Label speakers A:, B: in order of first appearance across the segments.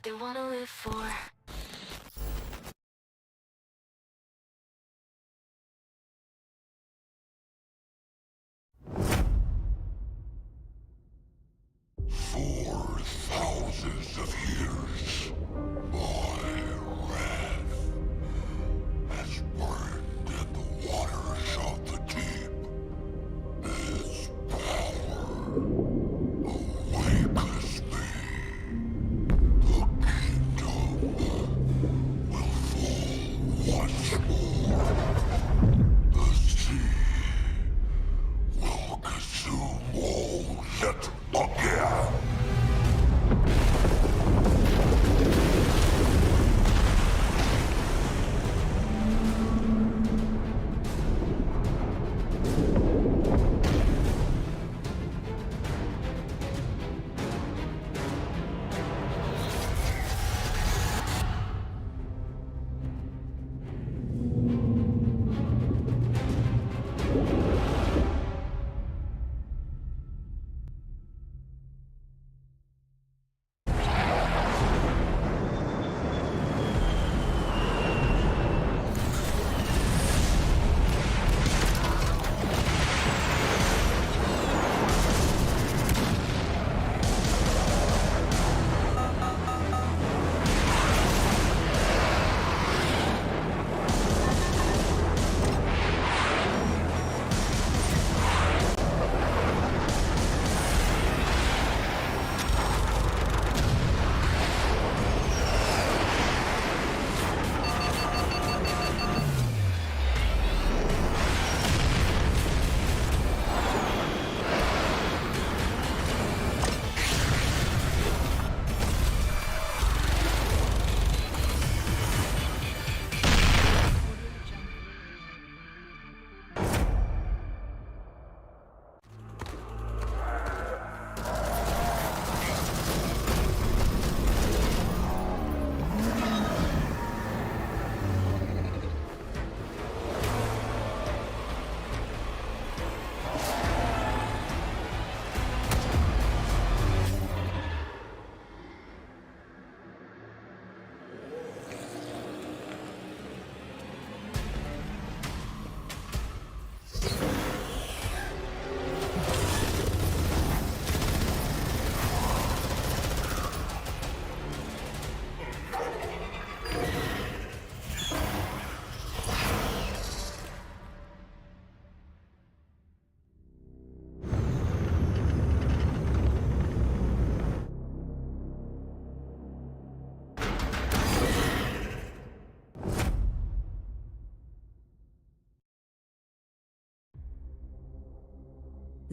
A: they wanna live for.
B: For thousands of years, my wrath has burned in the waters of the deep. Its power awakens me. The kingdom will fall once more. The sea will consume all yet again.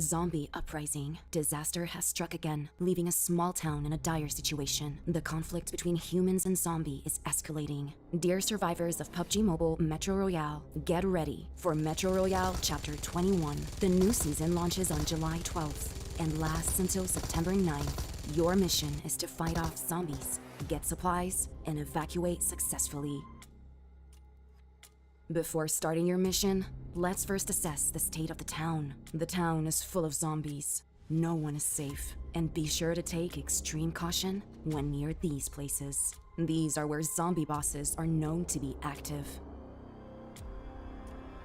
C: Zombie uprising. Disaster has struck again, leaving a small town in a dire situation. The conflict between humans and zombie is escalating. Dear survivors of PUBG Mobile Metro Royale, get ready for Metro Royale Chapter 21. The new season launches on July 12th and lasts until September 9th. Your mission is to fight off zombies, get supplies, and evacuate successfully. Before starting your mission, let's first assess the state of the town. The town is full of zombies. No one is safe, and be sure to take extreme caution when near these places. These are where zombie bosses are known to be active.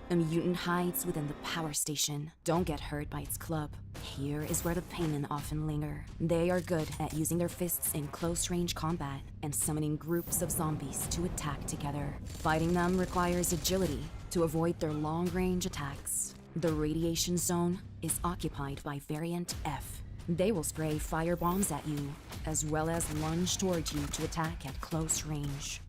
C: A mutant hides within the power station. Don't get hurt by its club. Here is where the paymen often linger. They are good at using their fists in close-range combat and summoning groups of zombies to attack together. Fighting them requires agility to avoid their long-range attacks. The radiation zone is occupied by Variant F. They will spray fire bombs at you, as well as lunge towards you to attack at close range.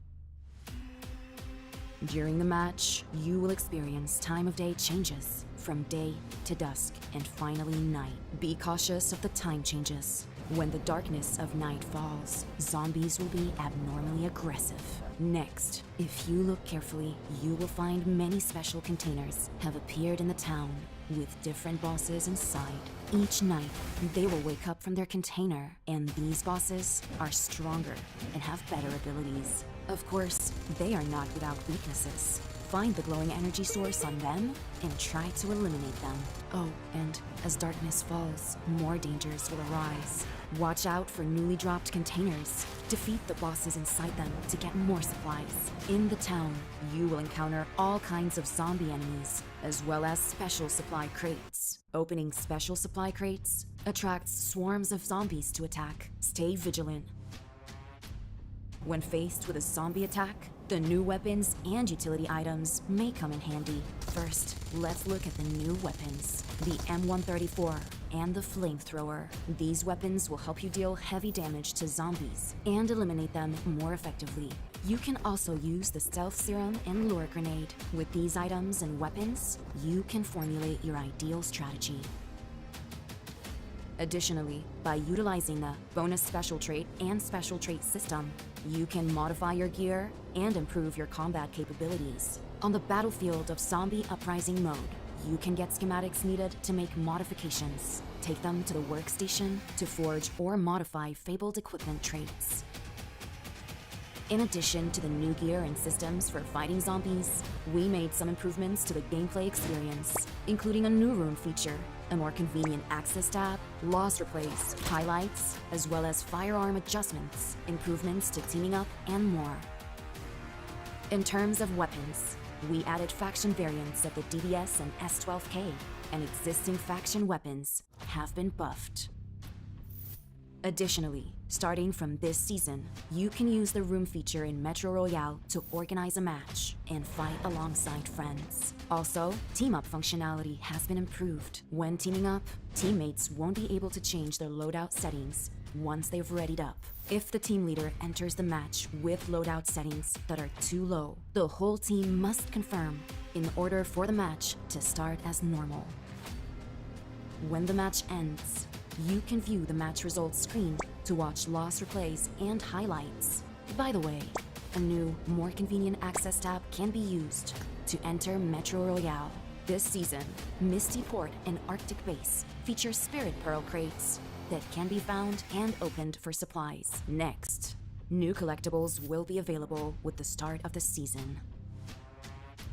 C: During the match, you will experience time of day changes, from day to dusk, and finally night. Be cautious of the time changes. When the darkness of night falls, zombies will be abnormally aggressive. Next, if you look carefully, you will find many special containers have appeared in the town, with different bosses inside. Each night, they will wake up from their container, and these bosses are stronger and have better abilities. Of course, they are not without weaknesses. Find the glowing energy source on them and try to eliminate them. Oh, and as darkness falls, more dangers will arise. Watch out for newly dropped containers. Defeat the bosses inside them to get more supplies. In the town, you will encounter all kinds of zombie enemies, as well as special supply crates. Opening special supply crates attracts swarms of zombies to attack. Stay vigilant. When faced with a zombie attack, the new weapons and utility items may come in handy. First, let's look at the new weapons. The M134 and the flamethrower. These weapons will help you deal heavy damage to zombies and eliminate them more effectively. You can also use the stealth serum and lure grenade. With these items and weapons, you can formulate your ideal strategy. Additionally, by utilizing the bonus special trait and special trait system, you can modify your gear and improve your combat capabilities. On the battlefield of Zombie Uprising mode, you can get schematics needed to make modifications. Take them to the workstation to forge or modify fabled equipment traits. In addition to the new gear and systems for fighting zombies, we made some improvements to the gameplay experience, including a new room feature, a more convenient access tab, loss replays, highlights, as well as firearm adjustments, improvements to teaming up, and more. In terms of weapons, we added faction variants of the DBS and S12K, and existing faction weapons have been buffed. Additionally, starting from this season, you can use the room feature in Metro Royale to organize a match and fight alongside friends. Also, team-up functionality has been improved. When teaming up, teammates won't be able to change their loadout settings once they've readied up. If the team leader enters the match with loadout settings that are too low, the whole team must confirm in order for the match to start as normal. When the match ends, you can view the match results screen to watch loss replays and highlights. By the way, a new, more convenient access tab can be used to enter Metro Royale. This season, Misty Port and Arctic Base feature Spirit Pearl crates that can be found and opened for supplies. Next, new collectibles will be available with the start of the season.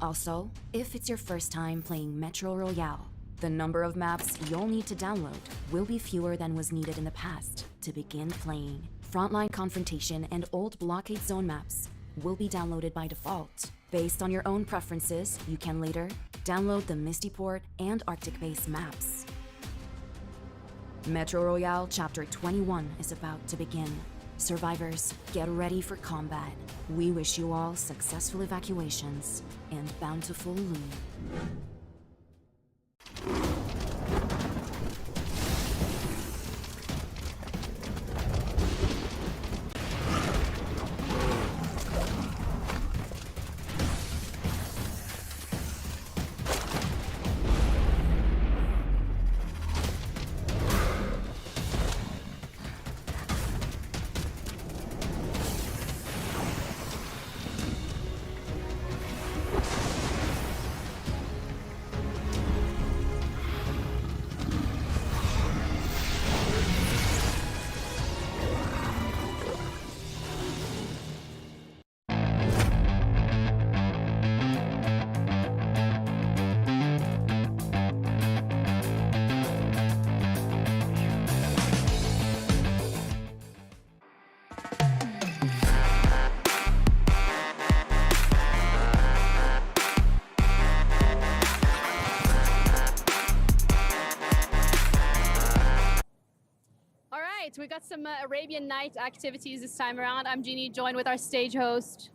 C: Also, if it's your first time playing Metro Royale, the number of maps you'll need to download will be fewer than was needed in the past to begin playing. Frontline Confrontation and Old Blockade Zone maps will be downloaded by default. Based on your own preferences, you can later download the Misty Port and Arctic Base maps. Metro Royale Chapter 21 is about to begin. Survivors, get ready for combat. We wish you all successful evacuations and bountiful loot.
A: So we got some Arabian Night activities this time around. I'm Jeannie, joined with our stage host,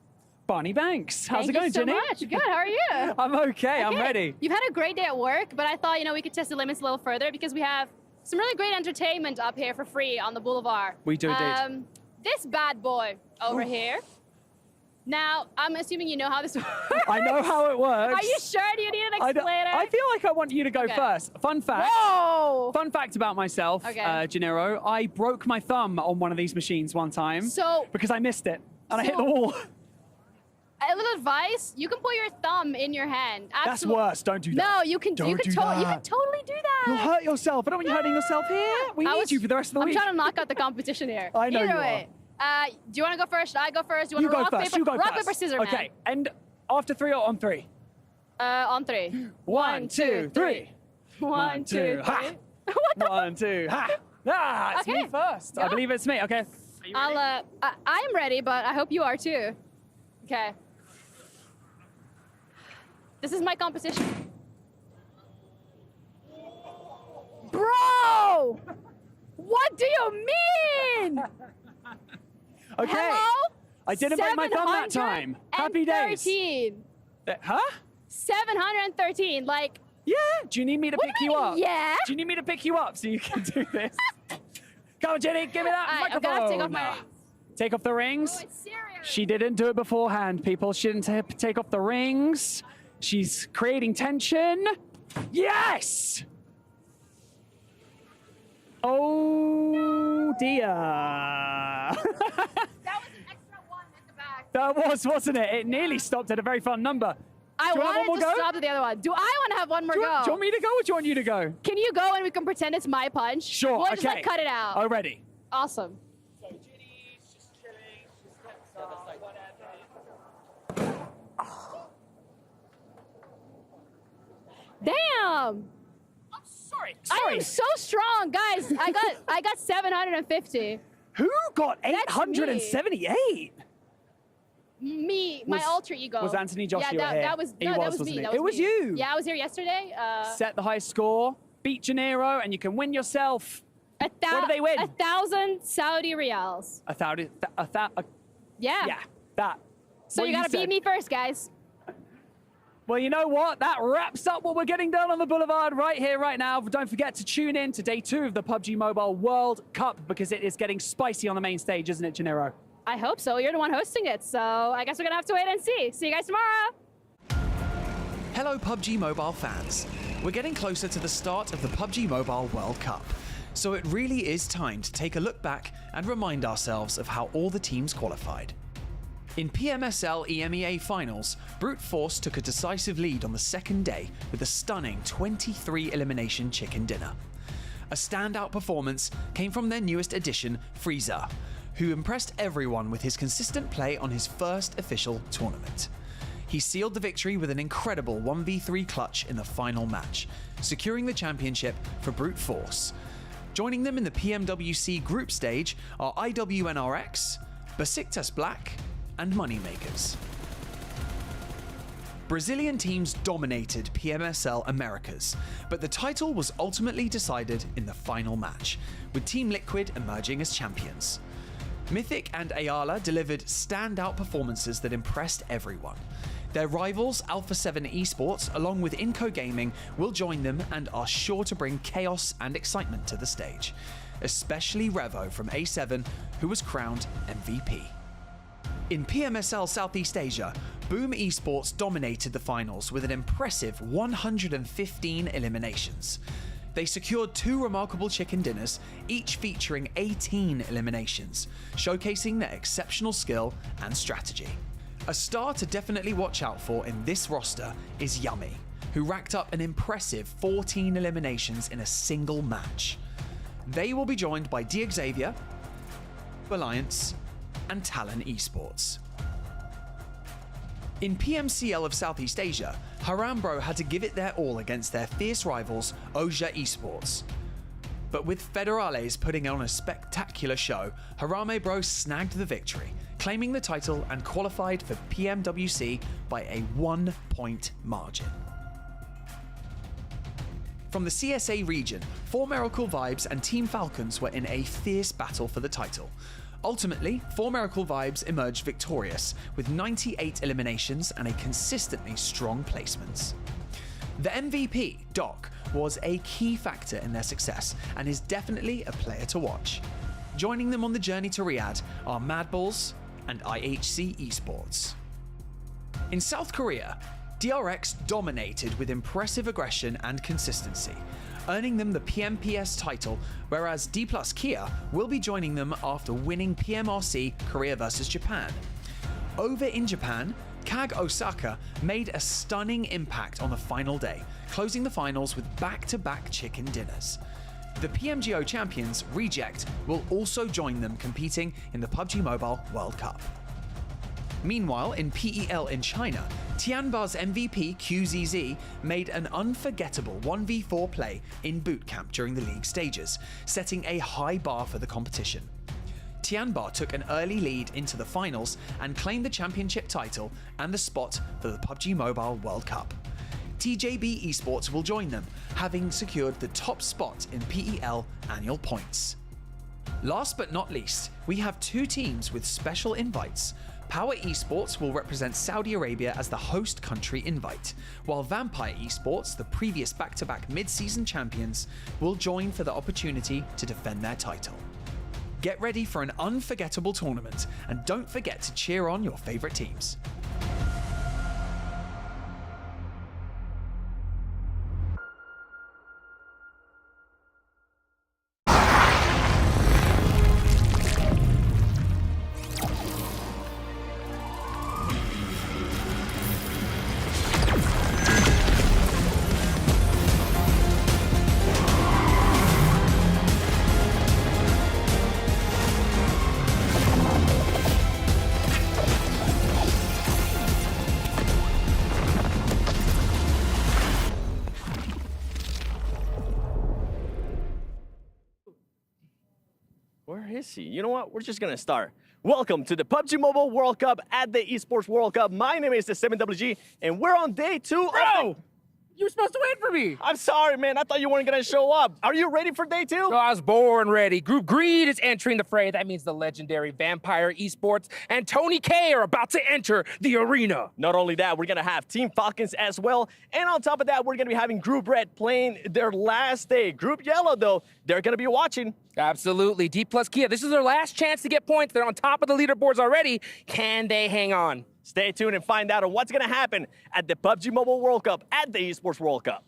D: Barney Banks. How's it going,
A: Jenny?
D: Jenny?
A: Good, how are you?
D: I'm okay, I'm ready.
A: You've had a great day at work, but I thought, we could test the limits a little further because we have some really great entertainment up here for free on the boulevard.
D: We do indeed.
A: This bad boy over here. Now, I'm assuming you know how this works.
D: I know how it works.
A: Are you sure? Do you need an explainer?
D: I feel like I want you to go first. Fun fact.
A: Whoa!
D: Fun fact about myself, Gennaro. I broke my thumb on one of these machines one time because I missed it and I hit the wall.
A: A little advice: you can put your thumb in your hand.
D: That's worse. Don't do that.
A: No, you can. You can totally do that.
D: You'll hurt yourself. I don't want you hurting yourself here. We need you for the rest of the week.
A: I'm trying to knock out the competition here.
D: I know
A: Either
D: you
A: way. Do you want to go first? Should I go first? Do you want
D: you
A: to
D: go first. You go
A: rock,
D: first.
A: paper, scissors, man?
D: Okay. And after 3 or on 3?
A: On 3.
D: 1, 2, 3.
A: 1, 2, 3.
D: Ha! 1, 2, ha! It's me first. I believe it's me. Okay.
A: I am ready, but I hope you are too. Okay. This is my competition. Bro! What do you mean?
D: Okay.
A: Hello?
D: I didn't break my thumb that time. Happy days.
A: 713. Like.
D: Yeah. Do you need me to pick you up?
A: Yeah.
D: Do you need me to pick you up so you can do this? Come on, Jenny. Give me that microphone.
A: I'm gonna take off my rings.
D: Take off the rings.
A: Oh, it's serious.
D: She didn't do it beforehand, people. She didn't take off the rings. She's creating tension. Yes! Oh, dear.
A: That was an extra one at the back.
D: That was, wasn't it? It nearly stopped at a very fun number.
A: I wanted to stop at the other one. Do I want to have one more go?
D: Do you want me to go or do you want you to go?
A: Can you go and we can pretend it's my punch?
D: Sure,
A: We'll
D: okay.
A: just like cut it out.
D: Oh, ready.
A: Awesome.
D: So Ginny's just chilling. She's got whatever.
A: Damn.
D: I'm sorry.
A: I am so strong, guys. I got 750.
D: Who got 878?
A: Me, my alter ego.
D: Was Anthony Joshua
A: here?
D: That
A: was
D: me.
A: It
D: was you.
A: Yeah, I was here yesterday.
D: Set the highest score, beat Janeiro, and you can win yourself. What do they win?
A: 1,000 Saudi Riyals.
D: Yeah, that.
A: So you gotta beat me first, guys.
D: Well, you know what? That wraps up what we're getting done on the Boulevard right here, right now. Don't forget to tune in to day 2 of the PUBG Mobile World Cup because it is getting spicy on the main stage, isn't it, Janeiro?
A: I hope so. You're the one hosting it, so I guess we're gonna have to wait and see. See you guys tomorrow.
E: Hello, PUBG Mobile fans. We're getting closer to the start of the PUBG Mobile World Cup, so it really is time to take a look back and remind ourselves of how all the teams qualified. In PMSL EMEA finals, Brute Force took a decisive lead on the second day with a stunning 23 elimination chicken dinner. A standout performance came from their newest addition, Freezer, who impressed everyone with his consistent play on his first official tournament. He sealed the victory with an incredible 1v3 clutch in the final match, securing the championship for Brute Force. Joining them in the PMWC group stage are IWNRX, Besiktas Black, and Moneymakers. Brazilian teams dominated PMSL Americas, but the title was ultimately decided in the final match, with Team Liquid emerging as champions. Mythic and Ayala delivered standout performances that impressed everyone. Their rivals, Alpha 7 Esports, along with Inco Gaming, will join them and are sure to bring chaos and excitement to the stage, especially Revo from A7, who was crowned MVP. In PMSL Southeast Asia, Boom Esports dominated the finals with an impressive 115 eliminations. They secured 2 remarkable chicken dinners, each featuring 18 eliminations, showcasing their exceptional skill and strategy. A star to definitely watch out for in this roster is Yummy, who racked up an impressive 14 eliminations in a single match. They will be joined by DXavier, Alliance, and Talon Esports. In PMCL of Southeast Asia, Harambro had to give it their all against their fierce rivals, Oja Esports. But with Federales putting on a spectacular show, Harame Bro snagged the victory, claiming the title and qualified for PMWC by a 1-point margin. From the CSA region, 4 Miracle Vibes and Team Falcons were in a fierce battle for the title. Ultimately, 4 Miracle Vibes emerged victorious, with 98 eliminations and a consistently strong placements. The MVP, Doc, was a key factor in their success and is definitely a player to watch. Joining them on the journey to Riyadh are Madballs and IHC Esports. In South Korea, DRX dominated with impressive aggression and consistency, earning them the PMPS title, whereas D+ Kia will be joining them after winning PMRC Korea vs Japan. Over in Japan, KAG Osaka made a stunning impact on the final day, closing the finals with back-to-back chicken dinners. The PMGO champions, Reject, will also join them competing in the PUBG Mobile World Cup. Meanwhile, in PEL in China, Tianba's MVP QZZ made an unforgettable 1v4 play in boot camp during the league stages, setting a high bar for the competition. Tianba took an early lead into the finals and claimed the championship title and the spot for the PUBG Mobile World Cup. TJB Esports will join them, having secured the top spot in PEL annual points. Last but not least, we have two teams with special invites. Power Esports will represent Saudi Arabia as the host country invite, while Vampire Esports, the previous back-to-back mid-season champions, will join for the opportunity to defend their title. Get ready for an unforgettable tournament, and don't forget to cheer on your favorite teams.
F: Where is he? You know what? We're just going to start. Welcome to the PUBG Mobile World Cup at the ESPORTS WORLD CUP. My name is the 7WG, and we're on day 2
G: Bro! You were supposed to wait for me.
F: I'm sorry, man. I thought you weren't going to show up. Are you ready for day 2?
G: Oh, I was born ready. Group Greed is entering the fray. That means the legendary Vampire Esports and Tony K are about to enter the arena.
F: Not only that, we're going to have Team Falcons as well. And on top of that, we're going to be having Group Red playing their last day. Group Yellow, though, they're going to be watching.
G: Absolutely. D plus Kia, this is their last chance to get points. They're on top of the leaderboards already. Can they hang on?
F: Stay tuned and find out on what's going to happen at the PUBG Mobile World Cup at the ESPORTS World Cup.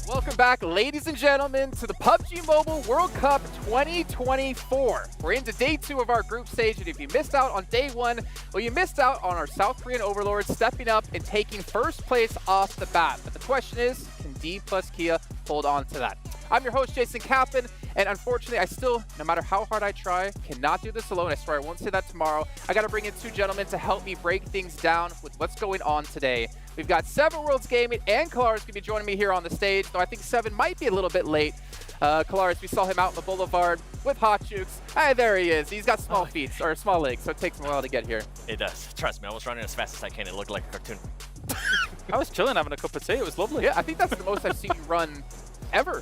H: Welcome back, ladies and gentlemen, to the PUBG Mobile World Cup 2024. We're into day 2 of our group stage, and if you missed out on day 1, well, you missed out on our South Korean overlords stepping up and taking first place off the bat. But the question is, can D plus Kia hold on to that? I'm your host, Jason Kaplan, and unfortunately, I still, no matter how hard I try, cannot do this alone. I swear I won't say that tomorrow. I got to bring in 2 gentlemen to help me break things down with what's going on today. We've got Seven Worlds Gaming and Kalaris going to be joining me here on the stage, though I think Seven might be a little bit late. Kalaris, we saw him out on the boulevard with Hot Jukes. Hey, there he is. He's got small feet, or small legs, so it takes him a while to get here.
F: It does. Trust me, I was running as fast as I can. It looked like a cartoon.
H: I was chilling, having a cup of tea. It was lovely. Yeah, I think that's the most I've seen you run ever.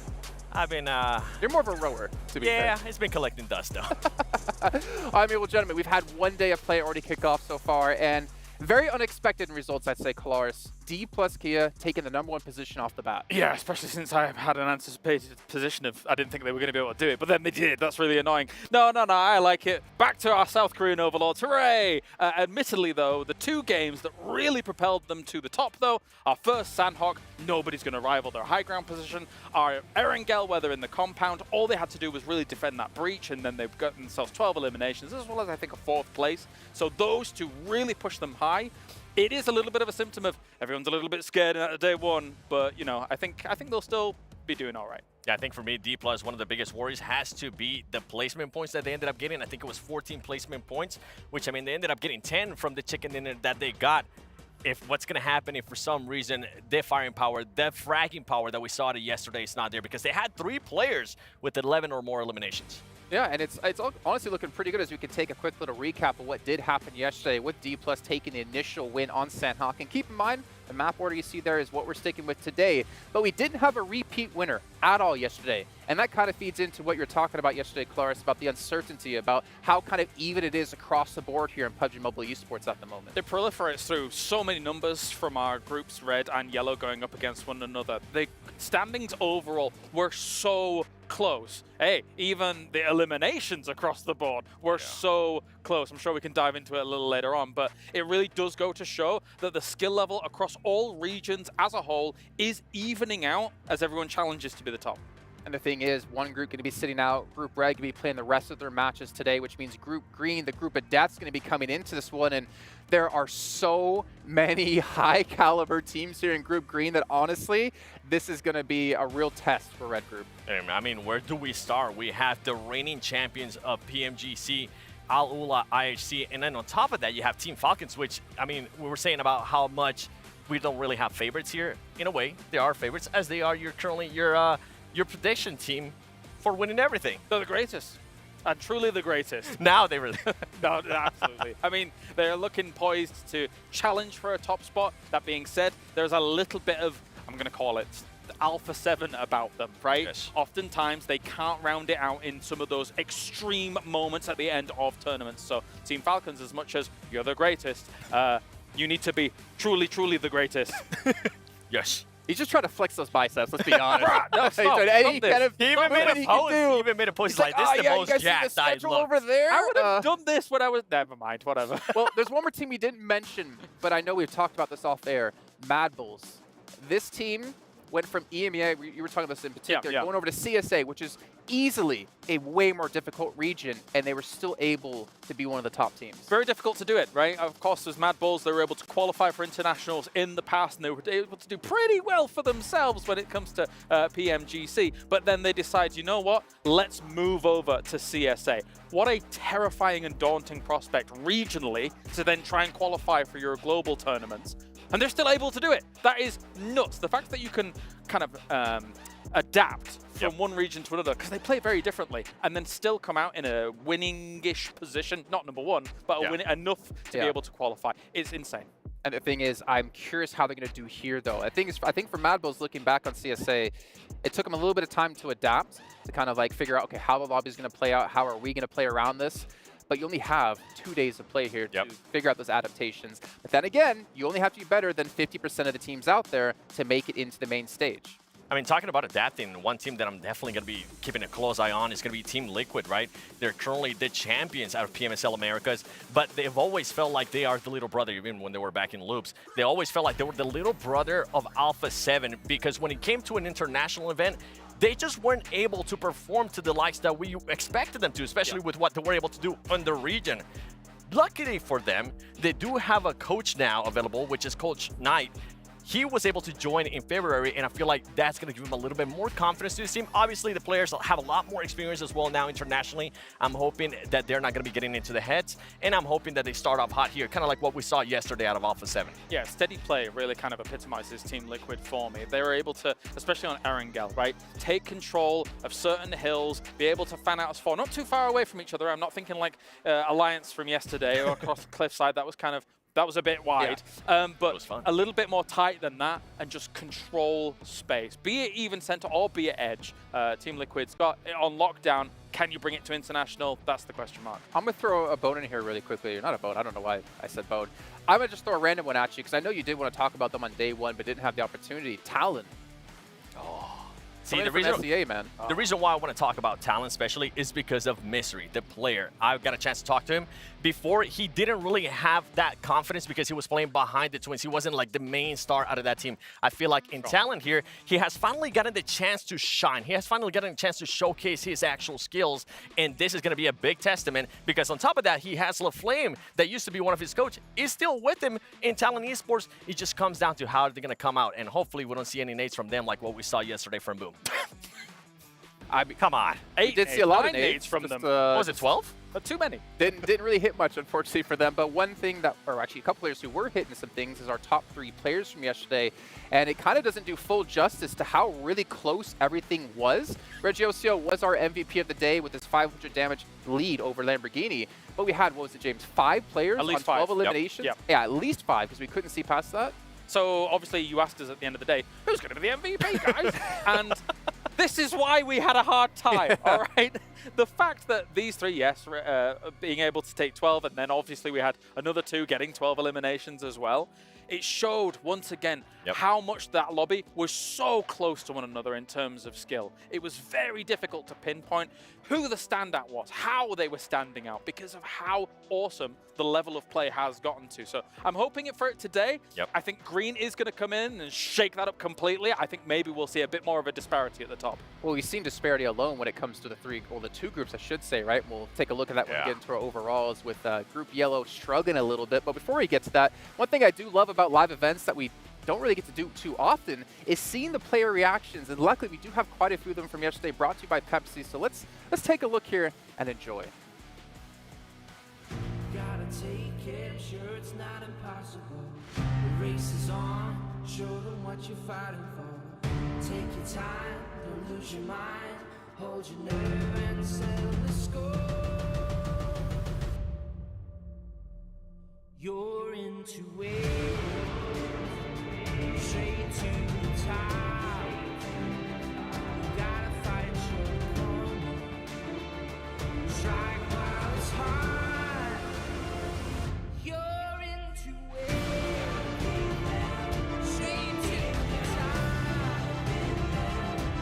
F: I've been,
H: You're more of a rower, to be fair.
F: Yeah, it's been collecting dust, though.
H: I mean, well, gentlemen, we've had one day of play already kick off so far, and very unexpected results, I'd say, Kalaris. D plus Kia taking the #1 position off the bat.
I: Yeah, especially since I had an anticipated position of I didn't think they were going to be able to do it, but then they did. That's really annoying. No, I like it. Back to our South Korean overlords. Hooray! Admittedly, though, the 2 games that really propelled them to the top, though, our first Sandhawk, nobody's going to rival their high ground position. Our Erangel, where they're in the compound, all they had to do was really defend that breach, and then they've got themselves 12 eliminations, as well as, I think, a 4th place. So those 2 really pushed them high. It is a little bit of a symptom of everyone's a little bit scared at day 1, but, you know, I think they'll still be doing all right.
F: Yeah, I think for me, D+, one of the biggest worries has to be the placement points that they ended up getting. I think it was 14 placement points, which, I mean, they ended up getting 10 from the chicken dinner that they got. If what's going to happen if for some reason their firing power, their fragging power that we saw yesterday is not there, because they had 3 players with 11 or more eliminations.
H: Yeah, and it's honestly looking pretty good as we can take a quick little recap of what did happen yesterday with D+ taking the initial win on Sandhawk. And keep in mind, The map order you see there is what we're sticking with today, but we didn't have a repeat winner at all yesterday. And that kind of feeds into what you were talking about yesterday, Claris, about the uncertainty, about how kind of even it is across the board here in PUBG Mobile Esports at the moment.
I: It proliferates through so many numbers from our groups, red and yellow, going up against one another. The standings overall were so close. Hey, even the eliminations across the board were so close. I'm sure we can dive into it a little later on, but it really does go to show that the skill level across all regions as a whole is evening out as everyone challenges to be the top.
H: And the thing is, one group going to be sitting out, Group Red going to be playing the rest of their matches today, which means Group Green, the group of death's going to be coming into this one. And there are so many high caliber teams here in Group Green that honestly, this is going to be a real test for Red Group.
F: I mean, where do we start? We have the reigning champions of PMGC, Al Ula IHC, and then on top of that, you have Team Falcons, which, I mean, we were saying about how much we don't really have favorites here. In a way, they are favorites, as they are currently your prediction team for winning everything.
I: They're the greatest. And truly the greatest.
F: Now they really...
I: No, absolutely. I mean, they're looking poised to challenge for a top spot. That being said, there's a little bit of, I'm going to call it, Alpha 7 about them, right?
F: Yes.
I: Oftentimes, they can't round it out in some of those extreme moments at the end of tournaments. So, Team Falcons, as much as you're the greatest, you need to be truly, truly the greatest.
F: Yes.
H: He's just trying to flex those biceps, let's be honest.
I: No, stop.
H: He
F: even made a post. He even made a post. He's like, this is the most jacked I look.
H: over there.
I: I would have done this when I was... Never mind, whatever.
H: Well, there's one more team we didn't mention, but I know we've talked about this off air. Mad Bulls. This team went from EMEA, you were talking about this in particular, going over to CSA, which is easily a way more difficult region, and they were still able to be one of the top teams.
I: Very difficult to do it, right? Of course, as Mad Bulls, they were able to qualify for internationals in the past, and they were able to do pretty well for themselves when it comes to PMGC. But then they decide, you know what? Let's move over to CSA. What a terrifying and daunting prospect regionally to then try and qualify for your global tournaments. And they're still able to do it. That is nuts. The fact that you can kind of adapt from one region to another, because they play very differently, and then still come out in a winning-ish position, not number one, but enough to be able to qualify. It's insane.
H: And the thing is, I'm curious how they're going to do here, though. I think for Mad Bulls, looking back on CSA, it took them a little bit of time to adapt, to kind of like figure out, okay, how the lobby is going to play out, how are we going to play around this? But you only have 2 days of play here to figure out those adaptations. But then again, you only have to be better than 50% of the teams out there to make it into the main stage.
F: I mean, talking about adapting, one team that I'm definitely going to be keeping a close eye on is going to be Team Liquid, right? They're currently the champions out of PMSL Americas, but they've always felt like they are the little brother, even when they were back in Loops. They always felt like they were the little brother of Alpha 7, because when it came to an international event, they just weren't able to perform to the likes that we expected them to, especially with what they were able to do on the region. Luckily for them, they do have a coach now available, which is Coach Knight. He was able to join in February, and I feel like that's going to give him a little bit more confidence to his team. Obviously, the players have a lot more experience as well now internationally. I'm hoping that they're not going to be getting into the heads, and I'm hoping that they start off hot here, kind of like what we saw yesterday out of Alpha 7.
I: Yeah, steady play really kind of epitomizes Team Liquid for me. They were able to, especially on Erangel, right, take control of certain hills, be able to fan out as far, not too far away from each other. I'm not thinking like Alliance from yesterday or across the cliffside. That was a bit wide, but a little bit more tight than that, and just control space. Be it even center or be it edge. Team Liquid's got it on lockdown. Can you bring it to international? That's the question mark.
H: I'm going to throw a bone in here really quickly. Not a bone. I don't know why I said bone. I'm going to just throw a random one at you, because I know you did want to talk about them on day one, but didn't have the opportunity. Talon.
F: See, the reason why I want to talk about Talon especially is because of Misery, the player. I got a chance to talk to him. Before, he didn't really have that confidence because he was playing behind the Twins. He wasn't like the main star out of that team. I feel like in Talon here, he has finally gotten the chance to shine. He has finally gotten a chance to showcase his actual skills, and this is going to be a big testament because on top of that, he has LaFlame, that used to be one of his coaches, is still with him in Talon Esports. It just comes down to how they're going to come out, and hopefully we don't see any nades from them like what we saw yesterday from Boom.
H: I mean,
F: come on.
H: We did see a lot of nades
I: from them.
F: Was it 12?
I: Too many.
H: Didn't really hit much, unfortunately, for them. But one thing that, or actually a couple players who were hitting some things, is our top 3 players from yesterday. And it kind of doesn't do full justice to how really close everything was. Regiosio was our MVP of the day with his 500 damage lead over Lamborghini. But we had, what was it, James? 5 players
I: at least
H: on 12
I: 5.
H: eliminations?
I: Yep.
H: Yeah, at least 5, because we couldn't see past that.
I: So obviously you asked us at the end of the day, who's going to be the MVP, guys? And this is why we had a hard time, all right? The fact that these three, yes, being able to take 12, and then obviously we had another 2 getting 12 eliminations as well, it showed once again how much that lobby was so close to one another in terms of skill. It was very difficult to pinpoint who the standout was, how they were standing out, because of how awesome the level of play has gotten to. So I'm hoping for it today. I think green is going to come in and shake that up completely. I think maybe we'll see a bit more of a disparity at the top.
H: Well, we've seen disparity alone when it comes to the two groups, I should say, right? We'll take a look at that when we get into our overalls with Group Yellow struggling a little bit. But before we get to that, one thing I do love about live events that we don't really get to do too often is seeing the player reactions. And luckily, we do have quite a few of them from yesterday brought to you by Pepsi. So let's take a look here and enjoy.
J: Gotta take it, I'm sure it's not impossible. The race is on, show them what you're fighting for. Take your time, don't lose your mind. Hold your nerve and settle the score. You're into it, straight to the top. You gotta fight your corner, strike while it's hot. You're into it, straight to the top.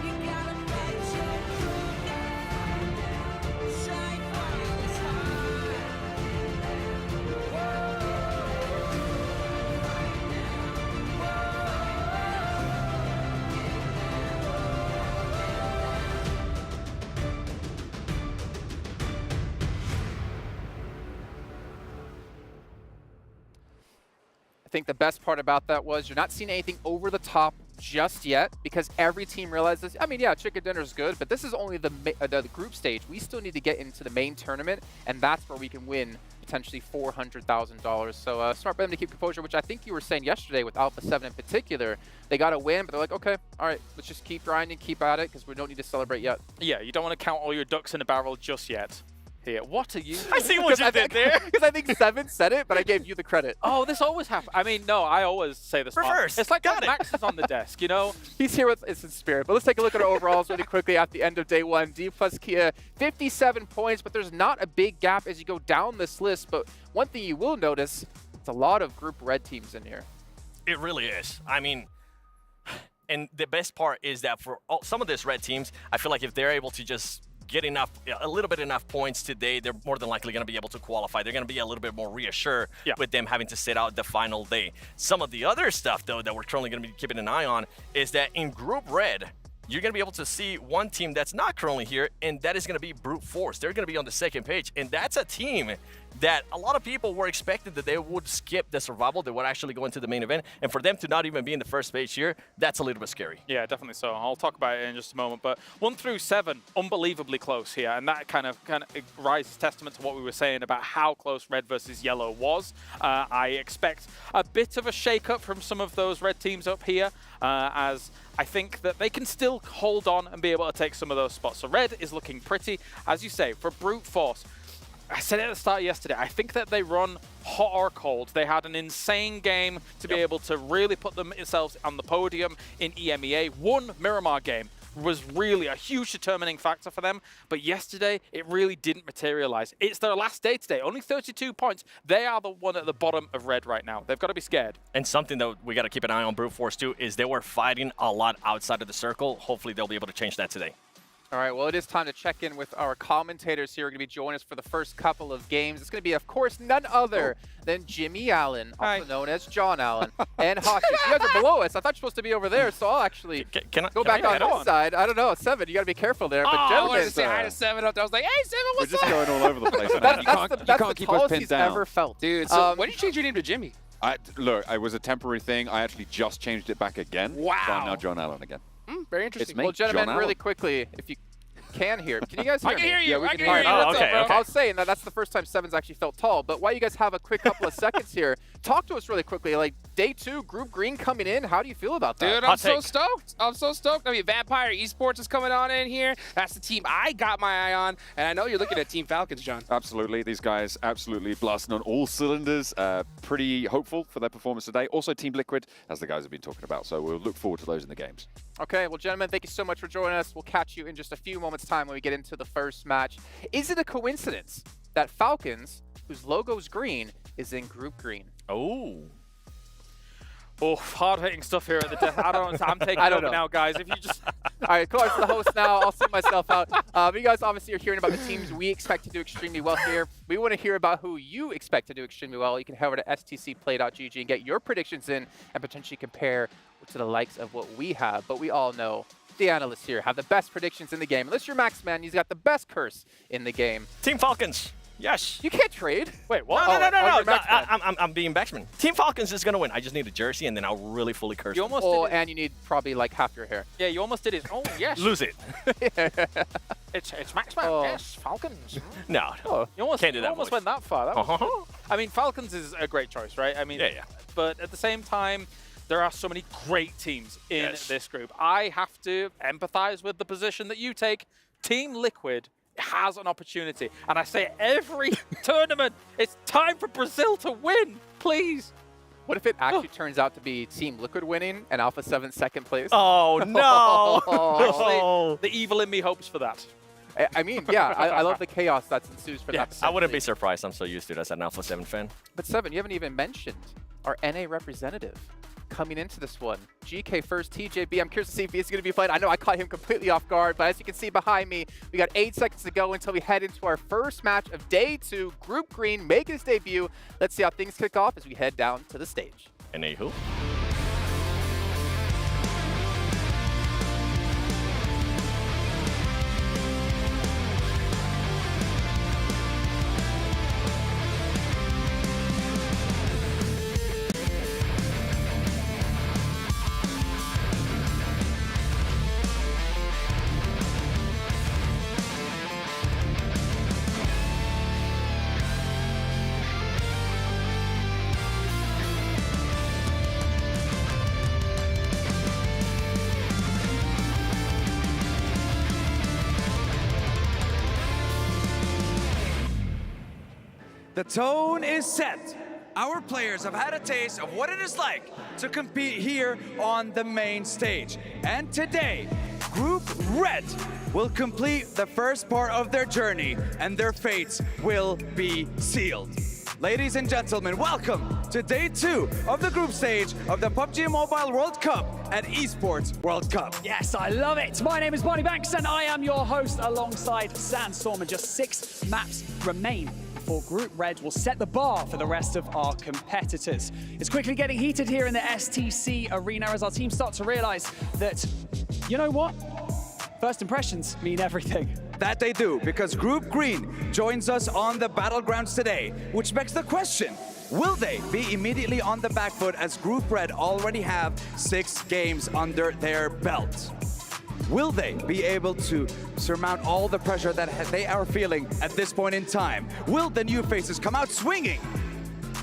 J: You gotta fight your corner, strike while it's hot.
H: I think the best part about that was you're not seeing anything over the top just yet because every team realizes, I mean, yeah, chicken dinner is good, but this is only the group stage. We still need to get into the main tournament, and that's where we can win potentially $400,000. So smart for them to keep composure, which I think you were saying yesterday with Alpha 7 in particular. They got to win, but they're like, okay, all right, let's just keep grinding, keep at it, because we don't need to celebrate yet.
I: Yeah, you don't want to count all your ducks in a barrel just yet. Here, what are you?
F: I see what you did there.
H: Because I think Seven said it, but I gave you the credit.
I: Oh, this always happens. I mean, no, I always say this.
F: Reverse.
I: It's like when Max is on the desk, you know?
H: He's here with us in spirit. But let's take a look at our overalls really quickly at the end of day one. D plus Kia, 57 points, but there's not a big gap as you go down this list. But one thing you will notice, it's a lot of Group Red teams in here.
F: It really is. I mean, and the best part is that for some of these red teams, I feel like if they're able to just get a little bit enough points today, they're more than likely going to be able to qualify. They're going to be a little bit more reassured with them having to sit out the final day. Some of the other stuff, though, that we're currently going to be keeping an eye on is that in Group Red, you're going to be able to see one team that's not currently here, and that is going to be Brute Force. They're going to be on the second page, and that's a team that a lot of people were expecting that they would skip the survival. They would actually go into the main event, and for them to not even be in the first page here, that's a little bit scary.
I: Yeah, definitely so. I'll talk about it in just a moment, but 1 through 7, unbelievably close here, and that kind of rises testament to what we were saying about how close red versus yellow was. I expect a bit of a shake-up from some of those red teams up here, as I think that they can still hold on and be able to take some of those spots. So red is looking pretty, as you say, for Brute Force. I said it at the start yesterday, I think that they run hot or cold. They had an insane game to be able to really put themselves on the podium in EMEA. One Miramar game was really a huge determining factor for them, but yesterday it really didn't materialize. It's their last day today, only 32 points. They are the one at the bottom of red right now. They've got to be scared.
F: And something that we got to keep an eye on Brute Force too is they were fighting a lot outside of the circle. Hopefully they'll be able to change that today.
H: All right, well, it is time to check in with our commentators here. We're going to be joining us for the first couple of games. It's going to be, of course, none other than Jimmy Allen, also known as John Allen, and Hockey. You guys are below us. I thought you were supposed to be over there, so I'll actually go back on this side. I don't know, Seven, you got to be careful there. But
G: I wanted to say hi to Seven up there. I was like, hey, Seven, what's up?
K: We're just going all over the place, man.
H: That's the tallest he's ever felt.
G: Dude, so when did you change your name to Jimmy?
K: Look, it was a temporary thing. I actually just changed it back again.
G: Wow.
K: So I'm now John Allen again.
G: Very interesting.
K: It's me,
H: well, gentlemen,
K: John
H: really
K: Allen.
H: quickly, if you can hear. Can you guys hear me?
G: I can hear you.
H: Yeah, we
G: I
H: can
G: can
H: hear
G: hear
H: you.
G: you.
F: Oh,
G: What's
F: okay,
G: up, bro?
F: okay.
H: I was saying that's the first time Seven's actually felt tall, but while you guys have a quick couple of seconds here, talk to us really quickly. Like, day 2, Group Green coming in. How do you feel about that?
G: Dude, I'm so stoked. I'm so stoked. I mean, Vampire Esports is coming on in here. That's the team I got my eye on. And I know you're looking at Team Falcons, John.
K: Absolutely. These guys absolutely blasting on all cylinders. Pretty hopeful for their performance today. Also Team Liquid, as the guys have been talking about. So we'll look forward to those in the games.
H: Okay, well, gentlemen, thank you so much for joining us. We'll catch you in just a few moments' time when we get into the first match. Is it a coincidence that Falcons, whose logo is green, is in Group Green?
F: Oh.
I: Oh, hard-hitting stuff here at the death. I don't know. I'm taking it over now, guys. If you just...
H: All right, Clark's the host now. I'll see myself out. But you guys obviously are hearing about the teams we expect to do extremely well here. We want to hear about who you expect to do extremely well. You can head over to stcplay.gg and get your predictions in and potentially compare to the likes of what we have. But we all know the analysts here have the best predictions in the game. Unless you're Max Man, he's got the best curse in the game.
F: Team Falcons. Yes.
H: You can't trade.
I: Wait, what?
F: No. I'm being Baxman. Team Falcons is going to win. I just need a jersey, and then I'll really fully curse
G: You
F: them.
G: almost did it.
H: And you need probably like half your hair.
G: Yeah, you almost did it. Oh, yes.
F: Lose it.
G: It's Maxman. Yes, Falcons.
F: No.
G: You almost,
F: Can't do that
G: almost
F: voice.
G: went that far. That was, I mean, Falcons is a great choice, right? I mean,
F: Yeah.
G: But at the same time, there are so many great teams in this group. I have to empathize with the position that you take. Team Liquid has an opportunity. And I say every tournament, it's time for Brazil to win, please.
H: What if it actually turns out to be Team Liquid winning and Alpha 7 second place?
F: Oh, no.
G: Actually, the evil in me hopes for that.
H: I mean, yeah, I love the chaos that ensues for that.
F: I wouldn't be surprised. I'm so used to it as an Alpha 7 fan.
H: But 7, you haven't even mentioned our NA representative coming into this one. GK first, TJB. I'm curious to see if he's going to be played. I know I caught him completely off guard, but as you can see behind me, we got 8 seconds to go until we head into our first match of day 2. Group Green making his debut. Let's see how things kick off as we head down to the stage.
F: NA who?
L: The tone is set. Our players have had a taste of what it is like to compete here on the main stage. And today, Group Red will complete the first part of their journey, and their fates will be sealed. Ladies and gentlemen, welcome to day 2 of the group stage of the PUBG Mobile World Cup at ESPORTS World Cup.
D: Yes, I love it. My name is Barney Banks, and I am your host alongside Sandstorm, and just 6 maps remain before Group Red will set the bar for the rest of our competitors. It's quickly getting heated here in the STC arena as our teams start to realize that, you know what? First impressions mean everything.
L: That they do, because Group Green joins us on the battlegrounds today, which begs the question, will they be immediately on the back foot as Group Red already have 6 games under their belt? Will they be able to surmount all the pressure that they are feeling at this point in time? Will the new faces come out swinging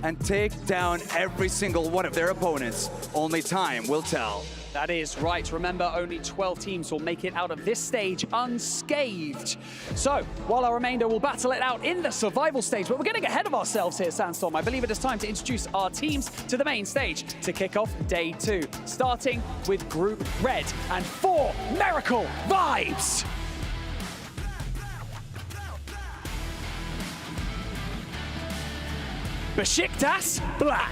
L: and take down every single one of their opponents? Only time will tell.
D: That is right. Remember, only 12 teams will make it out of this stage unscathed. So, while our remainder will battle it out in the survival stage, but we're getting ahead of ourselves here, Sandstorm. I believe it is time to introduce our teams to the main stage to kick off day 2, starting with Group Red and 4 Miracle Vibes. Besiktas Black.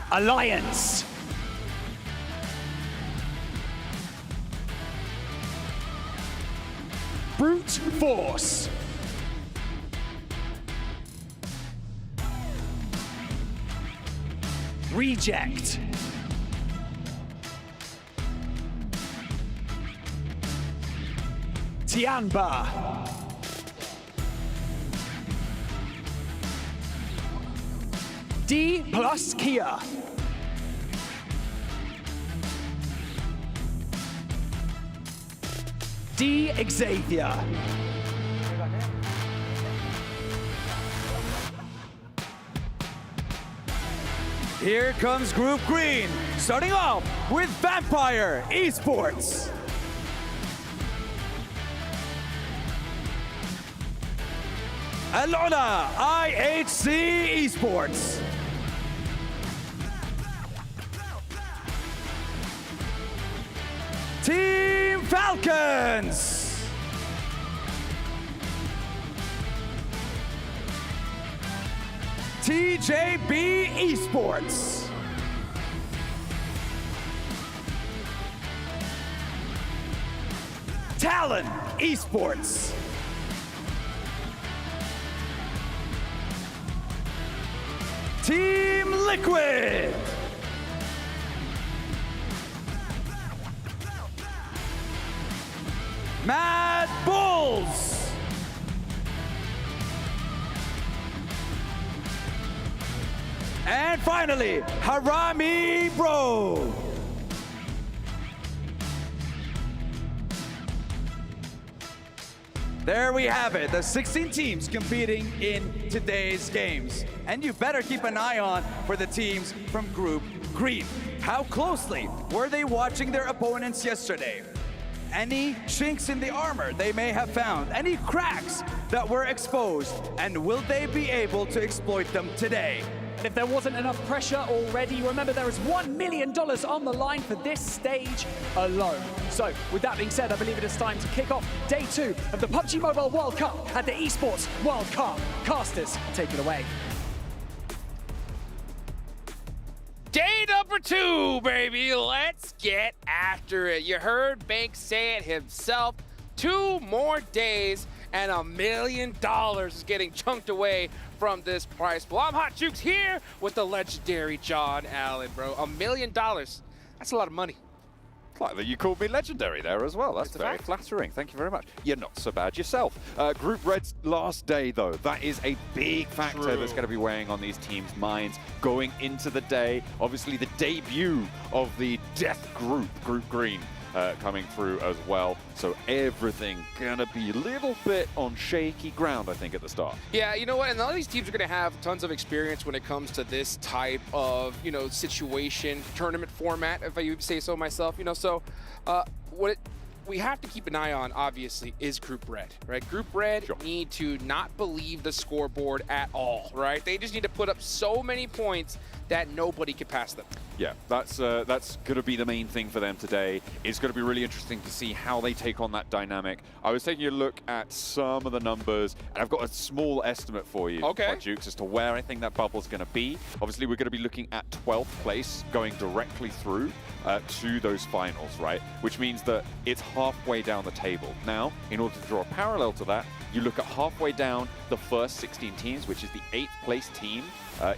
D: Alliance. Brute Force. Reject. Tianba. D plus Kia. D Xavier.
L: Here comes Group Green, starting off with Vampire Esports. Alona IHC Esports. Team Falcons. TJB Esports. Talon Esports. Team Liquid. Mad Bulls. And finally, Harami Bro. There we have it, the 16 teams competing in today's games. And you better keep an eye on for the teams from Group Green. How closely were they watching their opponents yesterday? Any chinks in the armor they may have found? Any cracks that were exposed? And will they be able to exploit them today?
D: If there wasn't enough pressure already, remember there is $1 million on the line for this stage alone. So, with that being said, I believe it is time to kick off day 2 of the PUBG Mobile World Cup at the ESPORTS World Cup. Casters, take it away.
H: Day number 2, baby. Let's get after it. You heard Banks say it himself. 2 more days and $1 million is getting chunked away from this prize pool. I'm Hot Jukes here with the legendary John Allen, bro. $1 million. That's a lot of money.
K: Like that you called me legendary there as well. That's very flattering. Thank you very much. You're not so bad yourself. Group Red's last day, though, that is a big factor that's going to be weighing on these teams' minds going into the day. Obviously, the debut of the Death Group, Group Green, coming through as well. So everything gonna be a little bit on shaky ground, I think, at the start.
H: Yeah, you know what? And all these teams are gonna have tons of experience when it comes to this type of, situation, tournament format, if I say so myself. So we have to keep an eye on, obviously, is Group Red, right? Group Red need to not believe the scoreboard at all, right? They just need to put up so many points that nobody can pass them.
K: Yeah, that's going to be the main thing for them today. It's going to be really interesting to see how they take on that dynamic. I was taking a look at some of the numbers, and I've got a small estimate for you, Jukes, as to where I think that bubble's going to be. Obviously, we're going to be looking at 12th place, going directly through to those finals, right? Which means that it's halfway down the table. Now, in order to draw a parallel to that, you look at halfway down the first 16 teams, which is the 8th place team,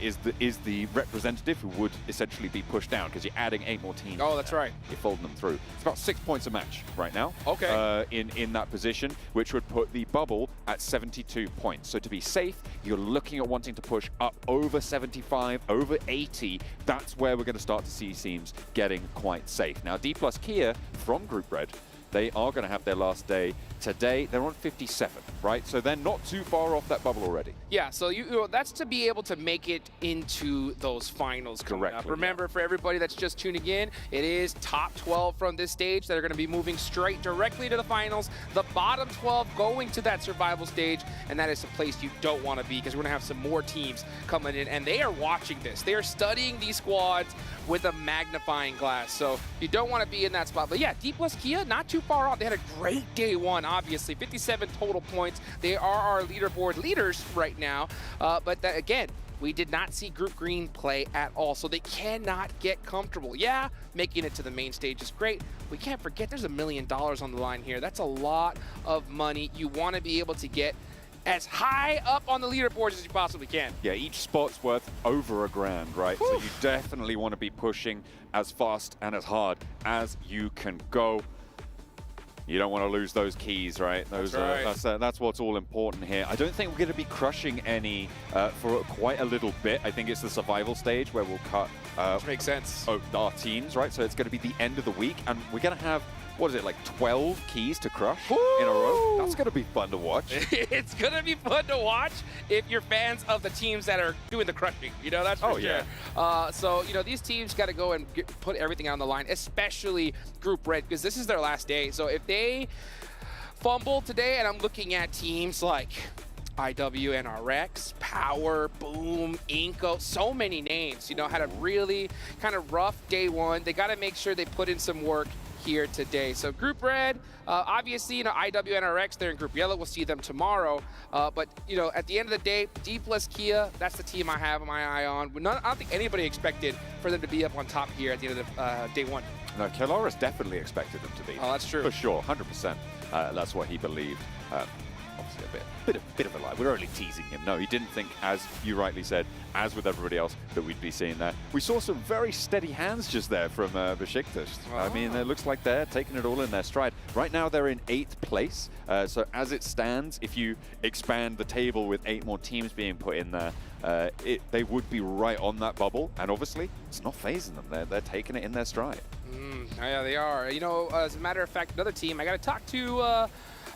K: is the representative who would essentially be pushed down because you're adding 8 more teams.
H: Oh, that's right.
K: You're folding them through. It's about 6 points a match right now.
H: Okay.
K: In that position, which would put the bubble at 72 points. So to be safe, you're looking at wanting to push up over 75, over 80. That's where we're going to start to see teams getting quite safe. Now, D+ Kia from Group Red, they are going to have their last day today. They're on 57, right? So they're not too far off that bubble already.
H: Yeah, so that's to be able to make it into those finals coming up. Remember, for everybody that's just tuning in, it is top 12 from this stage that are going to be moving straight directly to the finals. The bottom 12 going to that survival stage, and that is a place you don't want to be because we're going to have some more teams coming in, and they are watching this. They are studying these squads with a magnifying glass, so you don't want to be in that spot. But yeah, D+ Kia, not too far off. They had a great day 1, obviously. 57 total points. They are our leaderboard leaders right now. But that, again, we did not see Group Green play at all, so they cannot get comfortable. Yeah, making it to the main stage is great. We can't forget there's $1 million on the line here. That's a lot of money. You want to be able to get as high up on the leaderboards as you possibly can.
K: Yeah, each spot's worth over $1,000, right? Whew. So you definitely want to be pushing as fast and as hard as you can go. You don't want to lose those keys, right? That's what's all important here. I don't think we're going to be crushing any for quite a little bit. I think it's the survival stage where we'll cut
H: which makes sense.
K: Our teams, right? So it's going to be the end of the week, and we're going to have, what is it, like 12 keys to crush in a row? That's going to be fun to watch.
M: It's going to be fun to watch if you're fans of the teams that are doing the crushing. You know, that's for sure. Yeah. So, you know, these teams got to go and put everything on the line, especially Group Red, because this is their last day. So if they fumble today, and I'm looking at teams like IWNRX, Power, Boom, Inco, so many names, you know, had a really kind of rough day one. They got to make sure they put in some work here today. So Group Red, obviously, you know, IWNRX, they're in Group Yellow. We'll see them tomorrow. But, you know, at the end of the day, D plus Kia, that's the team I have my eye on. I don't think anybody expected for them to be up on top here at the end of day one.
K: No, Keloris definitely expected them to be.
M: Oh, that's true.
K: For sure, 100%. That's what he believed. Obviously a bit of a lie. We're only teasing him. No, he didn't think, as you rightly said, as with everybody else, that we'd be seeing that. We saw some very steady hands just there from Besiktas. I mean, it looks like they're taking it all in their stride. Right now, they're in 8th place. So as it stands, if you expand the table with 8 more teams being put in there, they would be right on that bubble. And obviously, it's not phasing them. They're taking it in their stride.
M: Yeah, they are. You know, as a matter of fact, another team I got to talk to.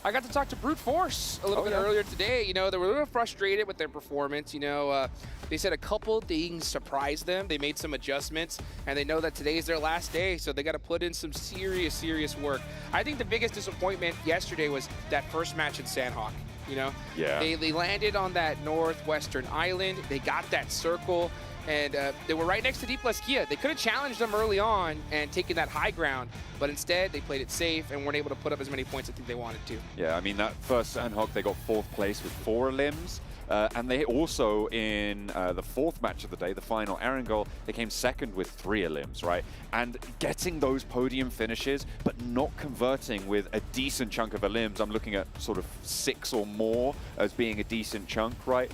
M: I got to talk to Brute Force a little bit earlier today. You know, they were a little frustrated with their performance. You know, they said a couple things surprised them. They made some adjustments, and they know that today is their last day, so they got to put in some serious work. I think the biggest disappointment yesterday was that first match in Sandhawk. You know, they landed on that northwestern island. They got that circle. And they were right next to D plus Kia. They could have challenged them early on and taken that high ground, but instead they played it safe and weren't able to put up as many points as I think they wanted to. Yeah,
K: I mean, that first Sandhawk, they got 4th place with 4 limbs. And they also, in the 4th match of the day, the final Erangel, they came 2nd with 3 limbs, right? And getting those podium finishes, but not converting with a decent chunk of limbs. I'm looking at sort of 6 or more as being a decent chunk, right?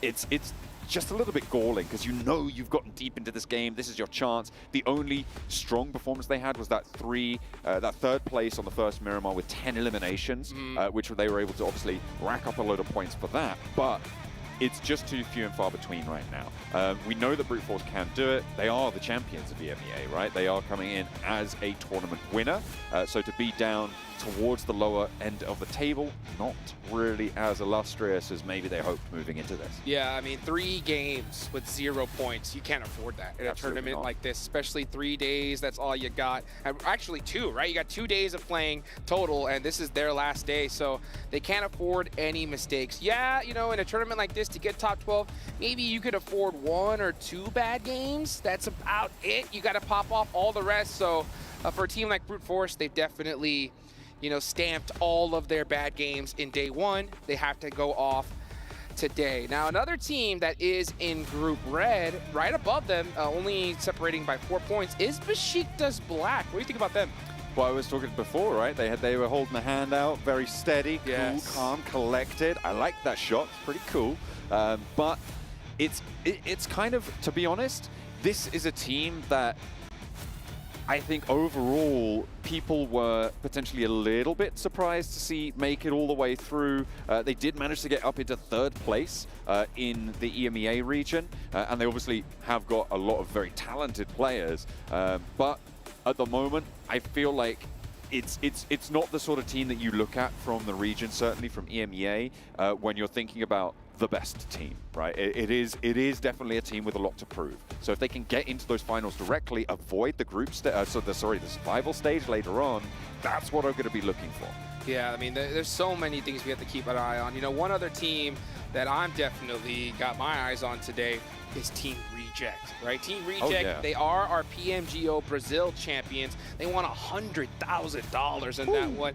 K: It's just a little bit galling because you know you've gotten deep into this game. This is your chance. The only strong performance they had was that 3rd place on the first Miramar with 10 eliminations, which they were able to obviously rack up a load of points for that. But it's just too few and far between right now. We know that Brute Force can do it. They are the champions of EMEA, right? They are coming in as a tournament winner. So to be down towards the lower end of the table, not really as illustrious as maybe they hoped moving into this.
M: Yeah, I mean, 3 games with 0 points, you can't afford that in a tournament like this, especially 3 days, that's all you got. And actually 2, right? You got 2 days of playing total, and this is their last day, so they can't afford any mistakes. Yeah, you know, in a tournament like this, to get top 12, maybe you could afford 1 or 2 bad games. That's about it. You got to pop off all the rest, so for a team like Brute Force, they've definitely, you know, stamped all of their bad games in day 1. They have to go off today. Now, another team that is in Group Red, right above them, only separating by 4 points, is Besiktas Black. What do you think about them?
K: Well, I was talking before, right? They were holding the hand out, very steady, cool, calm, collected. I like that shot. It's pretty cool. But it's kind of, to be honest, this is a team that I think overall, people were potentially a little bit surprised to see make it all the way through. They did manage to get up into 3rd place in the EMEA region, and they obviously have got a lot of very talented players. But at the moment, I feel like it's not the sort of team that you look at from the region, certainly from EMEA, when you're thinking about the best team, right? It is definitely a team with a lot to prove. So if they can get into those finals directly, avoid the the survival stage later on, that's what I'm going to be looking for.
M: Yeah, I mean, there's so many things we have to keep an eye on. You know, one other team that I'm definitely got my eyes on today is Team Reject, right? Team Reject, they are our PMGO Brazil champions. They won $100,000 in that one.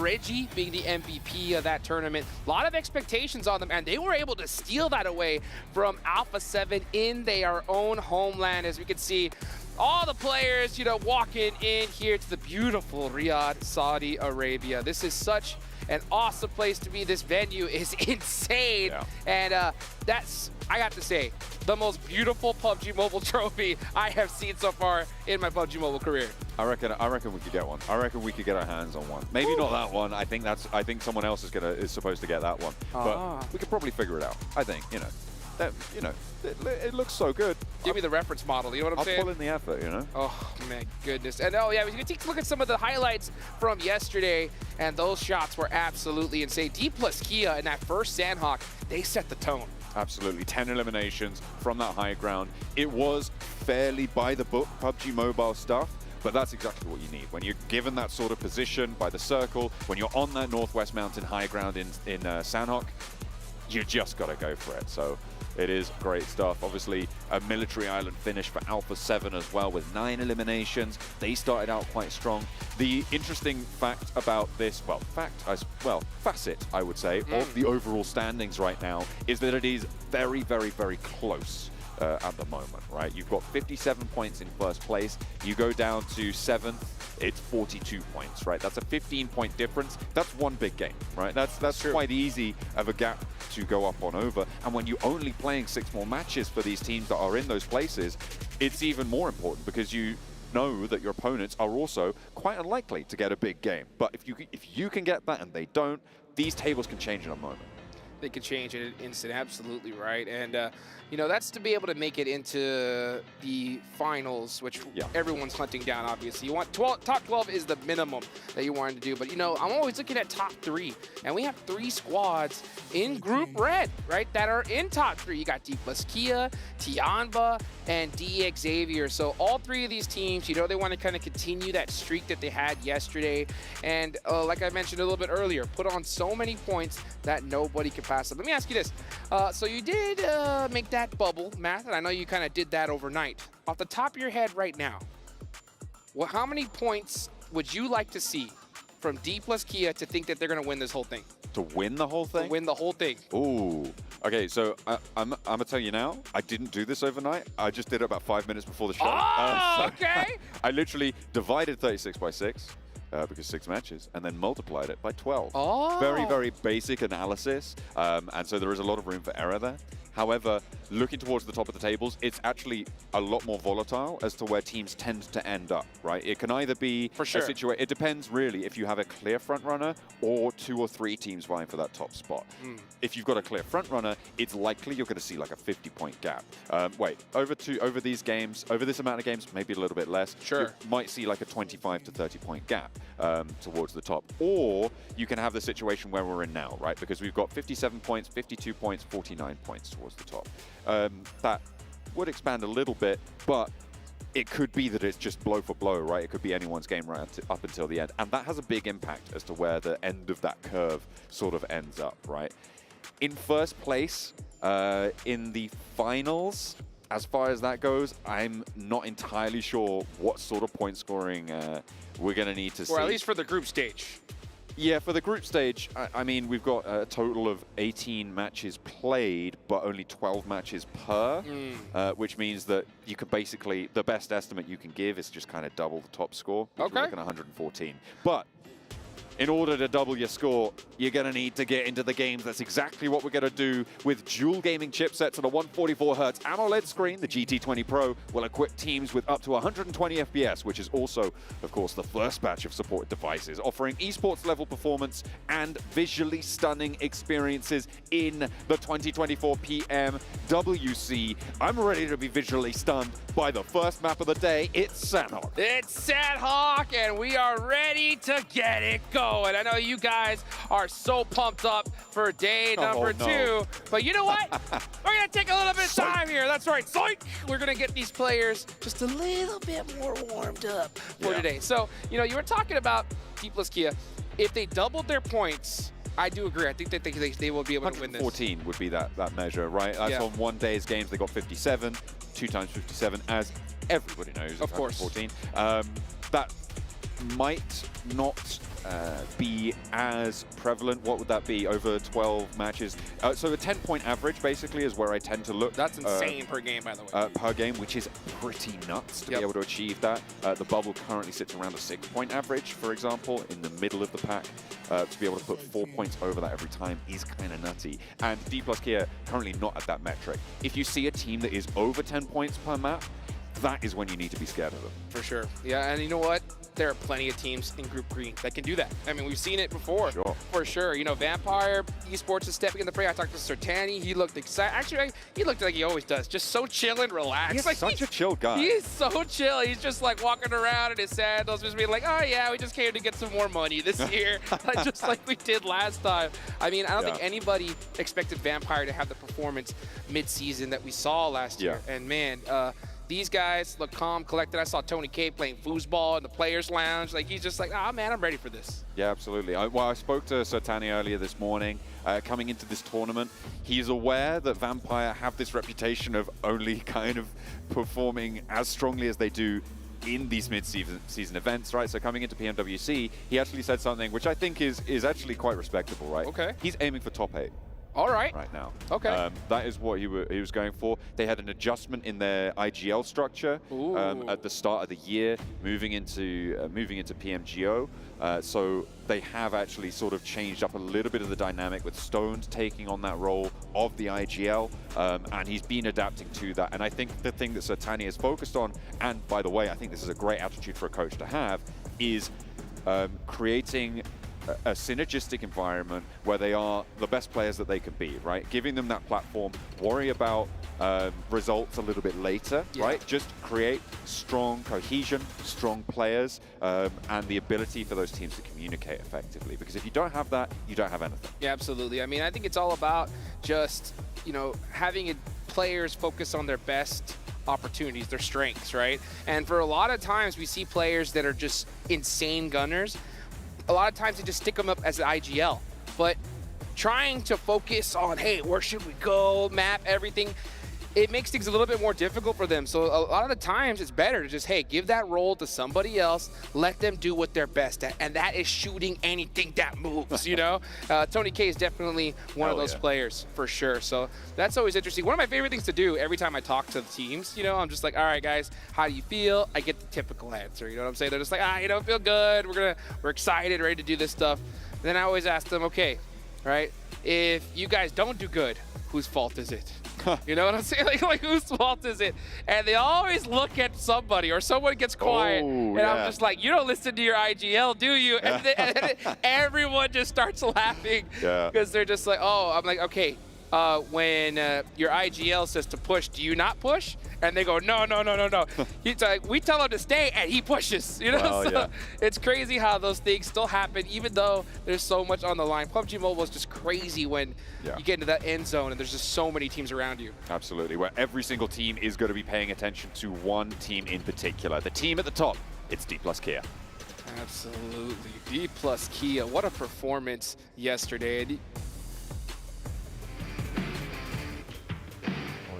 M: Reggie being the MVP of that tournament. A lot of expectations on them, and they were able to steal that away from Alpha 7 in their own homeland. As we can see, all the players, you know, walking in here to the beautiful Riyadh, Saudi Arabia. This is such an awesome place to be. This venue is insane. And that's, I got to say, the most beautiful PUBG Mobile trophy I have seen so far in my PUBG Mobile career.
K: I reckon we could get one. I reckon we could get our hands on one. Maybe not that one. I think someone else is supposed to get that one. But we could probably figure it out. I think, you know, it looks so good.
M: Give me the reference model, you know what I'm saying?
K: I'll pull in the effort, you know?
M: Oh, my goodness. And oh, yeah, we can take a look at some of the highlights from yesterday. and those shots were absolutely insane. D plus Kia in that first Sandhawk, they set the tone.
K: Absolutely, 10 eliminations from that high ground. It was fairly by the book PUBG Mobile stuff, but that's exactly what you need. When you're given that sort of position by the circle, when you're on that Northwest Mountain high ground in Sandhawk, you just got to go for it. So it is great stuff. Obviously, a Military Island finish for Alpha 7 as well with 9 eliminations. They started out quite strong. The interesting fact about this, facet, I would say, of the overall standings right now is that it is very, very, very close. At the moment, right? You've got 57 points in first place. You go down to 7th, it's 42 points, right? That's a 15-point difference. That's one big game, right? That's quite easy of a gap to go up on over. And when you're only playing 6 more matches for these teams that are in those places, it's even more important because you know that your opponents are also quite unlikely to get a big game. But if you can get that and they don't, these tables can change in a moment.
M: They could change in an instant, absolutely right. And, you know, that's to be able to make it into the finals, which everyone's hunting down, obviously. You want top 12 is the minimum that you wanted to do. But, you know, I'm always looking at top 3. And we have 3 squads in Group Red, right, that are in top 3. You got D plus Kia, Tianba, and D Xavier. So all 3 of these teams, you know, they want to kind of continue that streak that they had yesterday. And like I mentioned a little bit earlier, put on so many points that nobody could pass them. Let me ask you this. So you did make that bubble, Matt, and I know you kind of did that overnight. Off the top of your head right now, how many points would you like to see from D plus Kia to think that they're going to win this whole thing?
K: To win the whole thing?
M: To win the whole thing.
K: Ooh. Okay, so I'm going to tell you now, I didn't do this overnight. I just did it about 5 minutes before the show.
M: Oh, okay.
K: I literally divided 36 by 6. Because 6 matches, and then multiplied it by 12.
M: Oh.
K: Very, very basic analysis, and so there is a lot of room for error there. However, looking towards the top of the tables, it's actually a lot more volatile as to where teams tend to end up, right? It can either be a situation, it depends really if you have a clear front runner or 2 or 3 teams vying for that top spot. If you've got a clear front runner, it's likely you're going to see like a 50-point gap. Over these games, over this amount of games, maybe a little bit less. You might see like a 25 to 30-point gap towards the top. Or you can have the situation where we're in now, right? Because we've got 57 points, 52 points, 49 points towards the top. That would expand a little bit, but it could be that it's just blow for blow, right? It could be anyone's game right up until the end. And that has a big impact as to where the end of that curve sort of ends up, right? In first place, in the finals, as far as that goes, I'm not entirely sure what sort of point scoring we're going to need to see.
M: Or at least for the group stage.
K: Yeah, for the group stage, I mean, we've got a total of 18 matches played, but only 12 matches per, which means that you could basically, the best estimate you can give is just kind of double the top score, which we're looking at 114. But in order to double your score, you're going to need to get into the games. That's exactly what we're going to do with dual gaming chipsets and a 144Hz AMOLED screen. The GT20 Pro will equip teams with up to 120 FPS, which is also, of course, the first batch of supported devices, offering esports level performance and visually stunning experiences in the 2024 PMWC. I'm ready to be visually stunned by the first map of the day. It's Sandhawk.
M: It's Sandhawk, and we are ready to get it going. And I know you guys are so pumped up for day number 2. But you know what? We're going to take a little bit of time here. That's right. Psych! We're going to get these players just a little bit more warmed up for today. So, you know, you were talking about D plus Kia. If they doubled their points, I do agree. I think that they will be able to win this.
K: 114 would be that measure, right? That's on one day's games. They got 57, 2 times 57, as everybody knows.
M: Of course.
K: 14. That might not be as prevalent. What would that be over 12 matches? So a 10-point average basically is where I tend to look.
M: That's insane per game, by the way.
K: Per game, which is pretty nuts to be able to achieve that. The bubble currently sits around a 6-point average, for example, in the middle of the pack. To be able to put 4 points over that every time is kind of nutty. And D plus Kia currently not at that metric. If you see a team that is over 10 points per map, that is when you need to be scared of them.
M: For sure. Yeah, and you know what? there are plenty of teams in Group Green that can do that. I mean, we've seen it before, for sure. You know, Vampire Esports is stepping in the fray. I talked to Sertani. He looked excited. Actually, he looked like he always does. Just so chill and relaxed.
K: He's
M: like,
K: such a chill guy.
M: He's so chill. He's just like walking around in his sandals, just being like, oh yeah, we just came to get some more money this year, just like we did last time. I mean, I don't think anybody expected Vampire to have the performance mid-season that we saw last year. And man, these guys look calm, collected. I saw Tony K playing foosball in the players' lounge. Like, he's just like, ah, man, I'm ready for this.
K: Yeah, absolutely. I spoke to Sertani earlier this morning. Coming into this tournament, he's aware that Vampire have this reputation of only kind of performing as strongly as they do in these mid-season events, right? So coming into PMWC, he actually said something which I think is actually quite respectable, right?
M: Okay.
K: He's aiming for top 8.
M: All right.
K: Right now.
M: Okay.
K: That is what he was going for. They had an adjustment in their IGL structure at the start of the year, moving into PMGO. So they have actually sort of changed up a little bit of the dynamic with Stones taking on that role of the IGL, and he's been adapting to that. And I think the thing that Sertani is focused on, and by the way, I think this is a great attitude for a coach to have, is creating a synergistic environment where they are the best players that they can be, right? Giving them that platform, worry about results a little bit later, right? Just create strong cohesion, strong players, and the ability for those teams to communicate effectively. Because if you don't have that, you don't have anything.
M: Yeah, absolutely. I mean, I think it's all about just, you know, having players focus on their best opportunities, their strengths, right? And for a lot of times, we see players that are just insane gunners. A lot of times they just stick them up as an IGL, but trying to focus on, hey, where should we go, map everything, it makes things a little bit more difficult for them. So a lot of the times it's better to just, hey, give that role to somebody else, let them do what they're best at, and that is shooting anything that moves, you know? Tony K is definitely one of those players, for sure. So that's always interesting. One of my favorite things to do every time I talk to the teams, you know, I'm just like, all right, guys, how do you feel? I get the typical answer, you know what I'm saying? They're just like, you know, feel good, we're excited, ready to do this stuff. And then I always ask them, okay, right, if you guys don't do good, whose fault is it? You know what I'm saying? Like whose fault is it? And they always look at somebody, or someone gets quiet, and I'm just like, you don't listen to your IGL, do you? And then everyone just starts laughing because they're just like, oh, I'm like, okay, when your IGL says to push, do you not push? And they go, no. He's like, we tell him to stay, and he pushes. You know, so it's crazy how those things still happen, even though there's so much on the line. PUBG Mobile is just crazy when you get into that end zone, and there's just so many teams around you.
K: Absolutely, where every single team is going to be paying attention to one team in particular. The team at the top, it's D+ Kia.
M: Absolutely, D+ Kia. What a performance yesterday.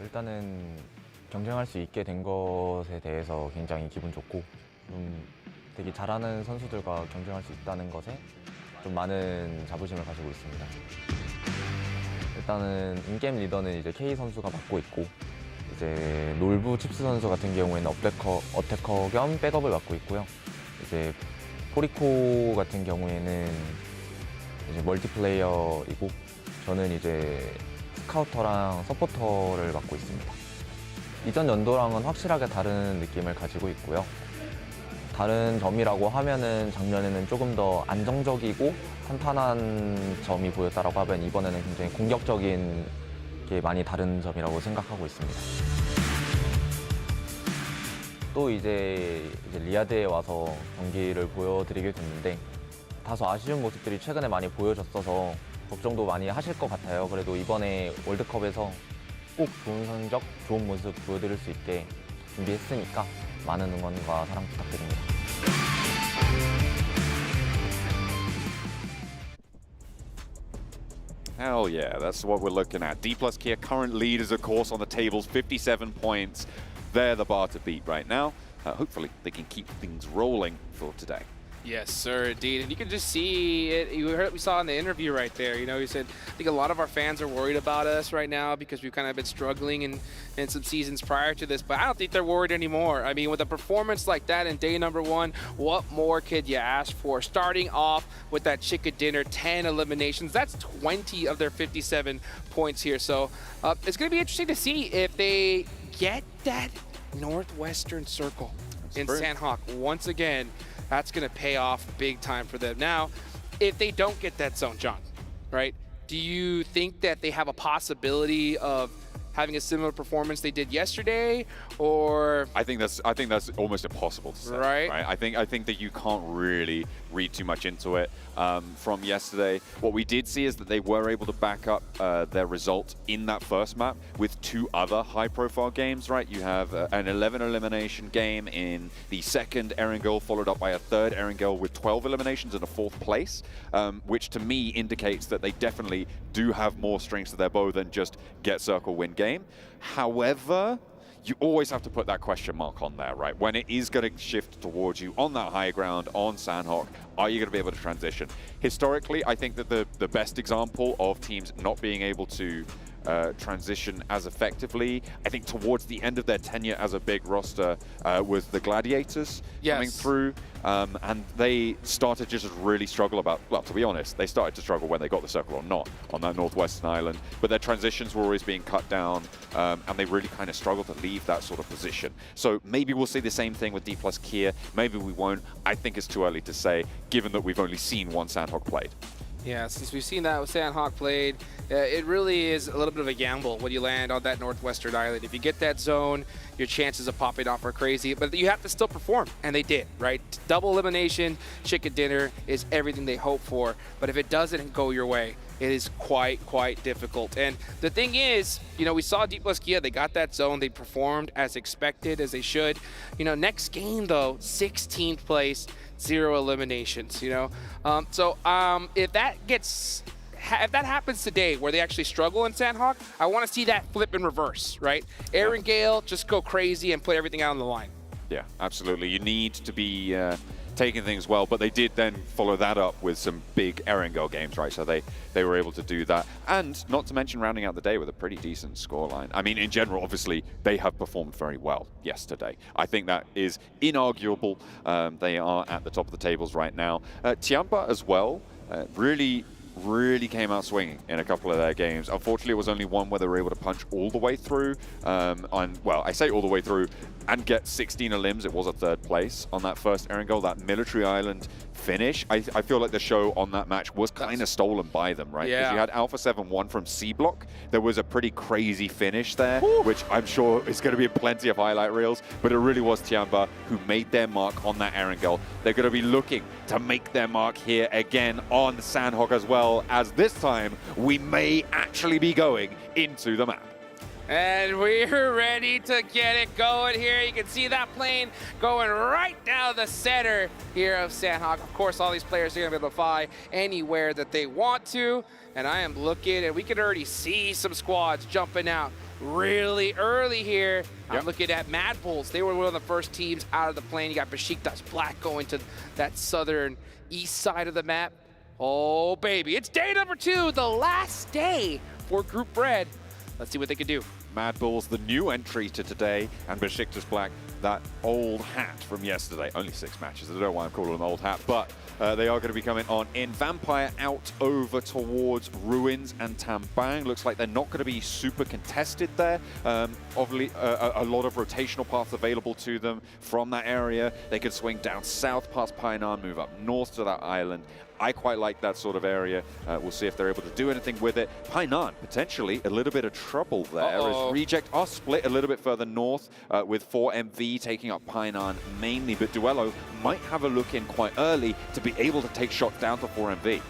N: 일단은 경쟁할 수 있게 된 것에 대해서 굉장히 기분 좋고 되게 잘하는 선수들과 경쟁할 수 있다는 것에 좀 많은 자부심을 가지고 있습니다. 일단은 인게임 리더는 이제 K 선수가 맡고 있고 이제 놀부 칩스 선수 같은 경우에는 어태커 겸 백업을 맡고 있고요. 이제 포리코 같은 경우에는 이제 멀티플레이어이고 저는 이제 스카우터랑 서포터를 맡고 있습니다. 이전 연도랑은 확실하게 다른 느낌을 가지고 있고요. 다른 점이라고 하면은 작년에는 조금 더 안정적이고 탄탄한 점이 보였다라고 하면 이번에는 굉장히 공격적인 게 많이 다른 점이라고 생각하고 있습니다. 또 이제 리아드에 와서 경기를 보여드리게 됐는데 다소 아쉬운 모습들이 최근에 많이 보여졌어서 걱정도 많이 하실 것 같아요. 그래도 이번에 월드컵에서 꼭 좋은 성적, 좋은 모습 보여드릴 수 있게 준비했으니까 많은 응원과 사랑 부탁드립니다.
K: Hell yeah, that's what we're looking at. D+ Kia, current leaders, of course, on the tables, 57 points. They're the bar to beat right now. Hopefully, they can keep things rolling for today.
M: Yes, sir, indeed. And you can just see it. We saw in the interview right there. You know, he said, I think a lot of our fans are worried about us right now because we've kind of been struggling in some seasons prior to this. But I don't think they're worried anymore. I mean, with a performance like that in day number 1, what more could you ask for? Starting off with that chicken dinner, 10 eliminations. That's 20 of their 57 points here. So it's going to be interesting to see if they get that Northwestern Circle in Sandhawk once again. that's going to pay off big time for them. Now, if they don't get that zone, John, right, do you think that they have a possibility of having a similar performance they did yesterday, or?
K: I think that's almost impossible to say.
M: Right.
K: I think that you can't really read too much into it from yesterday. What we did see is that they were able to back up their result in that first map with 2 other high-profile games. Right, you have an 11 elimination game in the second Erangel, followed up by a third Erangel with 12 eliminations and a 4th place, which to me indicates that they definitely do have more strings to their bow than just get circle, win game. However, you always have to put that question mark on there, right? When it is going to shift towards you on that high ground, on Sandhawk, are you going to be able to transition? Historically, I think that the best example of teams not being able to transition as effectively, I think towards the end of their tenure as a big roster, was the Gladiators coming through. And they started just really struggle well, to be honest, they started to struggle when they got the circle or not on that northwestern island, but their transitions were always being cut down, and they really kind of struggled to leave that sort of position. So maybe we'll see the same thing with D+ Kia, maybe we won't. I think it's too early to say, given that we've only seen one Sandhawk played.
M: Yeah, since we've seen that with Sandhawk played, it really is a little bit of a gamble when you land on that northwestern island. If you get that zone, your chances of popping off are crazy, but you have to still perform, and they did, right? Double elimination, chicken dinner is everything they hope for, but if it doesn't go your way, it is quite difficult. And the thing is, you know, we saw D+ Kia, they got that zone, they performed as expected, as they should. You know, next game though, 16th place, 0 eliminations, you know? If that happens today, where they actually struggle in Sandhawk, I want to see that flip in reverse, right? Erangel just go crazy and put everything out on the line.
K: Yeah, absolutely. You need to be taking things well, but they did then follow that up with some big Erangel games, right? So they were able to do that. And not to mention rounding out the day with a pretty decent scoreline. I mean, in general, obviously, they have performed very well yesterday. I think that is inarguable. They are at the top of the tables right now. Tiamba as well, really came out swinging in a couple of their games. Unfortunately, it was only one where they were able to punch all the way through. Well, I say all the way through and get 16 elims. It was a 3rd place on that first Erangel, that military island finish. I feel like the show on that match was kind of stolen by them, right? Because you had Alpha 7-1 from C Block. There was a pretty crazy finish there, which I'm sure is going to be plenty of highlight reels, but it really was Tiamba who made their mark on that Erangel. They're going to be looking to make their mark here again on Sandhawk, as well as this time we may actually be going into the map.
M: And we're ready to get it going here. You can see that plane going right down the center here of Sandhawk. Of course, all these players are going to be able to fly anywhere that they want to. And I am looking, and we can already see some squads jumping out really early here. I'm looking at Mad Bulls. They were one of the first teams out of the plane. You got Besiktas Black going to that southern east side of the map. Oh, baby. It's day number 2, the last day for Group Red. Let's see what they can do.
K: Mad Bulls, the new entry to today, and Besiktas Black, that old hat from yesterday. Only 6 matches. I don't know why I'm calling them old hat, but they are going to be coming on in. Vampire out over towards Ruins and Tambang. Looks like they're not going to be super contested there. Obviously, a lot of rotational paths available to them from that area. They could swing down south past Painan, move up north to that island. I quite like that sort of area. We'll see if they're able to do anything with it. Painan, potentially a little bit of trouble there, as Reject are split a little bit further north, with 4MV taking up Painan mainly, but Duello might have a look in quite early to be able to take shots down to 4MV.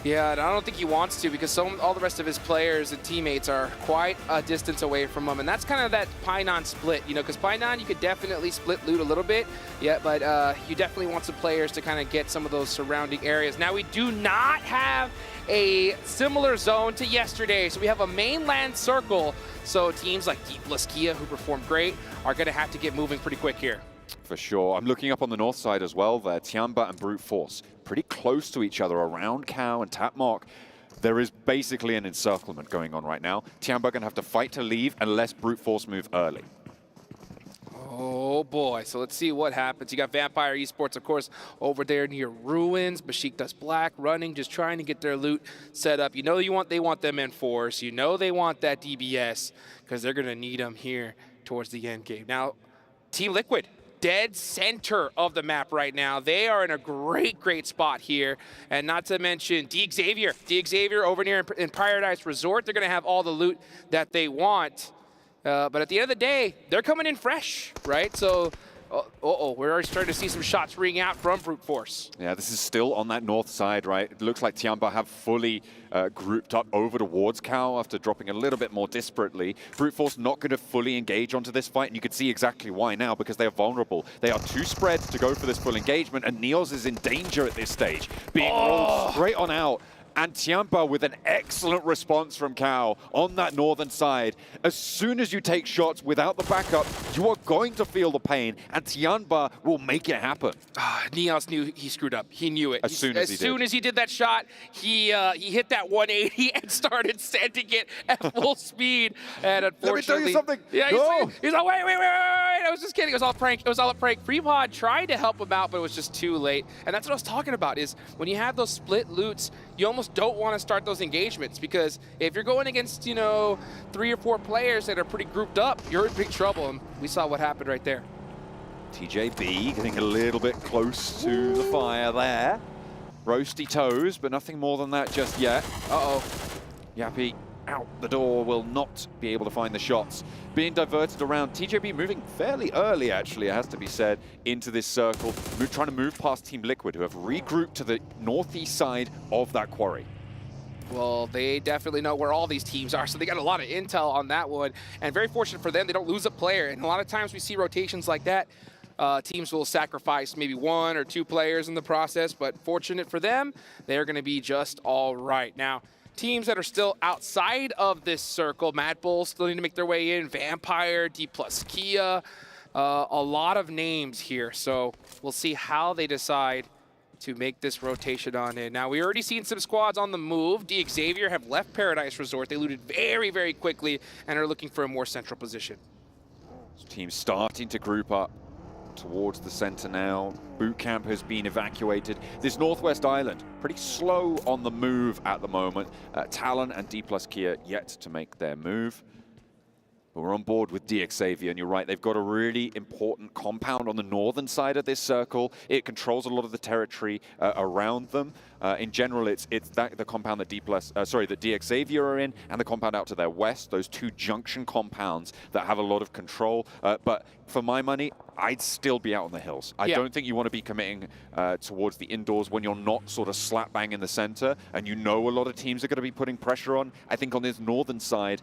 M: Yeah, and I don't think he wants to, because all the rest of his players and teammates are quite a distance away from him. And that's kind of that Painan split, you know, because Painan, you could definitely split loot a little bit. Yeah, but you definitely want some players to kind of get some of those surrounding areas. Now, we do not have a similar zone to yesterday. So we have a mainland circle. So teams like D+ Kia, who performed great, are going to have to get moving pretty quick here.
K: For sure. I'm looking up on the north side as well there. Tiamba and Brute Force pretty close to each other around Cow and Tapmark. There is basically an encirclement going on right now. Tiamba going to have to fight to leave unless Brute Force move early.
M: Oh boy, so let's see what happens. You got Vampire Esports, of course, over there near Ruins. Besiktas Black running, just trying to get their loot set up. You know they want them in force. You know they want that DBS, because they're going to need them here towards the end game. Now, Team Liquid, dead center of the map right now. They are in a great spot here. And not to mention Xavier. Xavier over near in Paradise Resort. They're going to have all the loot that they want. But at the end of the day, they're coming in fresh, right? So, we're already starting to see some shots ring out from Brute Force.
K: Yeah, this is still on that north side, right? It looks like Tianba have fully grouped up over towards Cow after dropping a little bit more disparately. Brute Force not going to fully engage onto this fight, and you can see exactly why now, because they are vulnerable. They are too spread to go for this full engagement, and Neos is in danger at this stage, being rolled straight on out. And Tianba with an excellent response from Cow on that northern side. As soon as you take shots without the backup, you are going to feel the pain, and Tianba will make it happen.
M: Neos knew he screwed up. He knew it.
K: As soon as
M: he did that shot, he hit that 180 and started sending it at full speed. And unfortunately,
K: let me tell you something.
M: Yeah, he's like, wait. I was just kidding. It was all a prank. It was all a prank. Prepod tried to help him out, but it was just too late. And that's what I was talking about, is when you have those split loots, you almost don't want to start those engagements, because if you're going against, 3 or 4 players that are pretty grouped up, you're in big trouble. And we saw what happened right there.
K: TJB getting a little bit close to the fire there. Roasty toes, but nothing more than that just yet. Yappy out the door, will not be able to find the shots. Being diverted around, TJB moving fairly early, actually, it has to be said, into this circle, trying to move past Team Liquid, who have regrouped to the northeast side of that quarry.
M: Well, they definitely know where all these teams are, so they got a lot of intel on that one. And very fortunate for them, they don't lose a player. And a lot of times we see rotations like that, teams will sacrifice maybe 1 or 2 players in the process, but fortunate for them, they're going to be just all right. Now, teams that are still outside of this circle, Mad Bulls still need to make their way in, Vampire, D+ Kia, a lot of names here. So we'll see how they decide to make this rotation on in. Now, we already seen some squads on the move. Xavier have left Paradise Resort. They looted very quickly and are looking for a more central position.
K: Teams starting to group up towards the center now. Boot camp has been evacuated. This northwest island, pretty slow on the move at the moment. Talon and D+ Kia yet to make their move. But we're on board with Xavier, and you're right, they've got a really important compound on the northern side of this circle. It controls a lot of the territory around them. In general, it's the compound that Xavier are in, and the compound out to their west, those 2 junction compounds that have a lot of control. But for my money, I'd still be out on the hills. I don't think you want to be committing towards the indoors when you're not sort of slap bang in the center, and a lot of teams are going to be putting pressure on. I think on this northern side,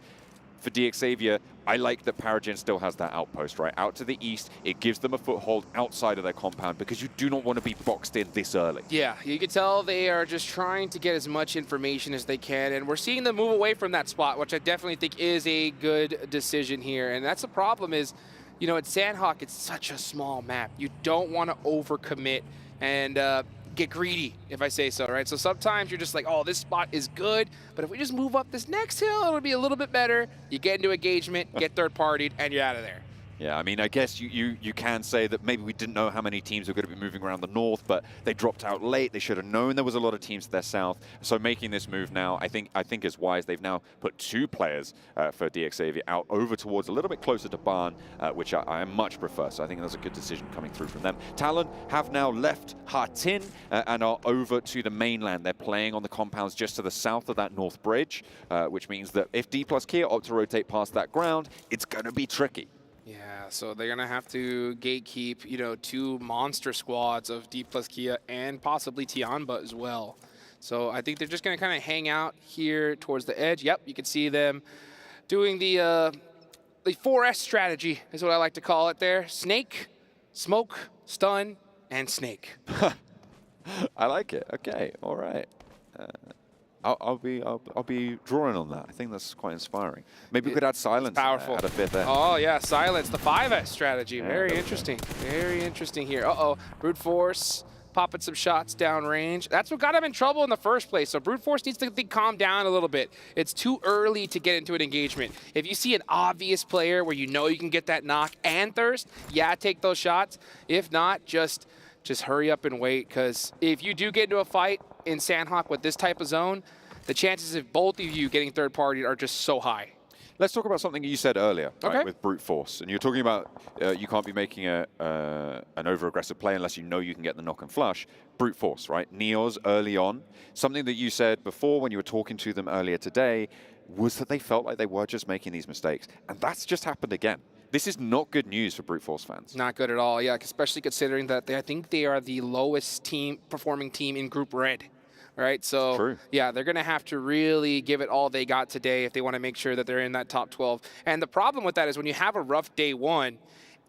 K: for Xavier, I like that Paragen still has that outpost, right? Out to the east, it gives them a foothold outside of their compound, because you do not want to be boxed in this early. Yeah,
M: you can tell they are just trying to get as much information as they can, and we're seeing them move away from that spot, which I definitely think is a good decision here. And that's the problem is, at Sandhawk, it's such a small map. You don't want to overcommit and get greedy, if I say so, right? So sometimes you're just like, oh, this spot is good, but if we just move up this next hill, it'll be a little bit better. You get into engagement, get third-partied, and you're out of there.
K: Yeah, I mean, I guess you can say that maybe we didn't know how many teams were going to be moving around the north, but they dropped out late. They should have known there was a lot of teams to their south. So making this move now, I think is wise. They've now put 2 players for Xavier out over towards a little bit closer to Barn, which I much prefer. So I think that's a good decision coming through from them. Talon have now left Hatin and are over to the mainland. They're playing on the compounds just to the south of that north bridge, which means that if D+ Kia opt to rotate past that ground, it's going to be tricky.
M: Yeah, so they're going to have to gatekeep, 2 monster squads of D+ Kia and possibly Tianba as well. So I think they're just going to kind of hang out here towards the edge. Yep, you can see them doing the 4S strategy is what I like to call it there. Snake, smoke, stun, and snake.
K: I like it. Okay, all right. I'll be drawing on that. I think that's quite inspiring. Maybe we could add silence.
M: Powerful.
K: Add a bit there.
M: Oh yeah, silence. The 5S strategy. Yeah, very interesting. Very interesting here. Brute Force popping some shots downrange. That's what got him in trouble in the first place. So Brute Force needs to calm down a little bit. It's too early to get into an engagement. If you see an obvious player where you can get that knock and thirst, yeah, take those shots. If not, just hurry up and wait, because if you do get into a fight in Sandhawk with this type of zone, the chances of both of you getting third party are just so high.
K: Let's talk about something you said earlier, right, with brute force. And you're talking about you can't be making an over-aggressive play unless you know you can get the knock and flush. Brute force, right? Neos early on. Something that you said before when you were talking to them earlier today was that they felt like they were just making these mistakes. And that's just happened again. This is not good news for brute force fans.
M: Not good at all, yeah, especially considering that I think they are the lowest performing team in Group Red. Right, so yeah, they're going to have to really give it all they got today if they want to make sure that they're in that top 12. And the problem with that is when you have a rough day one,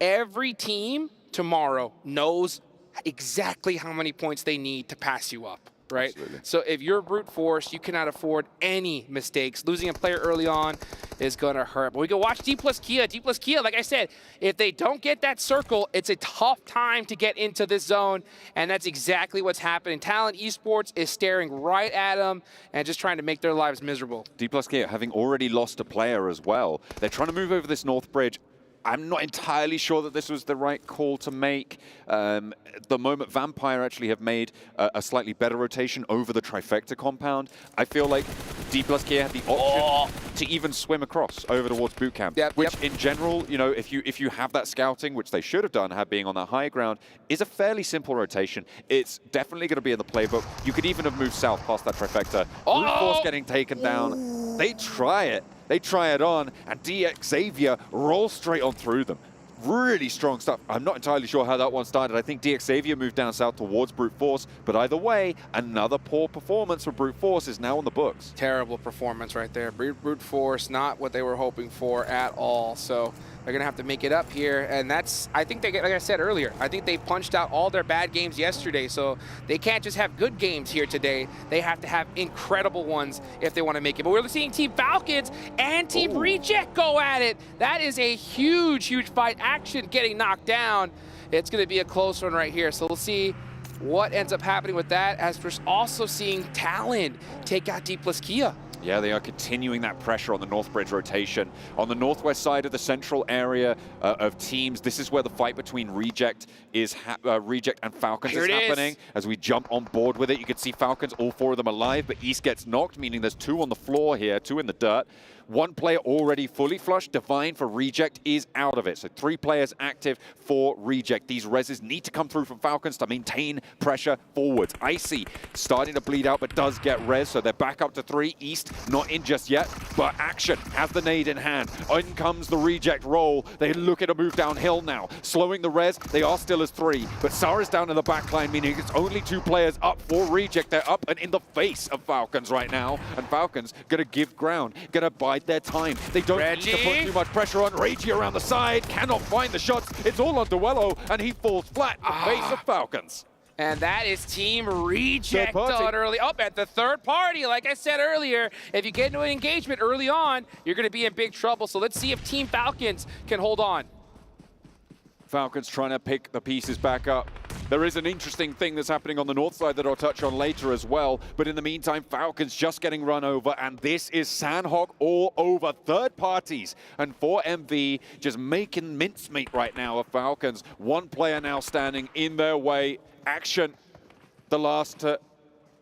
M: every team tomorrow knows exactly how many points they need to pass you up. Right? Absolutely. So if you're brute force, you cannot afford any mistakes. Losing a player early on is going to hurt. But we can watch D plus Kia. D plus Kia, like I said, if they don't get that circle, it's a tough time to get into this zone, and that's exactly what's happening. Talent Esports is staring right at them and just trying to make their lives miserable.
K: D plus Kia having already lost a player as well. They're trying to move over this north bridge. I'm not entirely sure that this was the right call to make. The moment Vampire actually have made a slightly better rotation over the trifecta compound, I feel like D plus Kia had the option to even swim across over towards boot camp, which in general, you know, if you have that scouting, which they should have done, being on that high ground, is a fairly simple rotation. It's definitely going to be in the playbook. You could even have moved south past that trifecta. Brute force getting taken down. They try it. They try it on, and DXavier rolls straight on through them. Really strong stuff. I'm not entirely sure how that one started. I think DXavier moved down south towards brute force, but either way, another poor performance for brute force is now on the books.
M: Terrible performance right there. Brute force, not what they were hoping for at all. So they're going to have to make it up here, and that's, I think, like I said earlier, I think they punched out all their bad games yesterday, so they can't just have good games here today. They have to have incredible ones if they want to make it. But we're seeing Team Falcons and Team Reject go at it. That is a huge, huge fight. Action getting knocked down. It's going to be a close one right here, so we'll see what ends up happening with that, as we're also seeing Talon take out D plus Kia.
K: Yeah, they are continuing that pressure on the North Bridge rotation. On the northwest side of the central area of teams, this is where the fight between Reject and Falcons is happening. As we jump on board with it, you can see Falcons, all four of them alive, but East gets knocked, meaning there's two on the floor here, two in the dirt. One player already fully flushed. Divine for Reject is out of it. So 3 players active for Reject. These reses need to come through from Falcons to maintain pressure forwards. Icy starting to bleed out, but does get res, so they're back up to 3. East not in just yet, but Action has the nade in hand. In comes the Reject roll. They look at a move downhill now. Slowing the res, they are still as 3, but Sara's down in the back line, meaning it's only 2 players up for Reject. They're up and in the face of Falcons right now, and Falcons gonna give ground, gonna buy their time. They don't need to put too much pressure on. Reggie around the side, cannot find the shots. It's all on Duello, and he falls flat in the face of Falcons.
M: And that is Team Reject on early. Up at the third party, like I said earlier, if you get into an engagement early on, you're going to be in big trouble. So let's see if Team Falcons can hold on.
K: Falcons trying to pick the pieces back up. There is an interesting thing that's happening on the north side that I'll touch on later as well. But in the meantime, Falcons just getting run over, and this is Sandhawk all over. Third parties and 4MV just making mincemeat right now of Falcons. One player now standing in their way. Action, the last to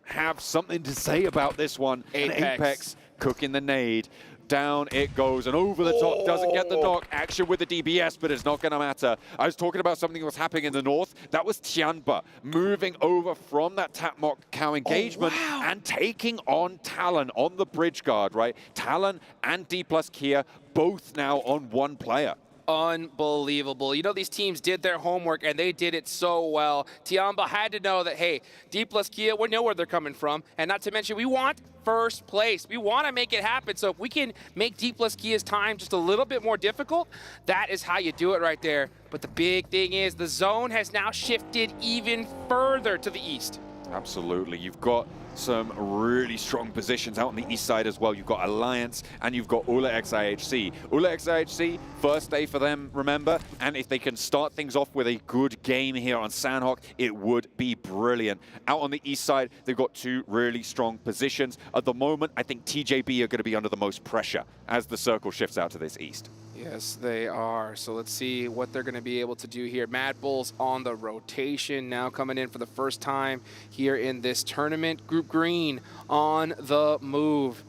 K: have something to say about this one. Apex cooking the nade. Down it goes, and over the top, doesn't get the knock. Action with the DBS, but it's not going to matter. I was talking about something that was happening in the north. That was Tianba moving over from that tap mock cow engagement and taking on Talon on the bridge guard, right? Talon and D plus Kia both now on one player.
M: Unbelievable. You know, these teams did their homework, and they did it so well. Tiamba had to know that, hey, D plus Kia, we know where they're coming from. And not to mention, we want first place. We want to make it happen. So if we can make D plus Kia's time just a little bit more difficult, that is how you do it right there. But the big thing is the zone has now shifted even further to the east.
K: Absolutely. You've got some really strong positions out on the east side as well. You've got Alliance and you've got Ula X IHC. Ula X IHC, first day for them, remember? And if they can start things off with a good game here on Sandhawk, it would be brilliant. Out on the east side, they've got 2 really strong positions. At the moment, I think TJB are going to be under the most pressure as the circle shifts out to this east.
M: Yes, they are. So let's see what they're going to be able to do here. Mad Bulls on the rotation now, coming in for the first time here in this tournament. Group Green on the move.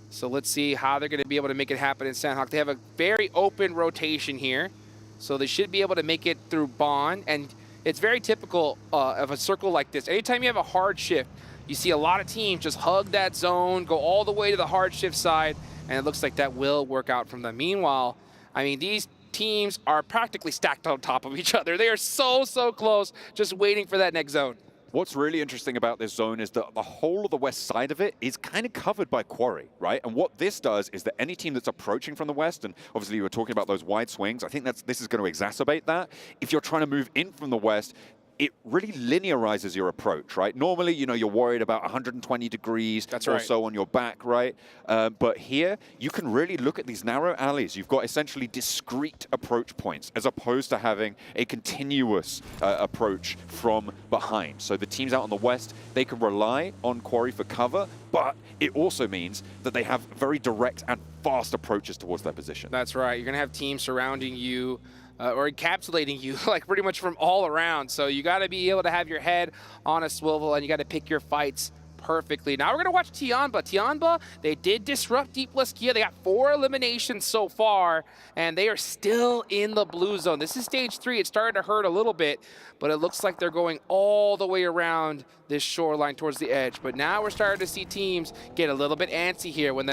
M: So let's see how they're going to be able to make it happen in Sandhawk. They have a very open rotation here, so they should be able to make it through Bond. And it's very typical of a circle like this. Anytime you have a hard shift, you see a lot of teams just hug that zone, go all the way to the hard shift side, and it looks like that will work out from them. Meanwhile, I mean, these teams are practically stacked on top of each other. They are so close, just waiting for that next zone.
K: What's really interesting about this zone is that the whole of the west side of it is kind of covered by quarry, right? And what this does is that any team that's approaching from the west, and obviously you were talking about those wide swings, I think this is going to exacerbate that. If you're trying to move in from the west, it really linearizes your approach, right? Normally, you know, you're worried about 120 degrees or so on your back, right? But here, you can really look at these narrow alleys. You've got essentially discrete approach points as opposed to having a continuous approach from behind. So the teams out on the west, they can rely on quarry for cover, but it also means that they have very direct and fast approaches towards their position.
M: That's right. You're going to have teams surrounding you or encapsulating you like pretty much from all around. So you got to be able to have your head on a swivel and you got to pick your fights perfectly. Now we're going to watch Tianba. Tianba, they did disrupt Deep Laskia. They got 4 eliminations so far, and they are still in the blue zone. This is stage 3. It started to hurt a little bit, but it looks like they're going all the way around this shoreline towards the edge. But now we're starting to see teams get a little bit antsy here. When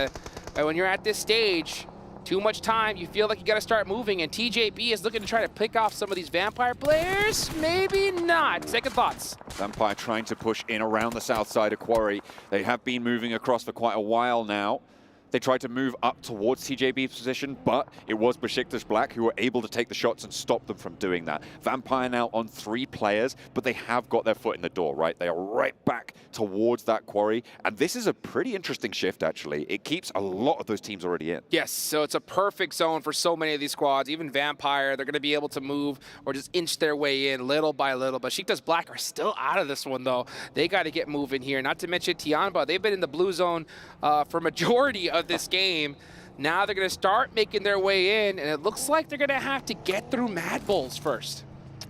M: you're at this stage, too much time, you feel like you got to start moving, and TJB is looking to try to pick off some of these Vampire players. Maybe not. Second thoughts.
K: Vampire trying to push in around the south side of Quarry. They have been moving across for quite a while now. They tried to move up towards TJB's position, but it was Besiktas Black who were able to take the shots and stop them from doing that. Vampire now on 3 players, but they have got their foot in the door, right? They are right back towards that quarry, and this is a pretty interesting shift, actually. It keeps a lot of those teams already in.
M: Yes, so it's a perfect zone for so many of these squads. Even Vampire, they're going to be able to move or just inch their way in little by little. But Besiktas Black are still out of this one, though. They got to get moving here. Not to mention Tianba, they've been in the blue zone for majority of this game. Now they're going to start making their way in, and it looks like they're going to have to get through Mad Bulls first.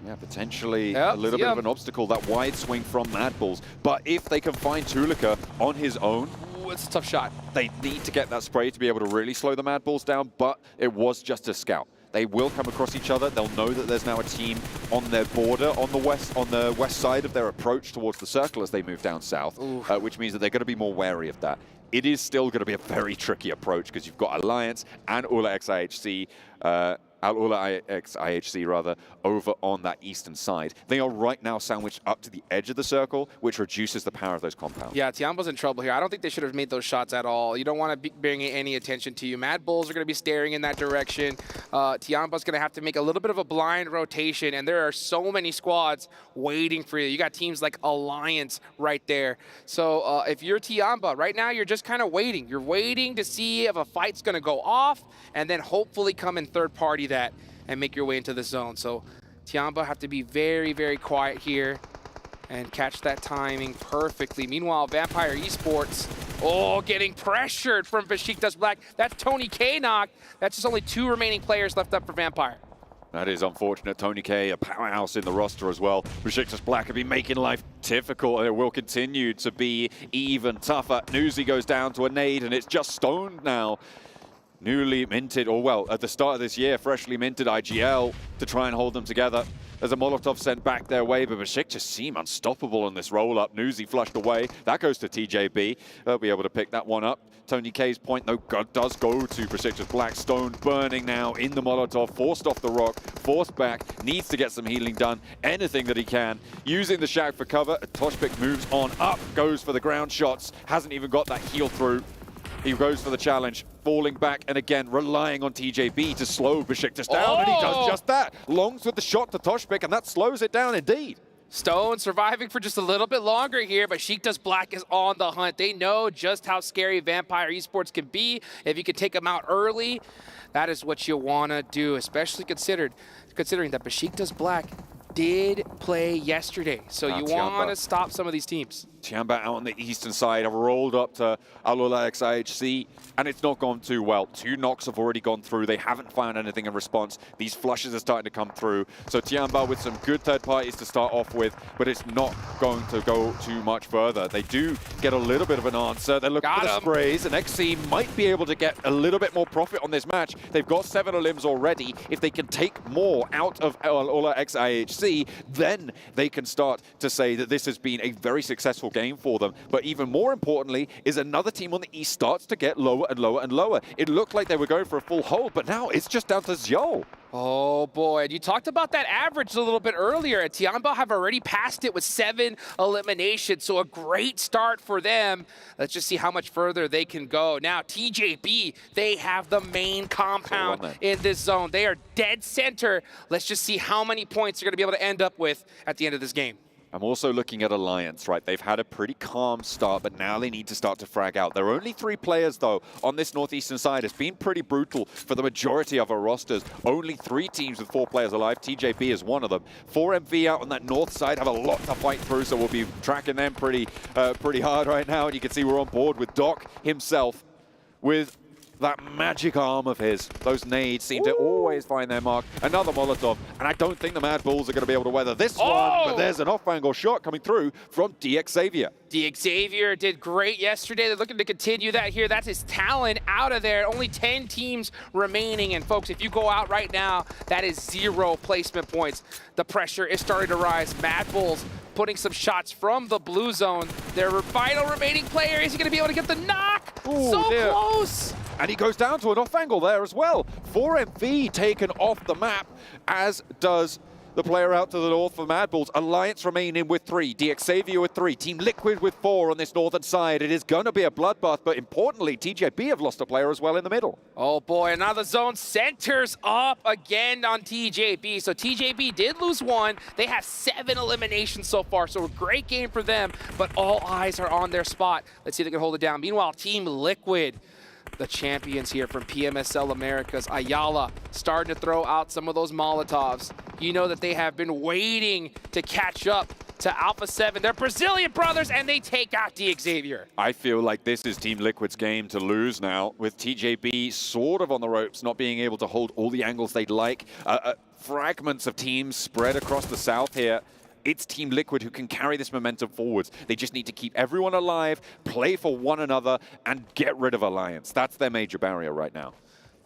K: Yeah, potentially a little bit of an obstacle, that wide swing from Mad Bulls. But if they can find Tulika on his own,
M: it's a tough shot.
K: They need to get that spray to be able to really slow the Mad Bulls down, but it was just a scout. They will come across each other. They'll know that there's now a team on their border on the west side of their approach towards the circle as they move down south, which means that they're going to be more wary of that. It is still going to be a very tricky approach because you've got Alliance and ULA X IHC, ULA X IHC rather, over on that eastern side. They are right now sandwiched up to the edge of the circle, which reduces the power of those compounds.
M: Yeah, Tianba's in trouble here. I don't think they should have made those shots at all. You don't want to bring any attention to you. Mad Bulls are going to be staring in that direction. Tianba's going to have to make a little bit of a blind rotation, and there are so many squads waiting for you. You got teams like Alliance right there. So if you're Tianba, right now you're just kind of waiting. You're waiting to see if a fight's going to go off, and then hopefully come in third party that and make your way into the zone. So Tianba have to be very, very quiet here and catch that timing perfectly. Meanwhile, Vampire Esports, getting pressured from Besiktas Black. That's Tony K knocked. That's just only 2 remaining players left up for Vampire.
K: That is unfortunate. Tony K, a powerhouse in the roster as well. Besiktas Black have been making life difficult, and it will continue to be even tougher. Newsy goes down to a nade, and it's just stoned now. Newly minted, or well, at the start of this year, freshly minted IGL to try and hold them together. There's a Molotov sent back their way, but Besiktas seem unstoppable in this roll-up. Newsy flushed away. That goes to TJB. They'll be able to pick that one up. Tony K's point, though, does go to Besiktas Black. Stone burning now in the Molotov, forced off the rock, forced back, needs to get some healing done, anything that he can. Using the shack for cover, Toshpik moves on up, goes for the ground shots, hasn't even got that heal through. He goes for the challenge, falling back, and again, relying on TJB to slow Besiktas down, and he does just that. Longs with the shot to Toshpik, and that slows it down indeed.
M: Stone surviving for just a little bit longer here, but Besiktas Black is on the hunt. They know just how scary Vampire Esports can be. If you can take them out early, that is what you want to do, especially considering that Besiktas Black did play yesterday. So you want to stop some of these teams.
K: Tiamba out on the eastern side have rolled up to Alula XIHC, and it's not gone too well. 2 knocks have already gone through. They haven't found anything in response. These flushes are starting to come through. So Tiamba with some good third parties to start off with, but it's not going to go too much further. They do get a little bit of an answer. They're looking for the sprays, and XC might be able to get a little bit more profit on this match. They've got 7 limbs already. If they can take more out of Alula XIHC, then they can start to say that this has been a very successful game for them. But even more importantly is another team on the east starts to get lower and lower and lower. It looked like they were going for a full hold, but now it's just down to Xiao.
M: Oh boy, and you talked about that average a little bit earlier. Tiamba have already passed it with 7 eliminations, so a great start for them. Let's just see how much further they can go. Now, TJB, they have the main compound in this zone. They are dead center. Let's just see how many points they're going to be able to end up with at the end of this game.
K: I'm also looking at Alliance, right? They've had a pretty calm start, but now they need to start to frag out. There are only 3 players, though, on this northeastern side. It's been pretty brutal for the majority of our rosters. Only 3 teams with 4 players alive. TJB is one of them. 4MV out on that north side have a lot to fight through, so we'll be tracking them pretty hard right now. And you can see we're on board with Doc himself with that magic arm of his. Those nades seem to always find their mark. Another Molotov, and I don't think the Mad Bulls are going to be able to weather this one, but there's an off-angle shot coming through from DX Xavier.
M: DX Xavier did great yesterday. They're looking to continue that here. That's his talent out of there. Only 10 teams remaining, and folks, if you go out right now, that is 0 placement points. The pressure is starting to rise. Mad Bulls putting some shots from the blue zone. Their final remaining player, is he going to be able to get the knock? So close!
K: And he goes down to an off angle there as well. 4MV taken off the map, as does the player out to the north for Mad Bulls. Alliance remaining with 3, DX Xavier with 3, Team Liquid with 4 on this northern side. It is going to be a bloodbath, but importantly, TJB have lost a player as well in the middle.
M: Oh boy, and now the zone centers up again on TJB. So TJB did lose 1. They have 7 eliminations so far, so a great game for them, but all eyes are on their spot. Let's see if they can hold it down. Meanwhile, Team Liquid, the champions here from PMSL Americas, Ayala, starting to throw out some of those Molotovs. You know that they have been waiting to catch up to Alpha 7. They're Brazilian brothers, and they take out DX Xavier.
K: I feel like this is Team Liquid's game to lose now, with TJB sort of on the ropes, not being able to hold all the angles they'd like. Fragments of teams spread across the south here. It's Team Liquid who can carry this momentum forwards. They just need to keep everyone alive, play for one another, and get rid of Alliance. That's their major barrier right now.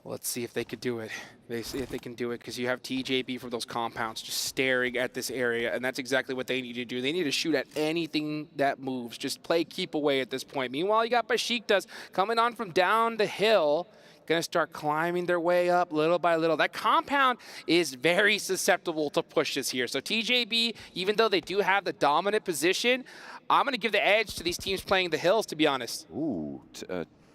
M: Let's see if they could do it. They see if they can do it, because you have TJB from those compounds just staring at this area, and that's exactly what they need to do. They need to shoot at anything that moves. Just play keep away at this point. Meanwhile, you got Besiktas coming on from down the hill, going to start climbing their way up little by little. That compound is very susceptible to pushes here. So TJB, even though they do have the dominant position, I'm going to give the edge to these teams playing the hills, to be honest.
K: Ooh,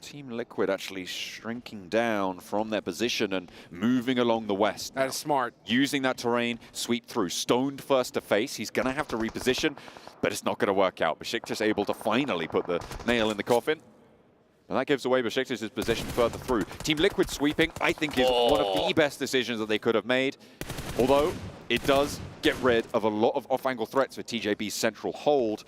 K: Team Liquid actually shrinking down from their position and moving along the west.
M: That is smart.
K: Using that terrain, sweep through. Stoned first to face. He's going to have to reposition, but it's not going to work out. Besiktas able to finally put the nail in the coffin. And that gives away Besiktas' position further through. Team Liquid sweeping, I think, is one of the best decisions that they could have made. Although, it does get rid of a lot of off-angle threats for TJB's central hold.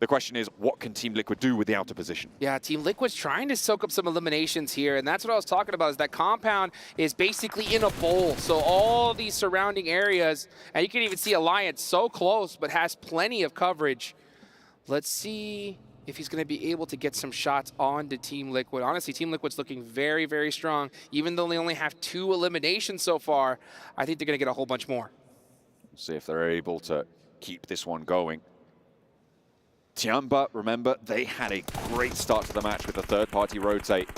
K: The question is, what can Team Liquid do with the outer position?
M: Yeah, Team Liquid's trying to soak up some eliminations here, and that's what I was talking about, is that compound is basically in a bowl. So all these surrounding areas, and you can even see Alliance so close, but has plenty of coverage. Let's see if he's going to be able to get some shots onto Team Liquid. Honestly, Team Liquid's looking very, very strong. Even though they only have 2 eliminations so far, I think they're going to get a whole bunch more.
K: See if they're able to keep this one going. Tiamba, remember, they had a great start to the match with the third-party rotate.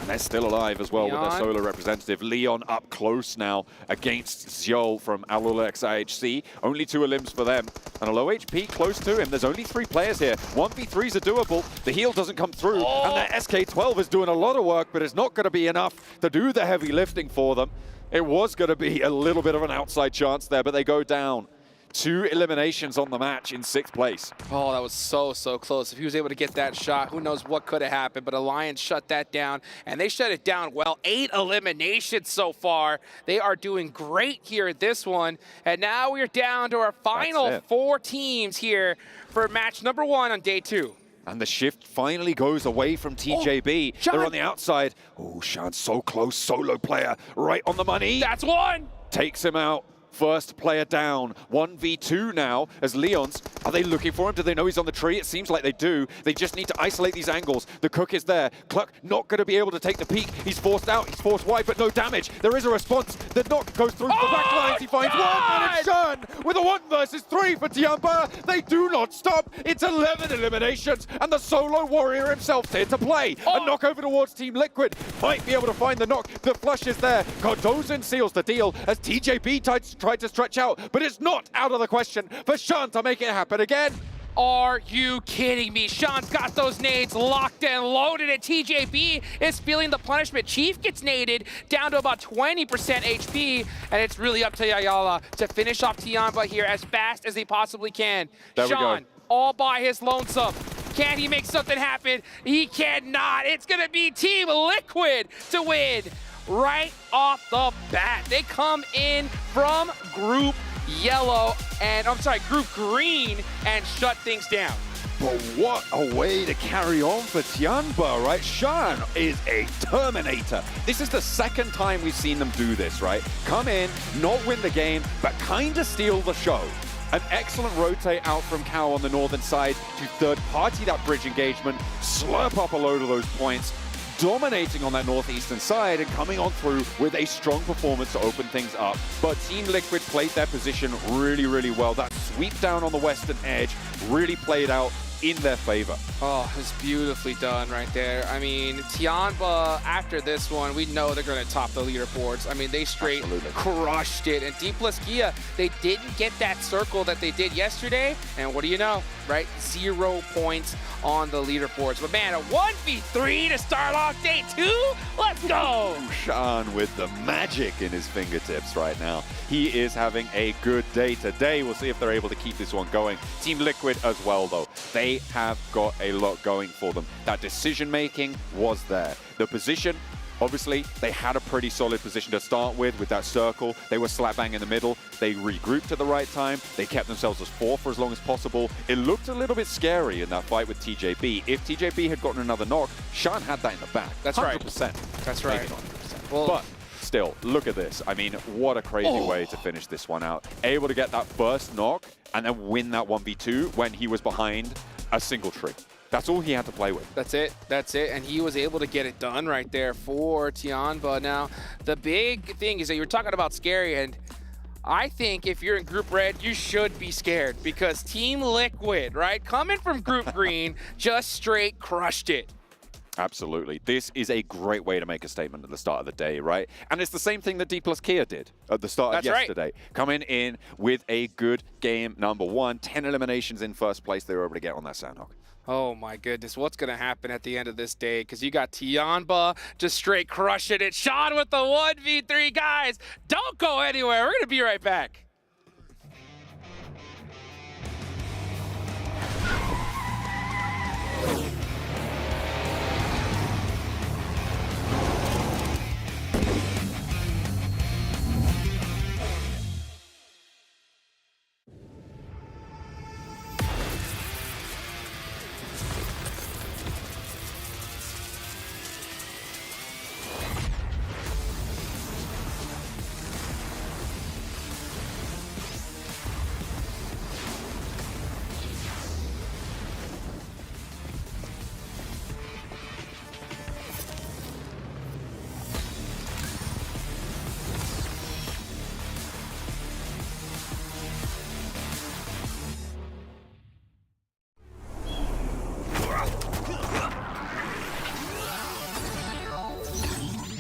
K: And they're still alive as well with their solo representative. Leon up close now against Xiol from Alula XIHC. Only 2 elims for them. And a low HP close to him. There's only 3 players here. 1v3s are doable. The heal doesn't come through. And their SK12 is doing a lot of work, but it's not going to be enough to do the heavy lifting for them. It was going to be a little bit of an outside chance there, but they go down. 2 eliminations on the match in 6th place.
M: Oh, that was so close. If he was able to get that shot, who knows what could have happened, but Alliance shut that down, and they shut it down well. 8 eliminations so far. They are doing great here at this one, and now we're down to our final 4 teams here for match number 1 on day 2.
K: And the shift finally goes away from TJB. They're on the outside. Oh, Sean's so close. Solo player right on the money.
M: That's 1.
K: Takes him out. First player down. 1v2 now as Leon's. Are they looking for him? Do they know he's on the tree? It seems like they do. They just need to isolate these angles. The cook is there. Cluck not going to be able to take the peek. He's forced out. He's forced wide, but no damage. There is a response. The knock goes through the back lines. He finds one, and it's Sean with a 1 versus 3 for Tiamba. They do not stop. It's 11 eliminations, and the solo warrior himself here to play. A knock over towards Team Liquid. Might be able to find the knock. The flush is there. Cardozen seals the deal as TJB tried to stretch out, but it's not out of the question for Sean to make it happen again.
M: Are you kidding me? Sean's got those nades locked and loaded, and TJB is feeling the punishment. Chief gets naded down to about 20% HP, and it's really up to Ayala to finish off Tiamba here as fast as he possibly can.
K: There
M: Sean, all by his lonesome. Can he make something happen? He cannot. It's going to be Team Liquid to win right off the bat. They come in from Group Yellow, and I'm sorry, Group Green, and shut things down.
K: But what a way to carry on for Tianba, right? Sean is a Terminator. This is the 2nd time we've seen them do this, right? Come in, not win the game, but kind of steal the show. An excellent rotate out from Cow on the northern side to third party that bridge engagement, slurp up a load of those points, dominating on that northeastern side and coming on through with a strong performance to open things up. But Team Liquid played their position really well. That sweep down on the western edge really played out in their favor.
M: Oh, it's beautifully done right there. I mean, Tianba, after this one, we know they're going to top the leaderboards. I mean, they straight crushed it. And D+Kia, they didn't get that circle that they did yesterday. And what do you know, right? 0 points on the leaderboards. But man, a 1v3 to start off day 2? Let's go!
K: Sean with the magic in his fingertips right now. He is having a good day today. We'll see if they're able to keep this one going. Team Liquid as well, though. They have got a lot going for them. That decision-making was there. The position, obviously, they had a pretty solid position to start with that circle. They were slap bang in the middle. They regrouped at the right time. They kept themselves as 4 for as long as possible. It looked a little bit scary in that fight with TJB. If TJB had gotten another knock, Sean had that in the back.
M: That's
K: 100%.
M: right. That's right.
K: Maybe not 100%. Well, but still, look at this. I mean, what a crazy way to finish this one out. Able to get that first knock and then win that 1v2 when he was behind a single tree. That's all he had to play with.
M: That's it. And he was able to get it done right there for Tianba. Now, the big thing is that you're talking about scary, and I think if you're in Group Red, you should be scared because Team Liquid, right, coming from Group Green, just straight crushed it.
K: Absolutely. This is a great way to make a statement at the start of the day, right? And it's the same thing that D+Kia did at the start of yesterday. Coming in with a good game number 1, 10 eliminations in first place. They were able to get on that Sandhawk.
M: Oh my goodness, what's going to happen at the end of this day? Because you got Tianba just straight crushing it. Sean with the 1v3. Guys, don't go anywhere. We're going to be right back.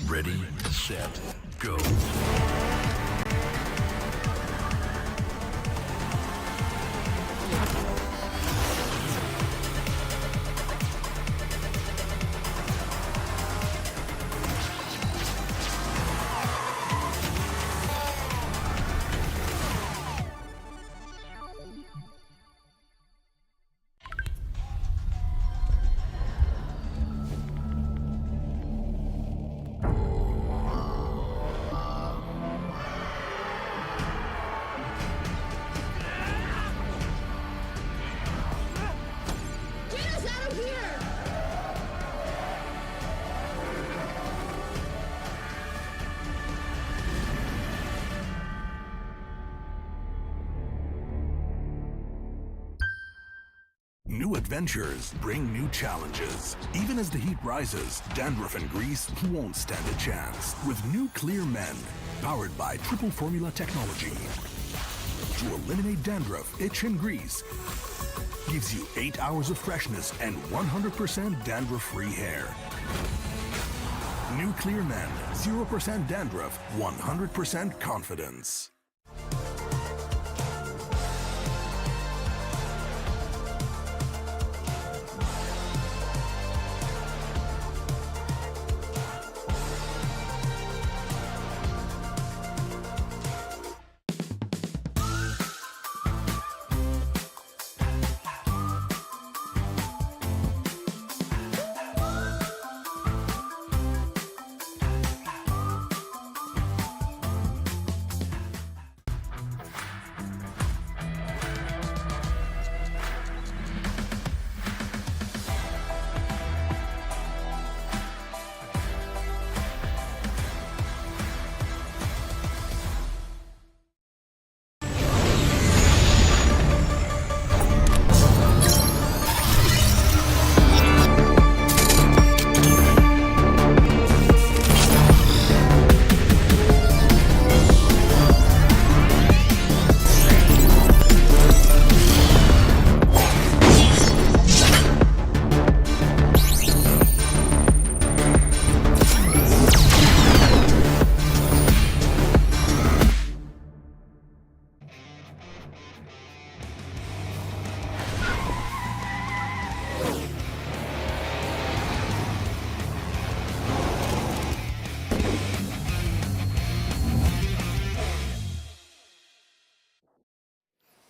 B: Ready, set, go. adventures bring new challenges. Even as the heat rises, dandruff and grease won't stand a chance. With new Clear Men, powered by triple formula technology. To eliminate dandruff, itch, and grease, gives you 8 hours of freshness and 100% dandruff-free hair. New Clear Men, 0% dandruff, 100% confidence.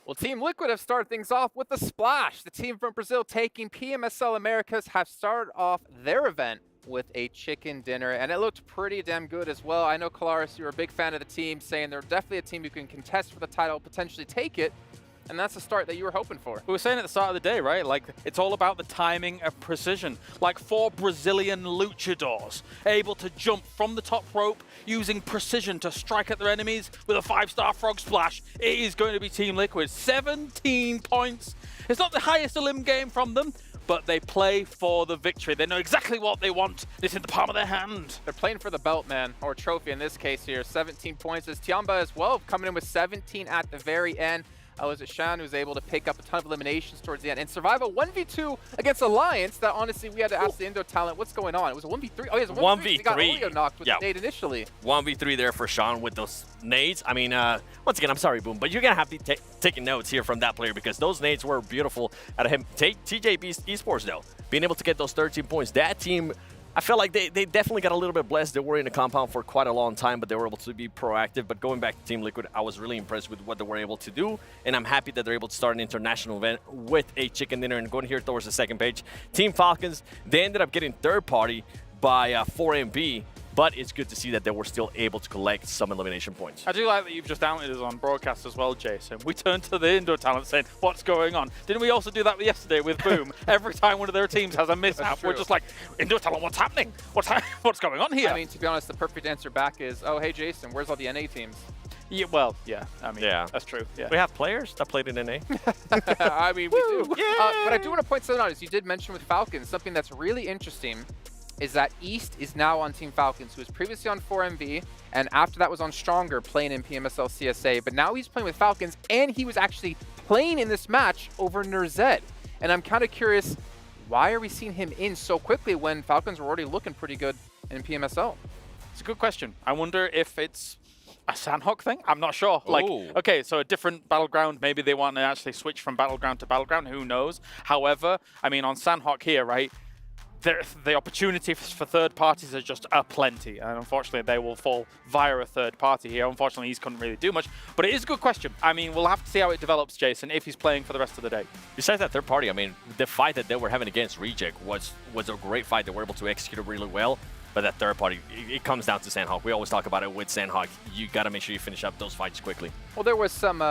H: Well, Team Liquid have started things off with a splash. The team from Brazil taking PMSL Americas have started off their event with a chicken dinner, and it looked pretty damn good as well. I know, Kalaris, you're a big fan of the team, saying they're definitely a team who can contest for the title, potentially take it, and that's the start that you were hoping for.
G: We were saying at the start of the day, right? Like, it's all about the timing of precision. Like 4 Brazilian luchadors able to jump from the top rope using precision to strike at their enemies with a 5-star frog splash. It is going to be Team Liquid. 17 points. It's not the highest elim game from them, but they play for the victory. They know exactly what they want. It's in the palm of their hand.
H: They're playing for the belt, man, or trophy in this case here. 17 points as Tiamba as well, coming in with 17 at the very end. Was it Shan who was able to pick up a ton of eliminations towards the end and survive a 1v2 against Alliance that honestly we had to ask the Indo talent what's going on. It was a 1v3. Oh, yeah, it was a 1v3. He got Olio knocked with the nade initially.
F: 1v3 there for Sean with those nades. I mean, once again, I'm sorry, Boom, but you're going to have to taking notes here from that player because those nades were beautiful out of him. TJ Esports, though, being able to get those 13 points. That team, I feel like they definitely got a little bit blessed. They were in the compound for quite a long time, but they were able to be proactive. But going back to Team Liquid, I was really impressed with what they were able to do, and I'm happy that they're able to start an international event with a chicken dinner. And going here towards the second page, Team Falcons, they ended up getting third party by 4MB, but it's good to see that they were still able to collect some elimination points.
G: I do like that you've just outed us on broadcast as well, Jason. We turned to the indoor talent saying, what's going on? Didn't we also do that yesterday with Boom? Every time one of their teams has a mishap, we're just like, indoor talent, what's happening? What's going on here?
H: I mean, to be honest, the perfect answer back is, oh, hey, Jason, where's all the NA teams?
G: Yeah, well, yeah. I mean, that's true. Yeah.
F: We have players that played in NA.
H: I mean, we do. But I do want to point something out, as you did mention with Falcons, something that's really interesting is that East is now on Team Falcons, who was previously on 4MV, and after that was on Stronger, playing in PMSL CSA. But now he's playing with Falcons, and he was actually playing in this match over Nurzed. And I'm kind of curious, why are we seeing him in so quickly when Falcons were already looking pretty good in PMSL?
G: It's a good question. I wonder if it's a Sandhawk thing? I'm not sure. Like, okay, so a different Battleground, maybe they want to actually switch from Battleground to Battleground, who knows? However, I mean, on Sandhawk here, right, the opportunity for third parties are just aplenty, and unfortunately they will fall via a third party here. Unfortunately, he couldn't really do much, but it is a good question. I mean, we'll have to see how it develops, Jason, if he's playing for the rest of the day.
F: Besides that third party, I mean, the fight that they were having against Reject was a great fight. They were able to execute it really well, but that third party, it comes down to Sandhawk. We always talk about it with Sandhawk. You got to make sure you finish up those fights quickly.
H: Well, there was some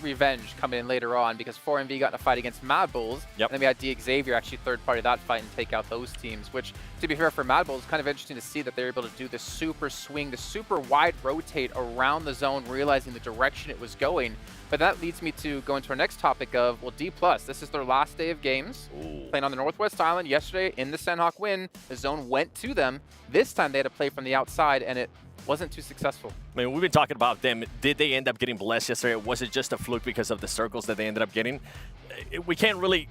H: revenge coming in later on because 4MV got in a fight against Mad Bulls.
F: Yep.
H: And then we had Xavier actually third party that fight and take out those teams, which, to be fair for Mad Bulls, kind of interesting to see that they're able to do the super swing, the super wide rotate around the zone, realizing the direction it was going. But that leads me to go into our next topic of, well, D+. This is their last day of games. Ooh. Playing on the Northwest Island yesterday in the Sandhawk win. The zone went to them. This time they had to play from the outside, and it wasn't too successful.
F: I mean, we've been talking about them. Did they end up getting blessed yesterday? Was it just a fluke because of the circles that they ended up getting? We can't really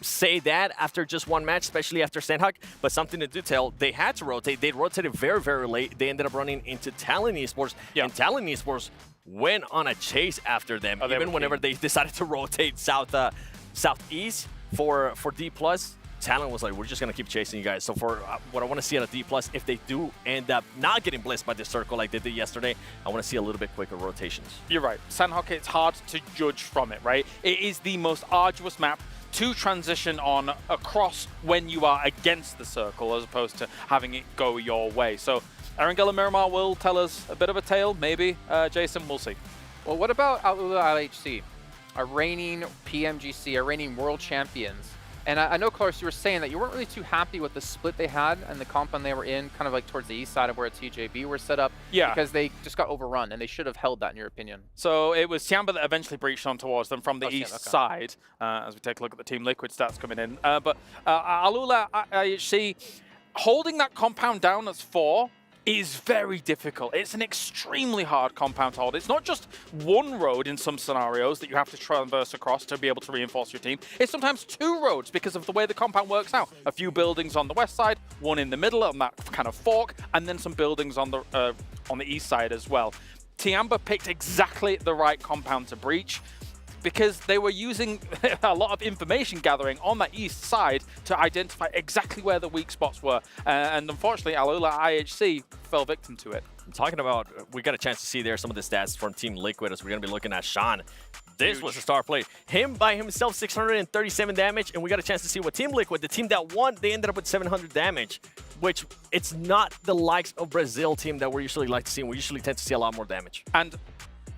F: say that after just one match, especially after Sandhawk, but something to do tell, they had to rotate. They rotated very, very late. They ended up running into Talon Esports, and Talon Esports went on a chase after them, even whenever they decided to rotate southeast for D+. Talon was like, we're just going to keep chasing you guys. So for what I want to see out of D+, if they do end up not getting blessed by this circle like they did yesterday, I want to see a little bit quicker rotations.
G: You're right. Sandhawk, it's hard to judge from it, right? It is the most arduous map to transition on across when you are against the circle as opposed to having it go your way. So Erangel and Miramar will tell us a bit of a tale, maybe. Jason, we'll see.
H: Well, what about Alula LHC, our reigning PMGC, our reigning world champions? And I know, Clark, you were saying that you weren't really too happy with the split they had and the compound they were in, kind of like towards the east side of where TJB were set up.
G: Yeah.
H: Because they just got overrun, and they should have held that, in your opinion.
G: So it was Tiamba that eventually breached on towards them from the east side, as we take a look at the Team Liquid stats coming in. But Alula IHC, holding that compound down as 4 is very difficult. It's an extremely hard compound to hold. It's not just one road in some scenarios that you have to traverse across to be able to reinforce your team. It's sometimes 2 roads because of the way the compound works out. A few buildings on the west side, one in the middle on that kind of fork, and then some buildings on the east side as well. Tiamba picked exactly the right compound to breach, because they were using a lot of information gathering on that east side to identify exactly where the weak spots were. And unfortunately, Alula IHC fell victim to it.
F: I'm talking about, we got a chance to see there some of the stats from Team Liquid as we're going to be looking at Sean. This was a star play. Him by himself, 637 damage, and we got a chance to see what Team Liquid, the team that won, they ended up with 700 damage, which it's not the likes of Brazil team that we usually like to see. We usually tend to see a lot more damage.
G: And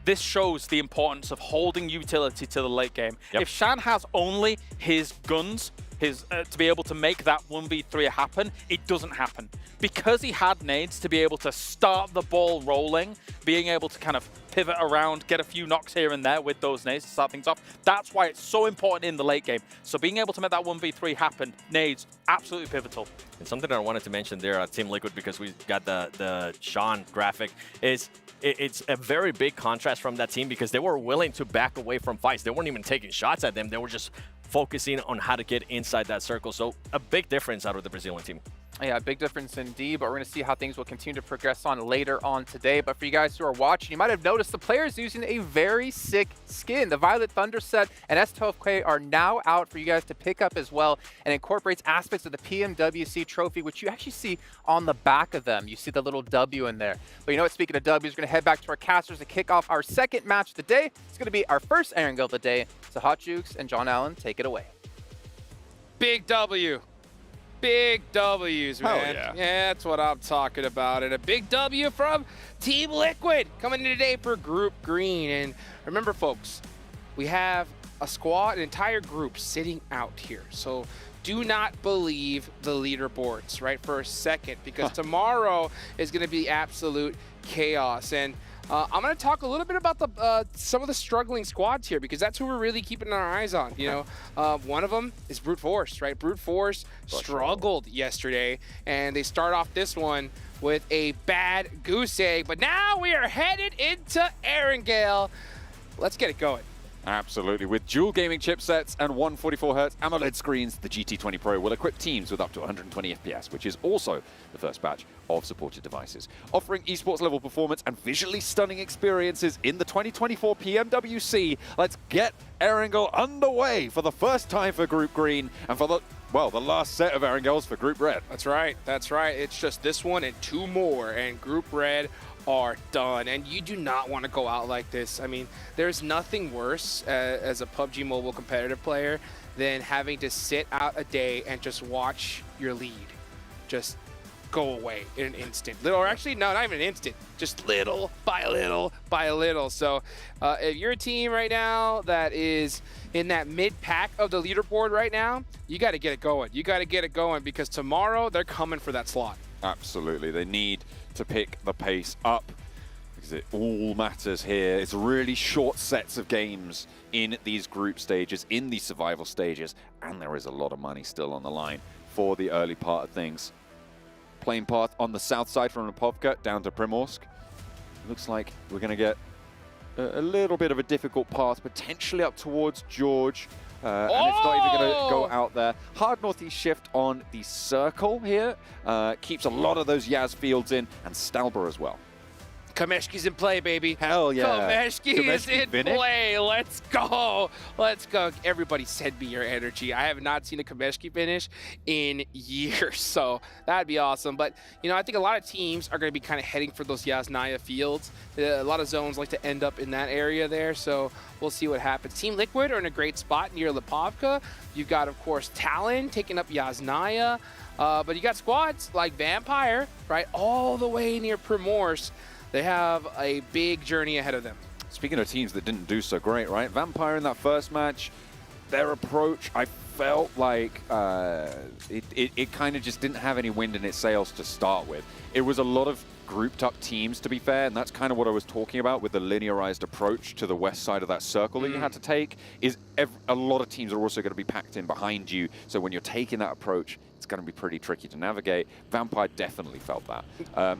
G: this shows the importance of holding utility to the late game. Yep. If Shan has only his guns, to be able to make that 1v3 happen, it doesn't happen. Because he had nades to be able to start the ball rolling, being able to kind of pivot around, get a few knocks here and there with those nades to start things off, that's why it's so important in the late game. So being able to make that 1v3 happen, nades, absolutely pivotal.
F: And something that I wanted to mention there at Team Liquid, because we got the Sean graphic, is it's a very big contrast from that team because they were willing to back away from fights. They weren't even taking shots at them. They were just focusing on how to get inside that circle. So a big difference out of the Brazilian team.
H: Yeah, big difference indeed, but we're going to see how things will continue to progress on later on today. But for you guys who are watching, you might have noticed the players using a very sick skin. The Violet Thunder set and S12K are now out for you guys to pick up as well, and incorporates aspects of the PMWC trophy, which you actually see on the back of them. You see the little W in there. But you know what, speaking of W's, we're going to head back to our casters to kick off our second match of the day. It's going to be our first Erangel of the day. So Hot Jukes and John Allen, take it away.
M: Big W. Big W's, man.
K: Yeah,
M: that's what I'm talking about. And a big W from Team Liquid coming in today for Group Green. And remember, folks, we have a squad, an entire group sitting out here. So do not believe the leaderboards, right, for a second, because tomorrow is going to be absolute chaos. And I'm going to talk a little bit about some of the struggling squads here, because that's who we're really keeping our eyes on. You know, one of them is Brute Force, right? Brute Force struggled yesterday, and they start off this one with a bad goose egg. But now we are headed into Erangel. Let's get it going.
K: Absolutely. With dual gaming chipsets and 144Hz AMOLED screens, the GT20 Pro will equip teams with up to 120 FPS, which is also the first batch of supported devices. Offering esports level performance and visually stunning experiences in the 2024 PMWC, let's get Erangel underway for the first time for Group Green and for the last set of Erangels for Group Red.
M: That's right. That's right. It's just this one and 2 more, and Group Red are done. And you do not want to go out like this. I mean, there's nothing worse as a PUBG Mobile competitive player than having to sit out a day and just watch your lead just go away in an instant. Or actually, no, not even an instant. Just little by little by little. So if you're a team right now that is in that mid-pack of the leaderboard right now, you got to get it going. You got to get it going because tomorrow they're coming for that slot.
K: Absolutely. They need to pick the pace up because it all matters here. It's really short sets of games in these group stages, in these survival stages, and there is a lot of money still on the line for the early part of things. Plane path on the south side from Lipovka down to Primorsk. Looks like we're going to get a little bit of a difficult path, potentially up towards George. And it's not even going to go out there. Hard northeast shift on the circle here. Keeps a lot of those Yaz fields in, and Stalber as well.
M: Kameshki's in play, baby.
K: Hell yeah.
M: Kameshki is in play. Let's go. Let's go. Everybody send me your energy. I have not seen a Kameshki finish in years, so that'd be awesome. But, you know, I think a lot of teams are going to be kind of heading for those Yasnaya fields. A lot of zones like to end up in that area there, so we'll see what happens. Team Liquid are in a great spot near Lipovka. You've got, of course, Talon taking up Yasnaya. But you got squads like Vampire, right, all the way near Primorsk. They have a big journey ahead of them.
K: Speaking of teams that didn't do so great, right? Vampire in that first match, their approach, I felt like it kind of just didn't have any wind in its sails to start with. It was a lot of grouped up teams, to be fair, and that's kind of what I was talking about with the linearized approach to the west side of that circle that you had to take, is a lot of teams are also going to be packed in behind you, so when you're taking that approach, it's going to be pretty tricky to navigate. Vampire definitely felt that.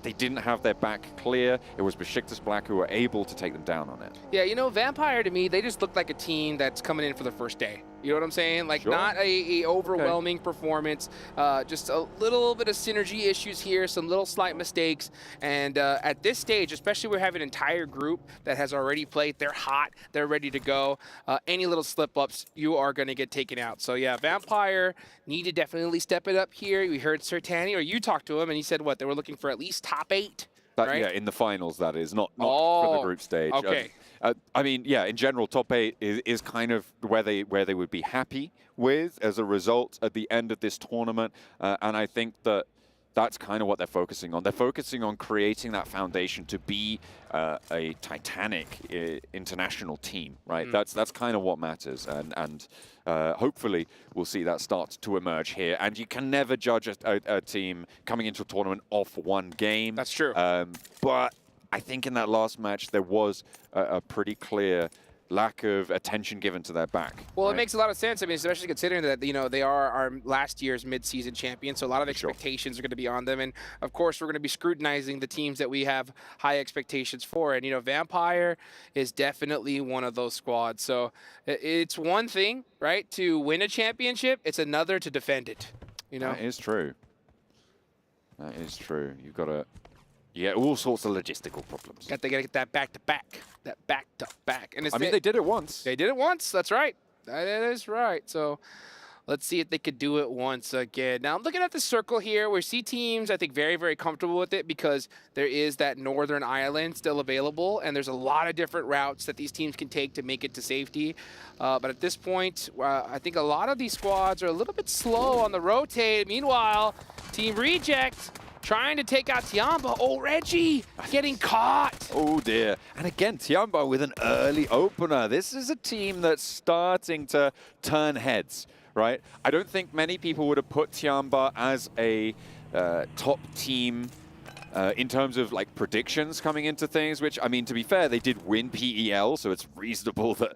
K: They didn't have their back clear. It was Besiktas Black who were able to take them down on it.
M: Yeah, you know, Vampire to me, they just look like a team that's coming in for the first day. You know what I'm saying? Like, not a overwhelming performance, just a little bit of synergy issues here, some little slight mistakes. And at this stage, especially we have an entire group that has already played, they're hot, they're ready to go. Any little slip-ups, you are going to get taken out. So yeah, Vampire need to definitely step it up here. We heard Sertani, or you talked to him, and he said, what, they were looking for at least top 8? Right?
K: Yeah, in the finals, that is, not for the group stage.
M: Okay.
K: I mean, yeah, in general, top 8 is kind of where they would be happy with as a result at the end of this tournament. And I think that that's kind of what they're focusing on. They're focusing on creating that foundation to be a titanic international team, right? That's kind of what matters. And hopefully we'll see that start to emerge here. And you can never judge a team coming into a tournament off one game.
M: That's true.
K: But I think in that last match, there was a pretty clear lack of attention given to their back.
M: Well, right? It makes a lot of sense. I mean, especially considering that, you know, they are our last year's mid-season champions, so a lot of expectations are going to be on them. And, of course, we're going to be scrutinizing the teams that we have high expectations for. And, you know, Vampire is definitely one of those squads. So it's one thing, right, to win a championship. It's another to defend it, you know?
K: That is true. That is true. You've got to... Yeah, all sorts of logistical problems.
M: They got to get that back-to-back, that back-to-back. And
K: I mean, they did it once.
M: They did it once. That's right. That is right. So let's see if they could do it once again. Now, I'm looking at the circle here. We see teams, I think, very, very comfortable with it because there is that northern island still available, and there's a lot of different routes that these teams can take to make it to safety. But at this point, I think a lot of these squads are a little bit slow on the rotate. Meanwhile, Team Reject trying to take out Tiamba. Oh, Reggie getting caught.
K: Oh, dear. And again, Tiamba with an early opener. This is a team that's starting to turn heads, right? I don't think many people would have put Tiamba as a top team in terms of like predictions coming into things, which, I mean, to be fair, they did win PEL, so it's reasonable that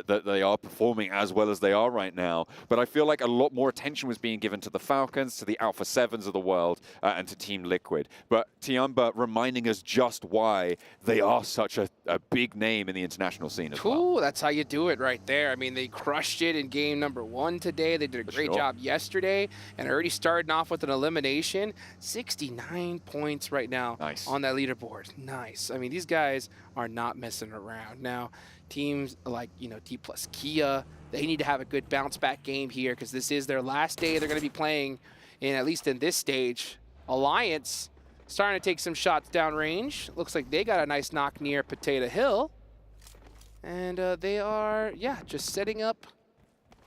K: that they are performing as well as they are right now. But I feel like a lot more attention was being given to the Falcons, to the Alpha 7s of the world, and to Team Liquid. But Tiamba reminding us just why they are such a big name in the international scene as well.
M: Ooh, that's how you do it right there. I mean, they crushed it in game number 1 today. They did a great job yesterday, and already starting off with an elimination. 69 points right now on that leaderboard. Nice. I mean, these guys are not messing around. Now, teams like, you know, T+ Kia, they need to have a good bounce back game here because this is their last day they're going to be playing in, at least in this stage. Alliance starting to take some shots downrange. Looks like they got a nice knock near Potato Hill. And they are, yeah, just setting up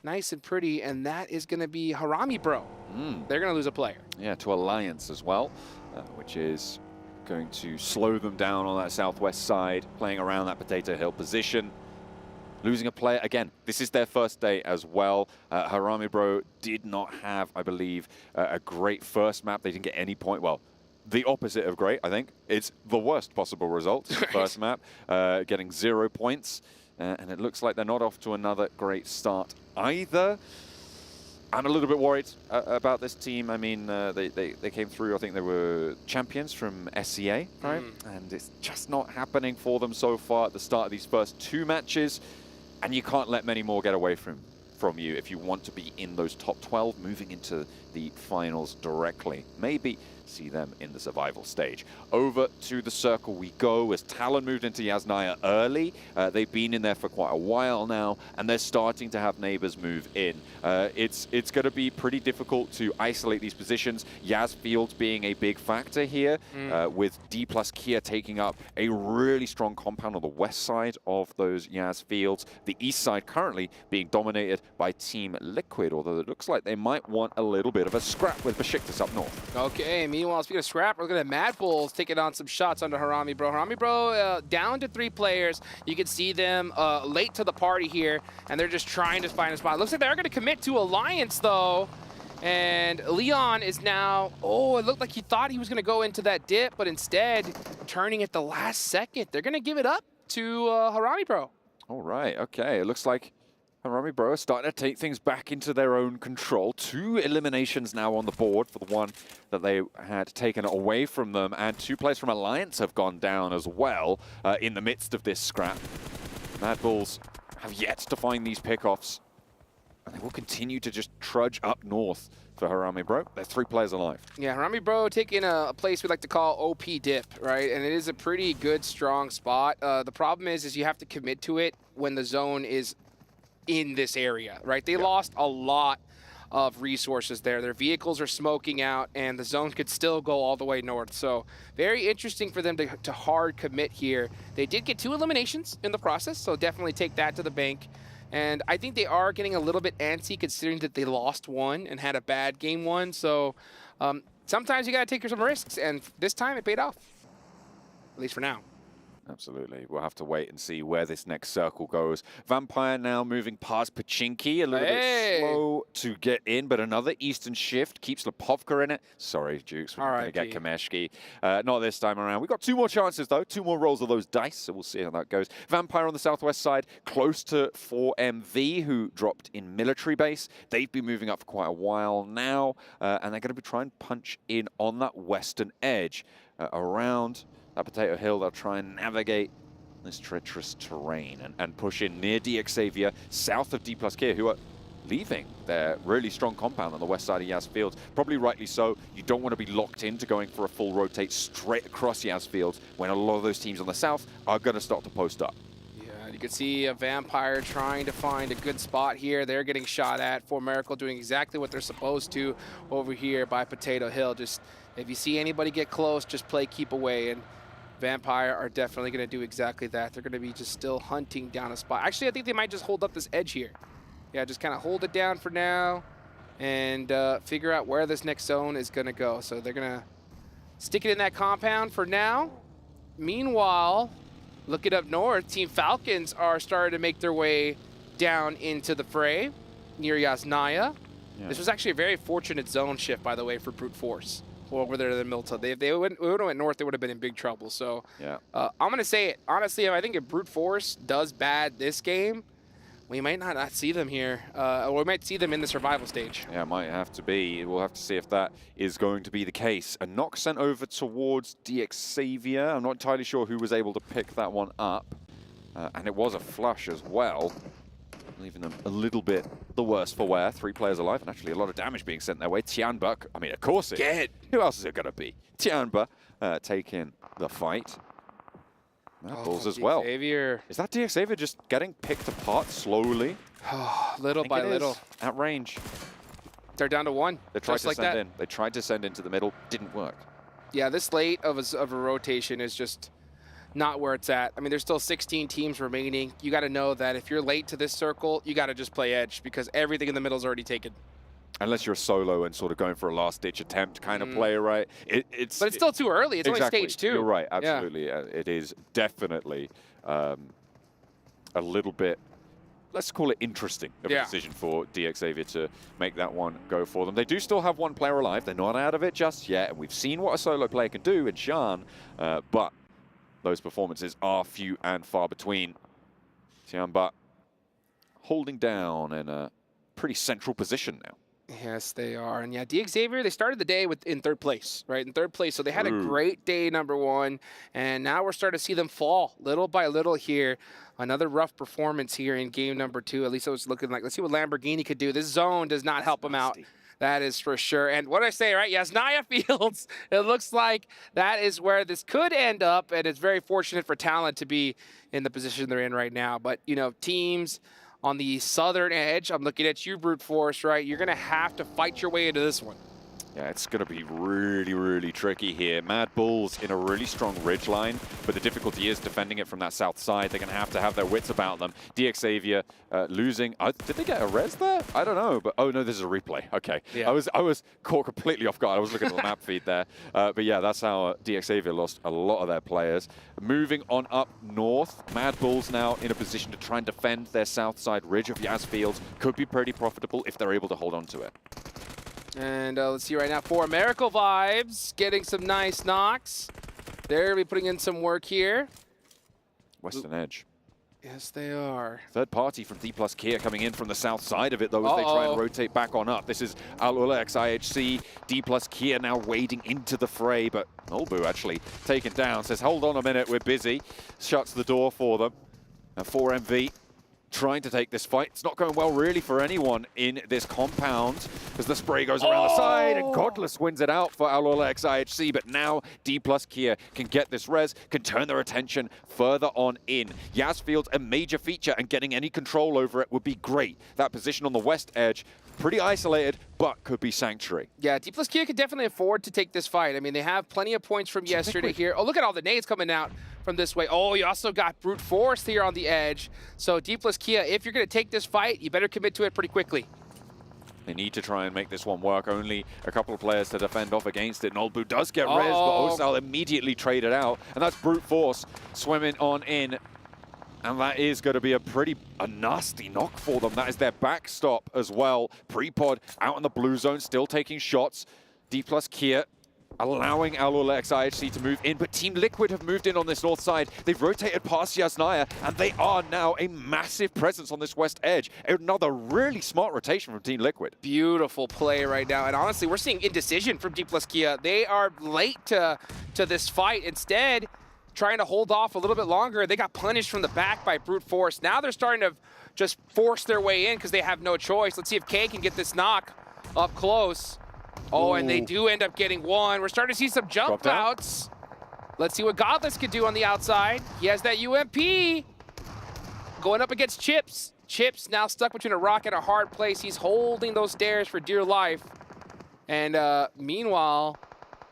M: nice and pretty, and that is going to be Harami Bro. They're going to lose a player.
K: Yeah, to Alliance as well, which is going to slow them down on that southwest side, playing around that Potato Hill position. Losing a player, again, this is their first day as well. Harami Bro did not have, I believe, a great first map. They didn't get any point. Well, the opposite of great, I think. It's the worst possible result, first map, getting 0 points. And it looks like they're not off to another great start either. I'm a little bit worried about this team. I mean, they came through, I think they were champions from SEA, right? And it's just not happening for them so far at the start of these first 2 matches. And you can't let many more get away from you if you want to be in those top 12, moving into the finals directly. Maybe see them in the survival stage. Over to the circle we go as Talon moved into Yasnaya early. They've been in there for quite a while now, and they're starting to have neighbors move in. It's going to be pretty difficult to isolate these positions. Yas Fields being a big factor here, with D plus Kia taking up a really strong compound on the west side of those Yas Fields. The east side currently being dominated by Team Liquid, although it looks like they might want a little bit of a scrap with Besiktas up north.
M: Okay, meanwhile, speaking of scrap, we're looking at Mad Bulls taking on some shots under Harami Bro. Harami Bro down to 3 players. You can see them late to the party here, and they're just trying to find a spot. Looks like they're going to commit to Alliance, though. And Leon is now, oh, it looked like he thought he was going to go into that dip, but instead, turning at the last second. They're going to give it up to Harami Bro.
K: All right, okay. It looks like Harami Bro are starting to take things back into their own control. 2 eliminations now on the board for the one that they had taken away from them, and 2 players from Alliance have gone down as well in the midst of this scrap. Mad Bulls have yet to find these pickoffs, and they will continue to just trudge up north for Harami Bro. There's 3 players alive.
M: Yeah, Harami Bro taking a place we like to call OP dip, right? And it is a pretty good, strong spot. The problem is you have to commit to it when the zone is in this area, right? They lost a lot of resources there. Their vehicles are smoking out, and the zone could still go all the way north. So very interesting for them to hard commit here. They did get 2 eliminations in the process, so definitely take that to the bank. And I think they are getting a little bit antsy considering that they lost 1 and had a bad game 1. So sometimes you got to take some risks, and this time it paid off, at least for now.
K: Absolutely. We'll have to wait and see where this next circle goes. Vampire now moving past Pachinki, a little bit slow to get in, but another Eastern shift keeps Lepovka in it. Sorry, Jukes, we're going to get Kameshki. Not this time around. We've got 2 more chances, though. 2 more rolls of those dice, so we'll see how that goes. Vampire on the southwest side, close to 4MV, who dropped in military base. They've been moving up for quite a while now, and they're going to be trying to punch in on that western edge around that Potato Hill. They'll try and navigate this treacherous terrain and push in near D Xavier, south of D plus Kia, who are leaving their really strong compound on the west side of Yas Fields. Probably rightly so. You don't want to be locked into going for a full rotate straight across Yas Fields when a lot of those teams on the south are going to start to post up.
M: Yeah, you can see a Vampire trying to find a good spot here. They're getting shot at. For Miracle doing exactly what they're supposed to over here by Potato Hill. Just if you see anybody get close, just play keep away. And Vampire are definitely going to do exactly that. They're going to be just still hunting down a spot. Actually, I think they might just hold up this edge here. Yeah, just kind of hold it down for now and figure out where this next zone is going to go. So they're going to stick it in that compound for now. Meanwhile, looking up north, Team Falcons are starting to make their way down into the fray near Yasnaya. Yeah. This was actually a very fortunate zone shift, by the way, for Brute Force. Over there in the Milta. They would have went north, they would have been in big trouble. So yeah, I'm going to say it. Honestly, I think if Brute Force does bad this game, we might not see them here. Or we might see them in the survival stage.
K: Yeah, it might have to be. We'll have to see if that is going to be the case. A knock sent over towards D Xavier. I'm not entirely sure who was able to pick that one up. And it was a flush as well, leaving them a little bit the worse for wear. 3 players alive, and actually a lot of damage being sent their way. Tianba, I mean, of course it is. Who else is it going to be? Tianba taking the fight. Bulls as well.
M: Xavier.
K: Is that D Xavier just getting picked apart slowly?
M: Little by little.
K: At range.
M: They're down to 1.
K: They tried to send in. They tried to send into the middle. Didn't work.
M: Yeah, this late of a rotation is just not where it's at. I mean, there's still 16 teams remaining. You got to know that if you're late to this circle, you got to just play edge because everything in the middle is already taken.
K: Unless you're a solo and sort of going for a last-ditch attempt kind of player, right?
M: But it's still too early. It's
K: exactly.
M: only stage 2.
K: You're right, absolutely. Yeah. It is definitely a little bit, let's call it interesting, of a decision for DXavier to make that one go for them. They do still have one player alive. They're not out of it just yet, and we've seen what a solo player can do in Shan, but those performances are few and far between. Tianba holding down in a pretty central position now.
M: Yes, they are. And yeah, DXavier, they started the day in 3rd place, right? In 3rd place. So they had a great day, #1. And now we're starting to see them fall little by little here. Another rough performance here in game #2. At least it was looking like, let's see what Lamborghini could do. This zone does not help him out. That is for sure. And what I say, right? Yasnaya Fields, it looks like that is where this could end up. And it's very fortunate for Talent to be in the position they're in right now. But, you know, teams on the southern edge, I'm looking at you, Brute Force, right? You're going to have to fight your way into this one.
K: Yeah, it's going to be really, really tricky here. Mad Bulls in a really strong ridge line, but the difficulty is defending it from that south side. They're going to have their wits about them. DXavier losing. Did they get a res there? I don't know, but oh no, this is a replay. Okay, yeah. I was caught completely off guard. I was looking at the map feed there, but yeah, that's how DXavier lost a lot of their players. Moving on up north, Mad Bulls now in a position to try and defend their south side ridge of Yas Fields. Could be pretty profitable if they're able to hold on to it.
M: And let's see right now, for Miracle Vibes, getting some nice knocks. They're be putting in some work here.
K: Western Edge.
M: Yes, they are.
K: Third party from D+ Kia coming in from the south side of it, though, as they try and rotate back on up. This is Al-Ulex IHC. D+ Kia now wading into the fray, but Olbu actually taken down. Says, hold on a minute, we're busy. Shuts the door for them. Now 4MV trying to take this fight. It's not going well really for anyone in this compound as the spray goes around the side and Godless wins it out for Al-Ulex IHC, but now D+ Kia can get this res, can turn their attention further on in. Yasfield's a major feature and getting any control over it would be great. That position on the west edge, pretty isolated, but could be Sanctuary.
M: Yeah, D+ Kia could definitely afford to take this fight. I mean, they have plenty of points from yesterday here. Oh, look at all the nades coming out from this way. Oh, you also got Brute Force here on the edge. So D+ Kia, if you're going to take this fight, you better commit to it pretty quickly.
K: They need to try and make this one work. Only a couple of players to defend off against it. Nolbu does get res, but Osal immediately traded out. And that's Brute Force swimming on in. And that is going to be a nasty knock for them. That is their backstop as well. Prepod out in the blue zone, still taking shots. D+ Kia allowing Al-Ulex IHC to move in, but Team Liquid have moved in on this north side. They've rotated past Yasnaya, and they are now a massive presence on this west edge. Another really smart rotation from Team Liquid.
M: Beautiful play right now, and honestly, we're seeing indecision from D+ Kia. They are late to this fight. Instead, trying to hold off a little bit longer. They got punished from the back by Brute Force. Now they're starting to just force their way in because they have no choice. Let's see if K can get this knock up close. Oh, and they do end up getting one. We're starting to see some jump outs. Let's see what Godless could do on the outside. He has that UMP. Going up against Chips. Chips now stuck between a rock and a hard place. He's holding those stairs for dear life. And meanwhile,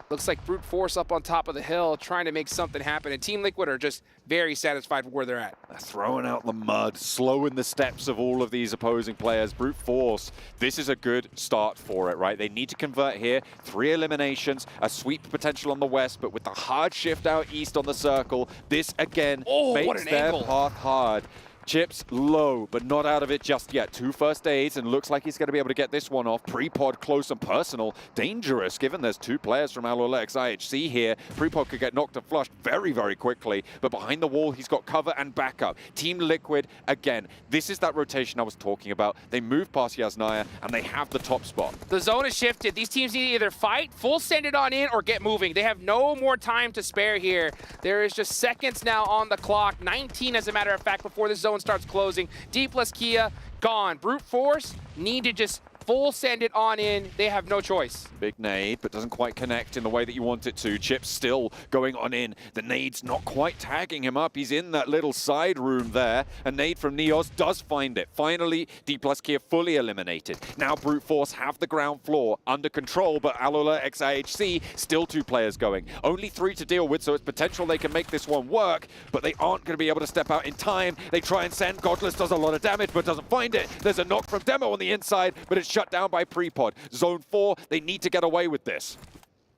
M: looks like Brute Force up on top of the hill trying to make something happen. And Team Liquid are just very satisfied with where they're at.
K: They're throwing out the mud, slowing the steps of all of these opposing players. Brute Force, this is a good start for it, right? They need to convert here. 3 eliminations, a sweep potential on the west, but with the hard shift out east on the circle, this again makes their path hard. Chips low, but not out of it just yet. 2 first aids, and looks like he's going to be able to get this one off. Prepod close and personal. Dangerous, given there's 2 players from Al-Ulex IHC here. Prepod could get knocked and flushed very, very quickly, but behind the wall, he's got cover and backup. Team Liquid, again, this is that rotation I was talking about. They move past Yasnaya, and they have the top spot.
M: The zone is shifted. These teams need to either fight, full send it on in, or get moving. They have no more time to spare here. There is just seconds now on the clock. 19, as a matter of fact, before the zone starts closing. D+ Kia gone. Brute Force need to just full send it on in. They have no choice.
K: Big nade, but doesn't quite connect in the way that you want it to. Chip's still going on in. The nade's not quite tagging him up. He's in that little side room there. A nade from Neos does find it. Finally, D plus Kia fully eliminated. Now Brute Force have the ground floor under control, but Alola XIHC, still 2 players going. Only 3 to deal with, so it's potential they can make this one work, but they aren't going to be able to step out in time. They try and send. Godless does a lot of damage, but doesn't find it. There's a knock from Demo on the inside, but it's shut down by Prepod. Zone 4, they need to get away with this.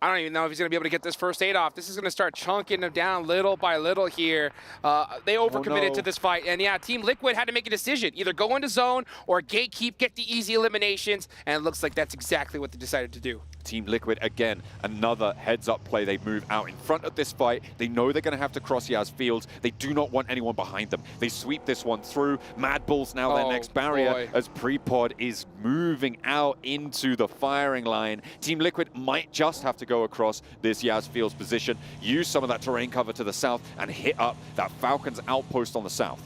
M: I don't even know if he's going to be able to get this first aid off. This is going to start chunking him down little by little here. They overcommitted to this fight. And yeah, Team Liquid had to make a decision. Either go into zone or gatekeep, get the easy eliminations. And it looks like that's exactly what they decided to do.
K: Team Liquid, again, another heads-up play. They move out in front of this fight. They know they're going to have to cross Yaz Fields. They do not want anyone behind them. They sweep this one through. Mad Bull's now their next barrier as Prepod is moving out into the firing line. Team Liquid might just have to go across this Yaz Fields position, use some of that terrain cover to the south, and hit up that Falcons outpost on the south.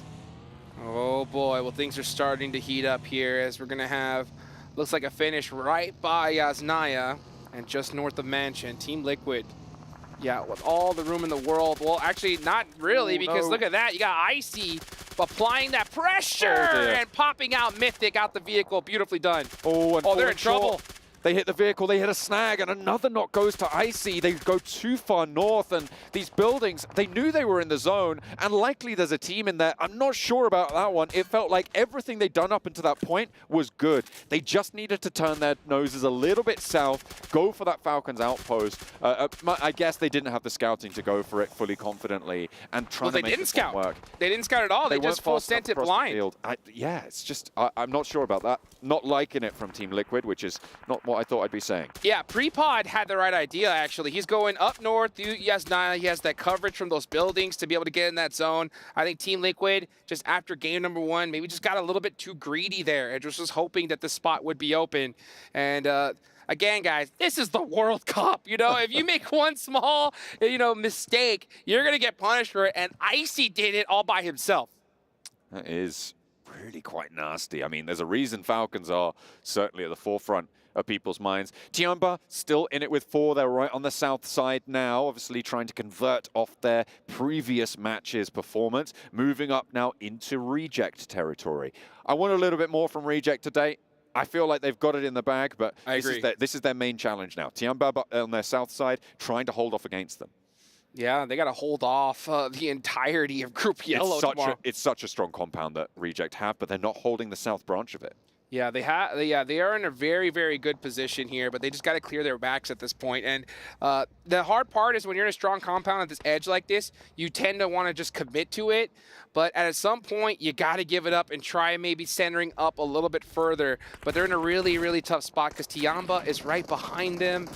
M: Oh boy, well things are starting to heat up here as we're going to have, looks like a finish right by Yasnaya and just north of Mansion. Team Liquid, yeah, with all the room in the world. Well, actually not really, because look at that. You got Icy applying that pressure and popping out Mythic out the vehicle. Beautifully done.
K: Oh,
M: they're in trouble.
K: They hit the vehicle, they hit a snag, and another knock goes to Icy. They go too far north, and these buildings, they knew they were in the zone, and likely there's a team in there. I'm not sure about that one. It felt like everything they'd done up until that point was good. They just needed to turn their noses a little bit south, go for that Falcons outpost. I guess they didn't have the scouting to go for it fully confidently, and try to make this one work.
M: They didn't scout at all. They just full sent it blind.
K: Yeah, it's just, I'm not sure about that. Not liking it from Team Liquid, which is not what I thought I'd be saying.
M: Yeah, Prepod had the right idea, actually. He's going up north through Yasnaya. He has that coverage from those buildings to be able to get in that zone. I think Team Liquid, just after game number 1, maybe just got a little bit too greedy there and just was hoping that the spot would be open. And again, guys, this is the World Cup. You know, if you make one small, mistake, you're going to get punished for it. And Icy did it all by himself.
K: That is really quite nasty. I mean, there's a reason Falcons are certainly at the forefront of people's minds. Tiamba still in it with 4. They're right on the south side now, obviously trying to convert off their previous match's performance, moving up now into Reject territory. I want a little bit more from Reject today. I feel like they've got it in the bag, but this is their main challenge now. Tiamba on their south side trying to hold off against them.
M: Yeah, they got to hold off the entirety of Group Yellow tomorrow.
K: It's such a strong compound that Reject have, but they're not holding the south branch of it.
M: Yeah, they are in a very, very good position here, but they just got to clear their backs at this point. And the hard part is when you're in a strong compound at this edge like this, you tend to want to just commit to it. But at some point, you got to give it up and try maybe centering up a little bit further. But they're in a really, really tough spot because Tiamba is right behind them.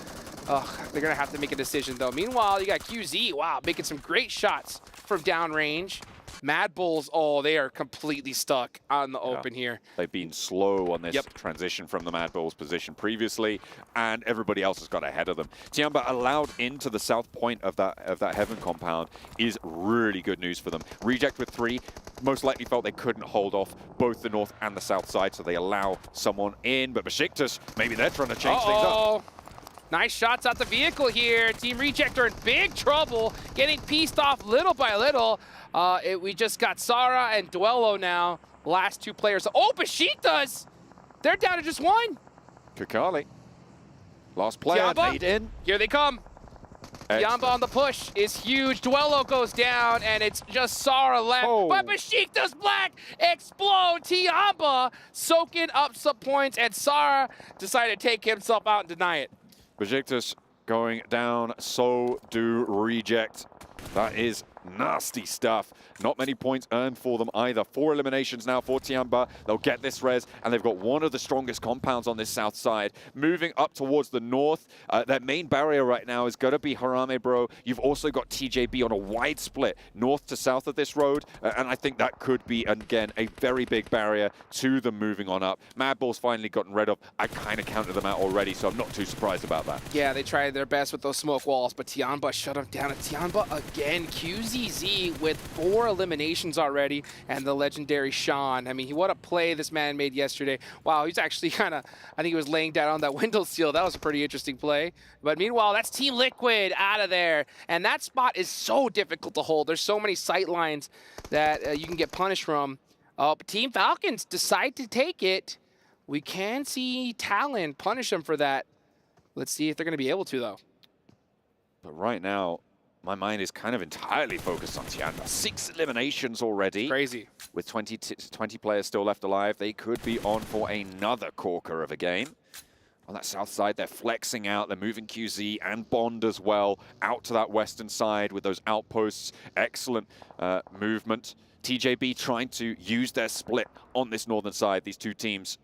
M: They're going to have to make a decision, though. Meanwhile, you got QZ, wow, making some great shots from downrange. Mad Bulls, they are completely stuck on the open here. They've
K: been slow on this transition from the Mad Bulls position previously, and everybody else has got ahead of them. Tiamba allowed into the south point of that Heaven compound is really good news for them. Reject with 3, most likely felt they couldn't hold off both the north and the south side, so they allow someone in, but Besiktas, maybe they're trying to change things up.
M: Nice shots out the vehicle here. Team Reject are in big trouble, getting pieced off little by little. We just got Sarah and Duello now, last 2 players. Oh, Besiktas! They're down to just 1.
K: Kakali, last player, made in.
M: Here they come. Tiamba on the push is huge. Duello goes down, and it's just Sarah left. But Besiktas Black explode. Tiamba soaking up some points, and Sarah decided to take himself out and deny it.
K: Besiktas going down, so do Reject. That is nasty stuff. Not many points earned for them either. 4 eliminations now for Tiamba. They'll get this res, and they've got one of the strongest compounds on this south side. Moving up towards the north, their main barrier right now is going to be Harame Bro. You've also got TJB on a wide split north to south of this road, and I think that could be, again, a very big barrier to them moving on up. Mad Bull's finally gotten rid of. I kind of counted them out already, so I'm not too surprised about that.
M: Yeah, they tried their best with those smoke walls, but Tiamba shut them down. And Tiamba again, QZ QZZ with 4 eliminations already, and the legendary Sean. I mean, what a play this man made yesterday. Wow, he's actually kind of, I think he was laying down on that window seal. That was a pretty interesting play. But meanwhile, that's Team Liquid out of there. And that spot is so difficult to hold. There's so many sight lines that you can get punished from. Team Falcons decide to take it. We can see Talon punish them for that. Let's see if they're going to be able to, though.
K: But right now, my mind is kind of entirely focused on Tianda. 6 eliminations already.
M: Crazy. With
K: 20 players still left alive, they could be on for another corker of a game. On that south side, they're flexing out. They're moving QZ and Bond as well out to that western side with those outposts. Excellent movement. TJB trying to use their split on this northern side. These two teams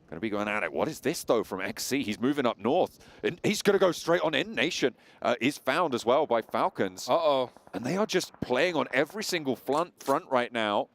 K: going to be going at it. What is this, though, from XC? He's moving up north. And he's going to go straight on in. Nation is found as well by Falcons.
M: Uh-oh.
K: And they are just playing on every single front right now.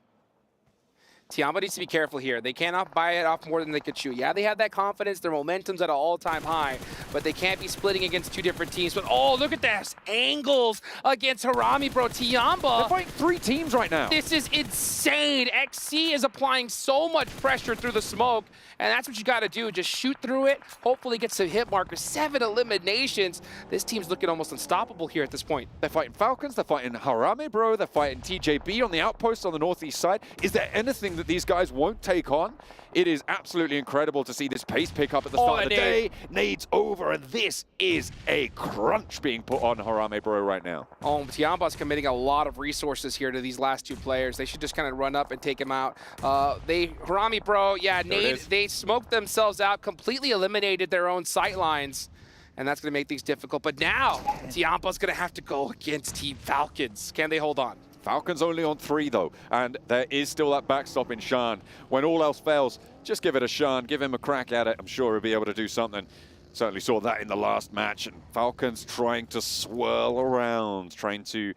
M: Tiamba needs to be careful here. They cannot buy it off more than they could chew. Yeah, they have that confidence. Their momentum's at an all-time high, but they can't be splitting against 2 different teams. But, oh, look at this. Angles against Harami, bro. Tiamba.
K: They're fighting 3 teams right now.
M: This is insane. XC is applying so much pressure through the smoke, and that's what you got to do. Just shoot through it. Hopefully get some hit markers. 7 eliminations. This team's looking almost unstoppable here at this point.
K: They're fighting Falcons. They're fighting Harami, bro. They're fighting TJB on the outpost on the northeast side. Is there anything that these guys won't take on? It is absolutely incredible to see this pace pick up at the start of the day. Nades over, and this is a crunch being put on Harame Bro right now.
M: Oh, Tiamba's committing a lot of resources here to these last 2 players. They should just kind of run up and take him out. Harami Bro, yeah, Nade, they smoked themselves out, completely eliminated their own sight lines, and that's going to make things difficult. But now, Tiamba's going to have to go against Team Falcons. Can they hold on?
K: Falcons only on 3, though, and there is still that backstop in Shan. When all else fails, just give it a Shan, give him a crack at it. I'm sure he'll be able to do something. Certainly saw that in the last match, and Falcons trying to swirl around, trying to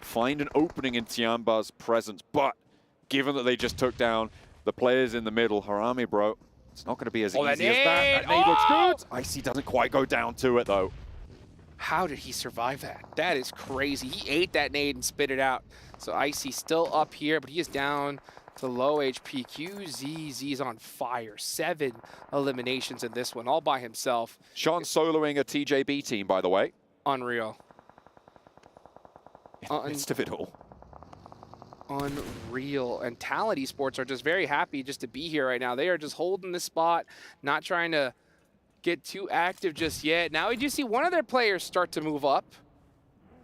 K: find an opening in Tiamba's presence. But given that they just took down the players in the middle, Harami, bro, it's not going to be as easy as that. That nade looks good. Icy doesn't quite go down to it, though.
M: How did he survive that? That is crazy. He ate that nade and spit it out. So Icy still up here, but he is down to low HP. QZZ's on fire. 7 eliminations in this one, all by himself.
K: Sean soloing a TJB team, by the way.
M: Unreal.
K: In the midst of it all.
M: Unreal. And Talent Esports are just very happy just to be here right now. They are just holding this spot, not trying to get too active just yet. Now we do see one of their players start to move up,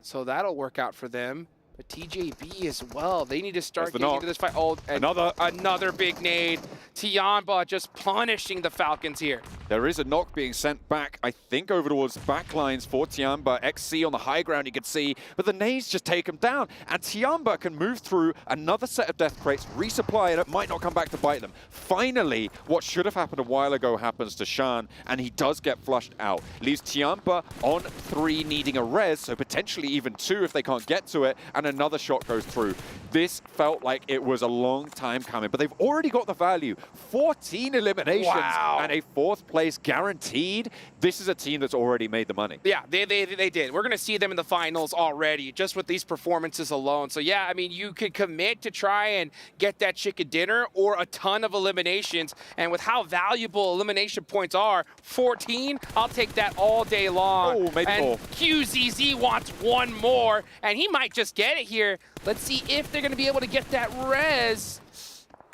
M: so that'll work out for them. But TJB as well, they need to start getting into this fight. Oh, another big nade. Tiamba just punishing the Falcons here.
K: There is a knock being sent back, I think, over towards backlines for Tiamba. XC on the high ground, you can see, but the nades just take him down. And Tiamba can move through another set of death crates, resupply, and it might not come back to bite them. Finally, what should have happened a while ago happens to Shan, and he does get flushed out. Leaves Tiamba on 3, needing a res, so potentially even 2 if they can't get to it, and another shot goes through. This felt like it was a long time coming, but they've already got the value. 14 eliminations and a 4th place guaranteed. This is a team that's already made the money.
M: Yeah, they did. We're going to see them in the finals already, just with these performances alone. So yeah, I mean, you could commit to try and get that chicken dinner or a ton of eliminations. And with how valuable elimination points are, 14, I'll take that all day long.
K: Oh, maybe
M: and
K: more.
M: QZZ wants 1 more, and he might just get it here. Let's see if they're going to be able to get that res.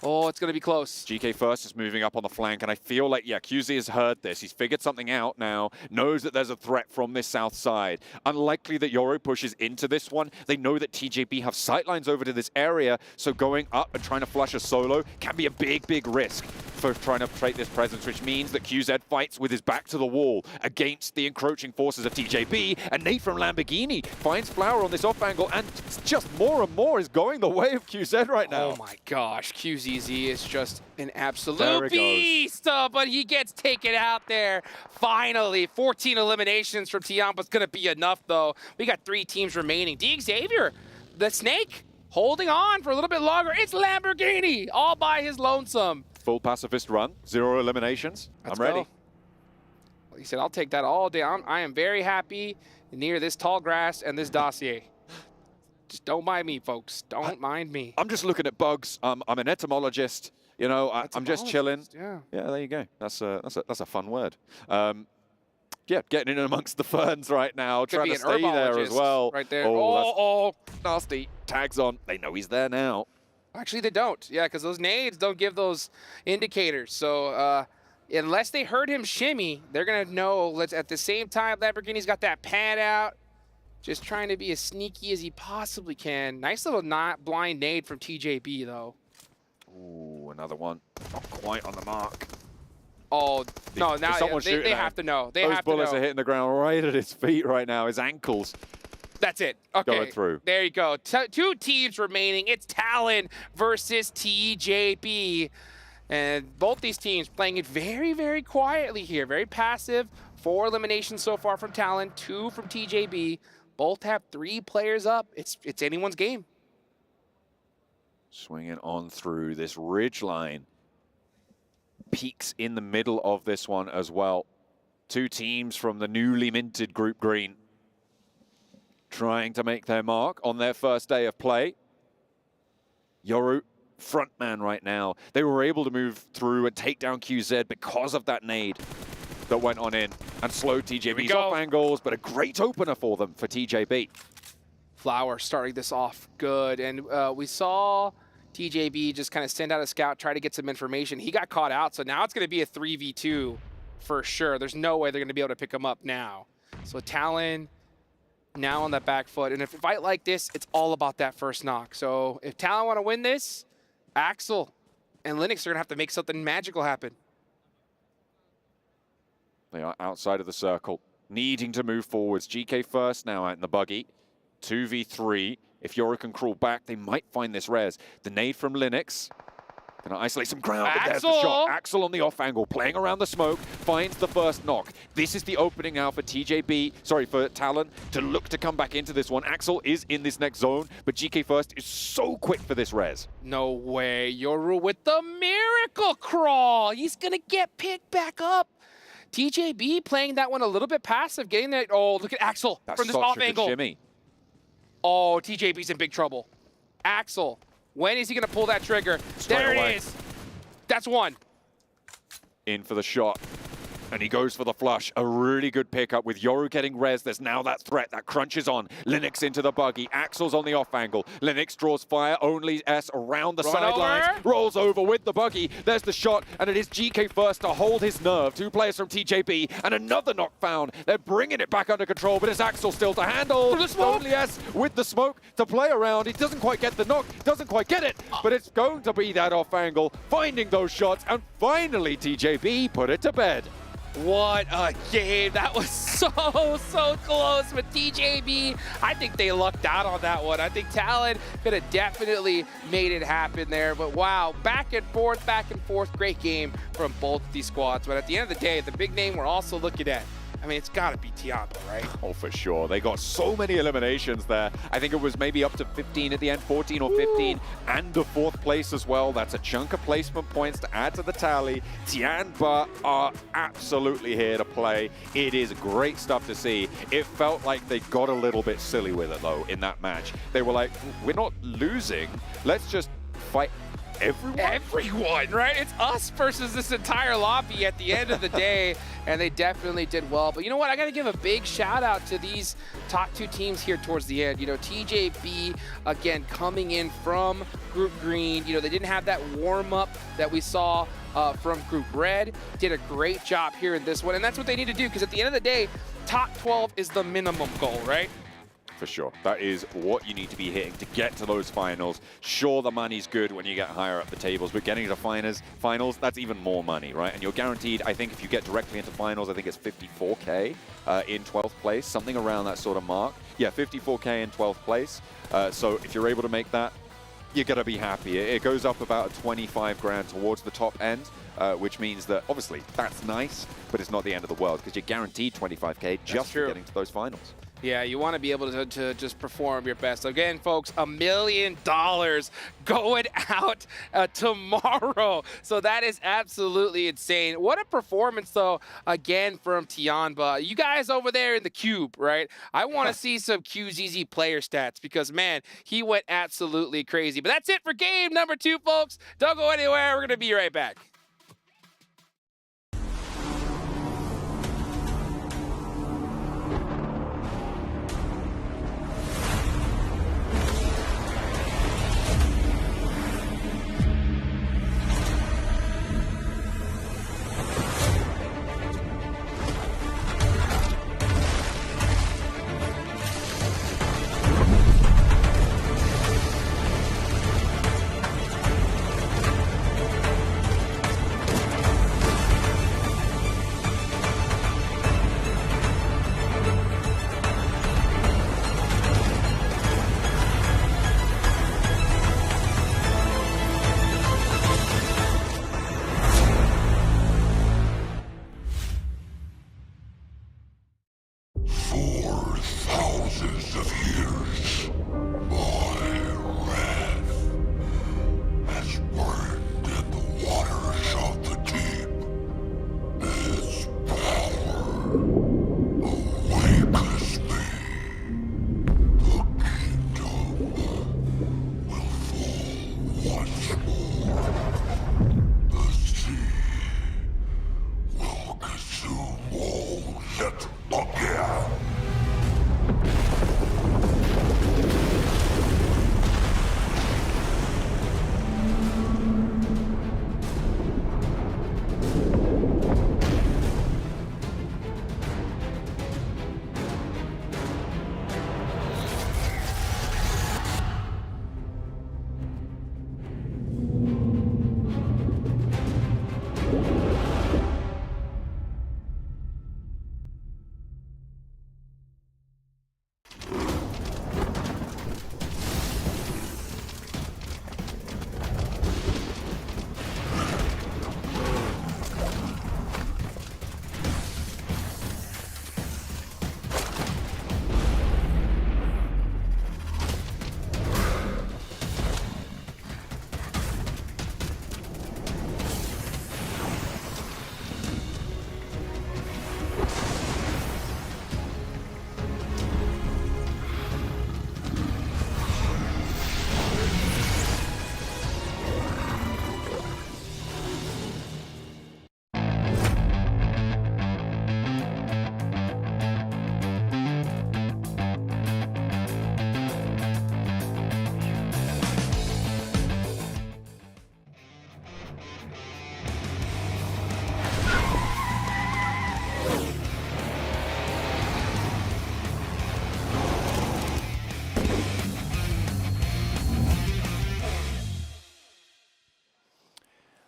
M: Oh, it's going to be close.
K: GK First is moving up on the flank, and I feel like, yeah, QZ has heard this. He's figured something out now, knows that there's a threat from this south side. Unlikely that Yoro pushes into this one. They know that TJB have sightlines over to this area, so going up and trying to flush a solo can be a big, big risk for trying to create this presence, which means that QZ fights with his back to the wall against the encroaching forces of TJB, and Nate from Lamborghini finds Flower on this off angle, and just more and more is going the way of QZ right now.
M: Oh my gosh, QZZ is just an absolute beast, but he gets taken out there. Finally, 14 eliminations from Tiamba's gonna be enough though. We got 3 teams remaining. D Xavier, the Snake, holding on for a little bit longer. It's Lamborghini, all by his lonesome.
K: Full pacifist run, 0 eliminations. I'm ready.
M: Well, he said, I'll take that all day. I am very happy near this tall grass and this dossier. Just don't mind me, folks. Don't mind me.
K: I'm just looking at bugs. I'm an etymologist. You know, I'm just chilling.
M: Yeah.
K: Yeah, there you go. That's a fun word. Yeah, getting in amongst the ferns right now, trying to stay there as well.
M: Right there.
K: Oh, nasty. Tags on. They know he's there now.
M: Actually, they don't. Yeah, because those nades don't give those indicators. So unless they heard him shimmy, they're going to know. At the same time, Lamborghini's got that pad out, just trying to be as sneaky as he possibly can. Nice little not blind nade from TJB, though.
K: Ooh, another one. Not quite on the mark.
M: Oh, no, now they have to know.
K: Those bullets are hitting the ground right at his feet right now, his ankles.
M: That's it. Okay.
K: Going through.
M: There you go. Two teams remaining. It's Talon versus TJB. And both these teams playing it very, very quietly here. Very passive. 4 eliminations so far from Talon, 2 from TJB. Both have 3 players up. It's anyone's game.
K: Swinging on through this ridge line. Peaks in the middle of this one as well. 2 teams from the newly minted Group Green trying to make their mark on their first day of play. Yoru, frontman right now. They were able to move through and take down QZ because of that nade that went on in and slowed TJB's off angles, but a great opener for them, for TJB.
M: Flower starting this off good, and we saw TJB just kind of send out a scout, try to get some information. He got caught out, so now it's going to be a 3v2 for sure. There's no way they're going to be able to pick him up now. So Talon now on that back foot, and if a fight like this, it's all about that first knock. So if Talon want to win this, Axel and Linux are going to have to make something magical happen.
K: They are outside of the circle, needing to move forwards. GK first now out in the buggy. 2v3. If Yoru can crawl back, they might find this res. The nade from Linux. Gonna isolate some ground, but there's the shot. Axel on the off angle, playing around the smoke, finds the first knock. This is the opening now for for Talon to look to come back into this one. Axel is in this next zone, but GK first is so quick for this res.
M: No way, Yoru with the miracle crawl. He's gonna get picked back up. TJB playing that one a little bit passive, getting that. Oh, look at Axel from this off angle.
K: Shimmy.
M: Oh, TJB's in big trouble. Axel, when is he going to pull that trigger? There it is. That's one.
K: In for the shot. And he goes for the flush. A really good pickup with Yoru getting res. There's now that threat. That crunch is on. Linux into the buggy. Axel's on the off angle. Linux draws fire. Only S around the sidelines. Rolls over with the buggy. There's the shot. And it is GK first to hold his nerve. 2 players from TJB. And another knock found. They're bringing it back under control. But it's Axel still to handle. Only S with the smoke to play around. He doesn't quite get the knock. Doesn't quite get it. But it's going to be that off angle. Finding those shots. And finally TJB put it to bed.
M: What a game. That was so close with TJB. I think they lucked out on that one. I think Talon could have definitely made it happen there. But wow, back and forth. Great game from both these squads. But at the end of the day, the big name we're also looking at, I mean, it's got to be Tiampo, right?
K: Oh, for sure. They got so many eliminations there. I think it was maybe up to 15 at the end, 14 or 15, and the 4th place as well. That's a chunk of placement points to add to the tally. Tianpa are absolutely here to play. It is great stuff to see. It felt like they got a little bit silly with it, though, in that match. They were like, we're not losing. Let's just fight
M: everyone, right? It's us versus this entire lobby at the end of the day, and they definitely did well. But you know what? I got to give a big shout out to these top 2 teams here towards the end. You know, TJB, again, coming in from Group Green. You know, they didn't have that warm-up that we saw from Group Red. Did a great job here in this one, and that's what they need to do, because at the end of the day, top 12 is the minimum goal, right?
K: For sure. That is what you need to be hitting to get to those finals. Sure, the money's good when you get higher up the tables, but getting to finals, that's even more money, right? And you're guaranteed, I think if you get directly into finals, I think it's 54K in 12th place, something around that sort of mark. Yeah, 54K in 12th place. So if you're able to make that, you're going to be happy. It goes up about 25 grand towards the top end, which means that obviously that's nice, but it's not the end of the world because you're guaranteed 25K just for getting to those finals.
M: Yeah, you want to be able to just perform your best. Again, folks, $1 million going out tomorrow. So that is absolutely insane. What a performance, though, again, from Tianba. You guys over there in the cube, right? I want to see some QZZ player stats because, man, he went absolutely crazy. But that's it for game number 2, folks. Don't go anywhere. We're going to be right back.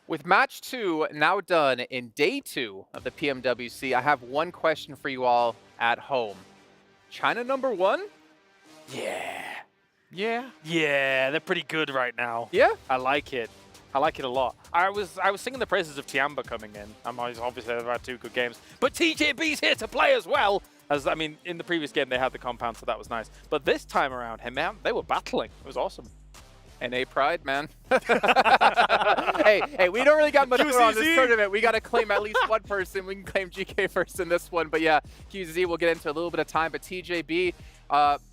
H: With match 2 now done in day 2 of the PMWC, I have one question for you all at home. China #1?
G: Yeah.
H: Yeah?
G: Yeah, they're pretty good right now.
H: Yeah?
G: I like it. I like it a lot. I was singing the praises of Tianba coming in. Obviously they've had 2 good games. But TJB's here to play as well. I mean, in the previous game they had the compound, so that was nice. But this time around, hey man, they were battling. It was awesome.
H: NA pride, man. hey, we don't really got much on this tournament. We got to claim at least one person. We can claim GK first in this one. But yeah, QZZ we'll get into a little bit of time. But TJB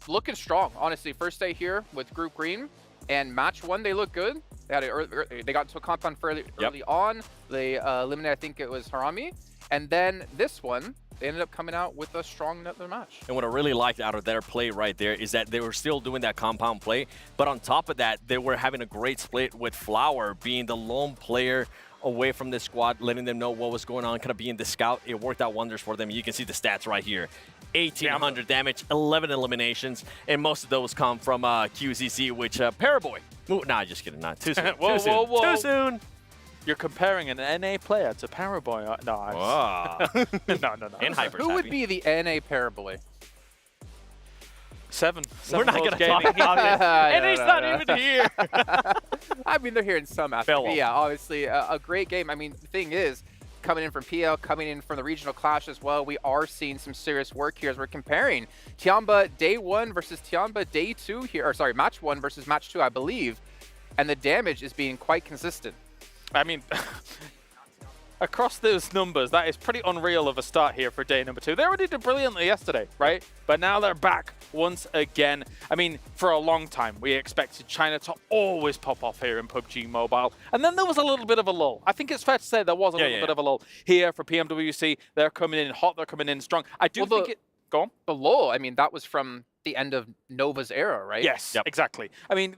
H: looking strong, honestly. First day here with Group Green. And match 1, they look good. They got into a compound fairly early on. They eliminated, I think it was Harami. And then this one, they ended up coming out with a strong match.
F: And what I really liked out of their play right there is that they were still doing that compound play, but on top of that, they were having a great split with Flower being the lone player away from the squad, letting them know what was going on, kind of being the scout. It worked out wonders for them. You can see the stats right here. 1,800 damage, 11 eliminations, and most of those come from QZZ, which Paraboy. Nah, just kidding. Not too soon.
G: Whoa.
F: Too soon.
G: You're comparing an NA player to Paraboy. No. No.
F: And Hyper.
H: Who would be the NA Paraboy?
G: 7.
F: We're not going to talk about it. And he's not even here.
H: I mean, they're here in some aspect. Yeah, obviously, a great game. I mean, the thing is, coming in from PL, coming in from the regional clash as well. We are seeing some serious work here as we're comparing Tiamba day 1 versus Tiamba day 2 here, or sorry, match 1 versus match 2, I believe. And the damage is being quite consistent.
G: I mean, across those numbers, that is pretty unreal of a start here for day number 2. They already did brilliantly yesterday, right? But now they're back once again. I mean, for a long time, we expected China to always pop off here in PUBG Mobile. And then there was a little bit of a lull. I think it's fair to say there was a little bit of a lull here for PMWC. They're coming in hot. They're coming in strong. I do think it... Go on.
H: The lull, I mean, that was from the end of Nova's era, right?
G: Yes, exactly. I mean,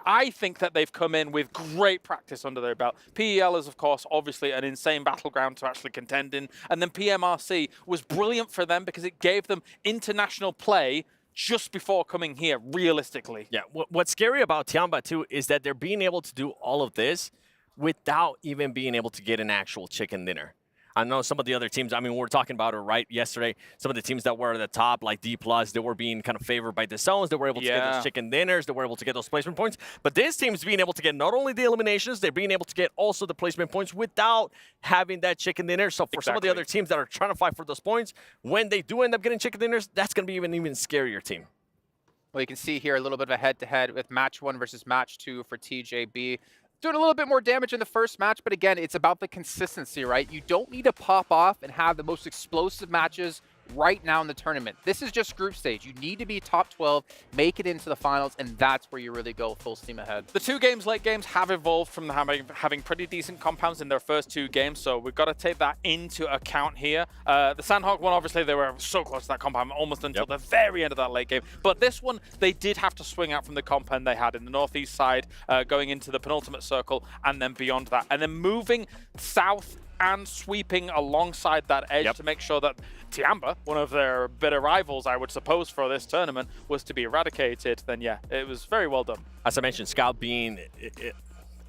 G: I think that they've come in with great practice under their belt. PEL is, of course, obviously an insane battleground to actually contend in. And then PMRC was brilliant for them because it gave them international play just before coming here, realistically.
F: Yeah, what's scary about Tiamba, too, is that they're being able to do all of this without even being able to get an actual chicken dinner. I know some of the other teams, I mean, we were talking about it right yesterday. Some of the teams that were at the top, like D+, they were being kind of favored by the zones. They were able to get those chicken dinners. They were able to get those placement points. But this team is being able to get not only the eliminations, they're being able to get also the placement points without having that chicken dinner. So for some of the other teams that are trying to fight for those points, when they do end up getting chicken dinners, that's going to be an even scarier team.
H: Well, you can see here a little bit of a head-to-head with match 1 versus match 2 for TJB. Doing a little bit more damage in the first match, but again, it's about the consistency, right? You don't need to pop off and have the most explosive matches right now in the tournament. This is just group stage. You need to be top 12, make it into the finals, and that's where you really go full steam ahead.
G: The 2 games, late games, have evolved from having pretty decent compounds in their first 2 games, so we've got to take that into account here. The Sandhawk one, obviously, they were so close to that compound almost until the very end of that late game. But this one, they did have to swing out from the compound they had in the northeast side, going into the penultimate circle, and then beyond that. And then moving south and sweeping alongside that edge to make sure that Tiamba, one of their bitter rivals, I would suppose, for this tournament, was to be eradicated, then yeah, it was very well done.
F: As I mentioned, Scout being,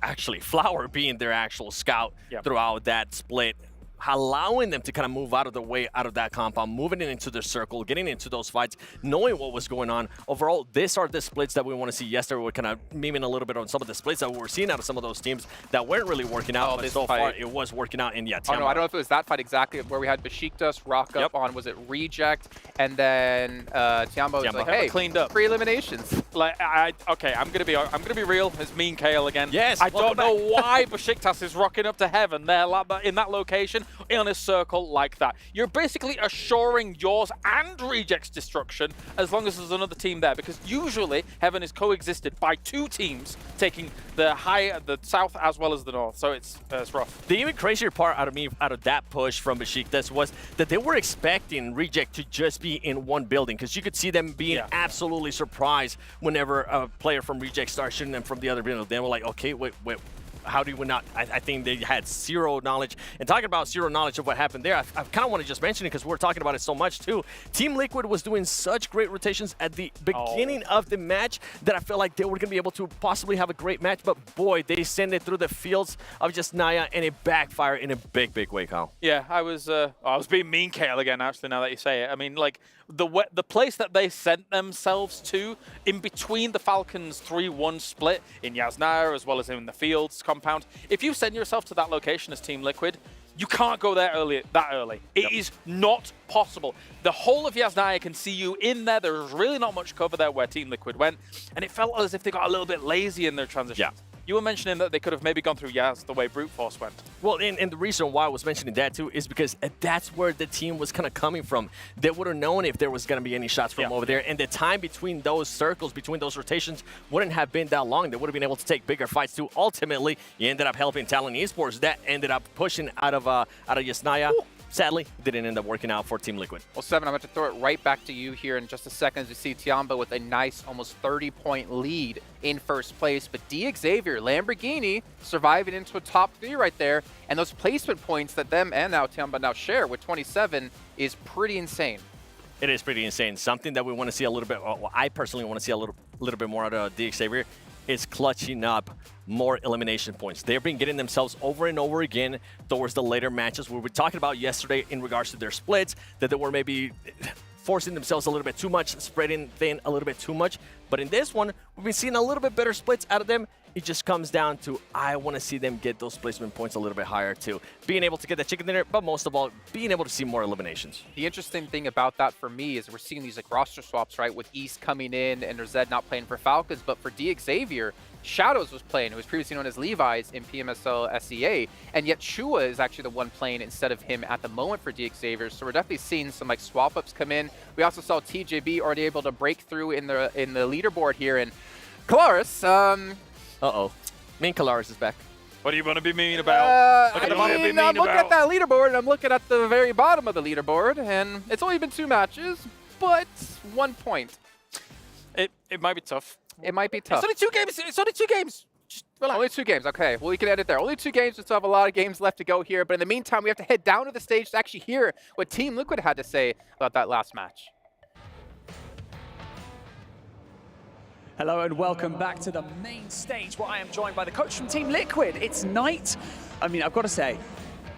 F: actually Flower being their actual scout throughout that split, allowing them to kind of move out of the way, out of that compound, moving it into their circle, getting into those fights, knowing what was going on. Overall, these are the splits that we want to see. Yesterday, we're kind of memeing a little bit on some of the splits that we were seeing out of some of those teams that weren't really working out, but so far it was working out. And yeah,
H: I don't know if it was that fight exactly where we had Besiktas rock up on, was it Reject, and then Tiamba was like, hey,
G: cleaned up.
H: 3 eliminations.
G: Like, okay, I'm gonna be real. It's Mean Kale again.
F: Yes,
G: I don't know why Besiktas is rocking up to heaven there, like that, in that location, in a circle like that. You're basically assuring yours and Reject's destruction as long as there's another team there, because usually heaven is coexisted by 2 teams taking the south as well as the north. So it's rough.
F: The even crazier part out of that push from Besiktas was that they were expecting Reject to just be in one building, because you could see them being absolutely surprised whenever a player from Reject starts shooting them from the other building. They were like, okay, wait, how do we not? I think they had zero knowledge. And talking about zero knowledge of what happened there, I kind of want to just mention it because we're talking about it so much too. Team Liquid was doing such great rotations at the beginning of the match that I felt like they were going to be able to possibly have a great match. But boy, they sent it through the fields of just Naya, and it backfired in a big, big way, Kyle.
G: Yeah, I was being Mean Kale again, actually, now that you say it. I mean, like, the place that they sent themselves to in between the Falcons 3-1 split in Yasnaya as well as in the Fields compound, if you send yourself to that location as Team Liquid, you can't go there that early. It is not possible. The whole of Yasnaya can see you in there. There's really not much cover there where Team Liquid went, and it felt as if they got a little bit lazy in their transition. You were mentioning that they could have maybe gone through Yaz the way Brute Force went.
F: Well, and the reason why I was mentioning that too is because that's where the team was kind of coming from. They would have known if there was going to be any shots from over there, and the time between those circles, between those rotations, wouldn't have been that long. They would have been able to take bigger fights too. Ultimately, you ended up helping Talon Esports. That ended up pushing out of Yasnaya. Sadly, didn't end up working out for Team Liquid.
H: Well, Seven, I'm going to throw it right back to you here in just a second as we see Tiamba with a nice, almost 30-point lead in first place. But D Xavier, Lamborghini, surviving into a top 3 right there. And those placement points that them and now Tiamba now share with 27 is pretty insane.
F: It is pretty insane. Something that we want to see a little bit, well, I personally want to see a little bit more out of D Xavier is clutching up more elimination points. They've been getting themselves over and over again towards the later matches. We were talking about yesterday in regards to their splits, that they were maybe forcing themselves a little bit too much, spreading thin a little bit too much. But in this one, we've been seeing a little bit better splits out of them. it just comes down to I want to see them get those placement points a little bit higher too. Being able to get that chicken dinner, but most of all, being able to see more eliminations.
H: The interesting thing about that for me is we're seeing these like roster swaps, right? With East coming in and Zed not playing for Falcons, but for Xavier, Shadows was playing, who was previously known as Levi's in PMSL SEA, and yet Shua is actually the one playing instead of him at the moment for Xavier. So we're definitely seeing some like swap ups come in. We also saw TJB already able to break through in the leaderboard here, and Kalaris,
F: Mean Kalaris is back.
I: What do you want to be mean about?
H: I'm looking at that leaderboard, and I'm looking at the very bottom of the leaderboard, and it's only been 2 matches, but 1 point.
I: It might be tough.
H: It might be tough.
I: It's only 2 games. It's only 2 games. Just relax.
H: Only 2 games. Okay, well, we can edit there. Only 2 games. We still have a lot of games left to go here. But in the meantime, we have to head down to the stage to actually hear what Team Liquid had to say about that last match.
D: Hello and welcome back to the main stage where I am joined by the coach from Team Liquid. It's night. I mean, I've got to say,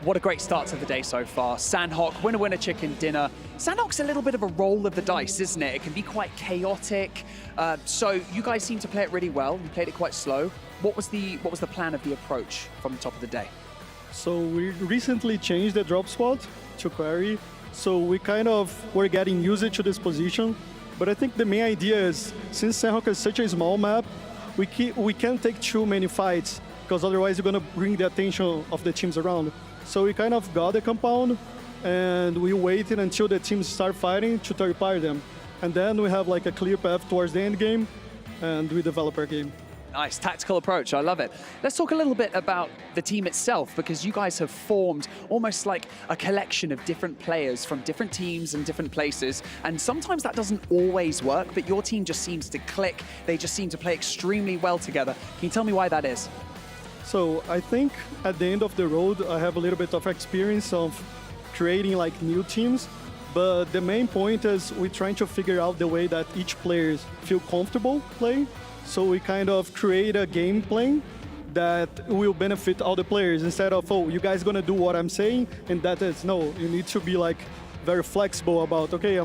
D: what a great start to the day so far. Sandhawk, winner, chicken dinner. Sandhawk's a little bit of a roll of the dice, isn't it? It can be quite chaotic. So you guys seem to play it really well. You played it quite slow. What was the plan of the approach from the top of the day?
O: So we recently changed the drop spot to carry. So we kind of were getting used to this position. But I think the main idea is, since Sandhawk is such a small map, we can't take too many fights, because otherwise you're going to bring the attention of the teams around. So we kind of got the compound, and we waited until the teams start fighting to third-party them. And then we have like a clear path towards the end game, and we develop our game.
D: Nice, tactical approach, I love it. Let's talk a little bit about the team itself, because you guys have formed almost like a collection of different players from different teams and different places, and sometimes that doesn't always work, but your team just seems to click. They just seem to play extremely well together. Can you tell me why that is?
O: So I think at the end of the road, I have a little bit of experience of creating like new teams, but the main point is we're trying to figure out the way that each player feel comfortable playing. So we kind of create a game plan that will benefit all the players, instead of, oh, you guys gonna do what I'm saying, and that is, no, you need to be like very flexible about, okay,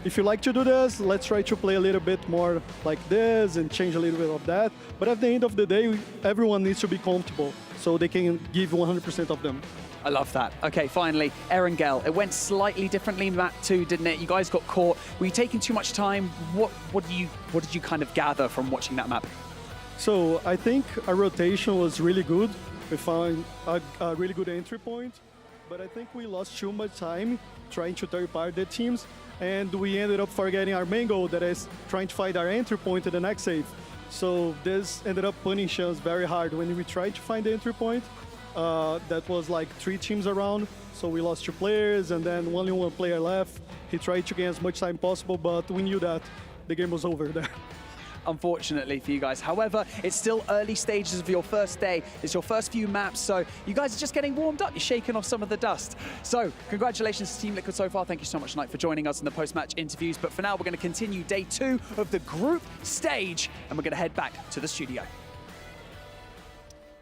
O: if you like to do this, let's try to play a little bit more like this and change a little bit of that. But at the end of the day, everyone needs to be comfortable so they can give 100% of them.
D: I love that. Okay, finally, Erangel. It went slightly differently in map 2, didn't it? You guys got caught. Were you taking too much time? What did you kind of gather from watching that map?
O: So I think our rotation was really good. We found a really good entry point, but I think we lost too much time trying to third-party the teams, and we ended up forgetting our main goal, that is trying to find our entry point to the next save. So this ended up punishing us very hard. When we tried to find the entry point, that was like 3 teams around, so we lost 2 players, and then only 1 player left. He tried to gain as much time possible, but we knew that the game was over there.
D: Unfortunately for you guys. However, it's still early stages of your first day. It's your first few maps, so you guys are just getting warmed up. You're shaking off some of the dust. So congratulations to Team Liquid so far. Thank you so much, Knight, for joining us in the post-match interviews. But for now, we're going to continue day 2 of the group stage, and we're going to head back to the studio.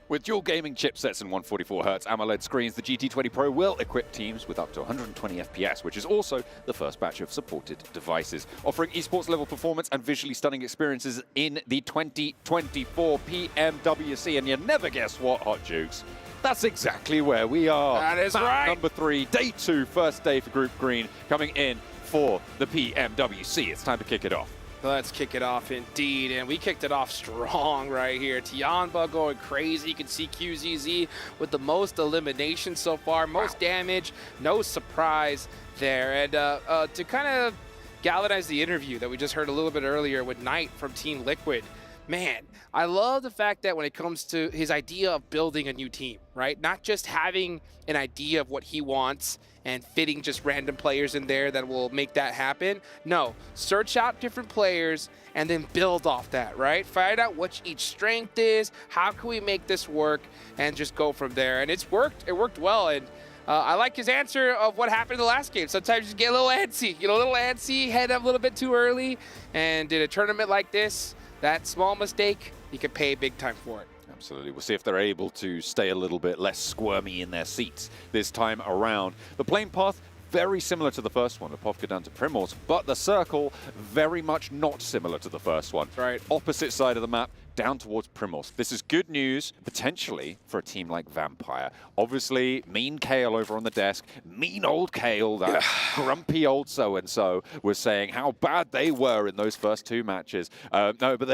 K: With dual gaming chipsets and 144Hz AMOLED screens, the GT20 Pro will equip teams with up to 120 FPS, which is also the first batch of supported devices, offering esports level performance and visually stunning experiences in the 2024 PMWC. And you never guess what, Hot Jukes? That's exactly where we are.
M: That is
K: Map
M: right.
K: number 3, day 2, first day for Group Green, coming in for the PMWC. It's time to kick it off.
M: Let's kick it off indeed, and we kicked it off strong right here. Tianba going crazy. You can see QZZ with the most eliminations so far, most damage, no surprise there. And to kind of galvanize the interview that we just heard a little bit earlier with Knight from Team Liquid, man, I love the fact that when it comes to his idea of building a new team, right? Not just having an idea of what he wants and fitting just random players in there that will make that happen. No, search out different players and then build off that, right? Find out what each strength is, how can we make this work, and just go from there. And it's worked. It worked well. And I like his answer of what happened in the last game. Sometimes you get a little antsy, head up a little bit too early, and in a tournament like this, that small mistake, you can pay big time for it.
K: Absolutely. We'll see if they're able to stay a little bit less squirmy in their seats this time around. The playing path, very similar to the first one, the Povka down to Primors, but the circle, very much not similar to the first one.
M: Right.
K: Opposite side of the map, down towards Primorsk. This is good news, potentially, for a team like Vampire. Obviously, mean Kale over on the desk, mean old Kale, that grumpy old so-and-so, was saying how bad they were in those first 2 matches. No, but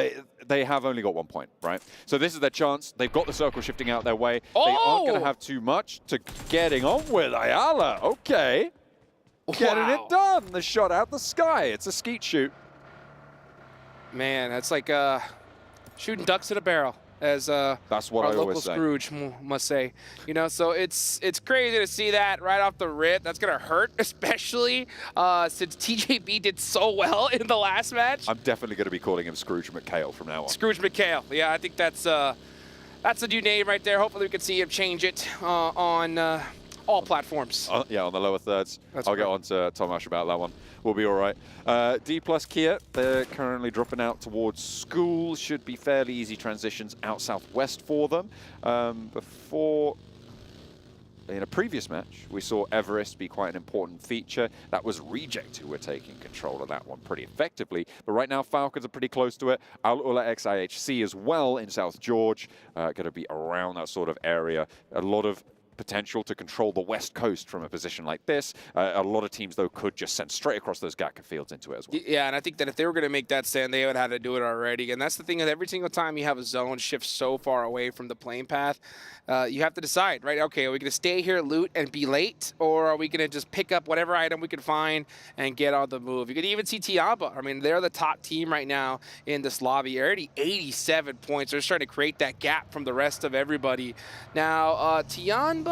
K: they have only got 1 point, right? So this is their chance. They've got the circle shifting out their way. They aren't going to have too much to getting on with. Ayala, okay. Getting it done. The shot out the sky. It's a skeet shoot.
M: Man, that's like shooting ducks in a barrel, as
K: that's what
M: our
K: I
M: local
K: always say.
M: Scrooge must say. You know, so it's crazy to see that right off the rip. That's gonna hurt, especially since TJB did so well in the last match.
K: I'm definitely going to be calling him Scrooge McHale from now on.
M: Scrooge McHale. Yeah, I think that's a new name right there. Hopefully we can see him change it on all platforms.
K: Yeah, on the lower thirds. I'll get on to Tomasz about that one. We'll be all right. D plus Kia, they're currently dropping out towards school. Should be fairly easy transitions out southwest for them. Before, in a previous match, we saw Everest be quite an important feature. That was Reject who were taking control of that one pretty effectively. But right now, Falcons are pretty close to it. Al-Ula XIHC as well in South George. Going to be around that sort of area. A lot of potential to control the west coast from a position like this. A lot of teams, though, could just send straight across those Gatka fields into it as well.
M: Yeah, and I think that if they were going to make that stand, they would have had to do it already. And that's the thing, that every single time you have a zone shift so far away from the plane path, you have to decide, right? Okay, are we going to stay here, loot, and be late? Or are we going to just pick up whatever item we can find and get on the move? You could even see Tiamba. I mean, they're the top team right now in this lobby. Already 87 points. They're starting to create that gap from the rest of everybody. Now, Tiamba,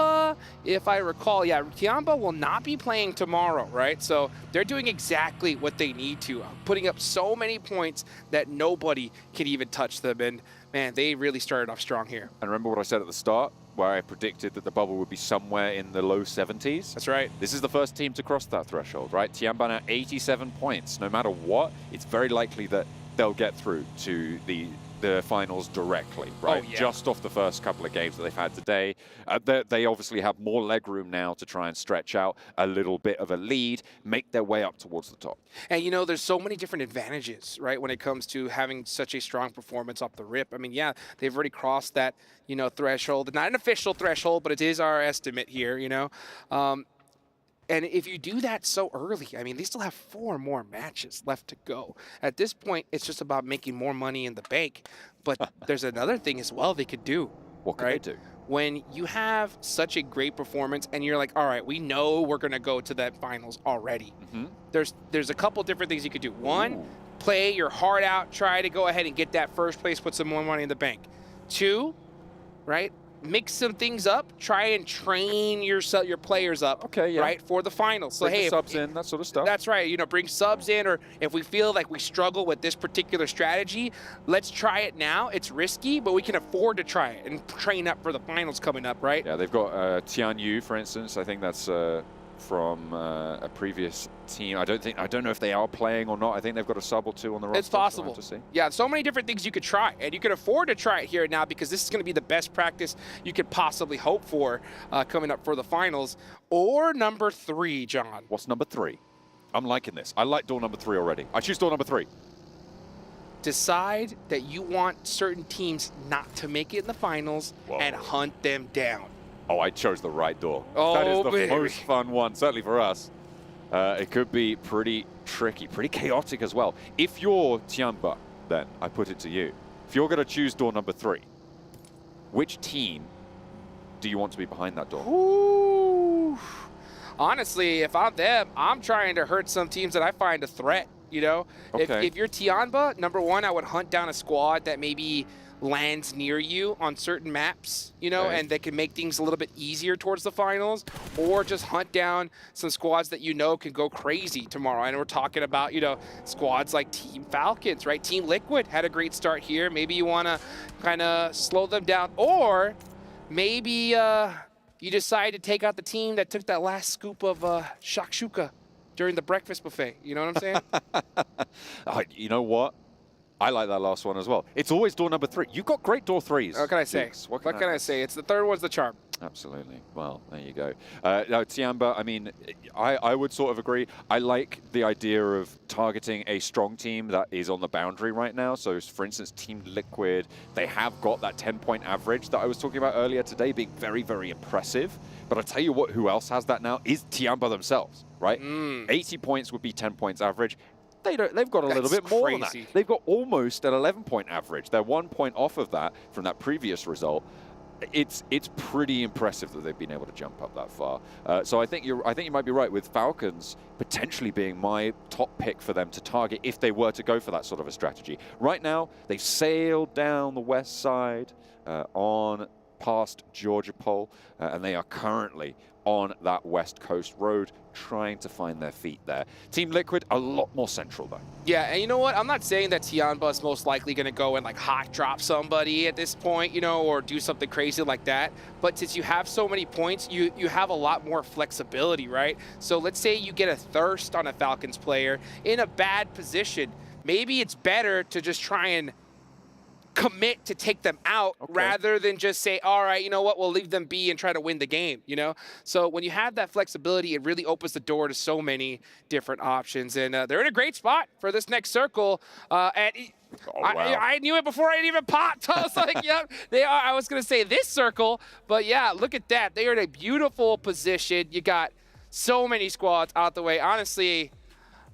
M: if I recall, yeah, Tiamba will not be playing tomorrow, right? So they're doing exactly what they need to, putting up so many points that nobody can even touch them. And man, they really started off strong here.
K: And remember what I said at the start, where I predicted that the bubble would be somewhere in the low 70s?
M: That's right.
K: This is the first team to cross that threshold, right? Tiamba now 87 points. No matter what, it's very likely that they'll get through to the finals directly, right?
M: Oh, yeah.
K: Just off the first couple of games that they've had today. They obviously have more leg room now to try and stretch out a little bit of a lead, make their way up towards the top.
M: And, you know, there's so many different advantages, right, when it comes to having such a strong performance off the rip. I mean, yeah, they've already crossed that, you know, threshold. Not an official threshold, but it is our estimate here, you know. And if you do that so early, I mean, they still have 4 more matches left to go. At this point, it's just about making more money in the bank. But there's another thing as well they could do.
K: What could they do?
M: When you have such a great performance and you're like, all right, we know we're going to go to that finals already. There's a couple different things you could do. One, play your heart out, try to go ahead and get that first place, put some more money in the bank. 2, right? Mix some things up, try and train your players up, right, for the finals. So,
K: bring the subs in, that sort of stuff.
M: That's right. You know, bring subs in, or if we feel like we struggle with this particular strategy, let's try it now. It's risky, but we can afford to try it and train up for the finals coming up, right?
K: Yeah, they've got Tian Yu, for instance. I think that's from a previous team. I don't know if they are playing or not. I think they've got a sub or 2 on the roster.
M: It's possible. Yeah, so many different things you could try, and you can afford to try it here now because this is going to be the best practice you could possibly hope for coming up for the finals. Or number 3, John.
K: What's number 3? I'm liking this. I like door number 3 already. I choose door number 3.
M: Decide that you want certain teams not to make it in the finals and hunt them down.
K: Oh, I chose the right door.
M: Oh,
K: that is the
M: baby.
K: most fun one, certainly for us. It could be pretty tricky, pretty chaotic as well. If you're Tiamba, then I put it to you. If you're going to choose door number 3, which team do you want to be behind that door?
M: Ooh. Honestly, if I'm them, I'm trying to hurt some teams that I find a threat, you know?
K: Okay.
M: If you're Tiamba, number 1, I would hunt down a squad that maybe lands near you on certain maps, you know, and that can make things a little bit easier towards the finals, or just hunt down some squads that you know can go crazy tomorrow. And we're talking about, you know, squads like Team Falcons, right? Team Liquid had a great start here. Maybe you want to kind of slow them down, or maybe you decide to take out the team that took that last scoop of shakshuka during the breakfast buffet. You know what I'm saying?
K: You know what? I like that last one as well. It's always door number 3. You've got great door 3s.
M: What can I say?
K: Dukes.
M: What can I say? It's the third one's the charm.
K: Absolutely. Well, there you go. Now, Tiamba, I mean, I would sort of agree. I like the idea of targeting a strong team that is on the boundary right now. So, for instance, Team Liquid, they have got that 10-point average that I was talking about earlier today being very, very impressive. But I'll tell you what, who else has that now is Tiamba themselves, right? 80 points would be 10 points average. They've got a little bit more than that. They've got almost an 11-point average. They're 1 point off of that from that previous result. It's pretty impressive that they've been able to jump up that far. So I think you might be right with Falcons potentially being my top pick for them to target if they were to go for that sort of a strategy. Right now, they've sailed down the west side on past Georgia Pole, and they are currently on that west coast road trying to find their feet there. Team Liquid, a lot more central though.
M: Yeah, and you know what? I'm not saying that Tiamba is most likely going to go and like hot drop somebody at this point, you know, or do something crazy like that. But since you have so many points, you have a lot more flexibility, right? So let's say you get a thirst on a Falcons player in a bad position. Maybe it's better to just try and commit to take them out rather than just say, all right, you know what, we'll leave them be and try to win the game, you know? So when you have that flexibility, it really opens the door to so many different options. And they're in a great spot for this next circle. I knew it before I even popped. I was like, yep, they are. I was going to say this circle, but yeah, look at that. They are in a beautiful position. You got so many squads out the way. Honestly,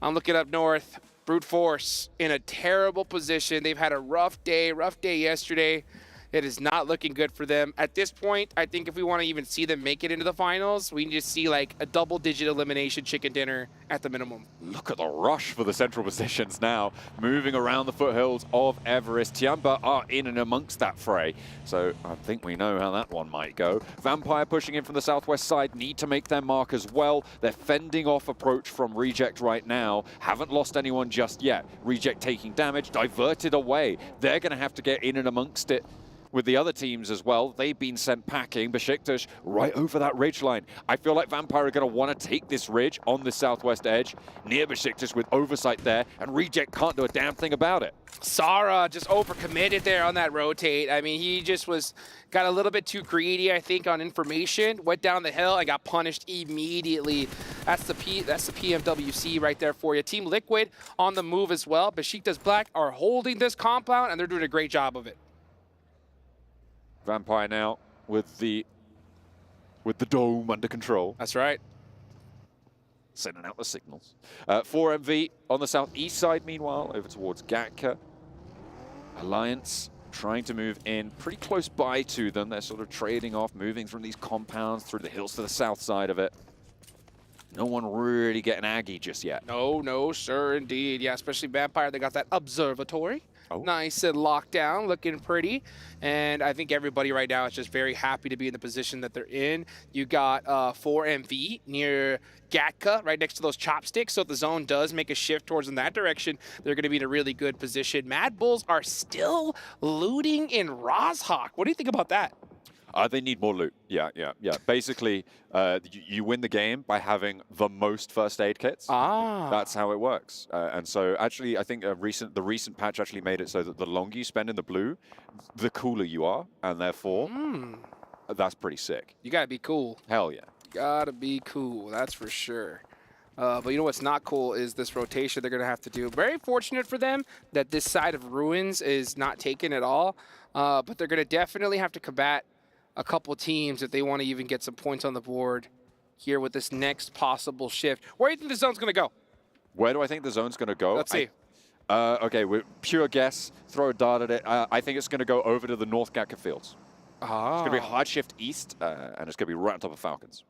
M: I'm looking up north. Brute Force in a terrible position. They've had a rough day yesterday. It is not looking good for them. At this point, I think if we want to even see them make it into the finals, we can just see like a double-digit elimination chicken dinner at the minimum.
K: Look at the rush for the central positions now, moving around the foothills of Everest. Tiamba are in and amongst that fray, so I think we know how that one might go. Vampire pushing in from the southwest side, need to make their mark as well. They're fending off approach from Reject right now. Haven't lost anyone just yet. Reject taking damage, diverted away. They're going to have to get in and amongst it with the other teams as well. They've been sent packing. Besiktas right over that ridge line. I feel like Vampire are going to want to take this ridge on the southwest edge near Besiktas with oversight there, and Reject can't do a damn thing about it.
M: Sara just overcommitted there on that rotate. I mean, he just got a little bit too greedy, I think, on information. Went down the hill and got punished immediately. That's the PMWC right there for you. Team Liquid on the move as well. Besiktas Black are holding this compound, and they're doing a great job of it.
K: Vampire now with the dome under control.
M: That's right.
K: Sending out the signals. 4MV on the southeast side, meanwhile, over towards Gatka. Alliance trying to move in pretty close by to them. They're sort of trading off, moving from these compounds through the hills to the south side of it. No one really getting aggy just yet.
M: No, sir, indeed. Yeah, especially Vampire. They got that observatory. Nice and locked down, looking pretty. And I think everybody right now is just very happy to be in the position that they're in. You got 4MV near Gatka, right next to those chopsticks. So if the zone does make a shift towards in that direction, they're going to be in a really good position. Mad Bulls are still looting in Rozhok. What do you think about that?
K: They need more loot. Yeah. Basically, you win the game by having the most first aid kits. That's how it works. And so, actually, I think the recent patch actually made it so that the longer you spend in the blue, the cooler you are, and therefore, that's pretty sick.
M: You gotta be cool.
K: Hell yeah.
M: Gotta be cool. That's for sure. But you know what's not cool is this rotation they're gonna have to do. Very fortunate for them that this side of Ruins is not taken at all. But they're gonna definitely have to combat a couple teams if they want to even get some points on the board here with this next possible shift. Where do you think the zone's going to go?
K: Where do I think the zone's going to go?
M: Let's see.
K: Okay, with pure guess, throw a dart at it. I think it's going to go over to the North Gatka Fields. It's going to be a hard shift east, and it's going to be right on top of Falcons.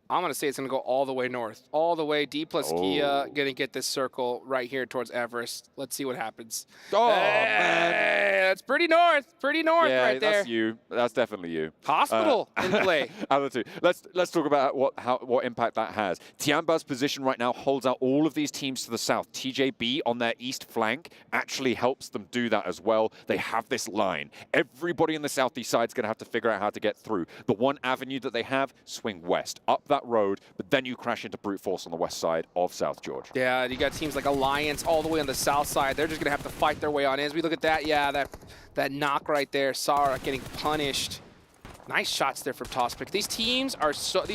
M: I'm going to say it's going to go all the way north. All the way. D plus Kia going to get this circle right here towards Everest. Let's see what happens. Man. That's pretty north. Pretty north right there.
K: Yeah, that's you. That's definitely you.
M: Hospital in play.
K: Other two. Let's talk about what impact that has. Tiamba's position right now holds out all of these teams to the south. TJB on their east flank actually helps them do that as well. They have this line. Everybody in the southeast side is going to have to figure out how to get through. The one avenue that they have, swing west, up that road, but then you crash into brute force on the west side of South Georgia.
M: Yeah, you got teams like Alliance all the way on the south side. They're just going to have to fight their way on in. As we look at that, yeah, that knock right there, Sara getting punished. Nice shots there from Tosspick. These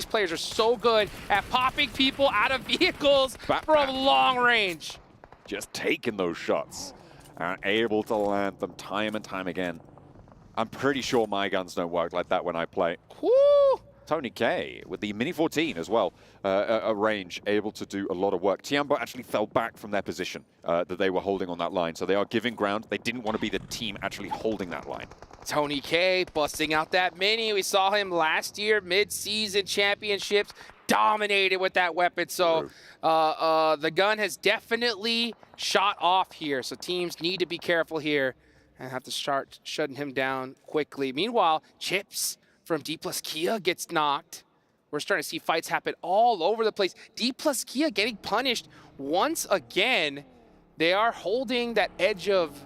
M: players are so good at popping people out of vehicles from long range.
K: Just taking those shots and able to land them time and time again. I'm pretty sure my guns don't work like that when I play.
M: Woo!
K: Tony K with the Mini 14 as well, a range, able to do a lot of work. Tiamba actually fell back from their position that they were holding on that line, so they are giving ground. They didn't want to be the team actually holding that line.
M: Tony K busting out that Mini. We saw him last year, mid-season championships, dominated with that weapon. So the gun has definitely shot off here, so teams need to be careful here and have to start shutting him down quickly. Meanwhile, Chips from D plus Kia gets knocked. We're starting to see fights happen all over the place. D plus Kia getting punished once again. They are holding that edge of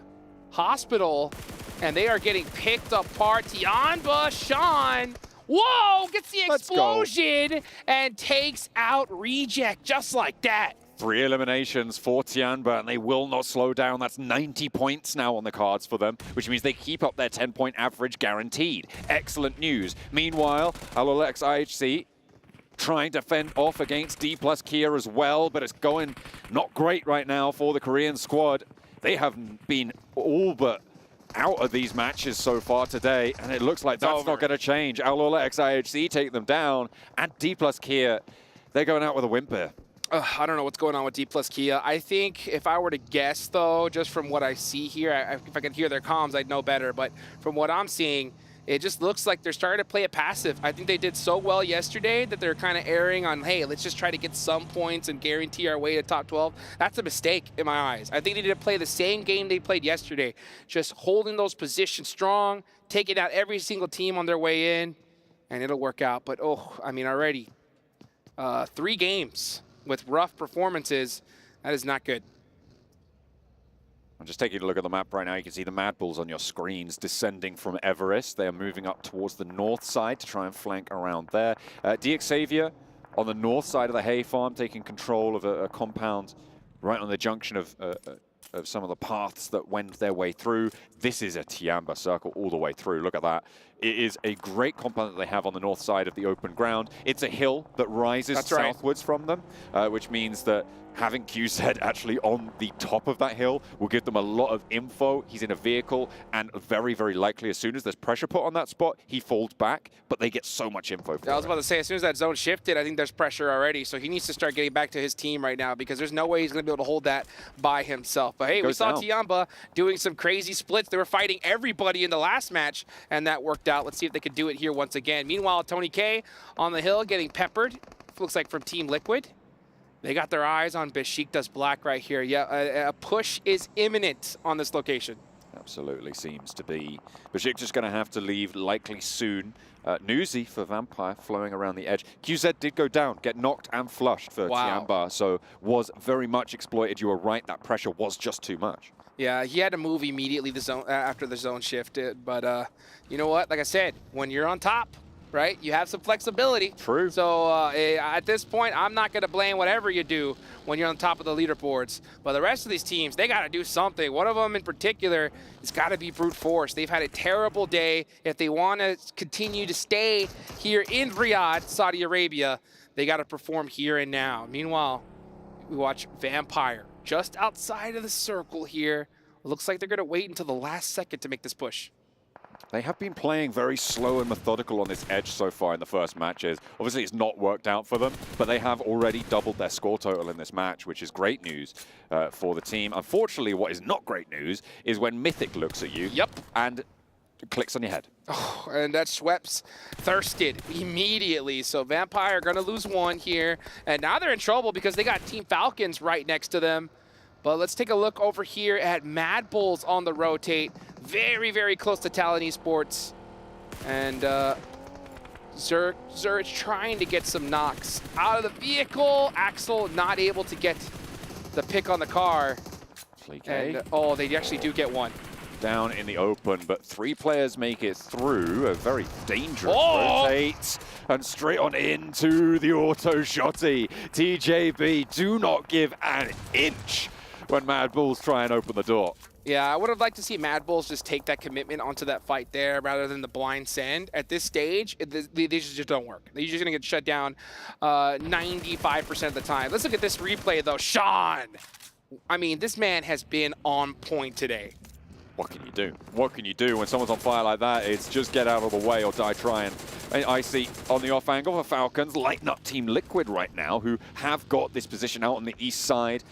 M: hospital, and they are getting picked apart. Tiamba, Sean, whoa, gets the explosion and takes out Reject just like that.
K: 3 eliminations for Tiamba, and they will not slow down. That's 90 points now on the cards for them, which means they keep up their 10-point average guaranteed. Excellent news. Meanwhile, Alolex IHC trying to fend off against D plus Kia as well, but it's going not great right now for the Korean squad. They have been all but out of these matches so far today, and it looks like that's not going to change. Alolex IHC take them down, and D plus Kia, they're going out with a whimper.
M: I don't know what's going on with D plus Kia. I think if I were to guess, though, just from what I see here, if I could hear their comms, I'd know better. But from what I'm seeing, it just looks like they're starting to play it passive. I think they did so well yesterday that they're kind of erring on, hey, let's just try to get some points and guarantee our way to top 12. That's a mistake in my eyes. I think they need to play the same game they played yesterday, just holding those positions strong, taking out every single team on their way in, and it'll work out. But, oh, I mean, already 3 games with rough performances, that is not good.
K: I'm just taking a look at the map right now. You can see the Mad Bulls on your screens descending from Everest. They are moving up towards the north side to try and flank around there. DX Xavier on the north side of the hay farm, taking control of a compound right on the junction of some of the paths that wend their way through. This is a Tiamba circle all the way through. Look at that. It is a great compound that they have on the north side of the open ground. It's a hill that rises southwards from them, which means that having QZ actually on the top of that hill will give them a lot of info. He's in a vehicle, and very, very likely as soon as there's pressure put on that spot, he falls back, but they get so much info for
M: I was about to say, as soon as that zone shifted, I think there's pressure already, so he needs to start getting back to his team right now because there's no way he's going to be able to hold that by himself. But hey, we saw Tiamba doing some crazy splits. They were fighting everybody in the last match, and that worked out. Let's see if they could do it here once again. Meanwhile, Tony K on the hill getting peppered. Looks like from Team Liquid. They got their eyes on Besiktas Black right here. Yeah, a push is imminent on this location.
K: Absolutely seems to be. Besiktas going to have to leave likely soon. Newsy for Vampire flowing around the edge. QZ did go down, get knocked and flushed for Tiamba, so was very much exploited. You were right, that pressure was just too much.
M: Yeah, he had to move immediately after the zone shifted, but you know what? Like I said, when you're on top, right, you have some flexibility.
K: True.
M: So at this point, I'm not going to blame whatever you do when you're on top of the leaderboards. But the rest of these teams, they got to do something. One of them in particular has got to be brute force. They've had a terrible day. If they want to continue to stay here in Riyadh, Saudi Arabia, they got to perform here and now. Meanwhile, we watch Vampire just outside of the circle here. Looks like they're going to wait until the last second to make this push.
K: They have been playing very slow and methodical on this edge so far in the first matches. Obviously, it's not worked out for them, but they have already doubled their score total in this match, which is great news for the team. Unfortunately, what is not great news is when Mythic looks at you and clicks on your head.
M: Oh, and that Schweppes thirsted immediately. So Vampire are going to lose one here. And now they're in trouble because they got Team Falcons right next to them. But let's take a look over here at Mad Bulls on the rotate. Very, very close to Talon Esports. And Zurich trying to get some knocks out of the vehicle. Axel not able to get the pick on the car. And, oh, they actually do get one.
K: Down in the open, but 3 players make it through. A very dangerous rotate. And straight on into the auto shotty. TJB do not give an inch when Mad Bulls try and open the door.
M: Yeah, I would have liked to see Mad Bulls just take that commitment onto that fight there rather than the blind send. At this stage, these just don't work. They're just going to get shut down 95% of the time. Let's look at this replay, though. Sean! I mean, this man has been on point today.
K: What can you do? What can you do when someone's on fire like that? It's just get out of the way or die trying. And I see on the off angle for Falcons, lighten up Team Liquid right now, who have got this position out on the east side.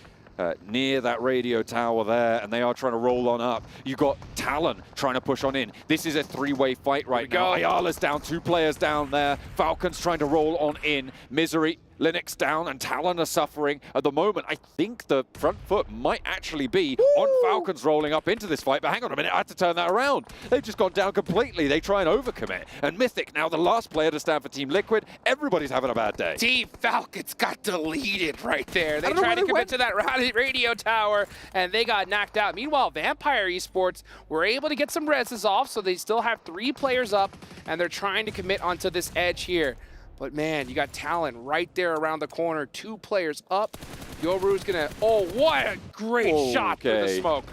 K: Near that radio tower there, and they are trying to roll on up. You've got Talon trying to push on in. This is a three-way fight right now. Ayala's down, 2 players down there. Falcons trying to roll on in. Misery, Linux down, and Talon are suffering. At the moment, I think the front foot might actually be on Falcons rolling up into this fight, but hang on a minute, I had to turn that around. They've just gone down completely. They try and overcommit. And Mythic, now the last player to stand for Team Liquid. Everybody's having a bad day.
M: Team Falcons got deleted right there. They tried to commit to that radio tower, and they got knocked out. Meanwhile, Vampire Esports were able to get some reses off, so they still have 3 players up, and they're trying to commit onto this edge here. But man, you got Talon right there around the corner. 2 players up. Yoru's gonna, oh, what a great shot through the smoke.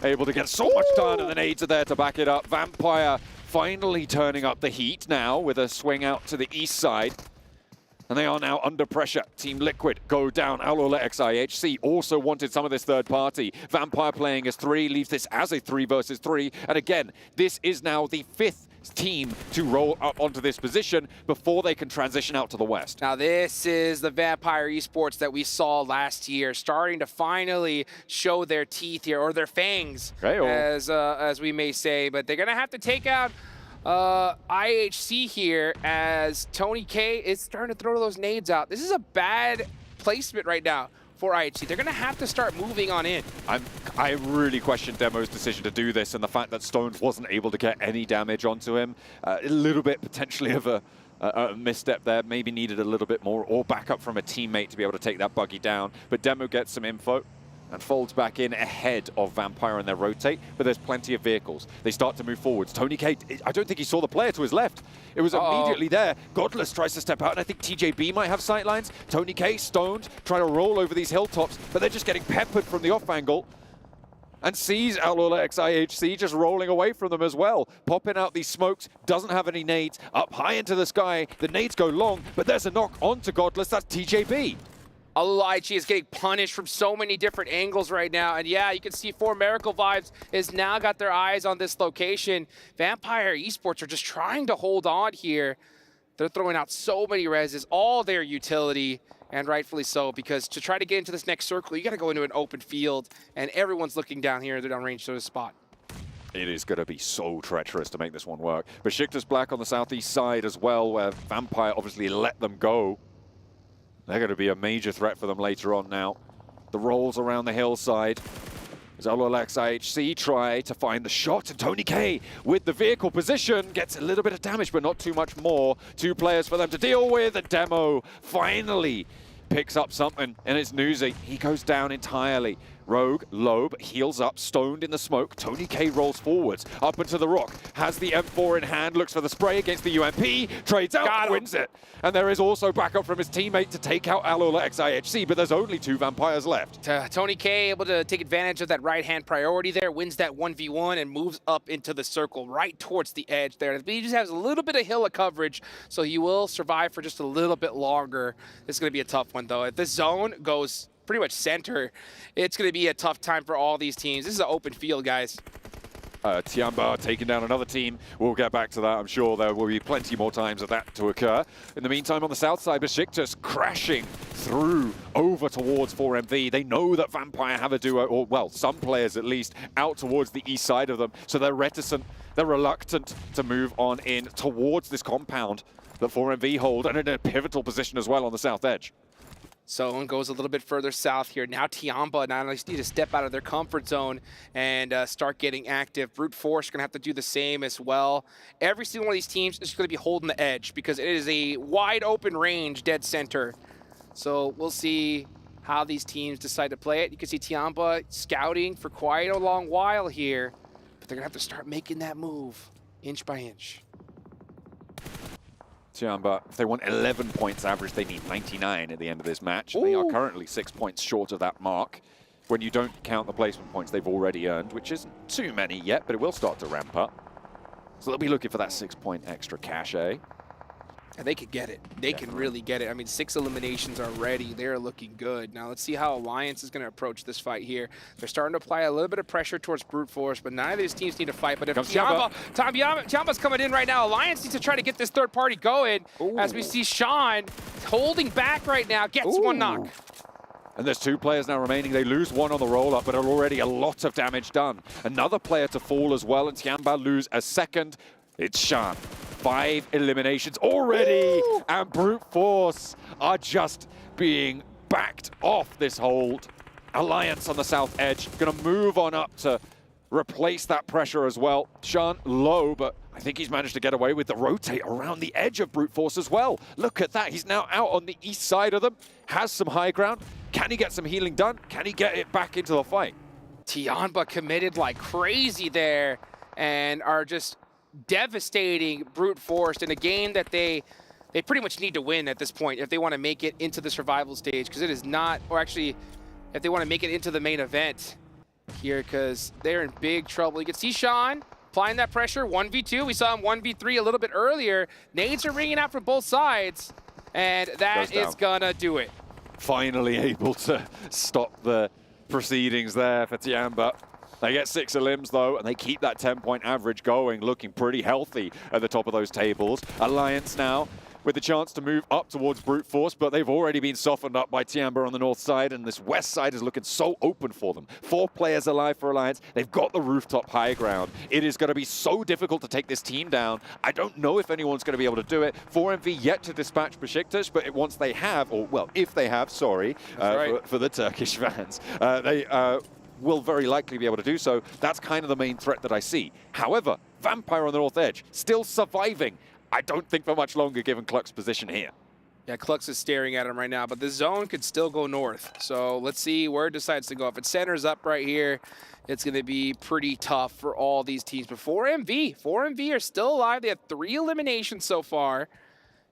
K: Able to get so much done, and the nades are there to back it up. Vampire finally turning up the heat now with a swing out to the east side. And they are now under pressure. Team Liquid go down. Alolex IHC also wanted some of this third party. Vampire playing as 3, leaves this as a 3 versus 3. And again, this is now the 5th team to roll up onto this position before they can transition out to the west.
M: Now this is the Vampire Esports that we saw last year, starting to finally show their teeth here, or their fangs, as we may say. But they're gonna have to take out IHC here, as Tony K is starting to throw those nades out. This is a bad placement right now for IHC. They're going to have to start moving on in.
K: I really question Demo's decision to do this, and the fact that Stones wasn't able to get any damage onto him. A little bit potentially of a misstep there. Maybe needed a little bit more, or backup from a teammate to be able to take that buggy down. But Demo gets some info and folds back in ahead of Vampire in their rotate, but there's plenty of vehicles. They start to move forwards. Tony K, I don't think he saw the player to his left. It was immediately there. Godless tries to step out, and I think TJB might have sightlines. Tony K, stoned, trying to roll over these hilltops, but they're just getting peppered from the off angle, and sees Alolex IHC just rolling away from them as well. Popping out these smokes, doesn't have any nades, up high into the sky. The nades go long, but there's a knock onto Godless. That's TJB.
M: IHC is getting punished from so many different angles right now. And yeah, you can see 4 Miracle Vibes has now got their eyes on this location. Vampire Esports are just trying to hold on here. They're throwing out so many reses, all their utility, and rightfully so, because to try to get into this next circle, you got to go into an open field, and everyone's looking down here. They're downrange to the spot.
K: It is going to be so treacherous to make this one work. Besiktas Black on the southeast side as well, where Vampire obviously let them go. They're going to be a major threat for them later on now. The rolls around the hillside. As Alolex IHC try to find the shot, and Tony K with the vehicle position gets a little bit of damage, but not too much more. 2 players for them to deal with, and Demo finally picks up something, and it's Newsy. He goes down entirely. Rogue, Lobe, heals up, stoned in the smoke. Tony K rolls forwards, up into the rock, has the M4 in hand, looks for the spray against the UMP, trades out, wins it. And there is also backup from his teammate to take out Alolex IHC, but there's only 2 Vampires left.
M: Tony K able to take advantage of that right-hand priority there, wins that 1v1, and moves up into the circle right towards the edge there. But he just has a little bit of hill of coverage, so he will survive for just a little bit longer. This is going to be a tough one, though. If this zone goes pretty much center, it's going to be a tough time for all these teams. This is an open field, guys.
K: Tiamba taking down another team. We'll get back to that. I'm sure there will be plenty more times of that to occur. In the meantime, on the south side, Besiktas crashing through over towards 4MV. They know that Vampire have a duo, or well, some players at least, out towards the east side of them. So they're reticent, they're reluctant to move on in towards this compound that 4MV hold, and in a pivotal position as well on the south edge.
M: Zone goes a little bit further south here. Now Tiamba not only need to step out of their comfort zone and start getting active. Brute Force going to have to do the same as well. Every single one of these teams is going to be holding the edge because it is a wide open range dead center. So we'll see how these teams decide to play it. You can see Tiamba scouting for quite a long while here, but they're going to have to start making that move inch by inch.
K: Tiamba, if they want 11 points average, they need 99 at the end of this match. They are currently 6 points short of that mark. when you don't count the placement points they've already earned, which isn't too many yet, but it will start to ramp up. So they'll be looking for that 6-point extra cachet.
M: And they could get it. They can really get it. I mean, 6 eliminations already. They're looking good. Now, let's see how Alliance is going to approach this fight here. They're starting to apply a little bit of pressure towards brute force, but none of these teams need to fight. But if Tiamba's coming in right now, Alliance needs to try to get this third party going. Ooh. As we see Sean holding back right now, gets one knock.
K: And there's 2 players now remaining. They lose 1 on the roll-up, but already a lot of damage done. Another player to fall as well, and Tiamba lose a second. It's Sean. 5 eliminations already, Ooh. And brute force are just being backed off this hold. Alliance on the south edge, gonna move on up to replace that pressure as well. Sean low, but I think he's managed to get away with the rotate around the edge of brute force as well. Look at that, he's now out on the east side of them, has some high ground. Can he get some healing done? Can he get it back into the fight?
M: Tiamba committed like crazy there and are just devastating brute force in a game that they pretty much need to win at this point if they want to make it into the survival stage, because it is not, or actually if they want to make it into the main event here, because they're in big trouble. You can see Sean applying that pressure, 1v2. We saw him 1v3 a little bit earlier. Nades are ringing out from both sides, and that is gonna do it.
K: Finally able to stop the proceedings there for Tiamba. They get 6 elims though, and they keep that 10-point average going, looking pretty healthy at the top of those tables. Alliance now with the chance to move up towards brute force, but they've already been softened up by Tiamba on the north side, and this west side is looking so open for them. 4 players alive for Alliance. They've got the rooftop high ground. It is going to be so difficult to take this team down. I don't know if anyone's going to be able to do it. 4MV yet to dispatch Besiktas, but once they have, or well, if they have, sorry, for the Turkish fans, they will very likely be able to do so. That's kind of the main threat that I see. However, Vampire on the north edge, still surviving. I don't think for much longer given Cluck's position here.
M: Yeah, Clux is staring at him right now, but the zone could still go north. So let's see where it decides to go. If it centers up right here, it's going to be pretty tough for all these teams. But 4MV are still alive. They have 3 eliminations so far,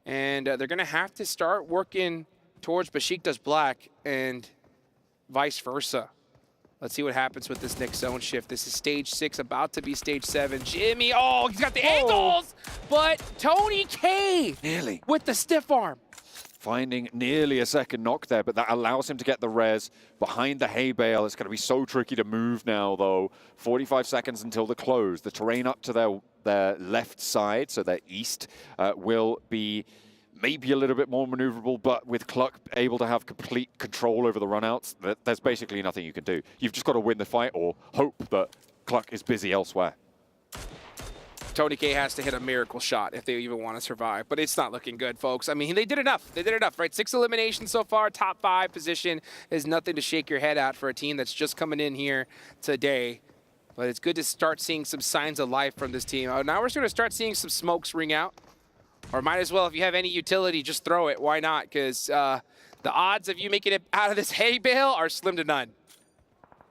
M: and they're going to have to start working towards Besiktas Black and vice versa. Let's see what happens with this next zone shift. This is stage 6, about to be stage 7. Jimmy, oh, he's got the angles, but Tony K
K: nearly
M: with the stiff arm.
K: Finding nearly a second knock there, but that allows him to get the res behind the hay bale. It's going to be so tricky to move now, though. 45 seconds until the close. The terrain up to their left side, so their east, will be maybe a little bit more maneuverable, but with Cluck able to have complete control over the runouts, there's basically nothing you can do. You've just got to win the fight or hope that Cluck is busy elsewhere.
M: Tony K has to hit a miracle shot if they even want to survive, but it's not looking good, folks. I mean, they did enough. They did enough, right? 6 eliminations so far, top 5 position is nothing to shake your head at for a team that's just coming in here today. But it's good to start seeing some signs of life from this team. Now we're going to start seeing some smokes ring out. Or might as well, if you have any utility, just throw it. Why not? Because the odds of you making it out of this hay bale are slim to none.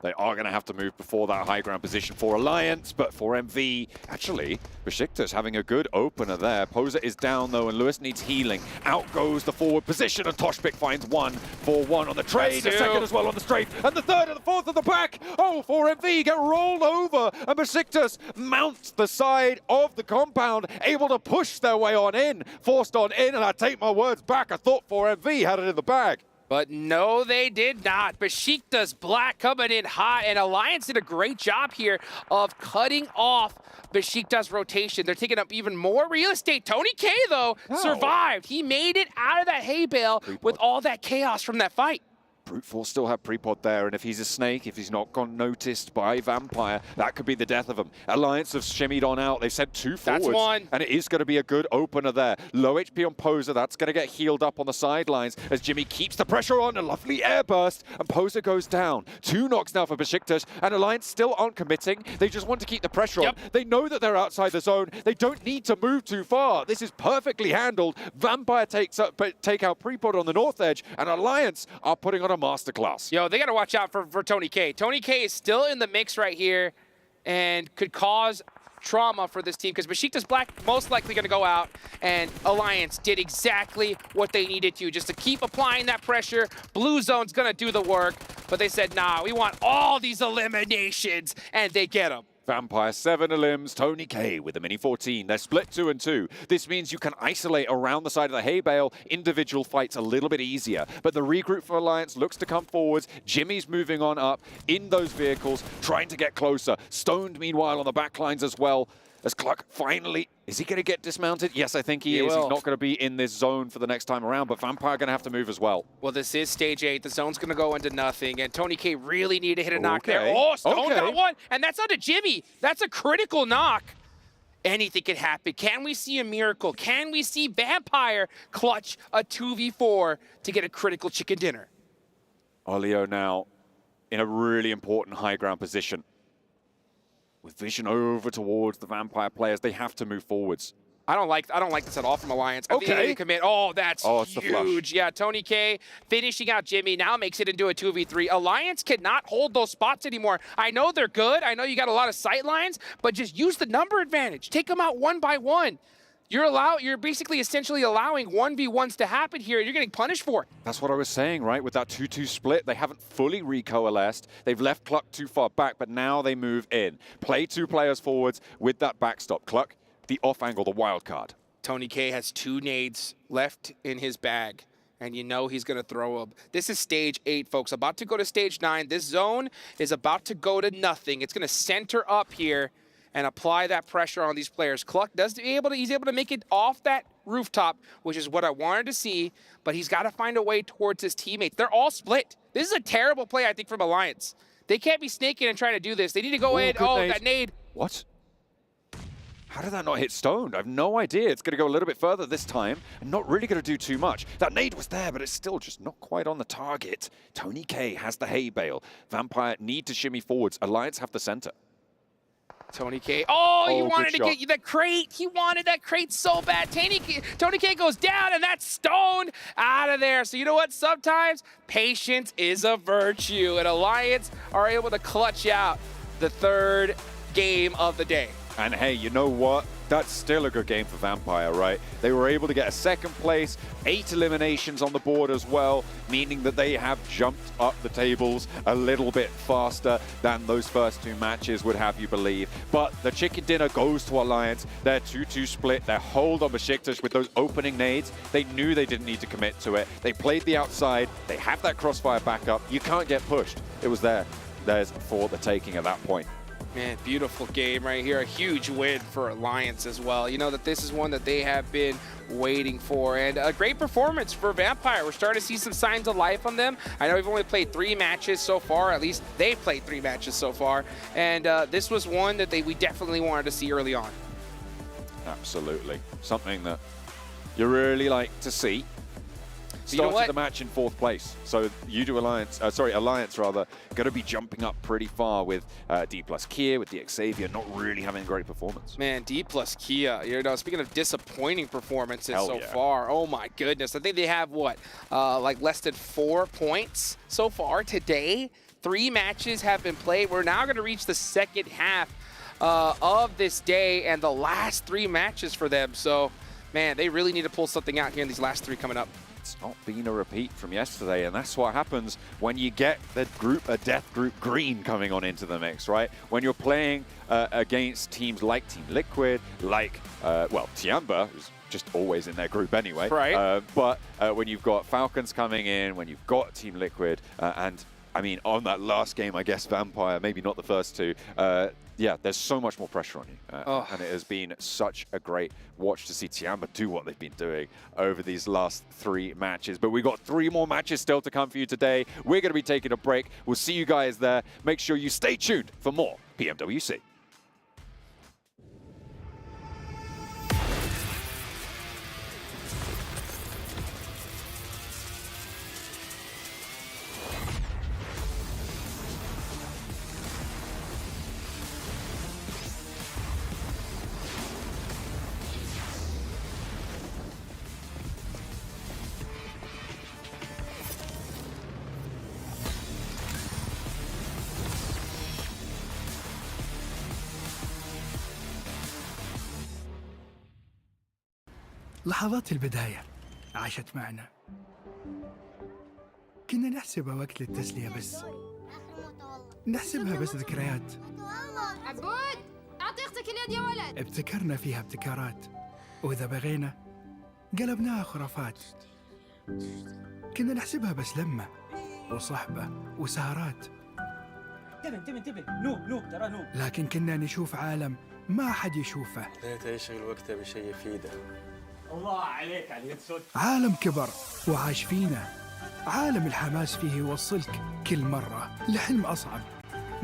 K: They are going to have to move before that high ground position for Alliance, but for MV, actually, Besiktas having a good opener there. Poser is down, though, and Lewis needs healing. Out goes the forward position, and Toshpik finds 1 for 1 on the trade, a second as well on the strafe, and the third and the fourth at the back. Oh, 4MV get rolled over, and Besiktas mounts the side of the compound, able to push their way on in, forced on in, and I take my words back. I thought 4MV had it in the bag.
M: But no, they did not. Besiktas Black coming in hot, and Alliance did a great job here of cutting off Besiktas rotation. They're taking up even more real estate. Tony K, though, survived. He made it out of that hay bale with all that chaos from that fight.
K: Brute Force still have Prepod there, and if he's a snake, if he's not gone noticed by Vampire, that could be the death of him. Alliance have shimmied on out. They've sent 2 forwards.
M: That's 1.
K: And it is going to be a good opener there. Low HP on Poser. That's going to get healed up on the sidelines as Jimmy keeps the pressure on. A lovely air burst, and Poser goes down. 2 knocks now for Besiktas, and Alliance still aren't committing. They just want to keep the pressure on. They know that they're outside the zone. They don't need to move too far. This is perfectly handled. Vampire take out Prepod on the north edge, and Alliance are putting on a masterclass.
M: Yo, they got to watch out for Tony K. Tony K is still in the mix right here and could cause trauma for this team because Besiktas Black most likely going to go out, and Alliance did exactly what they needed to, just to keep applying that pressure. Blue Zone's going to do the work, but they said, nah, we want all these eliminations, and they get them.
K: Vampire 7 elims, Tony K with a mini 14. They're split 2 and 2. This means you can isolate around the side of the hay bale. Individual fights a little bit easier. But the regroup for Alliance looks to come forwards. Jimmy's moving on up in those vehicles, trying to get closer. Stoned, meanwhile, on the back lines as well. As Cluck finally, is he going to get dismounted? Yes, I think he is. He's not going to be in this zone for the next time around, but Vampire going to have to move as well.
M: Well, this is stage 8. The zone's going to go into nothing, and Tony K really need to hit a knock there. Oh, Stone got one, and that's onto Jimmy. That's a critical knock. Anything can happen. Can we see a miracle? Can we see Vampire clutch a 2v4 to get a critical chicken dinner?
K: Olio now in a really important high ground position. With vision over towards the Vampire players, they have to move forwards.
M: I don't like this at all from Alliance. I think they need to commit. Oh, that's huge. Yeah, Tony K finishing out Jimmy now makes it into a 2v3. Alliance cannot hold those spots anymore. I know they're good. I know you got a lot of sight lines, but just use the number advantage. Take them out one by one. You're basically essentially allowing 1v1s to happen here, and you're getting punished for it.
K: That's what I was saying, right? With that 2-2 split, they haven't fully recoalesced. They've left Cluck too far back, but now they move in. Play 2 players forwards with that backstop. Cluck, the off angle, the wild card.
M: Tony K has 2 nades left in his bag, and you know he's going to throw them. This is stage 8, folks. About to go to stage 9. This zone is about to go to nothing. It's going to center up here and apply that pressure on these players. Cluck he's able to make it off that rooftop, which is what I wanted to see, but he's got to find a way towards his teammates. They're all split. This is a terrible play, I think, from Alliance. They can't be snaking and trying to do this. They need to go in. Oh, that nade.
K: What? How did that not hit Stoned? I have no idea. It's going to go a little bit further this time and not really going to do too much. That nade was there, but it's still just not quite on the target. Tony K has the hay bale. Vampire need to shimmy forwards. Alliance have the center.
M: Tony K. Oh, he wanted to get you the crate. He wanted that crate so bad. Tony K goes down, and that's Stone out of there. So you know what? Sometimes patience is a virtue, and Alliance are able to clutch out the 3rd game of the day.
K: And hey, you know what? That's still a good game for Vampire, right? They were able to get a 2nd place, 8 eliminations on the board as well, meaning that they have jumped up the tables a little bit faster than those first 2 matches would have you believe. But the chicken dinner goes to Alliance. Their 2-2 split, their hold on Besiktas with those opening nades. They knew they didn't need to commit to it. They played the outside. They have that crossfire backup. You can't get pushed. It was there. There's for the taking at that point.
M: Man, beautiful game right here. A huge win for Alliance as well. You know that this is one that they have been waiting for. And a great performance for Vampire. We're starting to see some signs of life on them. I know we've only played 3 matches so far. At least they played 3 matches so far. And this was one that we definitely wanted to see early on.
K: Absolutely. Something that you really like to see. Started the match in 4th place, so you do Alliance rather, going to be jumping up pretty far with D plus Kia, with the Xavier not really having a great performance.
M: Man, D plus Kia, you know, speaking of disappointing performances so far, oh my goodness, I think they have what, like less than 4 points so far today. 3 matches have been played. We're now going to reach the 2nd half of this day and the last 3 matches for them. So, man, they really need to pull something out here in these last 3 coming up.
K: It's not been a repeat from yesterday, and that's what happens when you get a death group green coming on into the mix, right? When you're playing against teams like Team Liquid, like, well, Tiamba, who's just always in their group anyway.
M: Right.
K: But when you've got Falcons coming in, when you've got Team Liquid, and I mean, on that last game, I guess Vampire, maybe not the first 2, yeah, there's so much more pressure on you. And it has been such a great watch to see Tiamba do what they've been doing over these last 3 matches. But we've got 3 more matches still to come for you today. We're going to be taking a break. We'll see you guys there. Make sure you stay tuned for more PMWC.
P: لحظات البداية عاشت معنا. كنا نحسبها وقت للتسلية بس. نحسبها بس ذكريات.
Q: عبود أعطي أختك اليد يا ولد.
P: ابتكرنا فيها ابتكارات، وإذا بغينا قلبناها خرافات. كنا نحسبها بس لمة وصحبة وسهرات.
R: انتبه نو ترى نو.
P: لكن كنا نشوف عالم ما حد يشوفه.
S: ليت يشغل وقته بشيء يفيده.
R: الله عليك على اليد سود.
P: عالم كبر وعاش فينا. عالم الحماس فيه يوصلك كل مرة لحلم أصعب،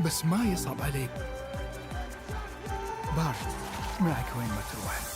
P: بس ما يصعب عليك. بارد معك وين ما تروح.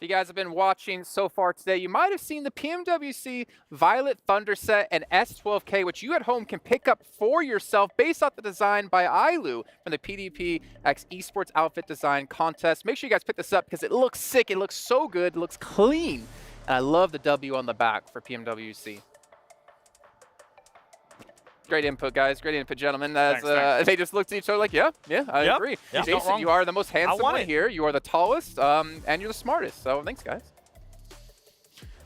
H: If you guys have been watching so far today, you might have seen the PMWC Violet Thunder set and S12K, which you at home can pick up for yourself based off the design by Ailu from the PDP X Esports Outfit Design Contest. Make sure you guys pick this up because it looks sick, it looks so good, it looks clean. And I love the W on the back for PMWC. Great input, guys. Great input, gentlemen. As
F: thanks.
H: they just looked at each other like, yeah, I agree.
F: Yep.
H: Jason, you are the most handsome one here. You are the tallest, and you're the smartest. So thanks, guys.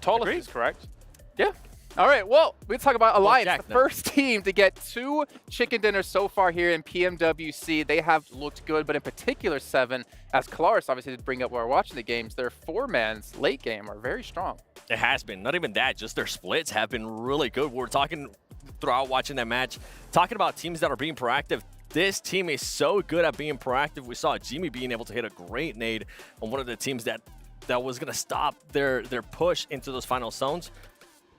G: Tallest is correct.
H: Yeah. All right, well, let's talk about Alliance, the first team to get 2 chicken dinners so far here in PMWC. They have looked good, but in particular, 7, as Kalaris obviously did bring up while we're watching the games, their 4-man's late game are very strong.
F: It has been. Not even that, just their splits have been really good. We're talking throughout watching that match, talking about teams that are being proactive. This team is so good at being proactive. We saw Jimmy being able to hit a great nade on one of the teams that was going to stop their push into those final zones.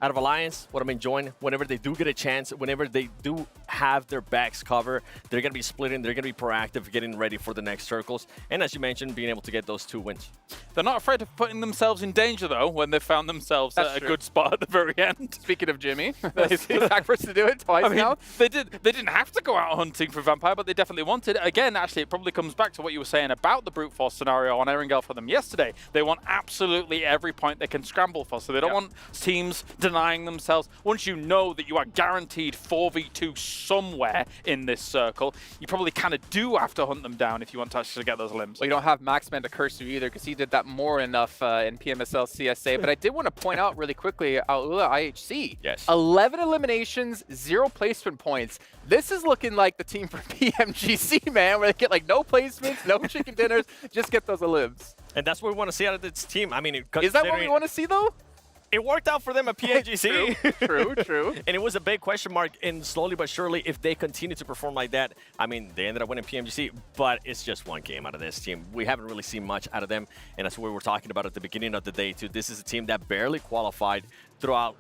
F: Out of Alliance, what I'm enjoying, whenever they do get a chance, whenever they do have their backs covered, they're going to be splitting, they're going to be proactive, getting ready for the next circles. And as you mentioned, being able to get those 2 wins.
G: They're not afraid of putting themselves in danger, though, when they've found themselves at a good spot at the very end.
H: Speaking of Jimmy, he's back first to do it twice now.
G: They didn't have to go out hunting for Vampire, but they definitely wanted it. Again, actually, it probably comes back to what you were saying about the brute force scenario on Erangel for them yesterday. They want absolutely every point they can scramble for, so they don't want teams denying themselves. Once you know that you are guaranteed 4v2 somewhere in this circle, you probably kind of do have to hunt them down if you want to actually get those limbs.
H: Well, you don't have Maxman to curse you either, because he did that more enough in PMSL CSA. But I did want to point out really quickly, Aula IHC.
F: Yes.
H: 11 eliminations, 0 placement points. This is looking like the team for PMGC, man, where they get like no placements, no chicken dinners, just get those elims.
F: And that's what we want to see out of this team. I mean,
H: is that what we want to see, though?
F: It worked out for them at PMGC.
H: True.
F: And it was a big question mark, and slowly but surely, if they continue to perform like that, I mean, they ended up winning PMGC, but it's just one game out of this team. We haven't really seen much out of them, and that's what we were talking about at the beginning of the day, too. This is a team that barely qualified throughout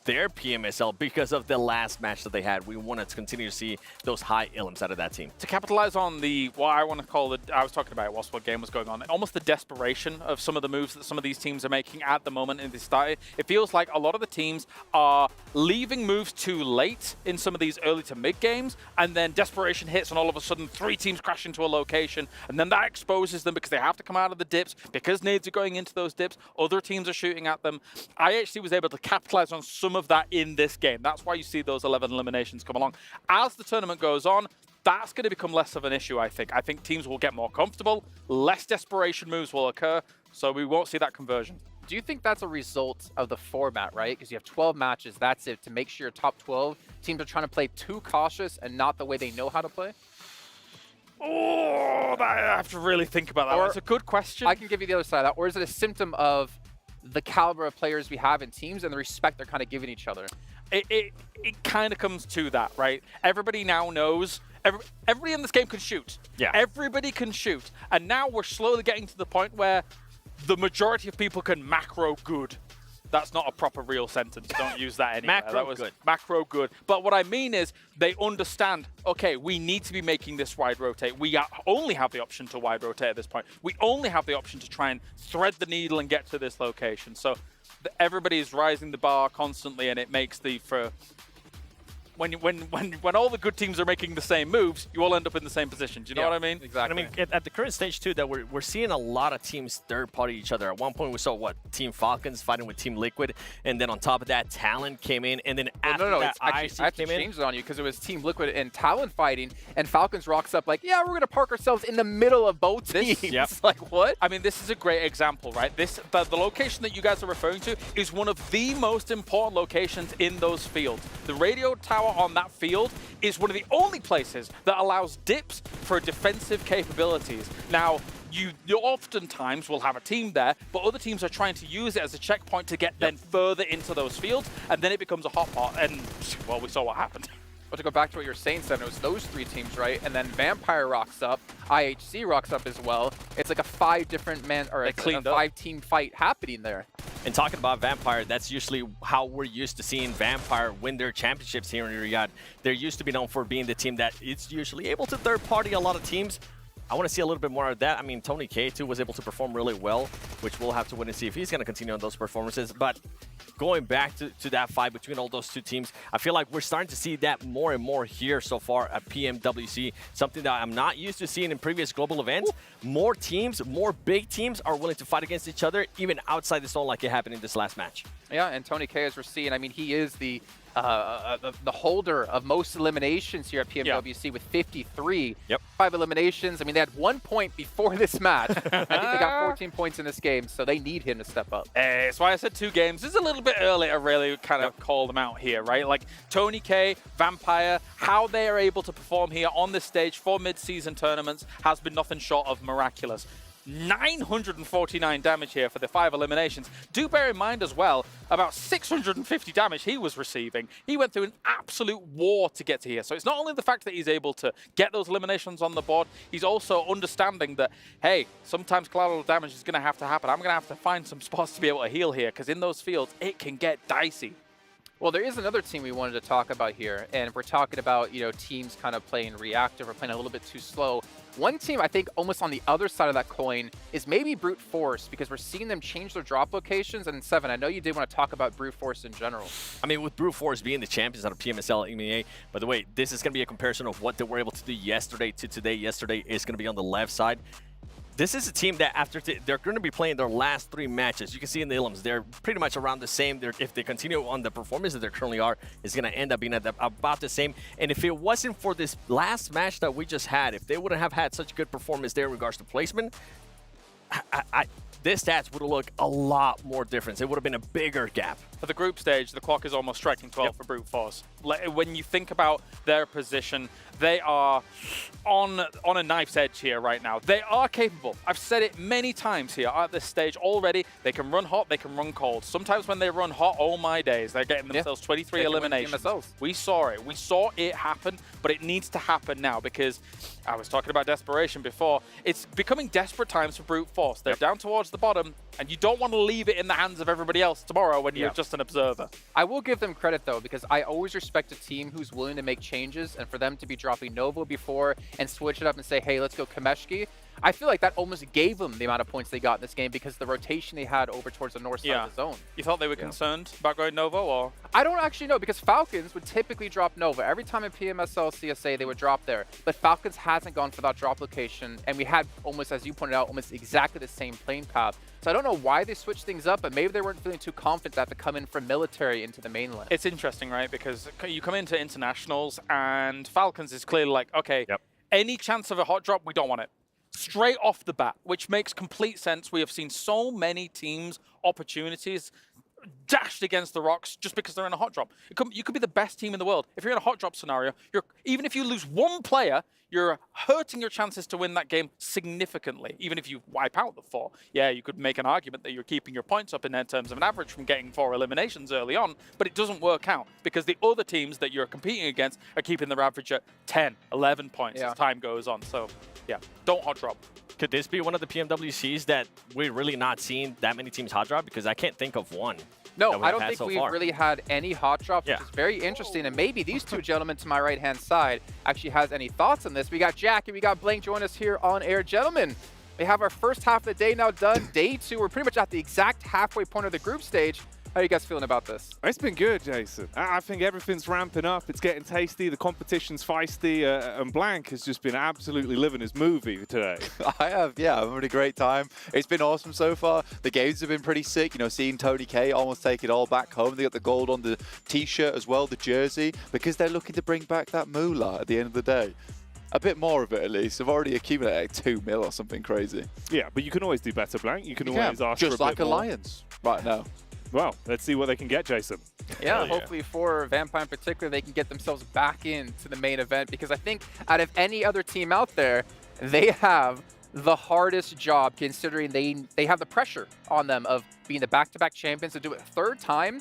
F: their PMSL because of the last match that they had. We want to continue to see those high elims out of that team.
G: To capitalize on what I want to call I was talking about whilst what game was going on, almost the desperation of some of the moves that some of these teams are making at the moment in this start. It feels like a lot of the teams are leaving moves too late in some of these early to mid games, and then desperation hits, and all of a sudden 3 teams crash into a location, and then that exposes them because they have to come out of the dips, because nades are going into those dips, other teams are shooting at them. I actually was able to capitalize on some of that in this game. That's why you see those 11 eliminations come along. As the tournament goes on, that's going to become less of an issue, I think. I think teams will get more comfortable, less desperation moves will occur, so we won't see that conversion.
H: Do you think that's a result of the format, right? Because you have 12 matches, that's it. To make sure your top 12 teams are trying to play too cautious and not the way they know how to play?
G: Oh, I have to really think about that. That's a good question.
H: I can give you the other side of that. Or is it a symptom of the caliber of players we have in teams and the respect they're kind of giving each other?
G: It kind of comes to that, right? Everybody now knows. Everybody in this game can shoot.
F: Yeah.
G: Everybody can shoot. And now we're slowly getting to the point where the majority of people can macro good. That's not a proper real sentence. Don't use that anymore.
F: Macro
G: that was
F: good.
G: Macro good. But what I mean is they understand, okay, we need to be making this wide rotate. We only have the option to wide rotate at this point. We only have the option to try and thread the needle and get to this location. So everybody is rising the bar constantly, and it makes when all the good teams are making the same moves, you all end up in the same position. Do you know what I mean?
H: Exactly.
F: And I mean, at the current stage, too, that we're seeing a lot of teams third-party each other. At one point, we saw, Team Falcons fighting with Team Liquid, and then on top of that, Talon came in, and then after that,
H: I have to change it on you because it was Team Liquid and Talon fighting, and Falcons rocks up like, yeah, we're going to park ourselves in the middle of both teams.
G: Yep.
H: Like, what?
G: I mean, this is a great example, right? The location that you guys are referring to is one of the most important locations in those fields. The radio tower on that field is one of the only places that allows dips for defensive capabilities. Now, you oftentimes will have a team there, but other teams are trying to use it as a checkpoint to get then further into those fields, and then it becomes a hot pot, and, well, we saw what happened.
H: But to go back to what you're saying, Seven, it was those 3 teams, right? And then Vampire rocks up, IHC rocks up as well. It's like a 5-team fight happening there.
F: And talking about Vampire, that's usually how we're used to seeing Vampire win their championships here in Riyadh. They're used to be known for being the team that is usually able to third-party a lot of teams. I want to see a little bit more of that. I mean, Tony K, too, was able to perform really well, which we'll have to wait and see if he's going to continue on those performances. But going back to that fight between all those 2 teams, I feel like we're starting to see that more and more here so far at PMWC, something that I'm not used to seeing in previous global events. More teams, more big teams are willing to fight against each other, even outside the zone like it happened in this last match.
H: Yeah, and Tony K, as we're seeing, I mean, he is the holder of most eliminations here at PMWC with 53. 5 eliminations. I mean, they had 1 point before this match. I think they got 14 points in this game, so they need him to step up.
G: That's why I said 2 games. It's a little bit early to really kind of call them out here, right? Like Tony K, Vampire, how they are able to perform here on this stage for mid-season tournaments has been nothing short of miraculous. 949 damage here for the 5 eliminations. Do bear in mind as well, about 650 damage he was receiving. He went through an absolute war to get to here. So it's not only the fact that he's able to get those eliminations on the board, he's also understanding that, hey, sometimes collateral damage is going to have to happen. I'm going to have to find some spots to be able to heal here, because in those fields, it can get dicey.
H: Well, there is another team we wanted to talk about here, and if we're talking about, teams kind of playing reactive or playing a little bit too slow. One team, I think, almost on the other side of that coin is maybe Brute Force, because we're seeing them change their drop locations. And Seven, I know you did want to talk about Brute Force in general.
F: I mean, with Brute Force being the champions out of PMSL EMEA, by the way, this is going to be a comparison of what they were able to do yesterday to today. Yesterday is going to be on the left side. This is a team that after they're going to be playing their last 3 matches. You can see in the elims, they're pretty much around the same. If they continue on the performance that they currently are, it's going to end up being about the same. And if it wasn't for this last match that we just had, if they wouldn't have had such good performance there in regards to placement, this stats would have looked a lot more different. It would have been a bigger gap.
G: For the group stage, the clock is almost striking 12 for Brute Force. When you think about their position, they are on a knife's edge here right now. They are capable. I've said it many times here at this stage already. They can run hot, they can run cold. Sometimes when they run hot, oh my days, they're getting themselves 23 eliminations. We saw it. We saw it happen, but it needs to happen now because I was talking about desperation before. It's becoming desperate times for Brute Force. They're down towards the bottom, and you don't want to leave it in the hands of everybody else tomorrow when you're just an observer.
H: I will give them credit, though, because I always respect a team who's willing to make changes, and for them to be dropping Novo before and switch it up and say, hey, let's go Kameshki, I feel like that almost gave them the amount of points they got in this game because the rotation they had over towards the north side of the zone.
G: You thought they were concerned about going Novo, or?
H: I don't actually know, because Falcons would typically drop Nova. Every time in PMSL CSA, they would drop there. But Falcons hasn't gone for that drop location, and we had almost, as you pointed out, almost exactly the same playing path. So I don't know why they switched things up, but maybe they weren't feeling too confident to have to come in from military into the mainland.
G: It's interesting, right? Because you come into internationals, and Falcons is clearly like, okay, any chance of a hot drop, we don't want it. Straight off the bat, which makes complete sense. We have seen so many teams' opportunities dashed against the rocks just because they're in a hot drop. You could be the best team in the world. If you're in a hot drop scenario, even if you lose one player, you're hurting your chances to win that game significantly. Even if you wipe out the 4. Yeah, you could make an argument that you're keeping your points up in terms of an average from getting 4 eliminations early on, but it doesn't work out because the other teams that you're competing against are keeping their average at 10, 11 points as time goes on. So, yeah, don't hot drop.
F: Could this be one of the PMWCs that we're really not seeing that many teams hot drop? Because I can't think of one.
H: No, I don't think we've really had any hot drops, which is very interesting. And maybe these two gentlemen to my right-hand side actually has any thoughts on this. We got Jack and we got Blank join us here on air. Gentlemen, we have our first half of the day now done. Day 2, we're pretty much at the exact halfway point of the group stage. How are you guys feeling about this?
T: It's been good, Jason. I think everything's ramping up. It's getting tasty. The competition's feisty. And Blank has just been absolutely living his movie today.
U: I have, yeah. I've had a great time. It's been awesome so far. The games have been pretty sick. You know, seeing Tony K almost take it all back home. They got the gold on the T-shirt as well, the jersey, because they're looking to bring back that moolah at the end of the day. A bit more of it, at least. I've already accumulated like 2 mil or something crazy.
T: Yeah, but you can always do better, Blank. You can always ask
U: just
T: for a
U: like
T: bit more.
U: Alliance right now.
T: Well, let's see what they can get, Jason.
H: Yeah, hopefully for Vampire in particular, they can get themselves back into the main event, because I think out of any other team out there, they have the hardest job, considering they have the pressure on them of being the back-to-back champions. To do it 3rd time,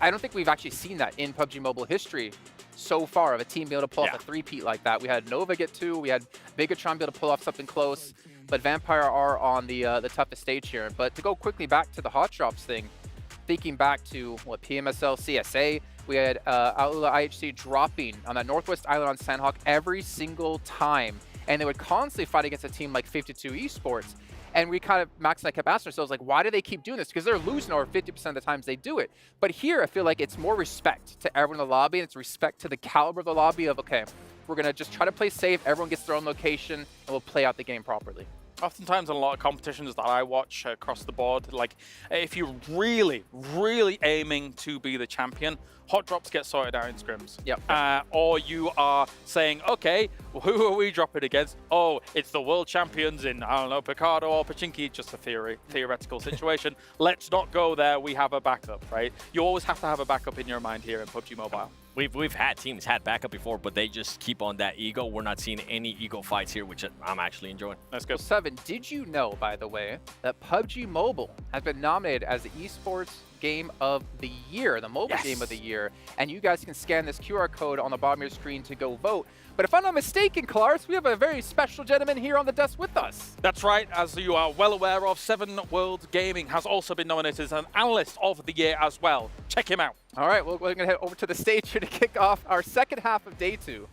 H: I don't think we've actually seen that in PUBG Mobile history so far, of a team being able to pull off a 3-peat like that. We had Nova get 2, we had Bigatron be able to pull off something close, but Vampire are on the toughest stage here. But to go quickly back to the hot drops thing, thinking back to what PMSL CSA, we had Aula IHC dropping on that Northwest Island on Sandhawk every single time, and they would constantly fight against a team like 52 Esports. And we kind of, Max and I kept asking ourselves, like, why do they keep doing this? Because they're losing over 50% of the times they do it. But here, I feel like it's more respect to everyone in the lobby, and it's respect to the caliber of the lobby of, okay, we're going to just try to play safe, everyone gets their own location, and we'll play out the game properly.
G: Oftentimes in a lot of competitions that I watch across the board, like if you're really, really aiming to be the champion, hot drops get sorted out in scrims.
H: Yep.
G: Or you are saying, okay, well, who are we dropping against? Oh, it's the world champions in, I don't know, Picardo or Pachinki, just a theoretical situation. Let's not go there, we have a backup, right? You always have to have a backup in your mind here in PUBG Mobile.
F: We've had teams had backup before, but they just keep on that ego. We're not seeing any ego fights here, which I'm actually enjoying.
G: Let's go.
H: 7, did you know, by the way, that PUBG Mobile has been nominated as the Esports Game of the Year, the mobile game of the year, and you guys can scan this QR code on the bottom of your screen to go vote. But if I'm not mistaken, Clarence, we have a very special gentleman here on the desk with us.
G: That's right. As you are well aware of, 7 World Gaming has also been nominated as an Analyst of the Year as well. Check him out.
H: All right, well, we're going to head over to the stage here to kick off our second half of day 2.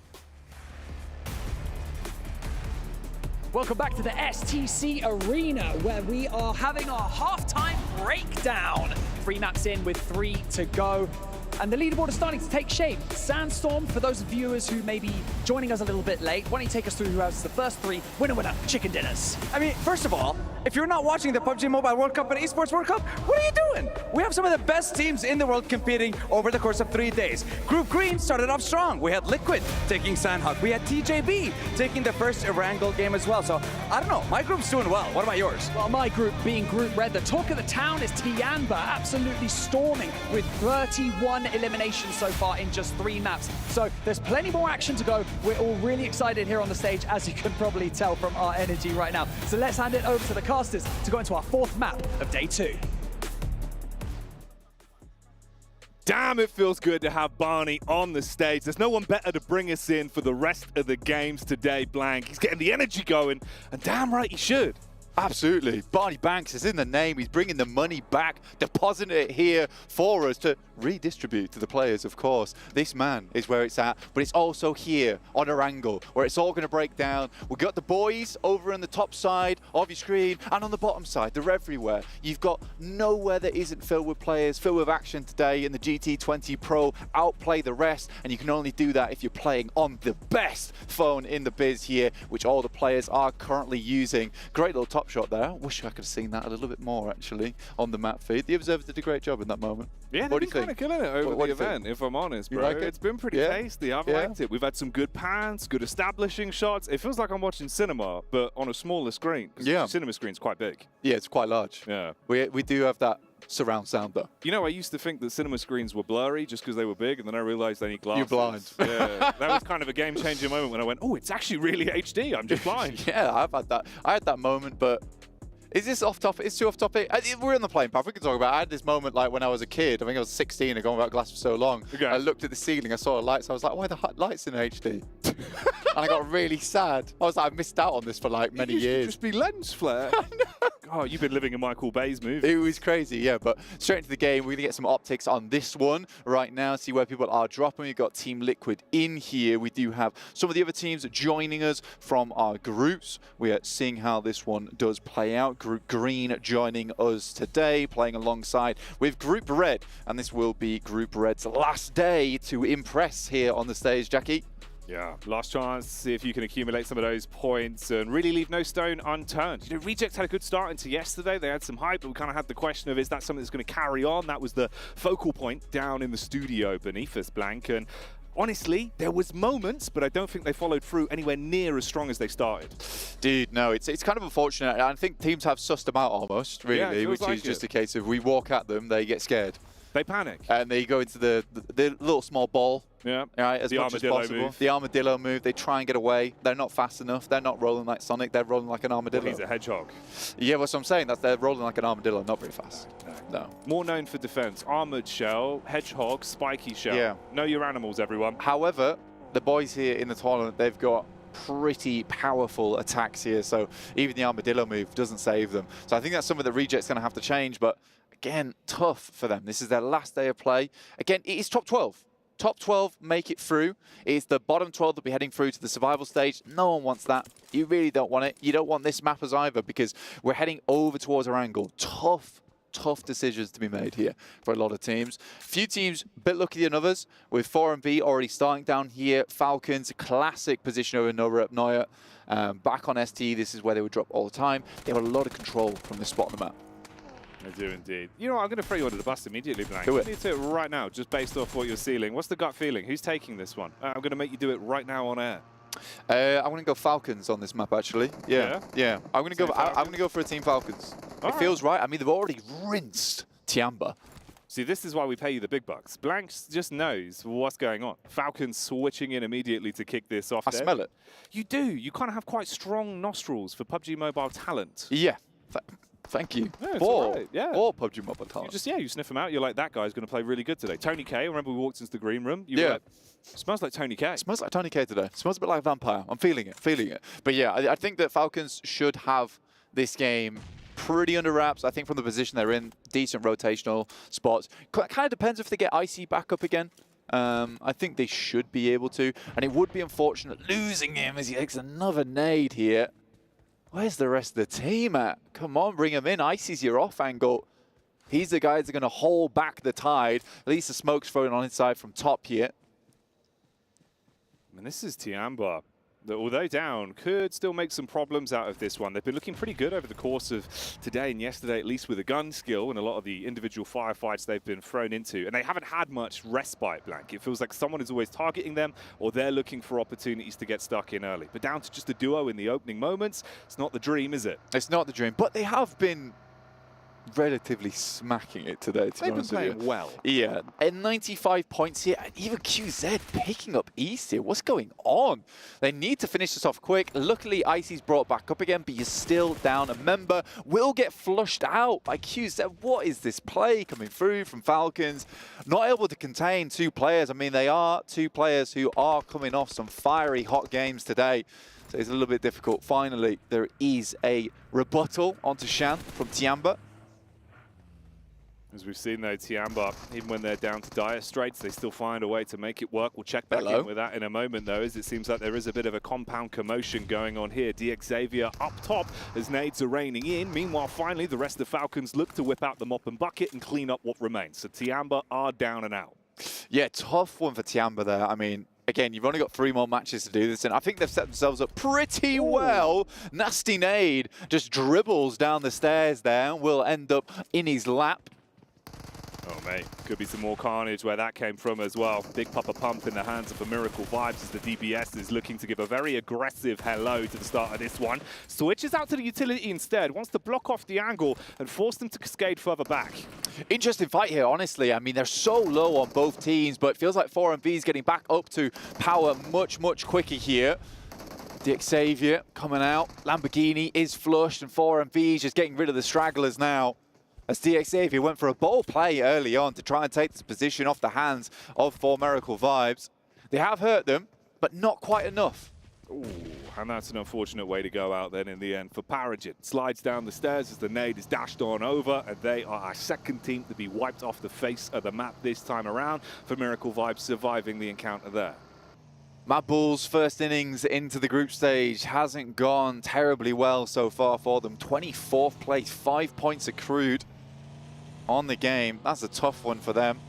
D: Welcome back to the STC Arena, where we are having our halftime breakdown. 3 maps in with 3 to go. And the leaderboard is starting to take shape. Sandstorm, for those viewers who may be joining us a little bit late, why don't you take us through who has the first 3 winner chicken dinners?
L: I mean, first of all, if you're not watching the PUBG Mobile World Cup and ESPORTS World Cup, what are you doing? We have some of the best teams in the world competing over the course of 3 days. Group Green started off strong. We had Liquid taking Sandhawk. We had TJB taking the first Erangel game as well. So, I don't know. My group's doing well. What about yours?
D: Well, my group being Group Red, the talk of the town is Tianba, absolutely storming with 31 eliminations so far in just 3 maps. So there's plenty more action to go. We're all really excited here on the stage, as you can probably tell from our energy right now. So let's hand it over to the casters to go into our 4th map of day 2.
T: Damn, it feels good to have Barney on the stage. There's no one better to bring us in for the rest of the games today, Blank. He's getting the energy going, and damn right he should.
U: Absolutely. Barney Banks is in the name. He's bringing the money back, depositing it here for us to redistribute to the players, of course. This man is where it's at, but it's also here on Erangel, where it's all going to break down. We've got the boys over on the top side of your screen, and on the bottom side, they're everywhere. You've got nowhere that isn't filled with players, filled with action today, and the GT20 Pro outplay the rest, and you can only do that if you're playing on the best phone in the biz here, which all the players are currently using. Great little top shot there. I wish I could have seen that a little bit more, actually, on the map feed. The observers did a great job in that moment.
T: Yeah,
U: what do
T: they've
U: you
T: been
U: think?
T: kind of killing it over the event, if I'm honest, bro.
U: You like it?
T: It's been pretty tasty. I've liked it. We've had some good pans, good establishing shots. It feels like I'm watching cinema, but on a smaller screen. Yeah. The cinema screen's quite big.
U: Yeah, it's quite large.
T: Yeah.
U: We do have that surround sound, though.
T: You know, I used to think that cinema screens were blurry just because they were big, and then I realized they need glasses.
U: You're blind.
T: Yeah, that was kind of a game-changing moment when I went, oh, it's actually really HD. I'm just blind.
U: Yeah, I've had that. I had that moment, but is this off topic? It's too off topic. We're in the playing path. We can talk about it. I had this moment like when I was a kid. I think I was 16 and going without glasses for so long. Okay. I looked at the ceiling. I saw the lights. I was like, why are the lights in HD? And I got really sad. I was like, I missed out on this for like many years.
T: Just be lens flare. Oh, you've been living in Michael Bay's movie.
U: It was crazy, yeah. But straight into the game, we're going to get some optics on this one right now, see where people are dropping. We've got Team Liquid in here. We do have some of the other teams joining us from our groups. We are seeing how this one does play out. Group Green joining us today, playing alongside with Group Red. And this will be Group Red's last day to impress here on the stage, Jackie.
T: Yeah, last chance to see if you can accumulate some of those points and really leave no stone unturned. You know, Rejects had a good start into yesterday. They had some hype, but we kind of had the question of, is that something that's going to carry on? That was the focal point down in the studio beneath us, Blank. And honestly, there was moments, but I don't think they followed through anywhere near as strong as they started.
U: Dude, no, it's kind of unfortunate. I think teams have sussed them out almost, really, which is just a case of we walk at them, they get scared.
T: They panic.
U: And they go into the little small ball.
T: Yeah.
U: Right, as much as possible.
T: Move.
U: The armadillo move. They try and get away. They're not fast enough. They're not rolling like Sonic. They're rolling like an armadillo.
T: Well, he's a hedgehog.
U: Yeah, that's what I'm saying. They're rolling like an armadillo, not very fast. No.
T: More known for defense. Armored shell, hedgehog, spiky shell.
U: Yeah.
T: Know your animals, everyone.
U: However, the boys here in the tournament, they've got pretty powerful attacks here. So even the armadillo move doesn't save them. So I think that's something that Reject's going to have to change. But again, tough for them. This is their last day of play. Again, it is top 12. Top 12 make it through. It's the bottom 12 that will be heading through to the survival stage. No one wants that. You really don't want it. You don't want this map as either, because we're heading over towards Erangel. Tough decisions to be made here for a lot of teams. Few teams a bit luckier than others, with 4 and B already starting down here. Falcons, classic position over Nova up Neuer. Back on ST, this is where they would drop all the time. They have a lot of control from this spot on the map.
T: I do indeed. You know what, I'm going to throw you under the bus immediately, Blank.
U: Do it.
T: You need to do it right now, just based off what you're sealing. What's the gut feeling? Who's taking this one? I'm going to make you do it right now on air.
U: I'm going to go Falcons on this map, actually. Yeah. I'm going to go for a Team Falcons. It feels right. I mean, they've already rinsed Tianba.
T: See, this is why we pay you the big bucks. Blank just knows what's going on. Falcons switching in immediately to kick this off.
U: I smell it.
T: You do. You kind of have quite strong nostrils for PUBG Mobile talent.
U: Yeah. Thank you.
T: Yeah,
U: for
T: right. Yeah.
U: PUBG Mobile talent.
T: You sniff them out. You're like, that guy's going to play really good today. Tony K, remember we walked into the green room? You were like, smells like Tony K.
U: Smells like Tony K today. Smells a bit like a vampire. I'm feeling it. But yeah, I think that Falcons should have this game pretty under wraps. I think from the position they're in, decent rotational spots. Kind of depends if they get Icy back up again. I think they should be able to. And it would be unfortunate losing him as he takes another nade here. Where's the rest of the team at? Come on, bring him in. Icy's your off angle. He's the guy that's going to hold back the tide. At least the smoke's thrown on inside from top here.
T: And this is Tianba. that, although down, could still make some problems out of this one. They've been looking pretty good over the course of today and yesterday, at least with the gun skill and a lot of the individual firefights they've been thrown into. And they haven't had much respite, Blank. It feels like someone is always targeting them, or they're looking for opportunities to get stuck in early. But down to just a duo in the opening moments, it's not the dream, is it?
U: It's not the dream, but they have been relatively smacking it today, to be honest with you.
T: They've been playing well.
U: Yeah, and 95 points here, and even QZ picking up East here. What's going on? They need to finish this off quick. Luckily, Icy's brought back up again, but you're still down a member. Will get flushed out by QZ. What is this play coming through from Falcons? Not able to contain two players. I mean, they are two players who are coming off some fiery hot games today. So it's a little bit difficult. Finally, there is a rebuttal onto Shan from Tiamba.
T: As we've seen though, Tiamba, even when they're down to dire straits, they still find a way to make it work. We'll check back in with that in a moment though, as it seems like there is a bit of a compound commotion going on here. Xavier up top as nades are raining in. Meanwhile, finally, the rest of Falcons look to whip out the mop and bucket and clean up what remains. So Tiamba are down and out.
U: Yeah, tough one for Tiamba there. I mean, again, you've only got 3 more matches to do this, and I think they've set themselves up pretty well. Nasty nade just dribbles down the stairs there, will end up in his lap.
T: Oh, mate, could be some more carnage where that came from as well. Big Papa Pump in the hands of a Miracle Vibes as the DBS is looking to give a very aggressive hello to the start of this one. Switches out to the utility instead, wants to block off the angle and force them to cascade further back.
U: Interesting fight here, honestly. I mean, they're so low on both teams, but it feels like 4MV is getting back up to power much, much quicker here. Xavier coming out. Lamborghini is flushed, and 4MV is just getting rid of the stragglers now. As Xavier went for a bold play early on to try and take this position off the hands of 4 Miracle Vibes. They have hurt them, but not quite enough.
T: Ooh, and that's an unfortunate way to go out then in the end for Paragin. Slides down the stairs as the nade is dashed on over, and they are our second team to be wiped off the face of the map this time around, for Miracle Vibes surviving the encounter there.
U: Mad Bull's first innings into the group stage hasn't gone terribly well so far for them. 24th place, 5 points accrued on the game. That's a tough one for them.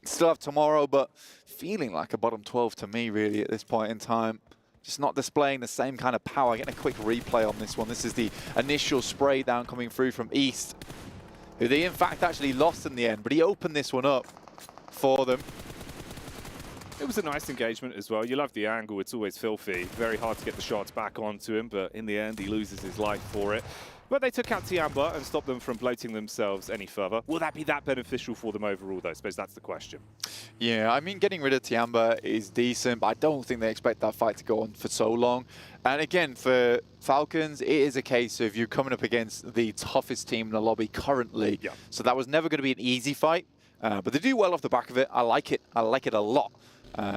U: Still have tomorrow, but feeling like a bottom 12 to me really at this point in time. Just not displaying the same kind of power. Getting a quick replay on this one. This is the initial spray down coming through from East, who they in fact actually lost in the end, but he opened this one up for them.
T: It was a nice engagement as well. You love the angle. It's always filthy. Very hard to get the shots back onto him, but in the end, he loses his life for it. But they took out Tiamba and stopped them from bloating themselves any further. Will that be that beneficial for them overall, though? I suppose that's the question.
U: Yeah, I mean, getting rid of Tiamba is decent, but I don't think they expect that fight to go on for so long. And again, for Falcons, it is a case of you're coming up against the toughest team in the lobby currently. Yeah. So that was never going to be an easy fight, but they do well off the back of it. I like it. I like it a lot.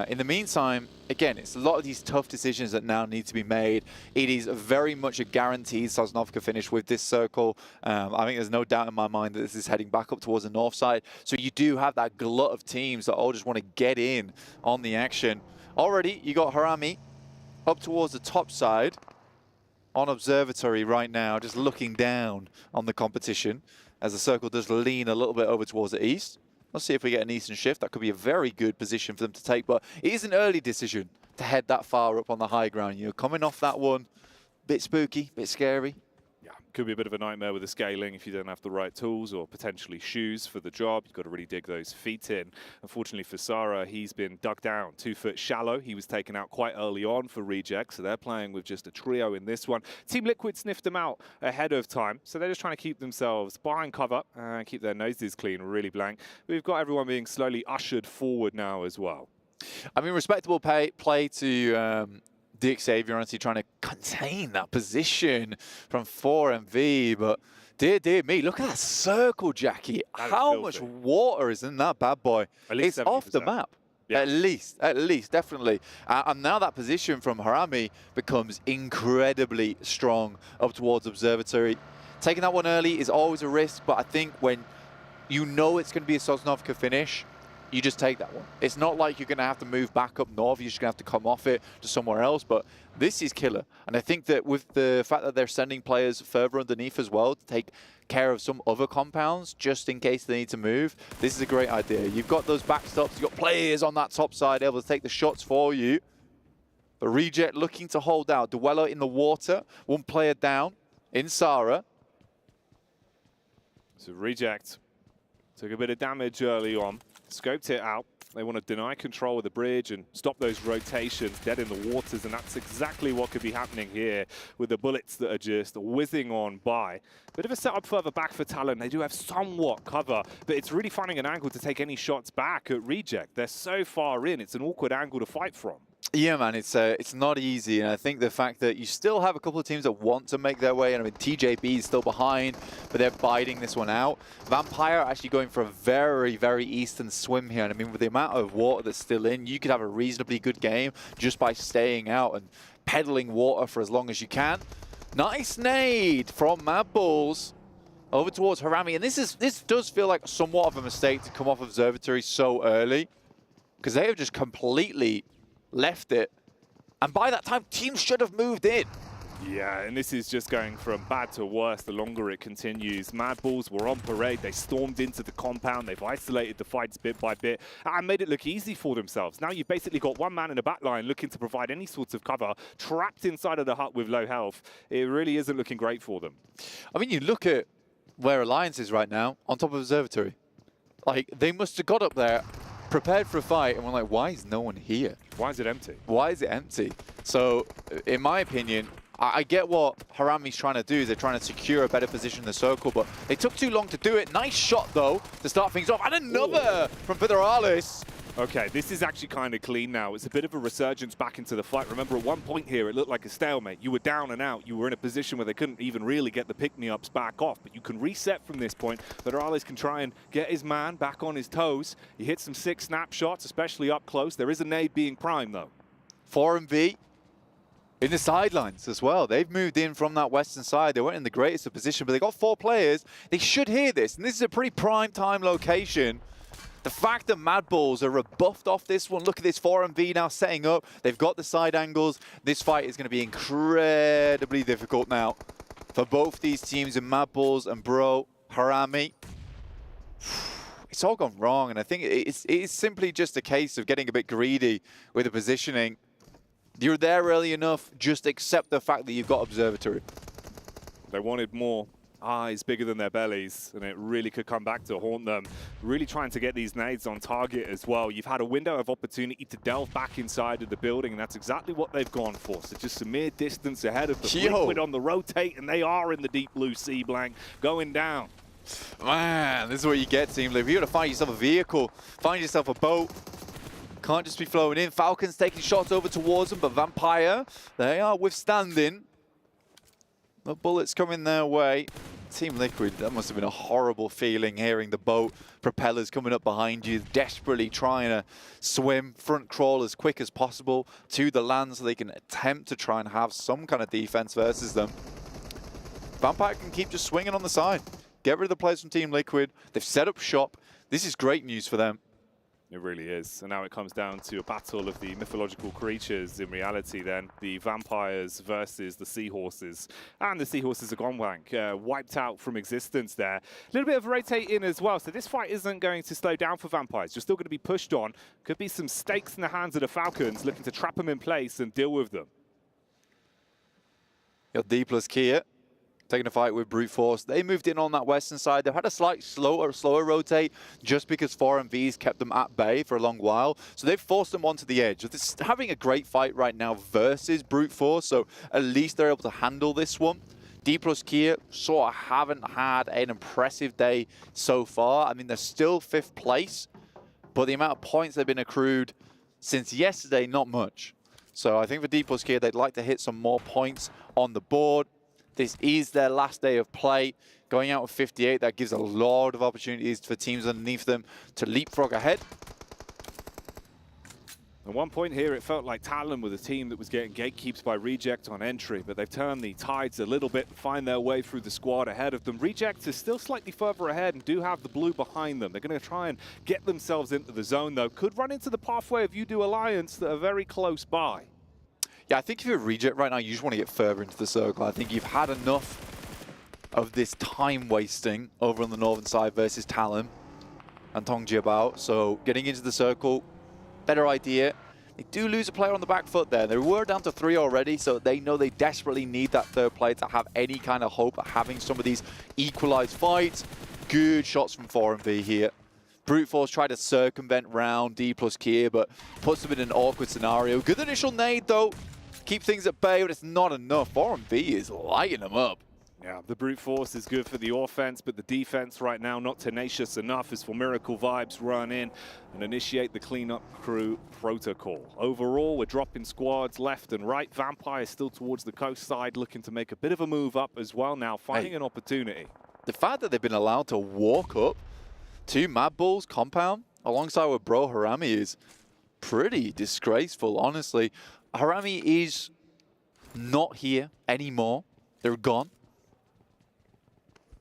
U: In the meantime, again, it's a lot of these tough decisions that now need to be made. It is very much a guaranteed Sosnovka finish with this circle. I think there's no doubt in my mind that this is heading back up towards the north side. So you do have that glut of teams that all just want to get in on the action. Already, you got Harami up towards the top side on Observatory right now, just looking down on the competition as the circle does lean a little bit over towards the east. Let's see if we get an eastern shift. That could be a very good position for them to take, but it is an early decision to head that far up on the high ground. You're coming off that one, bit spooky, bit scary.
T: Yeah, could be a bit of a nightmare with the scaling if you don't have the right tools or potentially shoes for the job. You've got to really dig those feet in. Unfortunately for Sara, he's been dug down 2 foot shallow. He was taken out quite early on for reject, so they're playing with just a trio in this one. Team Liquid sniffed them out ahead of time, so they're just trying to keep themselves behind cover and keep their noses clean, really blank. We've got everyone being slowly ushered forward now as well.
U: I mean, respectable play to Xavier, honestly, trying to contain that position from 4MV, but dear me, look at that circle, Jackie. How much water is in that bad boy? It's 70%. Off the map. Yeah. At least, definitely. And now that position from Harami becomes incredibly strong up towards Observatory. Taking that one early is always a risk, but I think when you know it's going to be a Sosnovka finish, you just take that one. It's not like you're going to have to move back up north. You're just going to have to come off it to somewhere else. But this is killer. And I think that with the fact that they're sending players further underneath as well to take care of some other compounds just in case they need to move, this is a great idea. You've got those backstops. You've got players on that top side able to take the shots for you. But Reject looking to hold out. Duello in the water. One player down in Sarah.
T: So Reject took a bit of damage early on. Scoped it out. They want to deny control of the bridge and stop those rotations dead in the waters, and that's exactly what could be happening here with the bullets that are just whizzing on by. Bit of a setup further back for Talon. They do have somewhat cover, but it's really finding an angle to take any shots back at Reject. They're so far in, it's an awkward angle to fight from.
U: Yeah, man, it's not easy, and I think the fact that you still have a couple of teams that want to make their way, and I mean, TJB is still behind, but they're biding this one out. Vampire actually going for a very, very eastern swim here, and I mean, with the amount of water that's still in, you could have a reasonably good game just by staying out and peddling water for as long as you can. Nice nade from Mad Bulls over towards Harami, and this does feel like somewhat of a mistake to come off Observatory so early, because they have just completely left it, and by that time teams should have moved in.
T: Yeah, and this is just going from bad to worse the longer it continues. Mad Bulls were on parade, they stormed into the compound, they've isolated the fights bit by bit and made it look easy for themselves. Now you've basically got one man in the back line looking to provide any sorts of cover, trapped inside of the hut with low health. It really isn't looking great for them.
U: I mean, you look at where Alliance is right now, on top of Observatory. Like, they must have got up there, prepared for a fight, and we're like, why is no one here?
T: Why is it empty?
U: Why is it empty? So, in my opinion, I get what Harami's trying to do. They're trying to secure a better position in the circle, but they took too long to do it. Nice shot, though, to start things off. And another from Federalis.
T: Okay, this is actually kind of clean now. It's a bit of a resurgence back into the fight. Remember, at one point here, it looked like a stalemate. You were down and out. You were in a position where they couldn't even really get the pick-me-ups back off. But you can reset from this point. Federalis can try and get his man back on his toes. He hit some sick snapshots, especially up close. There is a nade being primed, though.
U: 4MV in the sidelines as well. They've moved in from that western side. They weren't in the greatest of position, but they got 4 players. They should hear this, and this is a pretty prime time location. The fact that Mad Bulls are rebuffed off this one, look at this 4MV now setting up. They've got the side angles. This fight is going to be incredibly difficult now for both these teams in Mad Bulls and Bro Harami. It's all gone wrong, and I think it is simply just a case of getting a bit greedy with the positioning. You're there early enough, just accept the fact that you've got Observatory.
T: They wanted more eyes bigger than their bellies, and it really could come back to haunt them. Really trying to get these nades on target as well. You've had a window of opportunity to delve back inside of the building, and that's exactly what they've gone for. So just a mere distance ahead of the Liquid on the rotate, and they are in the deep blue sea, Blank, going down.
U: Man, this is what you get, Team Live. You got to find yourself a vehicle, find yourself a boat. Can't just be flowing in. Falcons taking shots over towards them, but Vampire, they are withstanding. The bullets coming their way. Team Liquid, that must have been a horrible feeling, hearing the boat propellers coming up behind you, desperately trying to swim, front crawl as quick as possible to the land so they can attempt to try and have some kind of defense versus them. Vampire can keep just swinging on the side. Get rid of the players from Team Liquid. They've set up shop. This is great news for them.
T: It really is. And now it comes down to a battle of the mythological creatures in reality then. The vampires versus the seahorses. And the seahorses are gone blank. Wiped out from existence there. A little bit of rotating as well. So this fight isn't going to slow down for vampires. You're still going to be pushed on. Could be some stakes in the hands of the Falcons looking to trap them in place and deal with them.
U: Got D plus Kia taking a fight with Brute Force. They moved in on that western side. They've had a slight slower rotate just because 4MVs kept them at bay for a long while. So they've forced them onto the edge. This is having a great fight right now versus Brute Force. So at least they're able to handle this one. D plus Kia sort of haven't had an impressive day so far. I mean, they're still 5th place, but the amount of points they've been accrued since yesterday, not much. So I think for D plus Kia, they'd like to hit some more points on the board. This is their last day of play. Going out with 58, that gives a lot of opportunities for teams underneath them to leapfrog ahead.
T: At one point here, it felt like Talon was a team that was getting gatekeeps by Reject on entry, but they've turned the tides a little bit and find their way through the squad ahead of them. Reject is still slightly further ahead and do have the blue behind them. They're going to try and get themselves into the zone, though. Could run into the pathway of Udo Alliance that are very close by.
U: Yeah, I think if you're a Reject right now, you just want to get further into the circle. I think you've had enough of this time wasting over on the northern side versus Talon and Tongjiabao. So getting into the circle, better idea. They do lose a player on the back foot there. They were down to 3 already, so they know they desperately need that third player to have any kind of hope of having some of these equalized fights. Good shots from 4MV here. Brute Force tried to circumvent round D plus Kier, but puts them in an awkward scenario. Good initial nade, though. Keep things at bay, but it's not enough. 4MV is lighting them up.
T: Yeah, the brute force is good for the offense, but the defense right now not tenacious enough as for Miracle Vibes run in and initiate the cleanup crew protocol. Overall, we're dropping squads left and right. Vampire still towards the coast side, looking to make a bit of a move up as well now, finding an opportunity.
U: The fact that they've been allowed to walk up to Mad Bull's compound alongside with Bro Harami is pretty disgraceful, honestly. Harami is not here anymore. They're gone.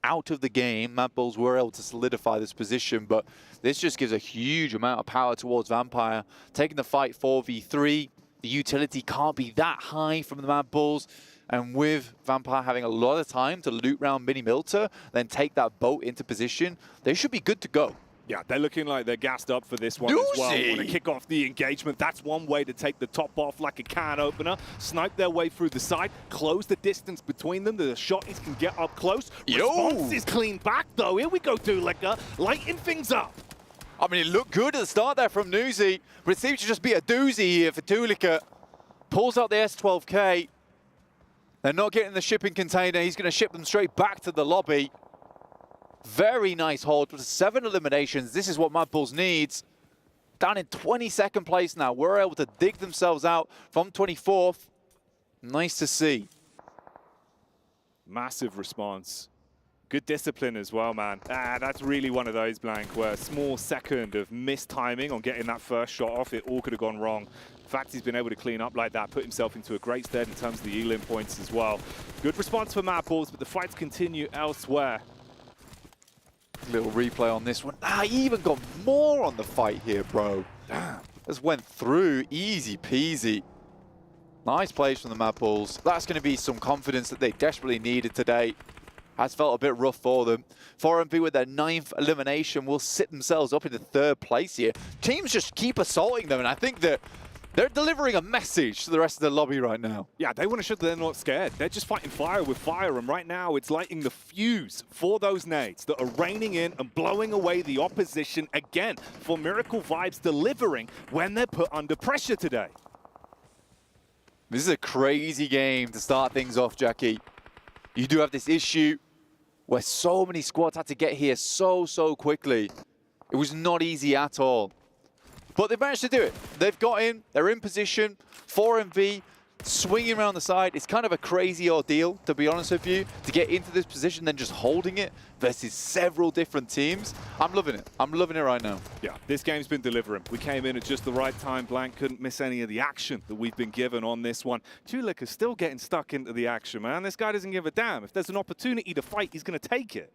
U: Out of the game. Mad Bulls were able to solidify this position, but this just gives a huge amount of power towards Vampire. Taking the fight 4v3, the utility can't be that high from the Mad Bulls. And with Vampire having a lot of time to loot round Mini Milter, then take that boat into position, they should be good to go.
T: Yeah, they're looking like they're gassed up for this one as well. Want to kick off the engagement. That's one way to take the top off like a can opener. Snipe their way through the side. Close the distance between them. The shotties can get up close. Response is clean back, though. Here we go, Tulika. Lighting things up.
U: I mean, it looked good at the start there from Newsy, but it seems to just be a doozy here for Tulika. Pulls out the S12K. They're not getting the shipping container. He's going to ship them straight back to the lobby. Very nice hold with 7 eliminations. This is what Mad Bulls needs. Down in 22nd place now. We're able to dig themselves out from 24th. Nice to see.
T: Massive response. Good discipline as well, man. That's really one of those, Blank, where a small second of missed timing on getting that first shot off, it all could have gone wrong. In fact, he's been able to clean up like that, put himself into a great stead in terms of the elim points as well. Good response for Mad Bulls, but the fights continue elsewhere.
U: Little replay on this one. He even got more on the fight here, bro. Damn. Just went through, easy peasy. Nice plays from the Mad Bulls. That's going to be some confidence that they desperately needed today. Has felt a bit rough for them. 4MV with their 9th elimination will sit themselves up into 3rd place here. Teams just keep assaulting them, and I think that they're delivering a message to the rest of the lobby right now.
T: Yeah, they want to show that they're not scared. They're just fighting fire with fire, and right now it's lighting the fuse for those nades that are raining in and blowing away the opposition again for Miracle Vibes delivering when they're put under pressure today.
U: This is a crazy game to start things off, Jackie. You do have this issue where so many squads had to get here so quickly. It was not easy at all. But they've managed to do it. They've got in, they're in position. 4MV swinging around the side. It's kind of a crazy ordeal, to be honest with you, to get into this position, then just holding it versus several different teams. I'm loving it. I'm loving it right now.
T: Yeah, this game's been delivering. We came in at just the right time. Blank couldn't miss any of the action that we've been given on this one. Tulika's still getting stuck into the action, man. This guy doesn't give a damn. If there's an opportunity to fight, he's going to take it.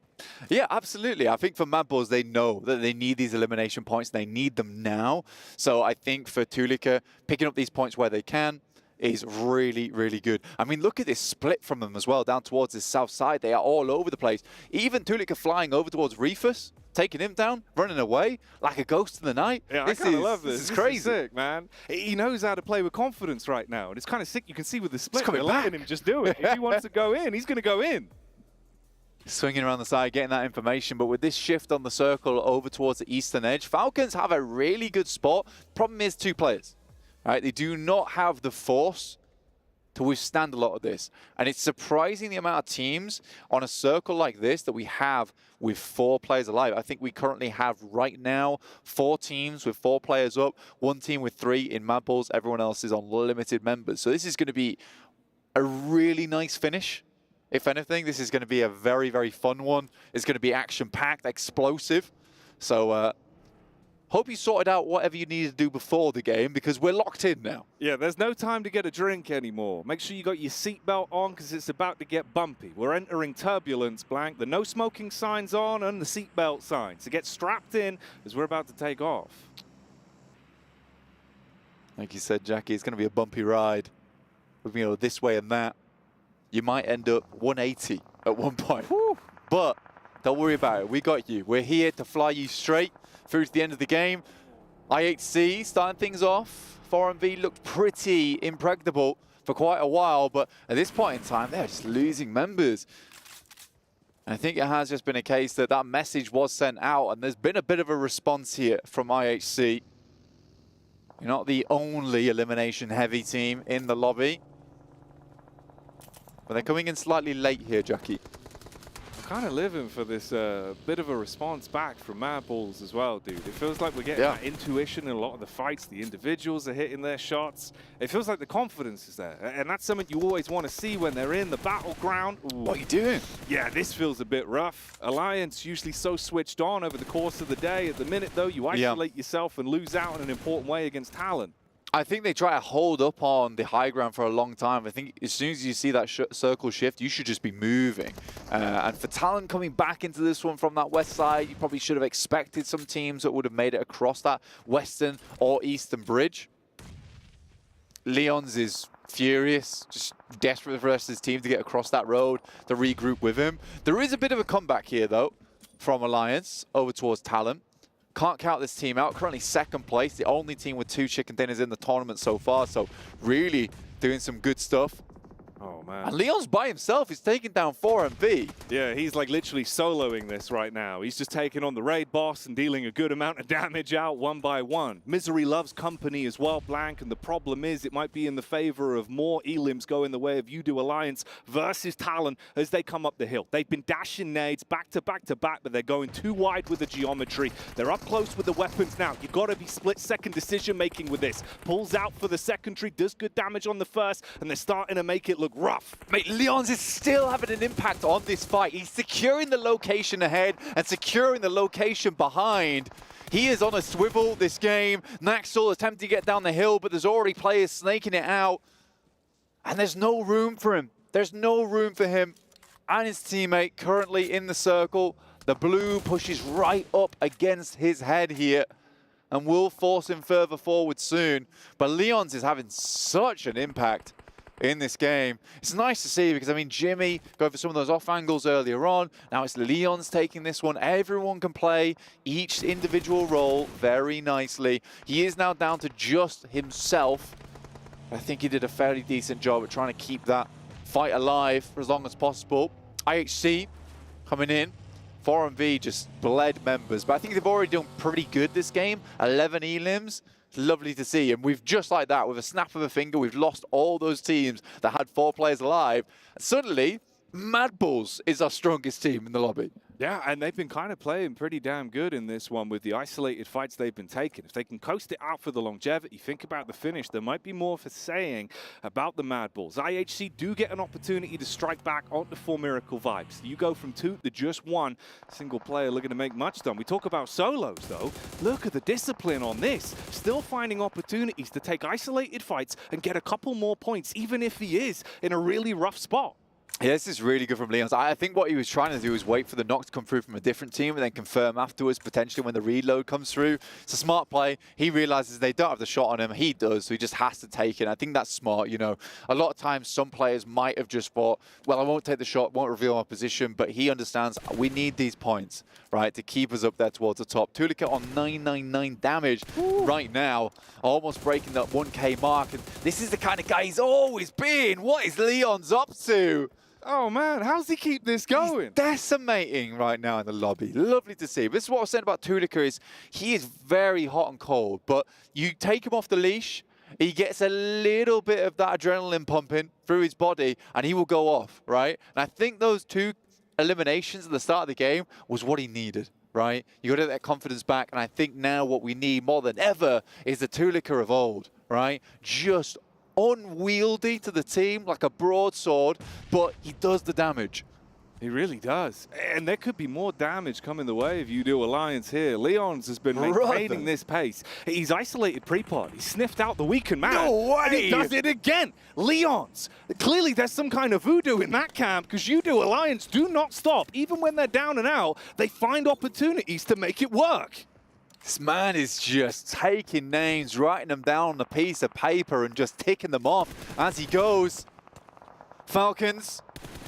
U: Yeah, absolutely. I think for Mad Bulls, they know that they need these elimination points. They need them now. So I think for Tulika, picking up these points where they can is really, really good. I mean, look at this split from them as well, down towards the south side. They are all over the place. Even Tulika flying over towards Reefus, taking him down, running away like a ghost in the night.
T: Yeah, I kind of love this.
U: This is crazy.
T: Is sick, man. He knows how to play with confidence right now, and it's kind of sick. You can see with the split, they're letting him just do it. If he wants to go in, he's going to go in.
U: Swinging around the side, getting that information, but with this shift on the circle over towards the eastern edge, Falcons have a really good spot. Problem is 2 players. Right, they do not have the force to withstand a lot of this. And it's surprising the amount of teams on a circle like this that we have with 4 players alive. I think we currently have right now 4 teams with 4 players up, 1 team with 3 in Mad Bulls. Everyone else is on limited members. So this is going to be a really nice finish. If anything, this is going to be a very, very fun one. It's going to be action-packed, explosive. So hope you sorted out whatever you needed to do before the game, because we're locked in now.
T: Yeah, there's no time to get a drink anymore. Make sure you got your seatbelt on, because it's about to get bumpy. We're entering turbulence, Blank. The no smoking sign's on and the seatbelt sign. So get strapped in, as we're about to take off.
U: Like you said, Jackie, it's going to be a bumpy ride. With, you know, this way and that. You might end up 180 at one point. Woo. But don't worry about it. We got you. We're here to fly you straight through to the end of the game. IHC starting things off. 4MV looked pretty impregnable for quite a while, but at this point in time, they're just losing members. I think it has just been a case that that message was sent out, and there's been a bit of a response here from IHC. You're not the only elimination-heavy team in the lobby. But they're coming in slightly late here, Jackie.
T: Kind of living for this bit of a response back from Mad Balls as well, dude. It feels like we're getting that intuition in a lot of the fights. The individuals are hitting their shots. It feels like the confidence is there. And that's something you always want to see when they're in the battleground. Ooh.
U: What are you doing?
T: Yeah, this feels a bit rough. Alliance usually so switched on over the course of the day. At the minute, though, you isolate yourself and lose out in an important way against Talon.
U: I think they try to hold up on the high ground for a long time. I think as soon as you see that circle shift, you should just be moving. And for Talon coming back into this one from that west side, you probably should have expected some teams that would have made it across that western or eastern bridge. Leons is furious, just desperate for the rest of his team to get across that road, to regroup with him. There is a bit of a comeback here, though, from Alliance over towards Talon. Can't count this team out. Currently second place, the only team with 2 chicken dinners in the tournament so far. So really doing some good stuff.
T: Oh, man.
U: And Leon's by himself. He's taking down 4MV.
T: Yeah, he's like literally soloing this right now. He's just taking on the raid boss and dealing a good amount of damage out one by one. Misery loves company as well, Blank, and the problem is it might be in the favor of more elims going the way of You-Do Alliance versus Talon as they come up the hill. They've been dashing nades back to back to back, but they're going too wide with the geometry. They're up close with the weapons now. You've got to be split-second decision-making with this. Pulls out for the secondary, does good damage on the first, and they're starting to make it look rough.
U: Mate, Leons is still having an impact on this fight. He's securing the location ahead and securing the location behind. He is on a swivel this game. Naxel attempting to get down the hill, but there's already players snaking it out. And there's no room for him. There's no room for him and his teammate currently in the circle. The blue pushes right up against his head here and will force him further forward soon. But Leons is having such an impact in this game. It's nice to see because, I mean, Jimmy going for some of those off angles earlier on. Now it's Leon's taking this one. Everyone can play each individual role very nicely. He is now down to just himself. I think he did a fairly decent job at trying to keep that fight alive for as long as possible. IHC coming in. 4MV just bled members, but I think they've already done pretty good this game. 11 elims. It's lovely to see. And we've just like that, with a snap of a finger, we've lost all those teams that had 4 players alive. And suddenly, Mad Bulls is our strongest team in the lobby.
T: Yeah, and they've been kind of playing pretty damn good in this one with the isolated fights they've been taking. If they can coast it out for the longevity, think about the finish, there might be more for saying about the Mad Bulls. IHC do get an opportunity to strike back onto 4 Miracle vibes. You go from 2 to just 1 single player looking to make much done. We talk about solos, though. Look at the discipline on this. Still finding opportunities to take isolated fights and get a couple more points, even if he is in a really rough spot.
U: Yeah, this is really good from Leons. I think what he was trying to do is wait for the knock to come through from a different team and then confirm afterwards, potentially when the reload comes through. It's a smart play. He realizes they don't have the shot on him. He does, so he just has to take it. I think that's smart, you know. A lot of times, some players might have just thought, well, I won't take the shot, won't reveal my position, but he understands we need these points, right, to keep us up there towards the top. Tulika on 999 damage right now, almost breaking that 1K mark. And this is the kind of guy he's always been. What is Leons up to?
T: Oh, man, how's he keep this going?
U: He's decimating right now in the lobby. Lovely to see. This is what I was saying about Tulika is he is very hot and cold, but you take him off the leash, he gets a little bit of that adrenaline pumping through his body, and he will go off, right? And I think those 2 eliminations at the start of the game was what he needed, right? You got to get that confidence back, and I think now what we need more than ever is the Tulika of old, right? Just unwieldy to the team, like a broadsword, but he does the damage.
T: He really does. And there could be more damage coming the way of You-Do Alliance here. Leons has been maintaining this pace. He's isolated pre-pod. He sniffed out the weakened man.
U: No way!
T: And he does it again. Leons. Clearly there's some kind of voodoo in that camp because You-Do Alliance do not stop. Even when they're down and out, they find opportunities to make it work.
U: This man is just taking names, writing them down on a piece of paper and just ticking them off as he goes. Falcons,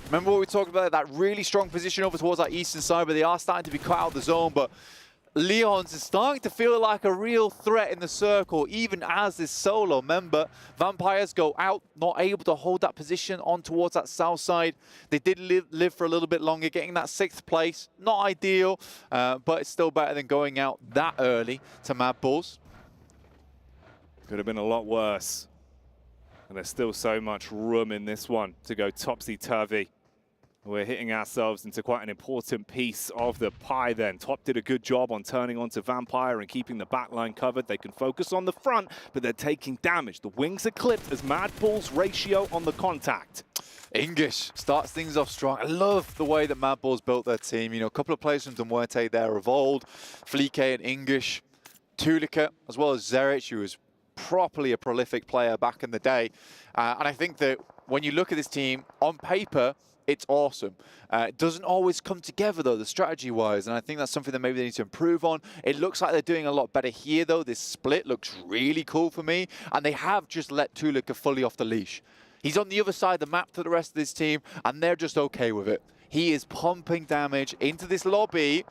U: remember what we talked about, that really strong position over towards that eastern side, but they are starting to be cut out of the zone. But Leons is starting to feel like a real threat in the circle, even as this solo member. Vampires go out, not able to hold that position on towards that south side. They did live for a little bit longer, getting that 6th place. Not ideal, but it's still better than going out that early to Mad Bulls.
T: Could have been a lot worse. And there's still so much room in this one to go topsy-turvy. We're hitting ourselves into quite an important piece of the pie then. Top did a good job on turning onto Vampire and keeping the back line covered. They can focus on the front, but they're taking damage. The wings are clipped as Mad Bull's ratio on the contact.
U: English starts things off strong. I love the way that Mad Bulls built their team. You know, a couple of players from Duarte there of old. Flique and English. Tulika, as well as Zerich, who was properly a prolific player back in the day. And I think that when you look at this team, on paper, it's awesome. It doesn't always come together, though, the strategy-wise, and I think that's something that maybe they need to improve on. It looks like they're doing a lot better here, though. This split looks really cool for me, and they have just let Tulika fully off the leash. He's on the other side of the map to the rest of this team, and they're just okay with it. He is pumping damage into this lobby.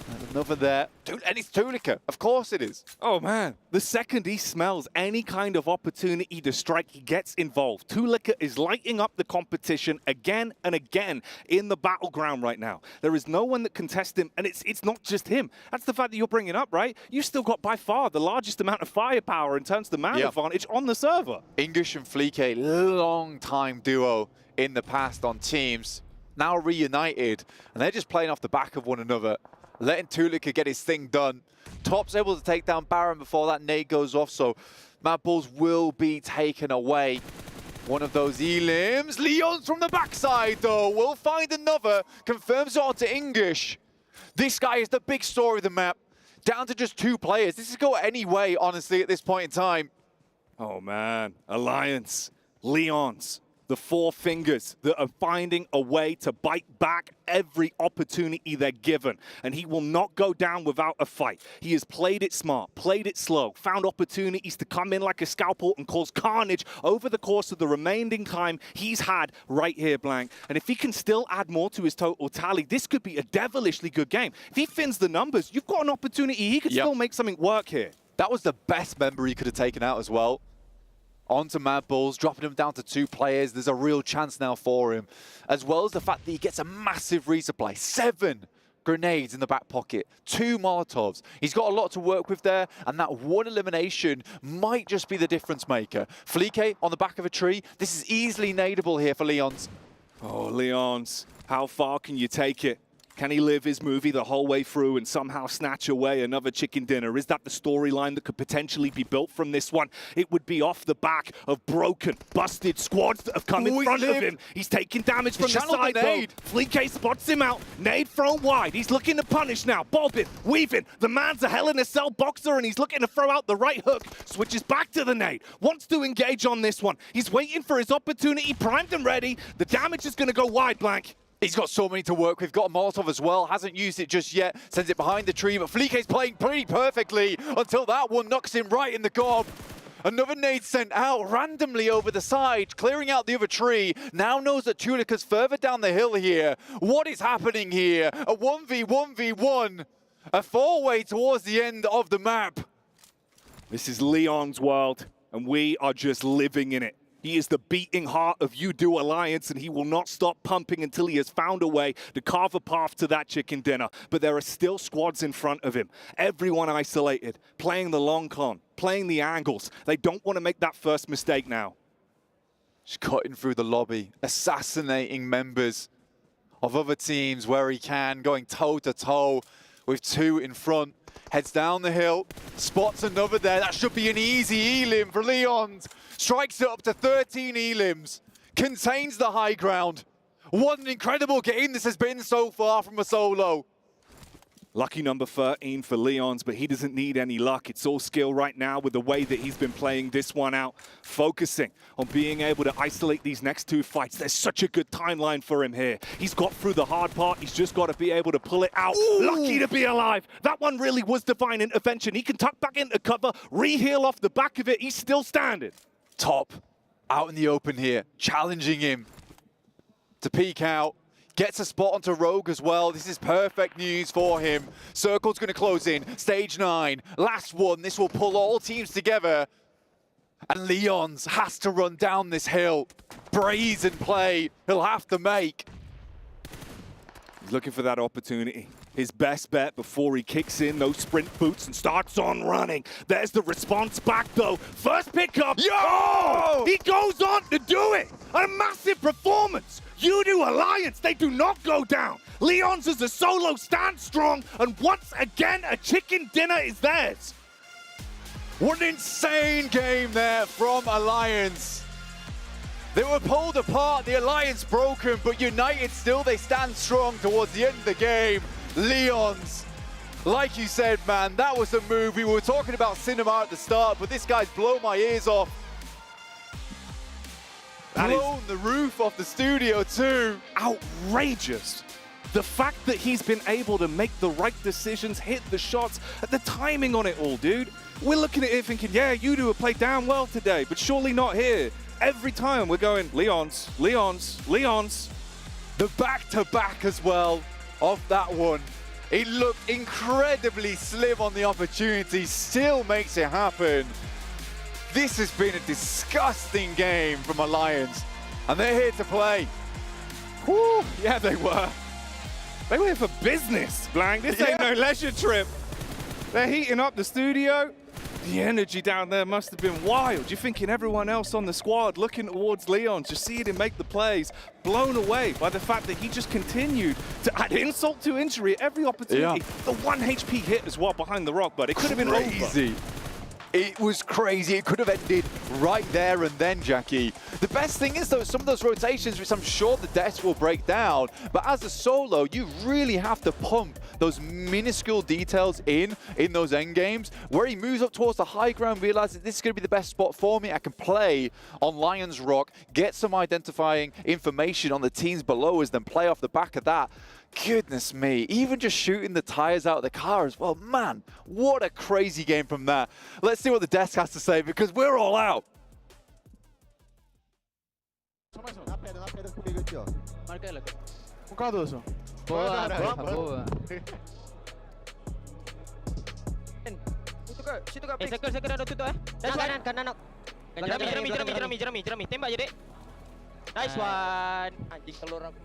U: And another there. And it's Tulika. Of course it is.
T: Oh, man. The second he smells any kind of opportunity to strike, he gets involved. Tulika is lighting up the competition again and again in the battleground right now. There is no one that can test him, and it's not just him. That's the fact that you're bringing up, right? You've still got by far the largest amount of firepower in terms of the man advantage on the server.
U: English and Flique, long-time duo in the past on teams, now reunited, and they're just playing off the back of one another. Letting Tulika get his thing done. Top's able to take down Baron before that nade goes off, so Mad Bulls will be taken away. One of those elims. Leon's from the backside, though. We'll find another. Confirms it onto English. This guy is the big story of the map. Down to just 2 players. This could go any way, honestly, at this point in time.
T: Oh, man. Alliance. Leons. The 4 fingers that are finding a way to bite back every opportunity they're given. And he will not go down without a fight. He has played it smart, played it slow, found opportunities to come in like a scalpel and cause carnage over the course of the remaining time he's had right here, Blank. And if he can still add more to his total tally, this could be a devilishly good game. If he fins the numbers, you've got an opportunity. He could still make something work here.
U: That was the best member he could have taken out as well. Onto Mad Bulls, dropping him down to 2 players. There's a real chance now for him, as well as the fact that he gets a massive resupply. 7 grenades in the back pocket, 2 Molotovs. He's got a lot to work with there, and that 1 elimination might just be the difference maker. Flique on the back of a tree. This is easily nadeable here for Leons.
T: Oh, Leons, how far can you take it? Can he live his movie the whole way through and somehow snatch away another chicken dinner? Is that the storyline that could potentially be built from this one? It would be off the back of broken, busted squads that have come in front of him. He's taking damage from the side, though. Flique spots him out. Nade thrown wide. He's looking to punish now. Bobbing, weaving. The man's a Hell in a Cell boxer, and he's looking to throw out the right hook. Switches back to the nade. Wants to engage on this one. He's waiting for his opportunity, primed and ready. The damage is going to go wide, Blank.
U: He's got so many to work with. Got a Molotov as well. Hasn't used it just yet. Sends it behind the tree, but Flique's playing pretty perfectly until that one knocks him right in the gob. Another nade sent out randomly over the side, clearing out the other tree. Now knows that Tulika's further down the hill here. What is happening here? A 1v1v1. A 4-way towards the end of the map.
T: This is Leon's world, and we are just living in it. He is the beating heart of You-Do Alliance, and he will not stop pumping until he has found a way to carve a path to that chicken dinner. But there are still squads in front of him. Everyone isolated, playing the long con, playing the angles. They don't want to make that first mistake now.
U: Just cutting through the lobby, assassinating members of other teams where he can, going toe-to-toe with 2 in front. Heads down the hill, spots another there. That should be an easy elim for Leons. Strikes it up to 13 elims. Contains the high ground. What an incredible game this has been so far from a solo.
T: Lucky number 13 for Leons, but he doesn't need any luck. It's all skill right now with the way that he's been playing this one out, focusing on being able to isolate these next 2 fights. There's such a good timeline for him here. He's got through the hard part. He's just got to be able to pull it out. Ooh. Lucky to be alive. That one really was divine intervention. He can tuck back into cover, re-heal off the back of it. He's still standing.
U: Top out in the open here, challenging him to peek out. Gets a spot onto Rogue as well. This is perfect news for him. Circle's going to close in. Stage 9, last one. This will pull all teams together. And Leons has to run down this hill. Brazen play he'll have to make.
T: He's looking for that opportunity. His best bet before he kicks in those sprint boots and starts on running. There's the response back though. First pickup. Yo! Oh! He goes on to do it. A massive performance. You Alliance, they do not go down. Leons as a solo stand strong, and once again, a chicken dinner is theirs.
U: What an insane game there from Alliance. They were pulled apart, the Alliance broken, but united still, they stand strong towards the end of the game. Leons, like you said, man, that was a move. We were talking about cinema at the start, but this guy's blown my ears off. Blown the roof off the studio too.
T: Outrageous. The fact that he's been able to make the right decisions, hit the shots, the timing on it all, dude. We're looking at it thinking, yeah, you have played damn well today, but surely not here. Every time we're going, Leons, Leons, Leons.
U: The back-to-back as well of that one. He looked incredibly slim on the opportunity, still makes it happen. This has been a disgusting game from Alliance, and they're here to play.
T: Whew, yeah, they were. They were here for business, Blank. This ain't no leisure trip. They're heating up the studio. The energy down there must have been wild. You're thinking everyone else on the squad looking towards Leon, just seeing him make the plays, blown away by the fact that he just continued to add insult to injury at every opportunity.
U: Yeah.
T: The 1 HP hit as well behind the rock, but it could have been over.
U: It was crazy. It could have ended right there and then, Jackie. The best thing is, though, some of those rotations, which I'm sure the desk will break down, but as a solo, you really have to pump those minuscule details in those end games, where he moves up towards the high ground, realizes this is going to be the best spot for me. I can play on Lion's Rock, get some identifying information on the teams below us, then play off the back of that. Goodness me, even just shooting the tires out of the car as well. Man, what a crazy game from that. Let's see what the desk has to say, because we're all out.
C: Nice one. Anjing telur aku.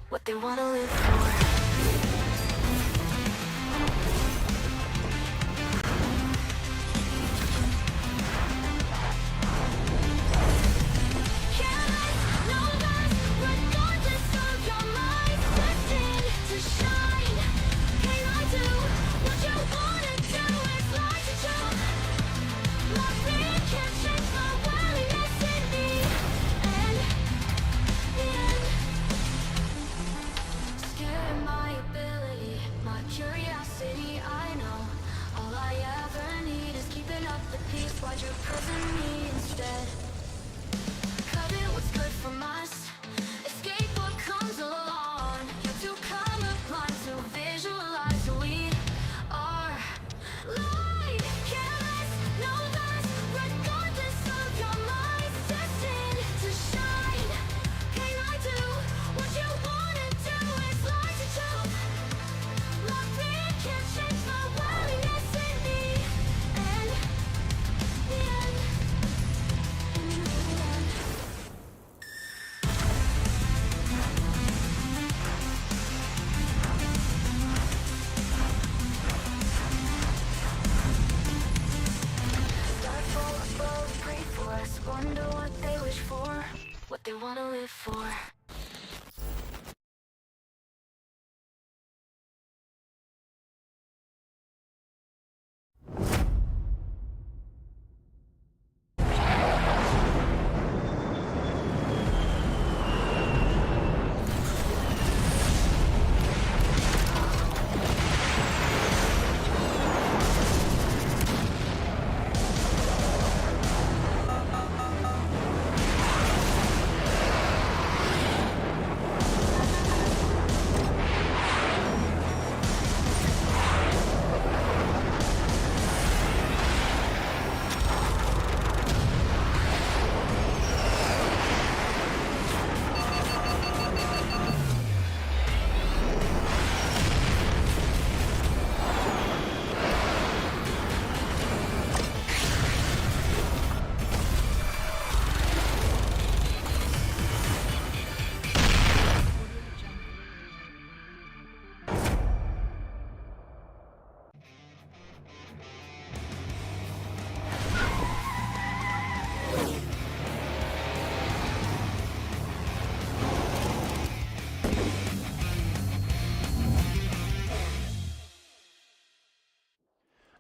J: What they wanna live for. Why'd you prison me instead? Cut it, what's good from us? Escape what comes along. You two colorblind to visualize who we are. Light, careless, no less, regardless of your mind. Destined to shine. Can I do what you wanna do? It's like to choke. My fear can't change my worthiness in me. And wonder what they wish for, what they wanna live for.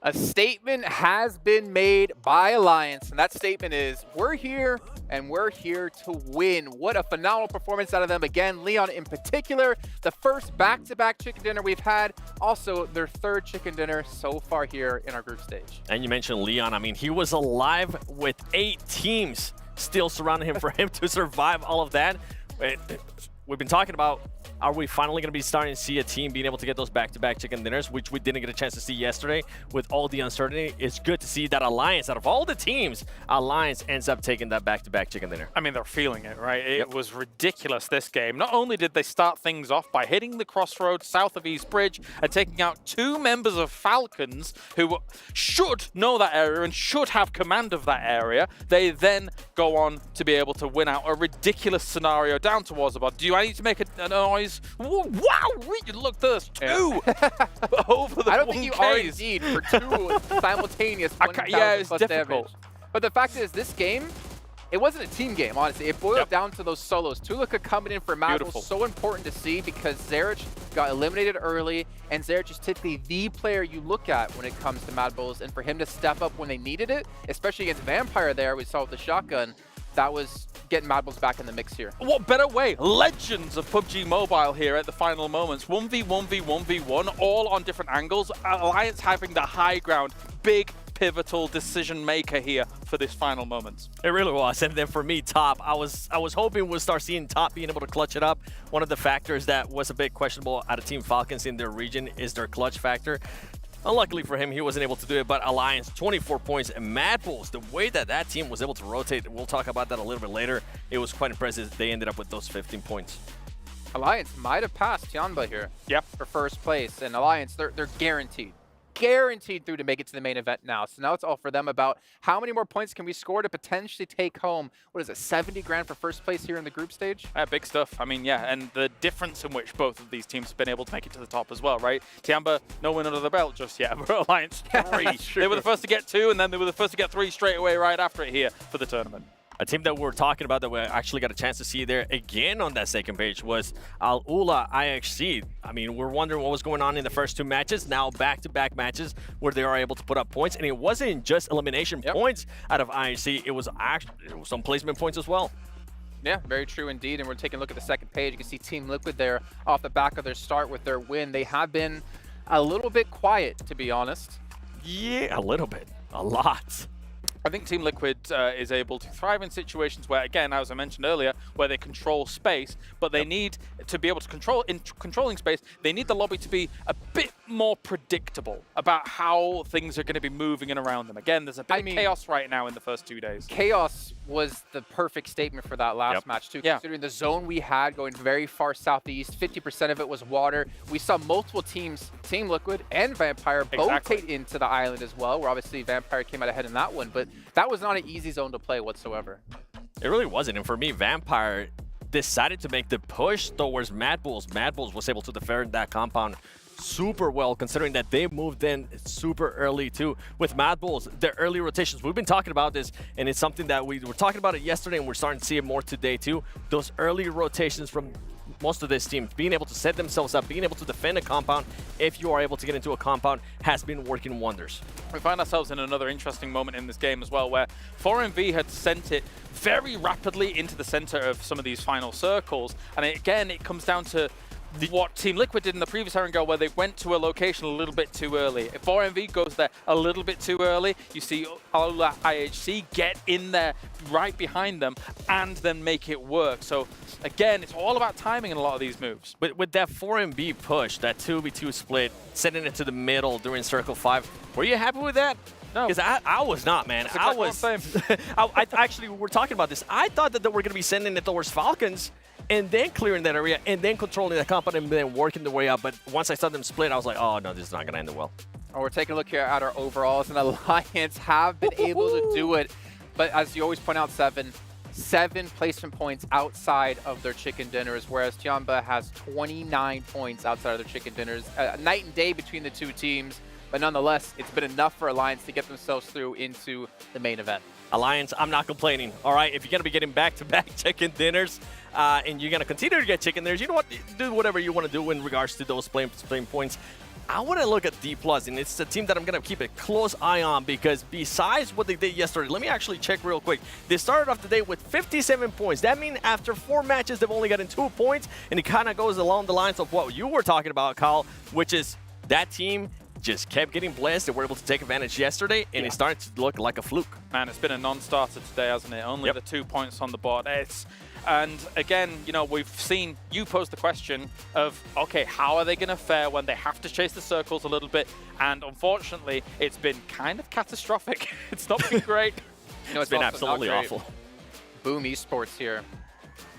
H: A statement has been made by Alliance, and that statement is, we're here and we're here to win. What a phenomenal performance out of them. Again, Leon in particular, the first back-to-back chicken dinner we've had, also their third chicken dinner so far here in our group stage.
F: And you mentioned Leon. I mean, he was alive with 8 teams still surrounding him for him to survive all of that. We've been talking about, are we finally going to be starting to see a team being able to get those back-to-back chicken dinners, which we didn't get a chance to see yesterday with all the uncertainty. It's good to see that Alliance, out of all the teams, Alliance ends up taking that back-to-back chicken dinner.
G: I mean, they're feeling it, right? It was ridiculous this game. Not only did they start things off by hitting the crossroads south of East Bridge and taking out 2 members of Falcons who should know that area and should have command of that area, they then go on to be able to win out a ridiculous scenario down towards the bottom. Do I need to make a noise? Wow, look, there's 2 over the 1Ks.
H: I don't think you are indeed for 2 simultaneous 1,000
G: yeah, it's
H: plus
G: difficult.
H: damage. But the fact is, this game, it wasn't a team game, honestly. It boiled down to those solos. Tulika coming in for Mad was so important to see because Zerich got eliminated early, and Zerich is typically the player you look at when it comes to Mad Bulls, and for him to step up when they needed it, especially against Vampire there, we saw with the shotgun, that was getting Mad Bulls back in the mix here.
G: What better way? Legends of PUBG Mobile here at the final moments. 1v1v1v1, all on different angles. Alliance having the high ground. Big, pivotal decision maker here for this final moments.
F: It really was. And then for me, Top, I was hoping we'll start seeing Top being able to clutch it up. One of the factors that was a bit questionable out of Team Falcons in their region is their clutch factor. Unluckily for him, he wasn't able to do it, but Alliance, 24 points, and Mad Bulls, the way that that team was able to rotate, we'll talk about that a little bit later, it was quite impressive. They ended up with those 15 points.
H: Alliance might have passed Tianba here for first place, and Alliance, they're guaranteed through to make it to the main event now. So now it's all for them about how many more points can we score to potentially take home, what is it, 70 grand for first place here in the group stage?
G: Big stuff. I mean, yeah, and the difference in which both of these teams have been able to make it to the top as well, right? Tianba, no win under the belt just yet, but Alliance 3. They were the first to get 2, and then they were the first to get 3 straight away right after it here for the tournament.
F: A team that we're talking about that we actually got a chance to see there again on that second page was Al-Ula IHC. I mean, we're wondering what was going on in the first 2 matches. Now back-to-back matches where they are able to put up points. And it wasn't just elimination points out of IHC. It was some placement points as well.
H: Yeah, very true indeed. And we're taking a look at the second page. You can see Team Liquid there off the back of their start with their win. They have been a little bit quiet, to be honest.
F: Yeah, a little bit. A lot.
G: I think Team Liquid is able to thrive in situations where, again, as I mentioned earlier, where they control space, but they need to be able to control, in controlling space, they need the lobby to be a bit more predictable about how things are going to be moving in around them. Again, there's a bit of chaos right now in the first 2 days.
H: Chaos was the perfect statement for that last match, too, considering the zone we had going very far southeast, 50% of it was water. We saw multiple teams, Team Liquid and Vampire, both take into the island as well, where obviously Vampire came out ahead in that one, but that was not an easy zone to play whatsoever.
F: It really wasn't. And for me, Vampire decided to make the push towards Mad Bulls. Mad Bulls was able to defend that compound super well, considering that they moved in super early too. With Mad Bulls, their early rotations, we've been talking about this, and it's something that we were talking about it yesterday, and we're starting to see it more today too. Those early rotations from most of these teams, being able to set themselves up, being able to defend a compound, if you are able to get into a compound, has been working wonders.
G: We find ourselves in another interesting moment in this game as well, where 4MV had sent it very rapidly into the center of some of these final circles, and again, it comes down to what Team Liquid did in the previous Erangel, where they went to a location a little bit too early. If 4MV goes there a little bit too early, you see Al-Ula IHC get in there right behind them and then make it work. So again, it's all about timing in a lot of these moves.
F: But with that 4MV push, that 2v2 split, sending it to the middle during Circle 5, were you happy with that?
G: No.
F: Because I was not, man. I was. I actually, we were talking about this. I thought that they were going to be sending it towards Falcons and then clearing that area and then controlling that compound and then working the way out. But once I saw them split, I was like, oh, no, this is not going to end well.
H: We're taking a look here at our overalls, and Alliance have been able to do it. But as you always point out, seven placement points outside of their chicken dinners, whereas Tianba has 29 points outside of their chicken dinners. Night and day between the two teams. But nonetheless, it's been enough for Alliance to get themselves through into the main event.
F: Alliance, I'm not complaining. All right, if you're going to be getting back-to-back chicken dinners and you're going to continue to get chicken dinners, you know what? Do whatever you want to do in regards to those playing points. I want to look at D+, and it's a team that I'm going to keep a close eye on because besides what they did yesterday, let me actually check real quick. They started off the day with 57 points. That means after 4 matches, they've only gotten 2 points, and it kind of goes along the lines of what you were talking about, Kyle, which is that team just kept getting blessed. They were able to take advantage yesterday, and it's starting to look like a fluke.
G: Man, it's been a non-starter today, hasn't it? Only the 2 points on the board. And again, you know, we've seen you pose the question of, okay, how are they going to fare when they have to chase the circles a little bit? And unfortunately, it's been kind of catastrophic. It's not been great.
H: You know,
F: it's been absolutely awful.
H: Boom Esports here.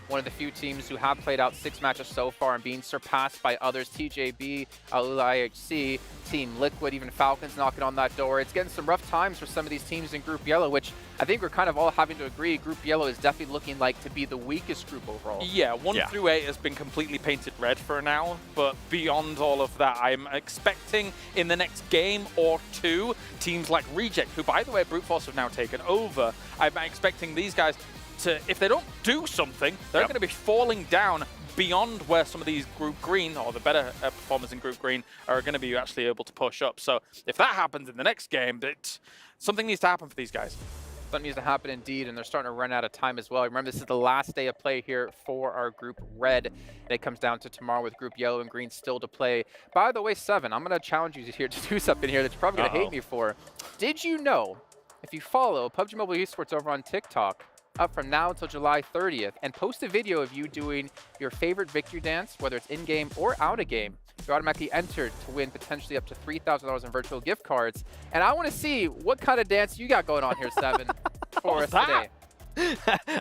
H: One of the few teams who have played out 6 matches so far and being surpassed by others. TJB, IHC, Team Liquid, even Falcons knocking on that door. It's getting some rough times for some of these teams in Group Yellow, which I think we're kind of all having to agree Group Yellow is definitely looking like to be the weakest group overall.
G: Yeah, 1 through 8 has been completely painted red for now, but beyond all of that, I'm expecting in the next game or 2, teams like Reject, who by the way, Brute Force have now taken over, I'm expecting these guys to, if they don't do something, they're going to be falling down beyond where some of these Group Green, or the better performers in Group Green, are going to be actually able to push up. So if that happens in the next game, something needs to happen for these guys.
H: Something needs to happen indeed, and they're starting to run out of time as well. Remember, this is the last day of play here for our Group Red, and it comes down to tomorrow with Group Yellow and Green still to play. By the way, Seven, I'm going to challenge you here to do something here that you're probably going to hate me for. Did you know, if you follow PUBG Mobile Esports over on TikTok, up from now until July 30th, and post a video of you doing your favorite victory dance, whether it's in-game or out-of-game, you're automatically entered to win potentially up to $3,000 in virtual gift cards. And I want to see what kind of dance you got going on here, Seven, for us today.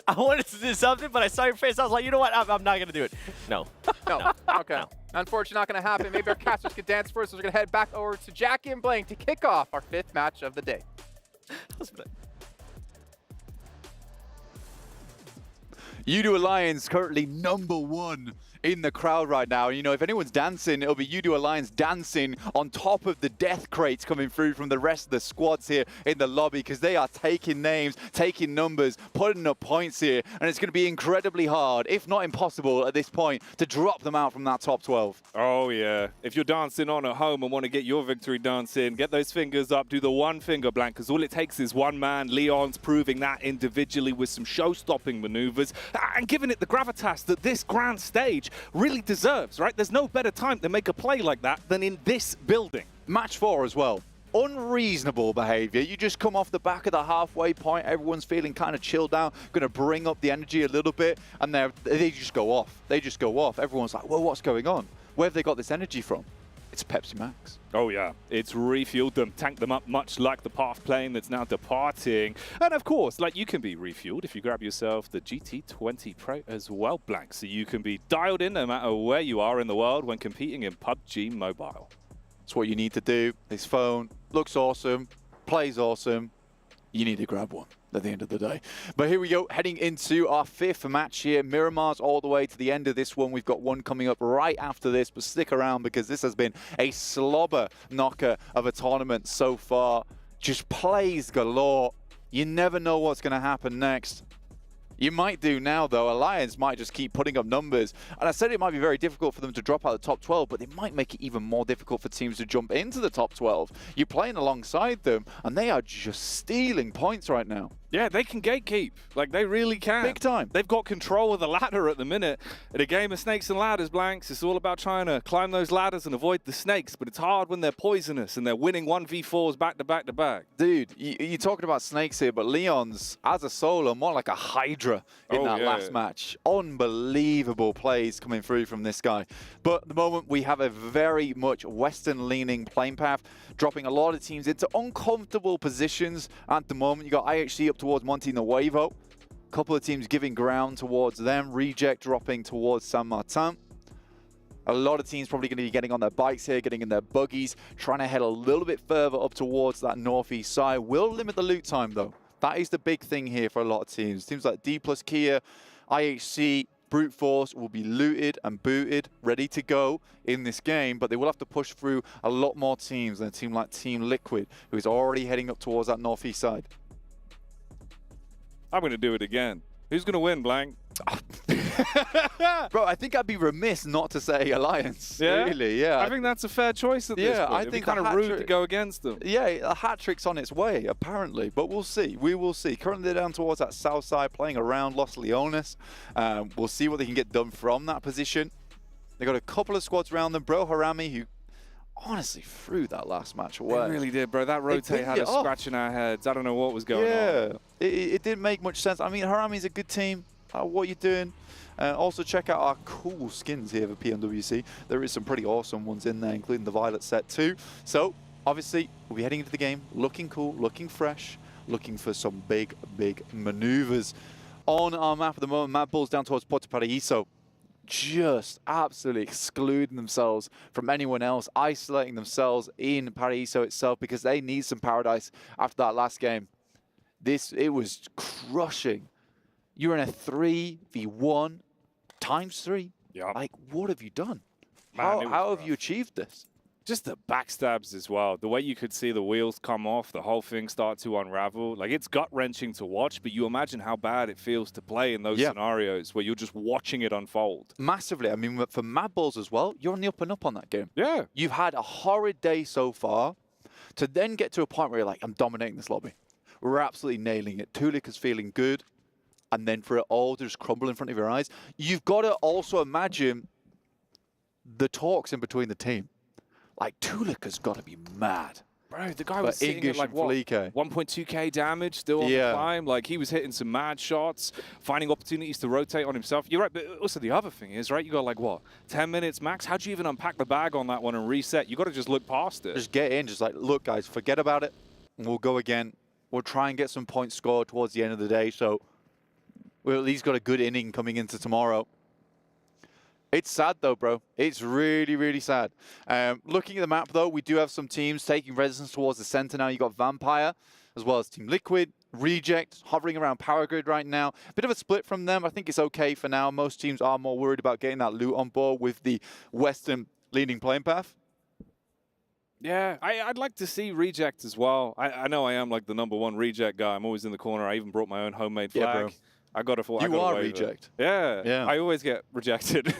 F: I wanted to do something, but I saw your face. I was like, you know what? I'm not going to do it. No.
H: No. Okay. No. Unfortunately, not going to happen. Maybe our casters could dance first, so we're going to head back over to Jackie and Blank to kick off our 5th match of the day.
U: Udo Alliance currently #1 in the crowd right now. You know, if anyone's dancing, it'll be Udo Alliance dancing on top of the death crates coming through from the rest of the squads here in the lobby, because they are taking names, taking numbers, putting up points here, and it's going to be incredibly hard, if not impossible at this point, to drop them out from that top 12.
T: Oh yeah, if you're dancing on at home and want to get your victory dance in, get those fingers up, do the one finger blank, because all it takes is one man. Leon's proving that individually with some show-stopping maneuvers and giving it the gravitas that this grand stage really deserves, right? There's no better time to make a play like that than in this building.
U: Match 4 as well. Unreasonable behavior. You just come off the back of the halfway point, everyone's feeling kind of chilled out, going to bring up the energy a little bit, and they just go off. They just go off. Everyone's like, well, what's going on? Where have they got this energy from? It's Pepsi Max.
T: Oh yeah, it's refueled them, tanked them up, much like the path plane that's now departing. And of course, like, you can be refueled if you grab yourself the GT20 Pro as well, Blank, so you can be dialed in no matter where you are in the world when competing in PUBG Mobile.
U: That's what you need to do. This phone looks awesome, plays awesome. You need to grab one at the end of the day. But here we go, heading into our 5th match here. Miramar's all the way to the end of this one. We've got one coming up right after this, but stick around because this has been a slobber knocker of a tournament so far. Just plays galore. You never know what's going to happen next. You might do now, though. Alliance might just keep putting up numbers. And I said it might be very difficult for them to drop out of the top 12, but it might make it even more difficult for teams to jump into the top 12. You're playing alongside them, and they are just stealing points right now.
T: Yeah, they can gatekeep. Like, they really can.
U: Big time.
T: They've got control of the ladder at the minute. In a game of snakes and ladders, Blanks, it's all about trying to climb those ladders and avoid the snakes, but it's hard when they're poisonous and they're winning 1v4s back to back to back.
U: Dude, you're talking about snakes here, but Leon's, as a solo, more like a hydra in that last match. Unbelievable plays coming through from this guy. But at the moment, we have a very much Western-leaning playing path, dropping a lot of teams into uncomfortable positions. At the moment, you got IHC up towards Monte Nuevo. A couple of teams giving ground towards them. Reject dropping towards San Martin. A lot of teams probably going to be getting on their bikes here, getting in their buggies, trying to head a little bit further up towards that northeast side. Will limit the loot time, though. That is the big thing here for a lot of teams. Teams like D+ Kia, IHC, Brute Force will be looted and booted, ready to go in this game, but they will have to push through a lot more teams than a team like Team Liquid, who is already heading up towards that northeast side.
T: I'm going to do it again. Who's going to win, Blank?
U: Bro, I think I'd be remiss not to say Alliance.
T: Yeah?
U: Really, yeah.
T: I think that's a fair choice at this point.
U: I
T: It'd
U: think
T: be kind of rude to go against them.
U: Yeah, a hat-trick's on its way, apparently. But we'll see. We will see. Currently, they're down towards that south side, playing around Los Leones. We'll see what they can get done from that position. They got a couple of squads around them. Bro Harami, who honestly threw that last match away.
T: They really did, bro. That rotate had us scratching our heads. I don't know what was going on.
U: Yeah, it didn't make much sense. I mean, Harami's a good team. What are you doing? Also, check out our cool skins here for PMWC. There is some pretty awesome ones in there, including the Violet set too. So, obviously, we'll be heading into the game looking cool, looking fresh, looking for some big, big maneuvers. On our map at the moment, Mad Bulls down towards Puerto Paraíso. Just absolutely excluding themselves from anyone else, isolating themselves in Paraíso itself because they need some paradise after that last game. It was crushing. You're in a 3v1 times 3.
T: Yeah.
U: Like, what have you done?
T: Man,
U: how have you achieved this?
T: Just the backstabs as well. The way you could see the wheels come off, the whole thing start to unravel. Like, it's gut-wrenching to watch, but you imagine how bad it feels to play in those scenarios where you're just watching it unfold.
U: Massively. I mean, for Mad Bulls as well, you're on the up and up on that game.
T: Yeah.
U: You've had a horrid day so far. To then get to a point where you're like, I'm dominating this lobby. We're absolutely nailing it. Tulik is feeling good. And then for it all to just crumble in front of your eyes. You've got to also imagine the talks in between the team. Like, Tulik has got to be mad.
T: Bro, the guy was sitting at like, what, 1.2k damage, still on the climb. Like, he was hitting some mad shots, finding opportunities to rotate on himself. You're right, but also the other thing is, right, you got like, what, 10 minutes max? How do you even unpack the bag on that one and reset? You got to just look past it.
U: Just get in, just like, look, guys, forget about it. And we'll go again. We'll try and get some points scored towards the end of the day. So we've at least got a good inning coming into tomorrow. It's sad, though, bro. It's really, really sad. Looking at the map, though, we do have some teams taking residence towards the center now. You got Vampire, as well as Team Liquid, Reject, hovering around Power Grid right now. Bit of a split from them. I think it's okay for now. Most teams are more worried about getting that loot on board with the Western leading playing path.
T: Yeah, I'd like to see Reject as well. I know I am like the #1 Reject guy. I'm always in the corner. I even brought my own homemade flag.
U: Yeah, bro.
T: I got it for
U: you are Reject.
T: Yeah, I always get rejected.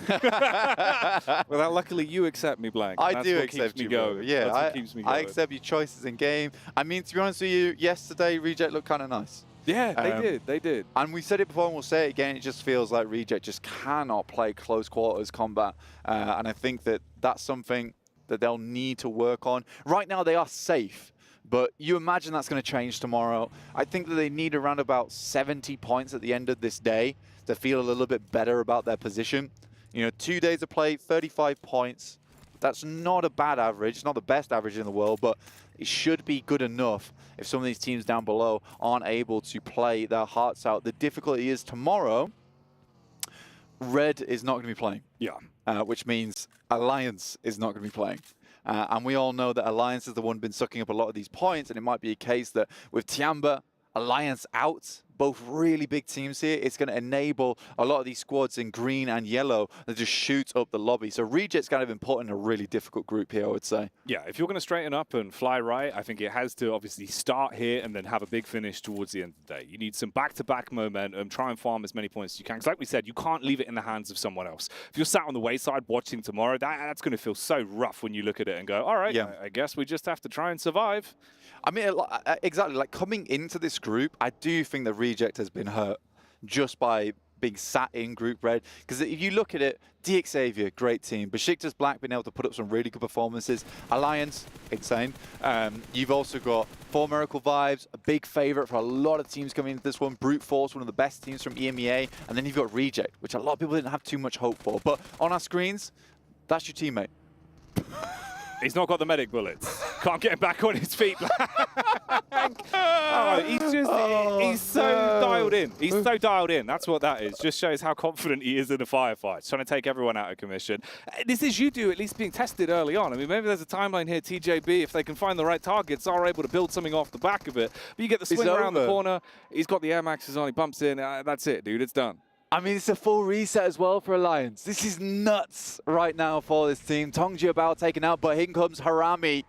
T: Well, luckily you accept me, Blank.
U: I do accept you, bro. Yeah,
T: That's what keeps me going.
U: I accept your choices in game. I mean, to be honest with you, yesterday Reject looked kind of nice.
T: Yeah, they did.
U: And we said it before and we'll say it again, it just feels like Reject just cannot play close quarters combat. And I think that that's something that they'll need to work on. Right now they are safe. But you imagine that's going to change tomorrow. I think that they need around about 70 points at the end of this day to feel a little bit better about their position. You know, 2 days of play, 35 points. That's not a bad average. It's not the best average in the world, but it should be good enough if some of these teams down below aren't able to play their hearts out. The difficulty is tomorrow, Red is not going to be playing.
T: Yeah.
U: Which means Alliance is not going to be playing. And we all know that Alliance is the one been sucking up a lot of these points, and it might be a case that with Tiamba, Alliance out, both really big teams here, it's going to enable a lot of these squads in green and yellow that just shoot up the lobby. So Reject's kind of been put in a really difficult group here, I would say.
T: Yeah, if you're going to straighten up and fly right, I think it has to obviously start here and then have a big finish towards the end of the day. You need some back-to-back momentum, try and farm as many points as you can. Because like we said, you can't leave it in the hands of someone else. If you're sat on the wayside watching tomorrow, that's going to feel so rough when you look at it and go, all right, I guess we just have to try and survive.
U: I mean, exactly, like coming into this group, I do think that Reject has been hurt just by being sat in Group Red. Because if you look at it, DX Xavier, great team. Besiktas Black been able to put up some really good performances. Alliance, insane. You've also got 4 Miracle Vibes, a big favorite for a lot of teams coming into this one. Brute Force, one of the best teams from EMEA. And then you've got Reject, which a lot of people didn't have too much hope for. But on our screens, that's your teammate.
T: He's not got the medic bullets. Can't get him back on his feet. Oh, he's so dialed in. He's so dialed in. That's what that is. Just shows how confident he is in the firefight. Trying to take everyone out of commission. This is you at least being tested early on. I mean, maybe there's a timeline here, TJB, if they can find the right targets, are able to build something off the back of it. But you get the swing around the corner. He's got the Air Maxes on. He bumps in. That's it, dude. It's done.
U: I mean, it's a full reset as well for Alliance. This is nuts right now for this team. Tongji about taken out, but here comes Harami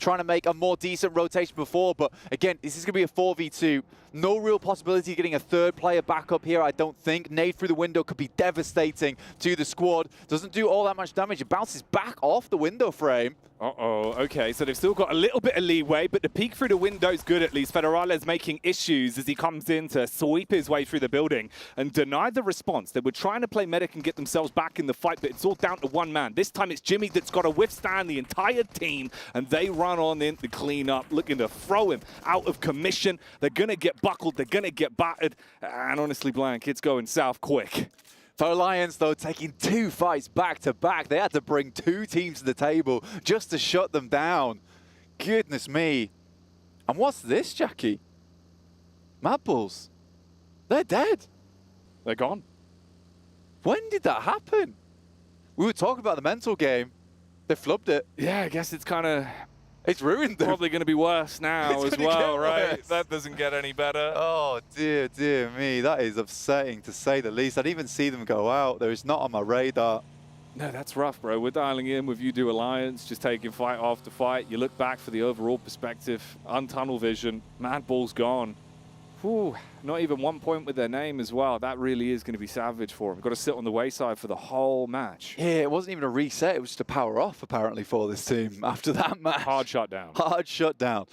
U: trying to make a more decent rotation before. But again, this is going to be a 4v2. No real possibility of getting a third player back up here, I don't think. Nade through the window could be devastating to the squad. Doesn't do all that much damage. It bounces back off the window frame.
T: Uh-oh, okay, so they've still got a little bit of leeway, but the peek through the window is good at least. Federale's making issues as he comes in to sweep his way through the building and deny the response. They were trying to play medic and get themselves back in the fight, but it's all down to one man. This time it's Jimmy that's got to withstand the entire team, and they run on in to clean up, looking to throw him out of commission. They're going to get buckled, they're going to get battered, and honestly, Blank, it's going south quick.
U: For Lions, though, taking 2 fights back-to-back. They had to bring 2 teams to the table just to shut them down. Goodness me. And what's this, Jackie? Mad Bulls. They're dead.
T: They're gone.
U: When did that happen? We were talking about the mental game. They flubbed it.
T: Yeah, I guess it's kind of...
U: It's ruined them.
T: Probably going to be worse now as well, right? That doesn't get any better.
U: Oh, dear, dear me. That is upsetting, to say the least. I didn't even see them go out. They're not on my radar.
T: No, that's rough, bro. We're dialing in with You Do Alliance, just taking fight after fight. You look back for the overall perspective, untunnel vision. Mad Bull's gone. Whew, not even 1 point with their name as well. That really is going to be savage for them. Got to sit on the wayside for the whole match.
U: Yeah, it wasn't even a reset. It was just a power off, apparently, for this team after that match.
T: Hard shutdown.
U: Hard shutdown.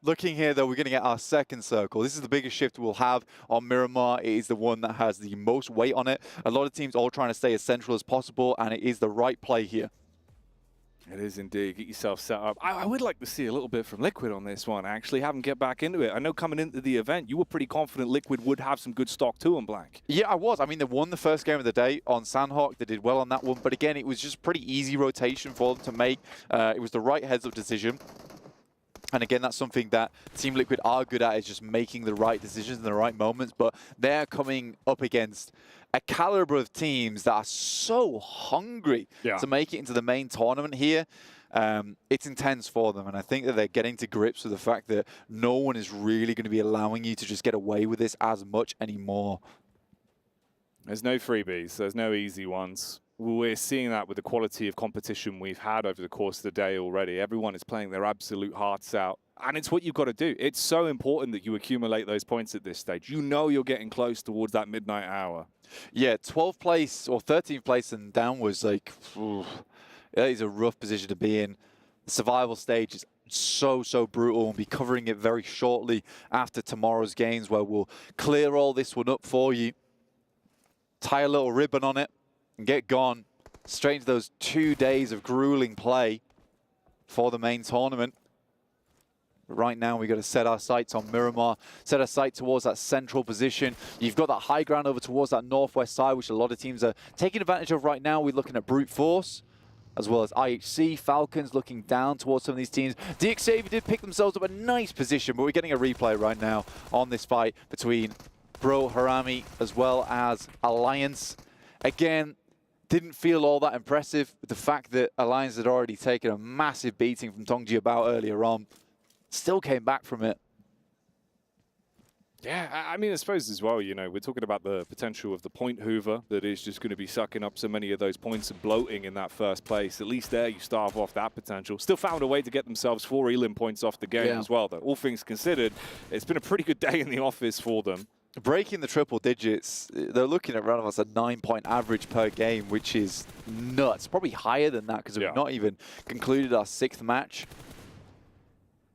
U: Looking here, though, we're going to get our second circle. This is the biggest shift we'll have on Miramar. It is the one that has the most weight on it. A lot of teams all trying to stay as central as possible, and it is the right play here.
T: It is indeed. Get yourself set up. I would like to see a little bit from Liquid on this one, actually. Have them get back into it. I know coming into the event, you were pretty confident Liquid would have some good stock to them, Blank.
U: Yeah, I was. I mean, they won the first game of the day on Sandhawk. They did well on that one. But again, it was just pretty easy rotation for them to make. It was the right heads-up decision. And again, that's something that Team Liquid are good at, is just making the right decisions in the right moments. But they're coming up against a caliber of teams that are so hungry to make it into the main tournament here. It's intense for them, and I think that they're getting to grips with the fact that no one is really going to be allowing you to just get away with this as much anymore.
T: There's no freebies. There's no easy ones. We're seeing that with the quality of competition we've had over the course of the day already. Everyone is playing their absolute hearts out. And it's what you've got to do. It's so important that you accumulate those points at this stage. You know you're getting close towards that midnight hour.
U: Yeah, 12th place or 13th place and down was like, that is a rough position to be in. The survival stage is so brutal. We'll be covering it very shortly after tomorrow's games, where we'll clear all this one up for you, tie a little ribbon on it, and get gone straight into those 2 days of grueling play for the main tournament. But right now, we've got to set our sights on Miramar, set our sight towards that central position. You've got that high ground over towards that northwest side, which a lot of teams are taking advantage of right now. We're looking at Brute Force, as well as IHC, Falcons looking down towards some of these teams. DXAV did pick themselves up a nice position, but we're getting a replay right now on this fight between Bro Harami as well as Alliance. Again, didn't feel all that impressive with the fact that Alliance had already taken a massive beating from Tongji About earlier on. Still came back from it.
T: Yeah, I mean, I suppose as well, you know, we're talking about the potential of the point hoover that is just going to be sucking up so many of those points and bloating in that first place. At least there you starve off that potential. Still found a way to get themselves 4 Elim points off the game as well, though. All things considered, it's been a pretty good day in the office for them.
U: Breaking the triple digits, they're looking at around about a 9-point average per game, which is nuts. Probably higher than that because we've not even concluded our 6th match.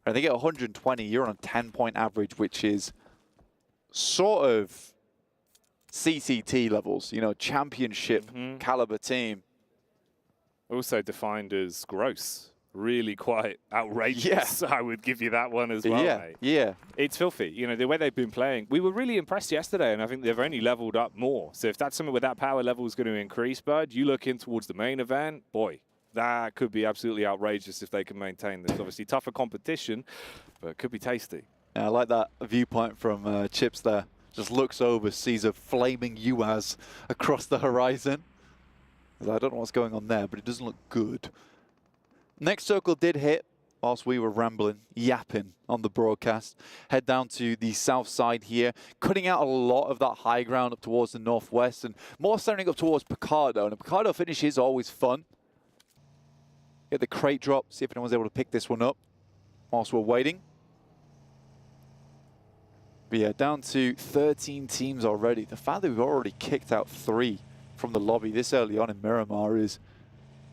U: And they get 120, you're on a 10-point average, which is sort of CCT levels, you know, championship caliber team.
T: Also defined as gross. Really quite outrageous. I would give you that one as well, mate.
U: Yeah.
T: It's filthy. You know, the way they've been playing. We were really impressed yesterday, and I think they've only leveled up more. So if that's something where that power level is going to increase, bud, you look in towards the main event, boy, that could be absolutely outrageous if they can maintain this. Obviously tougher competition, but it could be tasty.
U: Yeah, I like that viewpoint from Chips there. Just looks over, sees a flaming UAZ across the horizon. I don't know what's going on there, but it doesn't look good. Next circle did hit whilst we were rambling, yapping on the broadcast. Head down to the south side here, cutting out a lot of that high ground up towards the northwest and more centering up towards Picardo. And a Picardo finish is always fun. Get the crate drop, see if anyone's able to pick this one up. whilst we're waiting. But yeah, down to 13 teams already. The fact that we've already kicked out 3 from the lobby this early on in Miramar is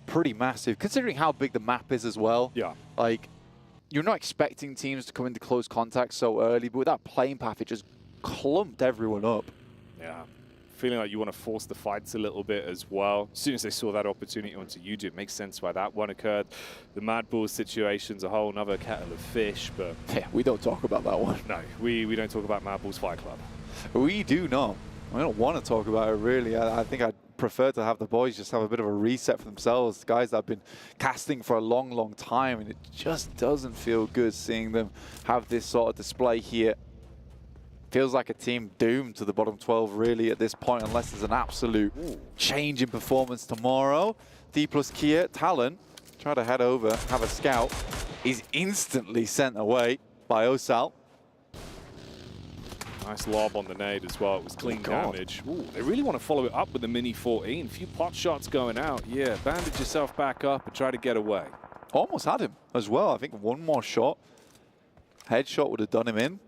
U: pretty massive, considering how big the map is as well.
T: Yeah.
U: Like, you're not expecting teams to come into close contact so early, but with that playing path, it just clumped everyone up.
T: Yeah. Feeling like you want to force the fights a little bit as well. As soon as they saw that opportunity onto YouTube, it makes sense why that one occurred. The Mad Bulls situation's a whole nother kettle of fish, but...
U: Yeah, we don't talk about that one.
T: No, we don't talk about Mad Bulls Fight Club.
U: We do not. I don't want to talk about it, really. I think I'd prefer to have the boys just have a bit of a reset for themselves. Guys that have been casting for a long, long time, and it just doesn't feel good seeing them have this sort of display here. Feels like a team doomed to the bottom 12 really at this point, unless there's an absolute change in performance tomorrow. D plus Kia, Talon, try to head over, have a scout. Is instantly sent away by Osal.
T: Nice lob on the nade as well. It was clean damage. Ooh, they really want to follow it up with the Mini 14. A few pot shots going out. Yeah, bandage yourself back up and try to get away.
U: Almost had him as well. I think one more shot. Headshot would have done him in.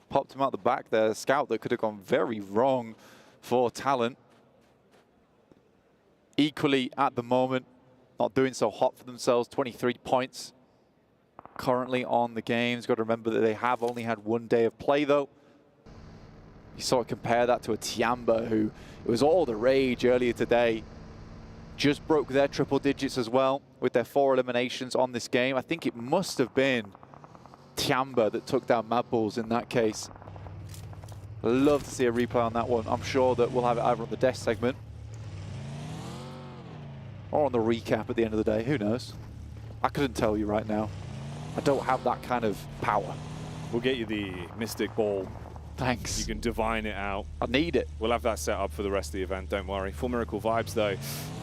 U: Popped him out the back there. Scout that could have gone very wrong for Talent. Equally at the moment, not doing so hot for themselves. 23 points currently on the games. Got to remember that they have only had 1 day of play though. You sort of compare that to a Tiamba who, it was all the rage earlier today. Just broke their triple digits as well with their 4 eliminations on this game. I think it must have been Tiamba that took down Mad Bulls in that case. Love to see a replay on that one. I'm sure that we'll have it either on the desk segment or on the recap at the end of the day. Who knows? I couldn't tell you right now. I don't have that kind of power.
T: We'll get you the Mystic Ball.
U: Thanks.
T: You can divine it out.
U: I need it.
T: We'll have that set up for the rest of the event, don't worry. Full Miracle Vibes, though,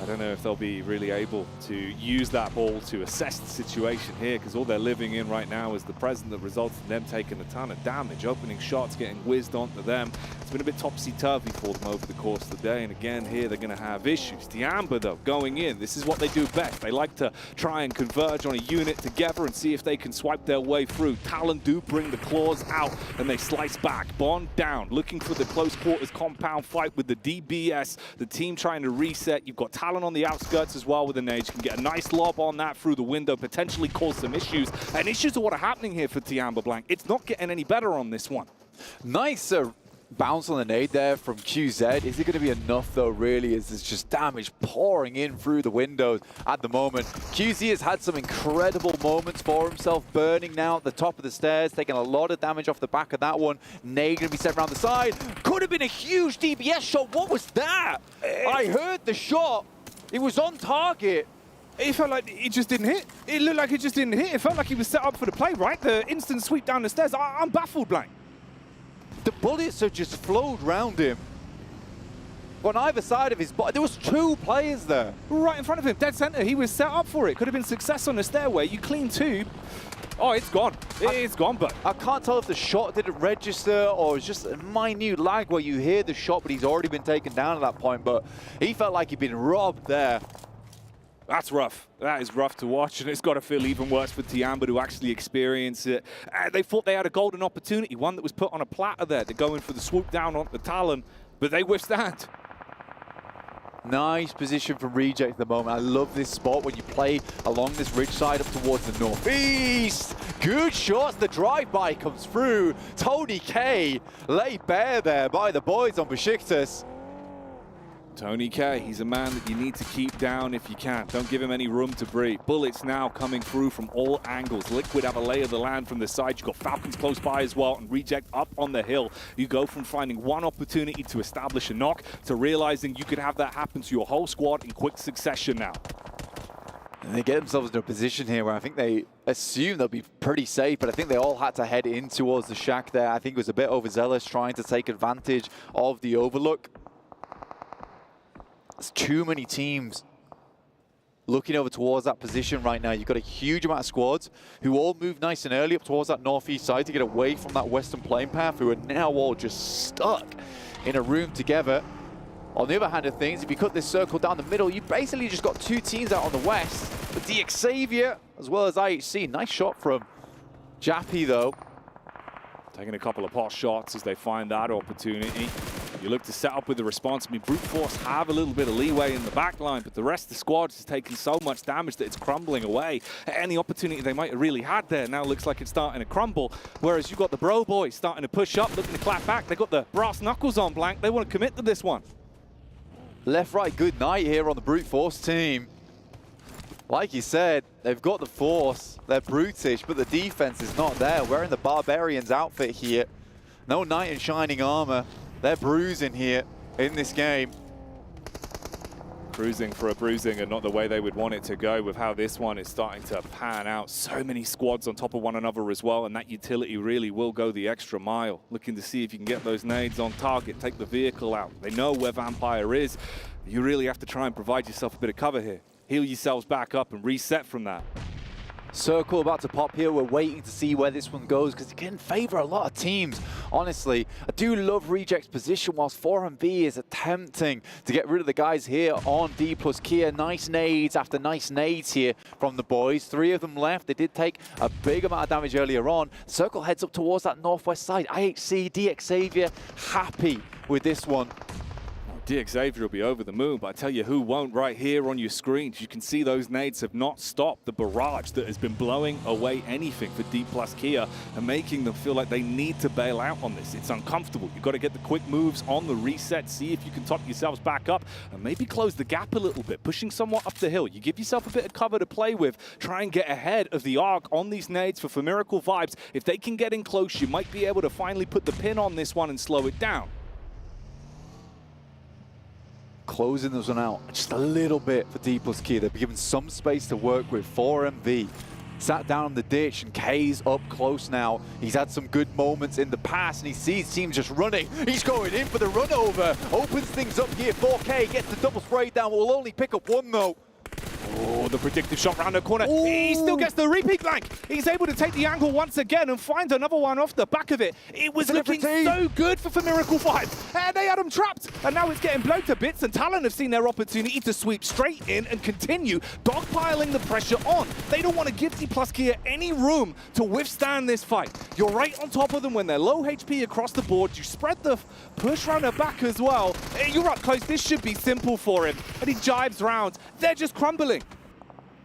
T: I don't know if they'll be really able to use that ball to assess the situation here, because all they're living in right now is the present that results in them taking a ton of damage. Opening shots getting whizzed onto them. It's been a bit topsy-turvy for them over the course of the day, and again, here they're going to have issues. Tiamba, though, going in. This is what they do best. They like to try and converge on a unit together and see if they can swipe their way through. Talon do bring the claws out, and they slice back. Bond down, looking for the close quarters compound fight with the DBS. The team trying to reset. You've got Talon on the outskirts as well with an age. Can get a nice lob on that through the window, potentially cause some issues. And issues are what are happening here for Tiamba Blank. It's not getting any better on this one.
U: Nice bounce on the nade there from QZ. Is it going to be enough though, really, as there's just damage pouring in through the windows at the moment. QZ has had some incredible moments for himself, burning now at the top of the stairs, taking a lot of damage off the back of that one. Nade going to be set around the side. Could have been a huge DBS shot. What was that? I heard the shot. It was on target.
T: It felt like it just didn't hit. It looked like it just didn't hit. It felt like he was set up for the play, right? The instant sweep down the stairs. I'm baffled, Blank.
U: The bullets have just flowed round him. On either side of his body. There was 2 players there.
T: Right in front of him, dead center. He was set up for it. Could have been success on the stairway. You clean tube. Oh, it's gone. It's gone, but
U: I can't tell if the shot didn't register or it's just a minute lag where you hear the shot, but he's already been taken down at that point. But he felt like he'd been robbed there.
T: That's rough. That is rough to watch, and it's got to feel even worse for Tiamba to actually experience it. They thought they had a golden opportunity, one that was put on a platter there. They're going for the swoop down on the Talon, but they withstand.
U: Nice position from Reject at the moment. I love this spot when you play along this ridge side up towards the northeast. Good shots. The drive-by comes through. Tony K laid bare there by the boys on Besiktas.
T: Tony K, he's a man that you need to keep down if you can. Don't give him any room to breathe. Bullets now coming through from all angles. Liquid have a lay of the land from the side. You've got Falcons close by as well, and Reject up on the hill. You go from finding one opportunity to establish a knock to realizing you could have that happen to your whole squad in quick succession now.
U: And they get themselves into a position here where I think they assume they'll be pretty safe, but I think they all had to head in towards the shack there. I think it was a bit overzealous trying to take advantage of the overlook. There's too many teams looking over towards that position right now. You've got a huge amount of squads who all move nice and early up towards that northeast side to get away from that western plane path, who are now all just stuck in a room together. On the other hand of things, if you cut this circle down the middle, you basically just got 2 teams out on the west. The DX Xavier as well as IHC. Nice shot from Jappy, though,
T: taking a couple of pot shots as they find that opportunity. You look to set up with the response. I mean, Brute Force have a little bit of leeway in the back line, but the rest of the squad is taking so much damage that it's crumbling away. Any opportunity they might have really had there now looks like it's starting to crumble. Whereas you've got the Bro Boys starting to push up, looking to clap back. They've got the brass knuckles on blank. They want to commit to this one.
U: left, right, good night here on the Brute Force team. Like you said, they've got the force, they're brutish, but the defense is not there. Wearing the Barbarian's outfit here. No knight in shining armor. They're bruising here in this game.
T: Cruising for a bruising and not the way they would want it to go with how this one is starting to pan out. So many squads on top of one another as well, and that utility really will go the extra mile. Looking to see if you can get those nades on target, take the vehicle out. They know where Vampire is. You really have to try and provide yourself a bit of cover here. Heal yourselves back up and reset from that.
U: Circle about to pop here. We're waiting to see where this one goes because it can favor a lot of teams. Honestly, I do love Reject's position whilst 4MB is attempting to get rid of the guys here on D plus Kia. Nice nades after nice nades here from the boys. 3 of them left. They did take a big amount of damage earlier on. Circle heads up towards that northwest side. IHC, DX Xavier happy with this one.
T: DX Xavier will be over the moon, but I tell you who won't right here on your screens. You can see those nades have not stopped the barrage that has been blowing away anything for D plus Kia and making them feel like they need to bail out on this. It's uncomfortable. You've got to get the quick moves on the reset, see if you can top yourselves back up and maybe close the gap a little bit, pushing somewhat up the hill. You give yourself a bit of cover to play with. Try and get ahead of the arc on these nades for Miracle Vibes. If they can get in close, you might be able to finally put the pin on this one and slow it down.
U: Closing this one out just a little bit for D plus Kia. They've been given some space to work with. 4MV sat down on the ditch and K's up close now. He's had some good moments in the past and he sees teams just running. He's going in for the run over. Opens things up here. 4K gets the double spray down. Will only pick up one though.
T: Oh, the predictive shot round the corner. Ooh. He still gets the repeat blank. He's able to take the angle once again and find another one off the back of it. It was looking so good for Miracle Vibes. And they had him trapped. And now it's getting blown to bits. And Talon have seen their opportunity to sweep straight in and continue dogpiling the pressure on. They don't want to give D plus Kia any room to withstand this fight. You're right on top of them when they're low HP across the board. You spread the push round the back as well. You're up close. This should be simple for him. And he jives round. They're just crumbling.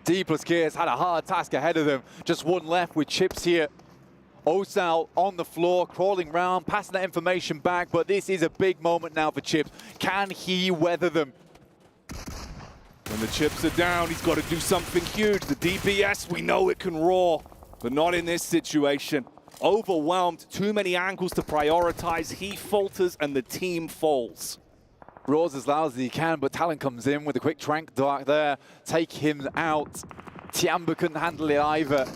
U: D plus Kia has had a hard task ahead of them. Just one left with chips here. Osal on the floor, crawling round, passing that information back, but this is a big moment now for Chips. Can he weather them?
T: When the chips are down, he's got to do something huge. The DBS, we know it can roar, but not in this situation. Overwhelmed, too many angles to prioritize. He falters and the team falls.
U: Roars as loud as he can, but Talon comes in with a quick trank dart there. Take him out. Tiamba couldn't handle it either.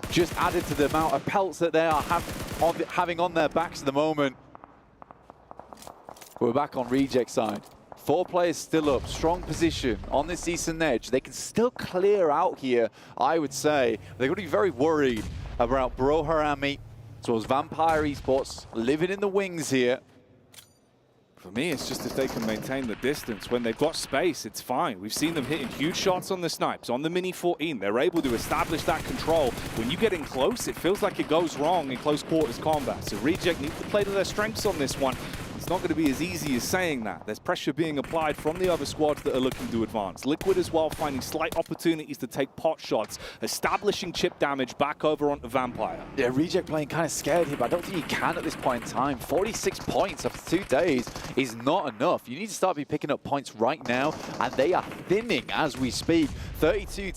U: Just added to the amount of pelts that they are having on their backs at the moment. We're back on Reject side. 4 players still up, strong position on this eastern edge. They can still clear out here, I would say. They're going to be very worried about Bro Harami. So as Vampire Esports living in the wings here.
T: For me, it's just if they can maintain the distance. When they've got space, it's fine. We've seen them hitting huge shots on the snipes, on the Mini 14. They're able to establish that control. When you get in close, it feels like it goes wrong in close quarters combat. So Reject needs to play to their strengths on this one. It's not going to be as easy as saying that. There's pressure being applied from the other squads that are looking to advance. Liquid as well, finding slight opportunities to take pot shots, establishing chip damage back over onto Vampire.
U: Yeah, Reject playing kind of scared here, but I don't think he can at this point in time. 46 points after 2 days is not enough. You need to start picking up points right now, and they are thinning as we speak. 32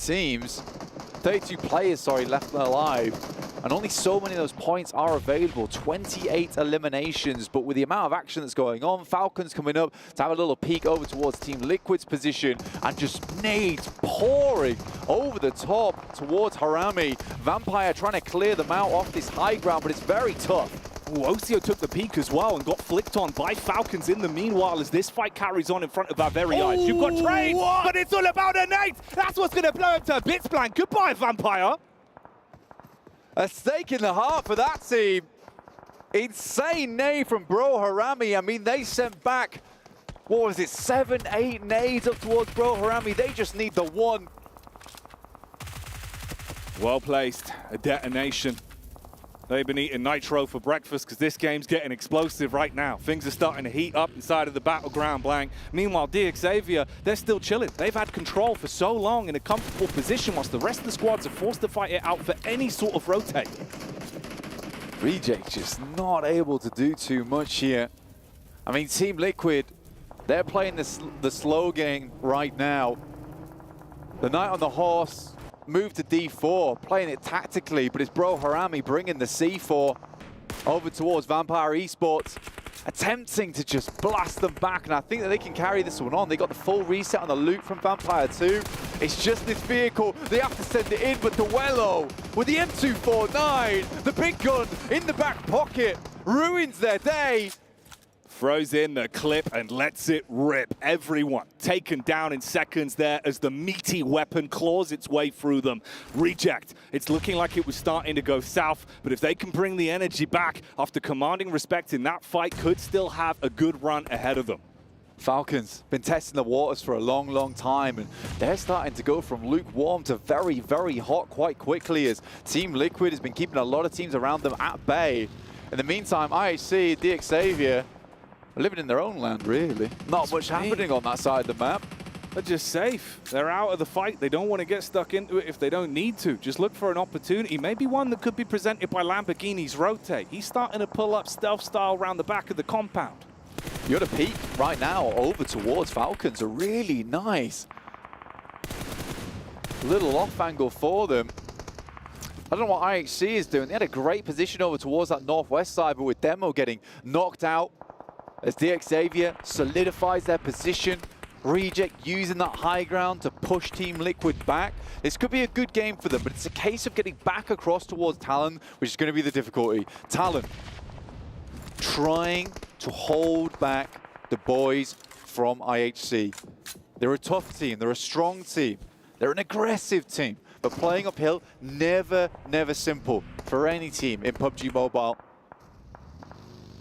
U: players, left alive. And only so many of those points are available. 28 eliminations, but with the amount of action that's going on, Falcons coming up to have a little peek over towards Team Liquid's position and just nades pouring over the top towards Harami. Vampire trying to clear them out off this high ground, but it's very tough.
T: Ooh, Osio took the peak as well and got flicked on by Falcons in the meanwhile as this fight carries on in front of our very eyes. You've got trade, but it's all about a nade. That's what's going to blow up to bits blank. Goodbye, Vampire.
U: A stake in the heart for that team. Insane nade from Bro Harami. I mean, they sent back, what was it, 7, 8 nades up towards Bro Harami. They just need the one.
T: Well placed. A detonation. They've been eating nitro for breakfast because this game's getting explosive right now. Things are starting to heat up inside of the battleground blank. Meanwhile, Xavier, they're still chilling. They've had control for so long in a comfortable position whilst the rest of the squads are forced to fight it out for any sort of rotate.
U: Reject just not able to do too much here. I mean, Team Liquid, they're playing the slow game right now. The Knight on the Horse moved to D4, playing it tactically, but it's Bro Harami bringing the C4 over towards Vampire Esports, attempting to just blast them back, and I think that they can carry this one on. They got the full reset on the loot from Vampire 2. It's just this vehicle. They have to send it in, but Duello with the M249, the big gun in the back pocket, ruins their day.
T: Throws in the clip and lets it rip. Everyone taken down in seconds there as the meaty weapon claws its way through them. Reject. It's looking like it was starting to go south, but if they can bring the energy back after commanding respect in that fight, could still have a good run ahead of them.
U: Falcons been testing the waters for a long time, and they're starting to go from lukewarm to very, very hot quite quickly as Team Liquid has been keeping a lot of teams around them at bay. In the meantime, IHC, Xavier, living in their own land, really. Not much happening on that side of the map.
T: They're just safe. They're out of the fight. They don't want to get stuck into it if they don't need to. Just look for an opportunity, maybe one that could be presented by Lamborghini's rotate. He's starting to pull up stealth style around the back of the compound.
U: You're at a peak right now over towards Falcons. A really nice little off angle for them. I don't know what IHC is doing. They had a great position over towards that northwest side, but with Demo getting knocked out, as Xavier solidifies their position, Reject using that high ground to push Team Liquid back. This could be a good game for them, but it's a case of getting back across towards Talon, which is going to be the difficulty. Talon trying to hold back the boys from IHC. They're a tough team, they're a strong team, they're an aggressive team, but playing uphill, never simple for any team in PUBG Mobile.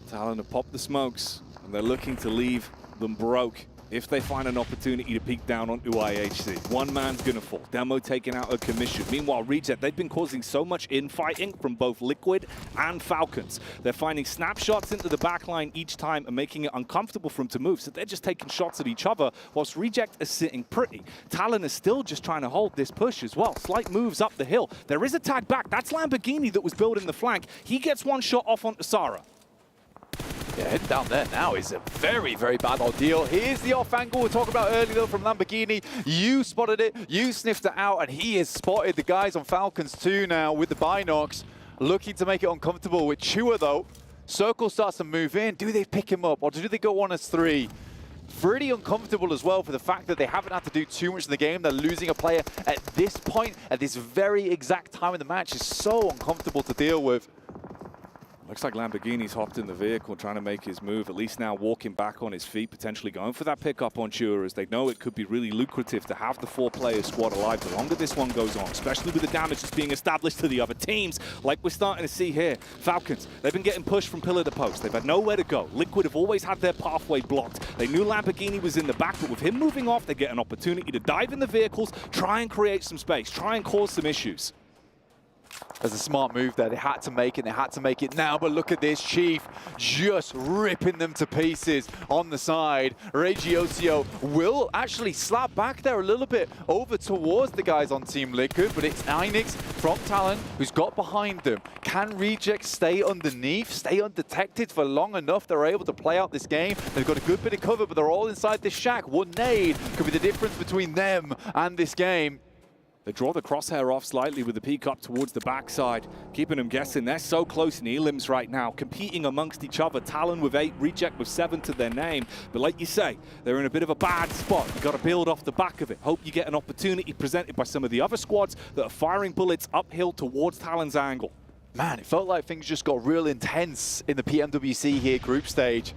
T: Talon have popped the smokes, and they're looking to leave them broke if they find an opportunity to peek down onto IHC. One man's gonna fall. Demo taken out of commission. Meanwhile, Reject, they've been causing so much infighting from both Liquid and Falcons. They're finding snapshots into the backline each time and making it uncomfortable for them to move, so they're just taking shots at each other, whilst Reject is sitting pretty. Talon is still just trying to hold this push as well. Slight moves up the hill. There is a tag back. That's Lamborghini that was building the flank. He gets one shot off onto Sarah.
U: Yeah, heading down there now is a very bad ordeal. Here's the off angle we were talking about earlier though from Lamborghini. You spotted it, you sniffed it out, and he has spotted the guys on Falcons too now with the binocs, looking to make it uncomfortable with Chua though. Circle starts to move in. Do they pick him up or do they go on as 3? Pretty uncomfortable as well for the fact that they haven't had to do too much in the game. They're losing a player at this point, at this very exact time in the match. Is so uncomfortable to deal with.
T: Looks like Lamborghini's hopped in the vehicle trying to make his move, at least now walking back on his feet, potentially going for that pickup on Chua, as they know it could be really lucrative to have the 4-player squad alive the longer this one goes on, especially with the damage that's being established to the other teams, like we're starting to see here. Falcons, they've been getting pushed from pillar to post. They've had nowhere to go. Liquid have always had their pathway blocked. They knew Lamborghini was in the back, but with him moving off, they get an opportunity to dive in the vehicles, try and create some space, try and cause some issues.
U: There's a smart move there. They had to make it. They had to make it now. But look at this. Chief just ripping them to pieces on the side. Regiocio will actually slap back there a little bit over towards the guys on Team Liquid. But it's Einix from Talon who's got behind them. Can Reject stay underneath, stay undetected for long enough? They're able to play out this game. They've got a good bit of cover, but they're all inside this shack. One nade could be the difference between them and this game.
T: They draw the crosshair off slightly with the peek up towards the backside, keeping them guessing. They're so close in elims right now, competing amongst each other. Talon with 8, Reject with 7 to their name. But like you say, they're in a bit of a bad spot. You've got to build off the back of it. Hope you get an opportunity presented by some of the other squads that are firing bullets uphill towards Talon's angle.
U: Man, it felt like things just got real intense in the PMWC here group stage.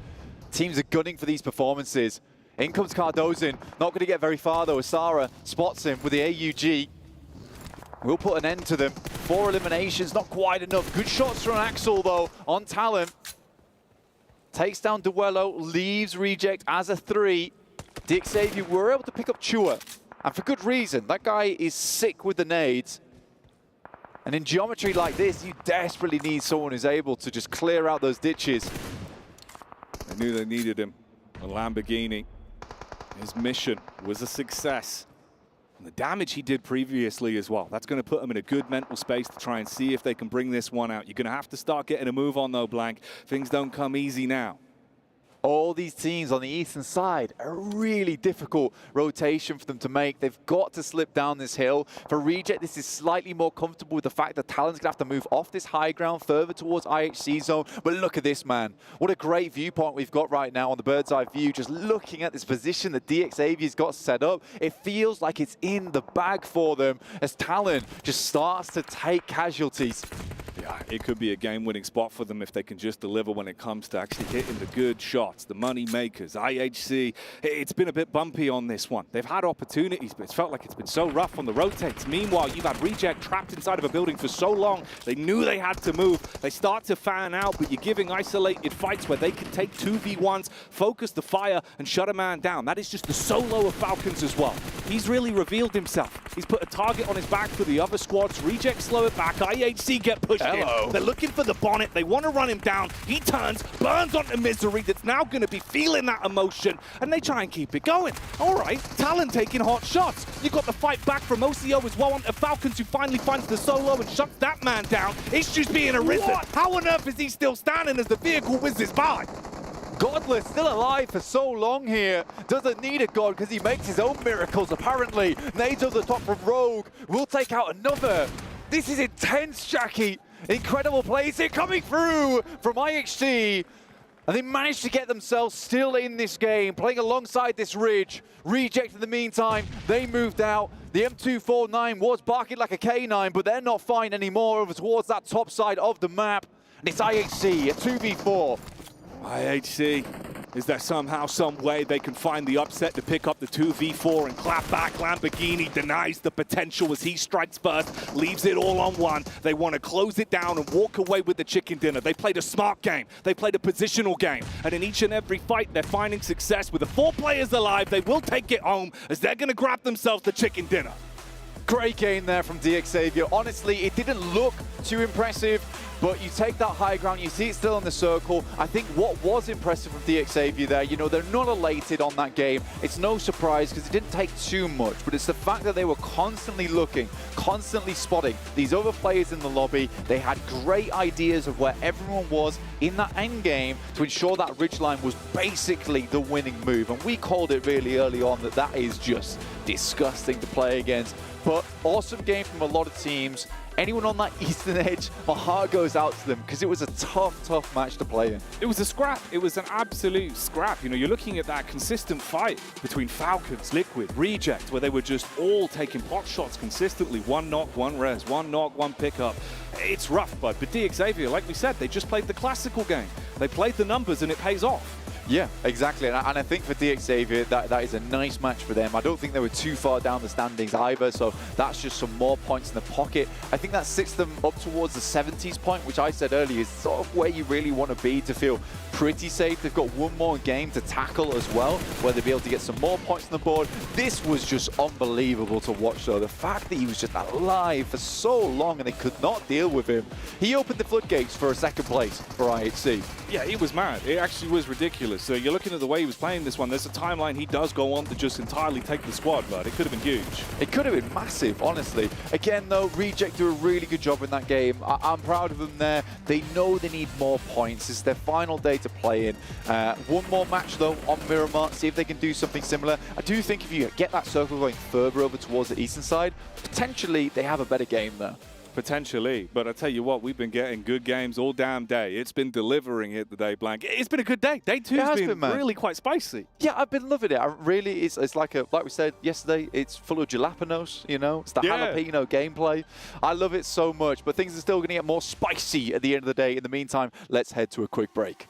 U: Teams are gunning for these performances. In comes Cardozin, not going to get very far though. Asara spots him with the AUG. We'll put an end to them. 4 eliminations, not quite enough. Good shots from Axel, though, on Talon. Takes down Duello, leaves Reject as a 3. Xavier were able to pick up Chua, and for good reason. That guy is sick with the nades. And in geometry like this, you desperately need someone who's able to just clear out those ditches.
T: They knew they needed him. The Lamborghini. His mission was a success. And the damage he did previously as well, that's going to put them in a good mental space to try and see if they can bring this one out. You're going to have to start getting a move on though, Blank. Things don't come easy now.
U: All these teams on the eastern side, a really difficult rotation for them to make. They've got to slip down this hill. For Reject, this is slightly more comfortable with the fact that Talon's going to have to move off this high ground further towards IHC zone. But look at this, man. What a great viewpoint we've got right now on the bird's eye view. Just looking at this position that DXavia's got set up, it feels like it's in the bag for them as Talon just starts to take casualties.
T: Yeah, it could be a game-winning spot for them if they can just deliver when it comes to actually hitting the good shots, the money makers. IHC, it's been a bit bumpy on this one. They've had opportunities, but it's felt like it's been so rough on the rotates. Meanwhile, you've had Reject trapped inside of a building for so long. They knew they had to move. They start to fan out, but you're giving isolated fights where they can take 2v1s, focus the fire, and shut a man down. That is just the solo of Falcons as well. He's really revealed himself. He's put a target on his back for the other squads. Reject slow it back. IHC get pushed in. They're looking for the bonnet. They want to run him down. He turns, burns onto Misery that's now going to be feeling that emotion, and they try and keep it going. All right, Talon taking hot shots. You got the fight back from OCO as well onto Falcons, who finally finds the solo and shuts that man down. Issues being arisen. How on earth is he still standing as the vehicle whizzes by?
U: Godless still alive for so long here. Doesn't need a god because he makes his own miracles, apparently. Nades over the top from Rogue. Will take out another. This is intense, Jackie. Incredible plays here coming through from IHC. And they managed to get themselves still in this game, playing alongside this Ridge. Reject in the meantime, they moved out. The M249 was barking like a K9, but they're not fine anymore over towards that top side of the map. And it's IHC, a 2v4.
T: IHC, is there somehow, some way they can find the upset to pick up the 2v4 and clap back? Lamborghini denies the potential as he strikes first, leaves it all on one. They want to close it down and walk away with the chicken dinner. They played a smart game. They played a positional game. And in each and every fight, they're finding success. With the 4 players alive, they will take it home as they're going to grab themselves the chicken dinner.
U: Great game there from DXavia. Honestly, it didn't look too impressive, but you take that high ground, you see it still in the circle. I think what was impressive from DXavia there, you know, they're not elated on that game. It's no surprise because it didn't take too much, but it's the fact that they were constantly looking, constantly spotting these other players in the lobby. They had great ideas of where everyone was in that end game to ensure that ridgeline was basically the winning move. And we called it really early on that that is just disgusting to play against. But awesome game from a lot of teams. Anyone on that eastern edge, my heart goes out to them because it was a tough match to play in.
T: It was a scrap. It was an absolute scrap. You know, you're looking at that consistent fight between Falcons, Liquid, Reject, where they were just all taking pot shots consistently. One knock, one res, one knock, one pickup. It's rough, but DXavia, like we said, they just played the classical game. They played the numbers and it pays off.
U: Yeah, exactly. And I think for DXavia, that is a nice match for them. I don't think they were too far down the standings either, so that's just some more points in the pocket. I think that sits them up towards the 70s point, which I said earlier is sort of where you really want to be to feel pretty safe. They've got one more game to tackle as well, where they'll be able to get some more points on the board. This was just unbelievable to watch, though. The fact that he was just alive for so long and they could not deal with him. He opened the floodgates for a second place for IHC.
T: Yeah, he was mad. It actually was ridiculous. So you're looking at the way he was playing this one. There's a timeline he does go on to just entirely take the squad, but it could have been huge.
U: It could have been massive, honestly. Again, though, Reject do a really good job in that game. I'm proud of them there. They know they need more points. It's their final day to play in. One more match, though, on Miramar. See if they can do something similar. I do think if you get that circle going further over towards the eastern side, potentially they have a better game there.
T: Potentially, but I tell you what, we've been getting good games all damn day. It's been delivering it today, Blank. It's been a good day. Day 2 has been really quite spicy.
U: Yeah, I've been loving it. It's like we said yesterday, it's full of jalapenos, you know? It's the jalapeno gameplay. I love it so much, but things are still going to get more spicy at the end of the day. In the meantime, let's head to a quick break.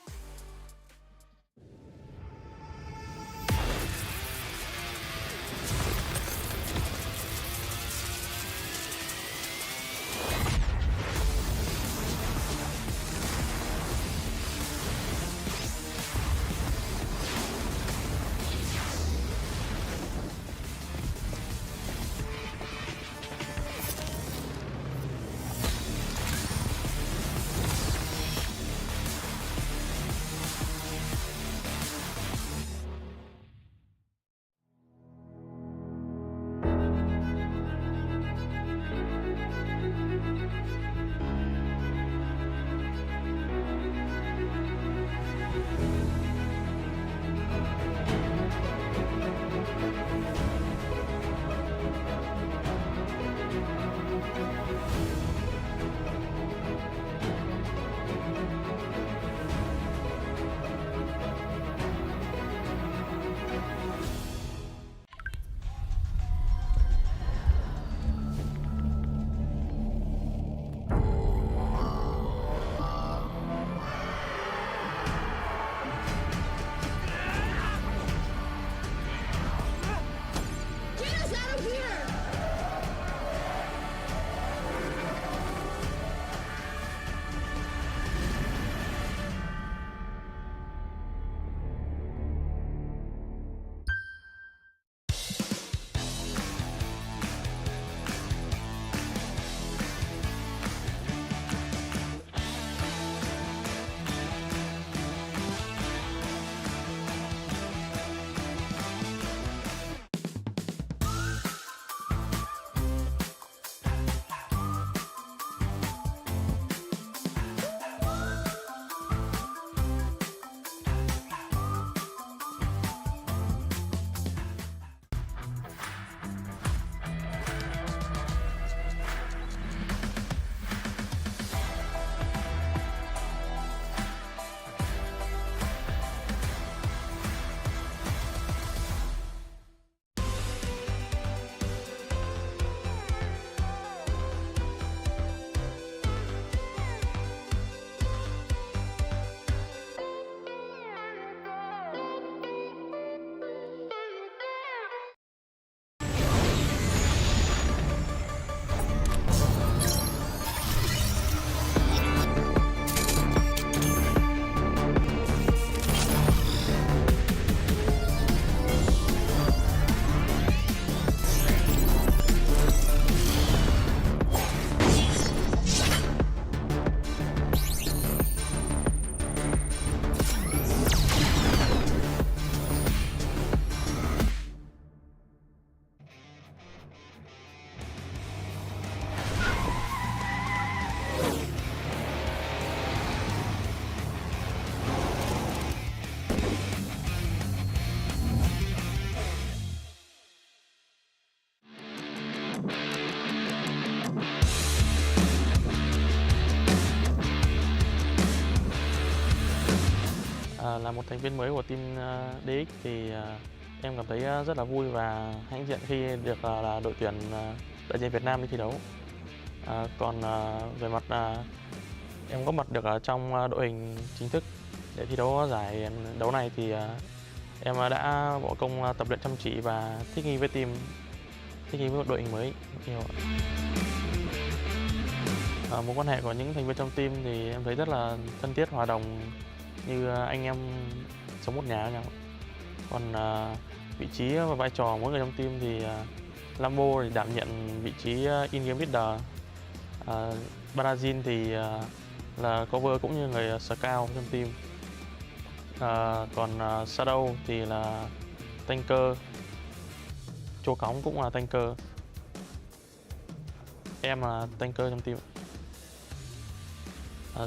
A: Là một thành viên mới của team DX thì em cảm thấy rất là vui và hãnh diện khi được là đội tuyển đại diện Việt Nam đi thi đấu. Còn về mặt em có mặt được ở trong đội hình chính thức để thi đấu giải đấu này thì em đã bỏ công tập luyện chăm chỉ và thích nghi với team, thích nghi với một đội hình mới nhiều. Mối quan hệ của những thành viên trong team thì em thấy rất là thân thiết, hòa đồng như anh em sống một nhà với nhau. Còn vị trí và vai trò mỗi người trong team thì Lambo thì đảm nhận vị trí in-game leader, Brazil thì là cover cũng như người scout trong team. Còn Shadow thì là tanker, Chô Cóng cũng là tanker. Em là tanker trong team.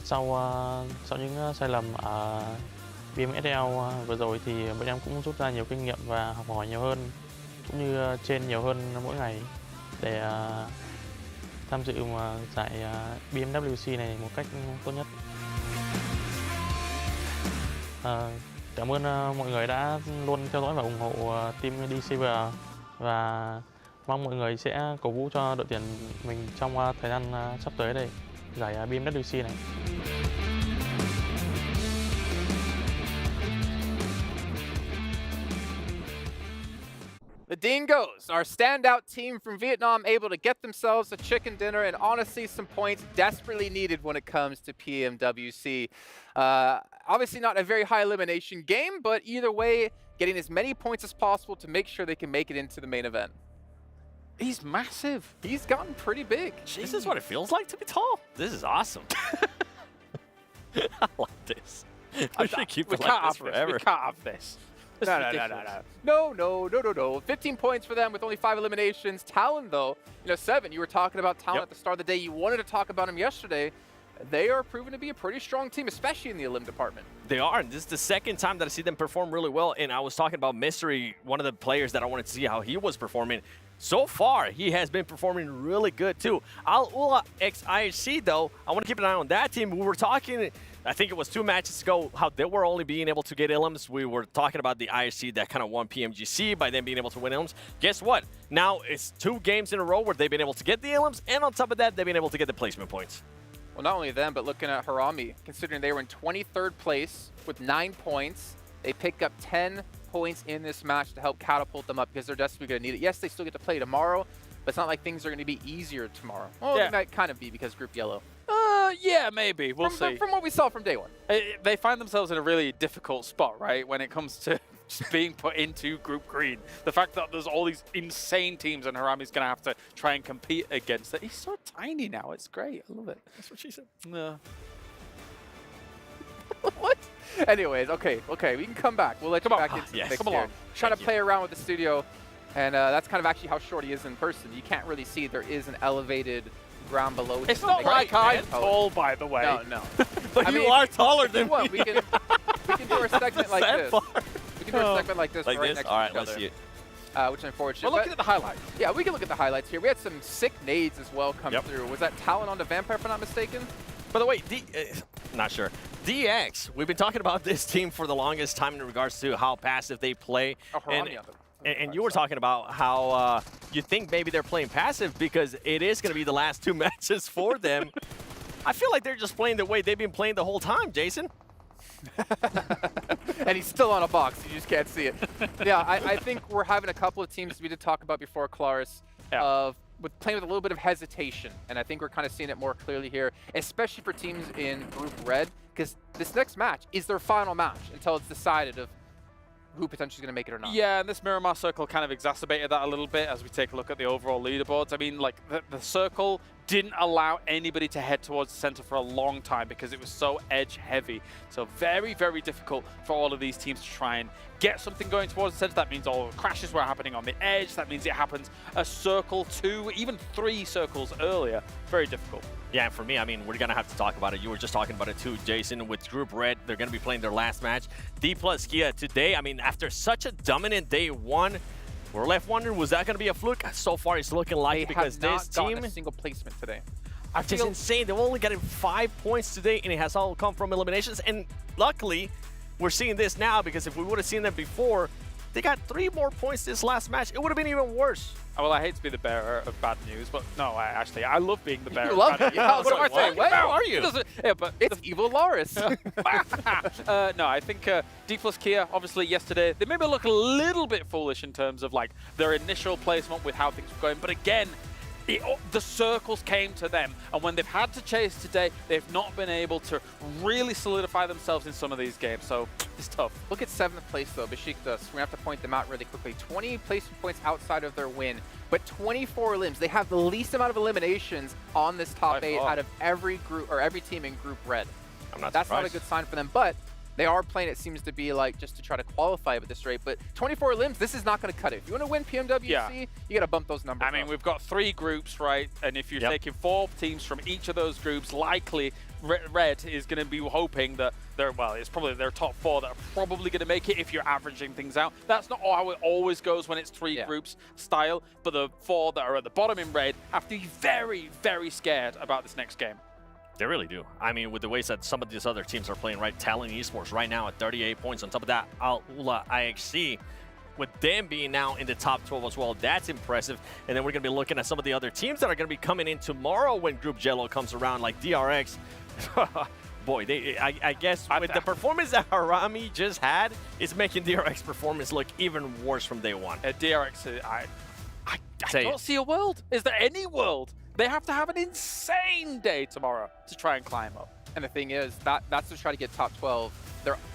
A: Sau những sai lầm ở PMSL vừa rồi thì bọn em cũng rút ra nhiều kinh nghiệm và học hỏi nhiều hơn, cũng như train nhiều hơn mỗi ngày để tham dự giải PMWC này một cách tốt nhất. Cảm ơn mọi người đã luôn theo dõi và ủng hộ team Deceiver và mong mọi người sẽ cổ vũ cho đội tuyển mình trong thời gian sắp tới đây, giải PMWC này.
H: The Dingoes, our standout team from Vietnam, able to get themselves a chicken dinner and honestly some points desperately needed when it comes to PMWC. Obviously not a very high elimination game, but either way, getting as many points as possible to make sure they can make it into the main event.
G: He's massive.
H: He's gotten pretty big.
F: This is what it feels like to be tall. This is awesome. I like this. I should keep it like this forever.
G: We can't have this.
H: No. 15 points for them with only 5 eliminations. Talon, though, Seven, you were talking about Talon at the start of the day. You wanted to talk about him yesterday. They are proven to be a pretty strong team, especially in the elim department.
F: They are, and this is the second time that I see them perform really well. And I was talking about Mystery, one of the players that I wanted to see how he was performing. So far, he has been performing really good, too. Al-Ula ex-IHC, though, I want to keep an eye on that team. We were talking, I think it was 2 matches ago, how they were only being able to get elims. We were talking about the IHC that kind of won PMGC by them being able to win elims. Guess what? Now it's 2 games in a row where they've been able to get the elims, and on top of that, they've been able to get the placement points.
H: Well, not only them, but looking at Harami, considering they were in 23rd place with 9 points, they pick up 10 points in this match to help catapult them up because they're desperately going to need it. Yes, they still get to play tomorrow, but it's not like things are going to be easier tomorrow. Well,
G: yeah.
H: It might kind of be because Group Yellow.
G: Yeah, maybe. We'll see.
H: From what we saw from day one.
G: They find themselves in a really difficult spot, right, when it comes to just being put into Group Green. The fact that there's all these insane teams and Harami's going to have to try and compete against it. He's so tiny now. It's great. I love it.
F: That's what she said.
G: Yeah.
H: What? Anyways, okay, we can come back. We'll let you back into the mix here. Trying to play around with the studio, and that's kind of actually how short he is in person. You can't really see there is an elevated ground below.
G: It's not like I'm tall, by the way.
H: No.
F: But you are taller than me.
H: We can do our segment like this. We can do a segment like this right next to each other.
F: All right, let's see it.
H: Which is unfortunate.
G: We're looking at the highlights.
H: Yeah, we can look at the highlights here. We had some sick nades as well come through. Was that Talon on the Vampire, if I'm not mistaken?
F: By the way, not sure. DX, we've been talking about this team for the longest time in regards to how passive they play. And you were talking about how you think maybe they're playing passive because it is going to be the last 2 matches for them. I feel like they're just playing the way they've been playing the whole time, Jason.
H: And he's still on a box. You just can't see it. Yeah, I think we're having a couple of teams we did talk about before, Claris, with playing with a little bit of hesitation. And I think we're kind of seeing it more clearly here, especially for teams in Group Red, because this next match is their final match until it's decided of who potentially is going to make it or not.
G: Yeah, and this Miramar Circle kind of exacerbated that a little bit as we take a look at the overall leaderboards. I mean, like, the Circle didn't allow anybody to head towards the center for a long time because it was so edge heavy. So very, very difficult for all of these teams to try and get something going towards the center. That means all the crashes were happening on the edge. That means it happens a circle, 2, even 3 circles earlier. Very difficult.
F: Yeah, and for me, I mean, we're going to have to talk about it. You were just talking about it too, Jason. With Group Red, they're going to be playing their last match. D plus Kia today, I mean, after such a dominant day 1, we're left wondering, was that going to be a fluke? So far, it's looking like because this team...
H: gotten a single placement today.
F: It's just insane. They've only gotten 5 points today, and it has all come from eliminations. And luckily, we're seeing this now, because if we would have seen them before, they got 3 more points this last match. It would have been even worse.
G: Well, I hate to be the bearer of bad news, but no, I love being the bearer
H: You
G: of
H: love
G: bad
H: it?
G: news.
H: Yeah, what am I saying? Where
F: are you?
G: Yeah, but
H: it's Evil Loris.
G: No, I think D plus Kia, obviously yesterday, they made me look a little bit foolish in terms of like their initial placement with how things were going. But again, the circles came to them, and when they've had to chase today, they've not been able to really solidify themselves in some of these games, so it's tough.
H: Look at 7th place though, Besiktas. We have to point them out really quickly. 20 placement points outside of their win, but 24 elims. They have the least amount of eliminations on this top 8 out of every group or every team in Group Red. That's not a good sign for them, but they are playing, it seems to be like, just to try to qualify at this rate. But 24 limbs, this is not going to cut it. If you want to win PMWC, you got to bump those numbers
G: I mean, we've got 3 groups, right? And if you're taking 4 teams from each of those groups, likely Red is going to be hoping that it's probably their top 4 that are probably going to make it if you're averaging things out. That's not how it always goes when it's 3 groups style, but the 4 that are at the bottom in Red have to be very, very scared about this next game.
F: They really do. I mean, with the ways that some of these other teams are playing, right? Talon Esports right now at 38 points. On top of that, Al-Ula IXC, with them being now in the top 12 as well, that's impressive. And then we're going to be looking at some of the other teams that are going to be coming in tomorrow when Group Jello comes around, like DRX. Boy, I guess with the performance that Harami just had, it's making DRX performance look even worse from day one.
G: DRX, I don't see a world. Is there any world? They have to have an insane day tomorrow to try and climb up.
H: And the thing is, that's to try to get top 12.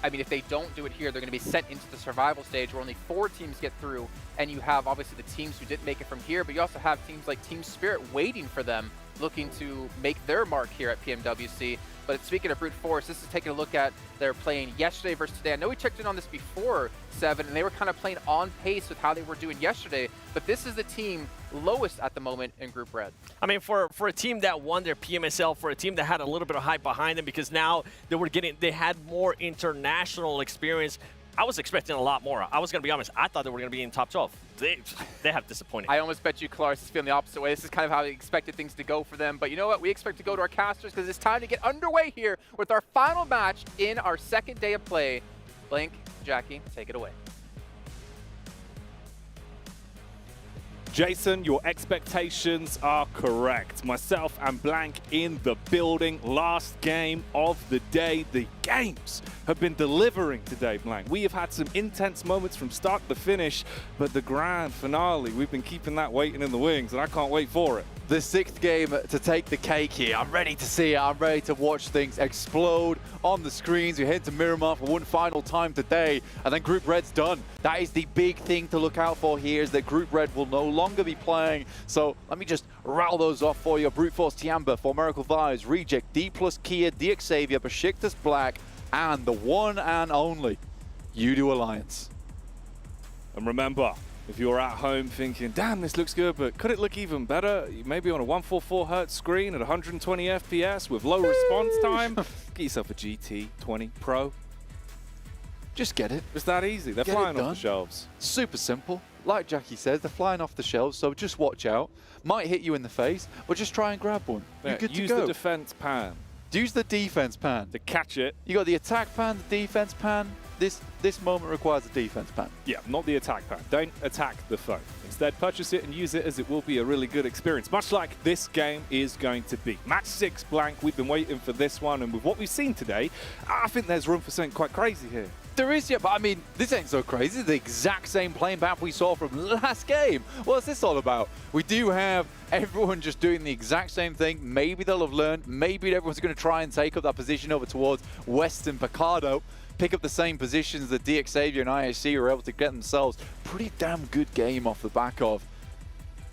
H: I mean, if they don't do it here, they're going to be sent into the survival stage where only 4 teams get through. And you have, obviously, the teams who didn't make it from here, but you also have teams like Team Spirit waiting for them, looking to make their mark here at PMWC. But speaking of brute force, this is taking a look at their playing yesterday versus today. I know we checked in on this before 7, and they were kind of playing on pace with how they were doing yesterday. But this is the team lowest at the moment in Group Red.
F: I mean, for a team that won their PMSL, for a team that had a little bit of hype behind them, because now they had more international experience. I was expecting a lot more. I was going to be honest. I thought they were going to be in top 12. They have disappointed.
H: I almost bet you Kalaris is feeling the opposite way. This is kind of how we expected things to go for them. But you know what? We expect to go to our casters because it's time to get underway here with our final match in our 2nd day of play. Blink, Jackie, take it away.
T: Jason, your expectations are correct. Myself and Blank in the building. Last game of the day. The games have been delivering today, Blank. We have had some intense moments from start to finish, but the grand finale, we've been keeping that waiting in the wings, and I can't wait for it.
U: The 6th game to take the cake here. I'm ready to see it. I'm ready to watch things explode on the screens. We head to Miramar for one final time today, and then Group Red's done. That is the big thing to look out for here, is that Group Red will no longer be playing. So let me just rattle those off for you. Brute Force Tiamba, For Miracle Vibes, Reject, D plus Kia, D Xavier, Besiktas Black, and the one and only Udo Alliance.
T: And remember, if you're at home thinking, damn, this looks good, but could it look even better? Maybe on a 144 Hz screen at 120 FPS with low response time, get yourself a GT20 Pro.
U: Just get it.
T: It's that easy. They're flying off the shelves.
U: Super simple. Like Jackie says, they're flying off the shelves, so just watch out. Might hit you in the face, but just try and grab one.
T: Yeah,
U: You're good to go.
T: use the defense pan.
U: Use the defense pan.
T: To catch it.
U: You got the attack pan, the defense pan. This moment requires a defense pan.
T: Yeah, not the attack pan. Don't attack the phone. Instead, purchase it and use it, as it will be a really good experience, much like this game is going to be. Match 6 Blank, we've been waiting for this one, and with what we've seen today, I think there's room for something quite crazy here.
U: There is, yeah, but I mean, this ain't so crazy. This is the exact same playing map we saw from last game. What's this all about? We do have everyone just doing the exact same thing. Maybe they'll have learned. Maybe everyone's going to try and take up that position over towards Western Picardo. Pick up the same positions that D Xavier and ISC were able to get themselves. Pretty damn good game off the back of.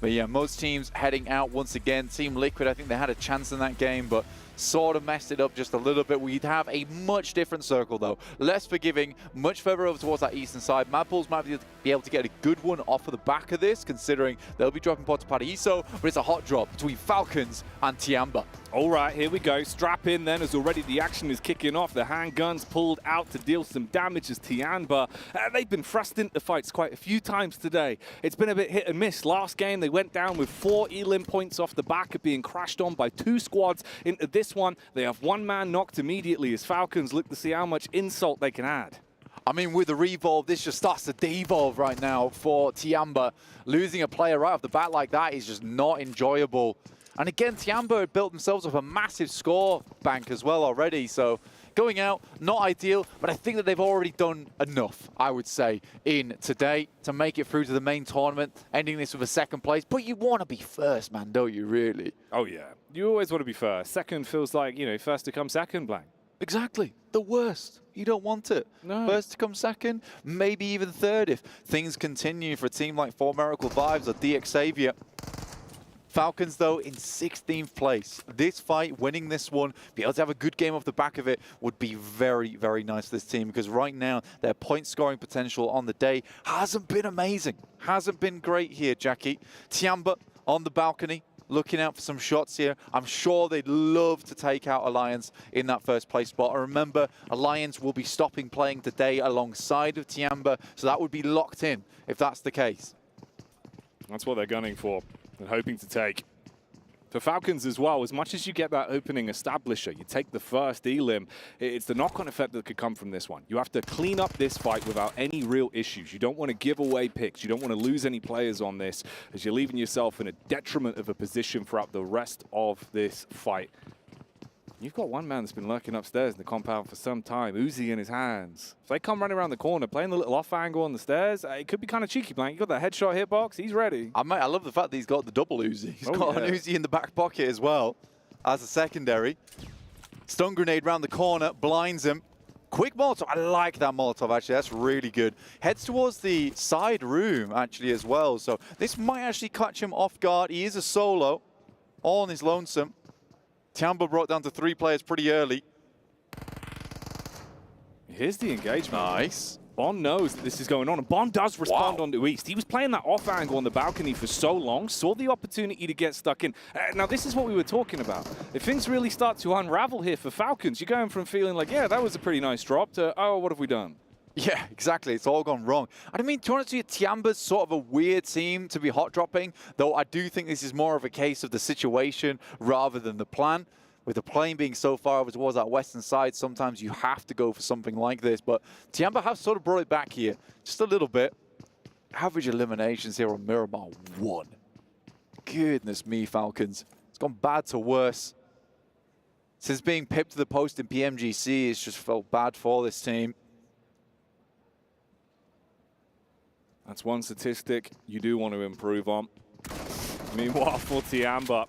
U: But yeah, most teams heading out once again. Team Liquid, I think they had a chance in that game, but sort of messed it up just a little bit. We'd have a much different circle, though. Less forgiving, much further over towards that eastern side. Mad Bulls might be able to get a good one off of the back of this, considering they'll be dropping pod to Paraiso, but it's a hot drop between Falcons and Tiamba.
T: All right, here we go. Strap in then, as already the action is kicking off. The handguns pulled out to deal some damage as Tiamba. They've been thrust into fights quite a few times today. It's been a bit hit and miss. Last game, they went down with 4 elim points off the back of being crashed on by 2 squads. Into this one, they have 1 man knocked immediately as Falcons look to see how much insult they can add.
U: I mean, with the revolve, this just starts to devolve right now for Tiamba. Losing a player right off the bat like that is just not enjoyable. And again, Tiamba had built themselves up a massive score bank as well already. So going out, not ideal, but I think that they've already done enough, I would say, in today to make it through to the main tournament, ending this with a 2nd place. But you want to be first, man, don't you, really?
T: Oh, yeah. You always want to be first. Second feels like, you know, first to come second, blank.
U: Exactly. The worst. You don't want it.
T: No.
U: First to come second, maybe even third if things continue for a team like 4 Miracle Vibes or DX Xavier. Falcons, though, in 16th place. This fight, winning this one, be able to have a good game off the back of it would be very, very nice for this team because right now their point scoring potential on the day hasn't been amazing. Hasn't been great here, Jackie. Tiamba on the balcony, looking out for some shots here. I'm sure they'd love to take out Alliance in that 1st place spot. And remember, Alliance will be stopping playing today alongside of Tiamba, so that would be locked in if that's the case.
T: That's what they're gunning for and hoping to take. For Falcons as well, as much as you get that opening establisher, you take the first elim, it's the knock-on effect that could come from this one. You have to clean up this fight without any real issues. You don't want to give away picks. You don't want to lose any players on this, as you're leaving yourself in a detriment of a position throughout the rest of this fight. You've got 1 man that's been lurking upstairs in the compound for some time, Uzi in his hands. If they come running around the corner, playing the little off angle on the stairs, it could be kind of cheeky, Blank. You got that headshot hitbox, he's ready.
U: I love the fact that he's got the double Uzi. He's got an Uzi in the back pocket as well as a secondary. Stun grenade round the corner, blinds him. Quick Molotov, I like that Molotov actually, that's really good. Heads towards the side room actually as well, so this might actually catch him off guard. He is a solo, all on his lonesome. Tiamba brought down to 3 players pretty early.
T: Here's the engagement.
U: Nice.
T: Bond knows that this is going on, and Bond does respond onto East. He was playing that off angle on the balcony for so long, saw the opportunity to get stuck in. Now, this is what we were talking about. If things really start to unravel here for Falcons, you're going from feeling like, yeah, that was a pretty nice drop, to, oh, what have we done?
U: Yeah, exactly. It's all gone wrong. I mean, to be honest with you, Tiamba's sort of a weird team to be hot dropping, though I do think this is more of a case of the situation rather than the plan. With the plane being so far over towards that western side, sometimes you have to go for something like this. But Tiamba have sort of brought it back here just a little bit. Average eliminations here on Miramar, 1. Goodness me, Falcons. It's gone bad to worse. Since being pipped to the post in PMGC, it's just felt bad for this team.
T: That's one statistic you do want to improve on. Meanwhile, for Tiamba,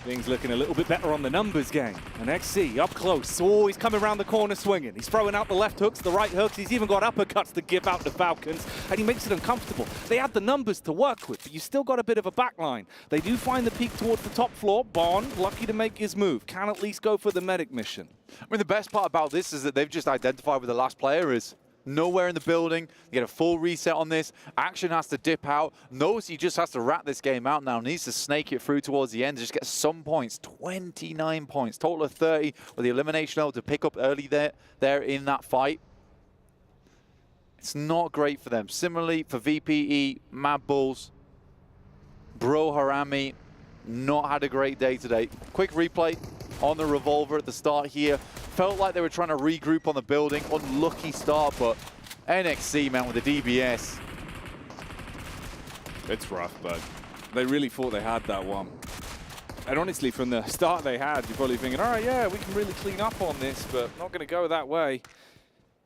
T: things looking a little bit better on the numbers game. And XC up close. Oh, he's coming around the corner swinging. He's throwing out the left hooks, the right hooks. He's even got uppercuts to give out to Falcons. And he makes it uncomfortable. They had the numbers to work with, but you still got a bit of a backline. They do find the peak towards the top floor. Bond, lucky to make his move. Can at least go for the medic mission.
U: I mean, the best part about this is that they've just identified where the last player is. Nowhere in the building. You get a full reset on this. Action has to dip out. Knows he just has to wrap this game out now. Needs to snake it through towards the end to just get some points. 29 points. Total of 30 with the elimination able to pick up early there in that fight. It's not great for them. Similarly for VPE, Mad Bulls, Bro Harami, not had a great day today. Quick replay on the revolver at the start here. Felt like they were trying to regroup on the building. Unlucky start, but NXC, man, with the DBS.
T: It's rough, but they really thought they had that one. And honestly, from the start they had, you're probably thinking, all right, yeah, we can really clean up on this, but not going to go that way.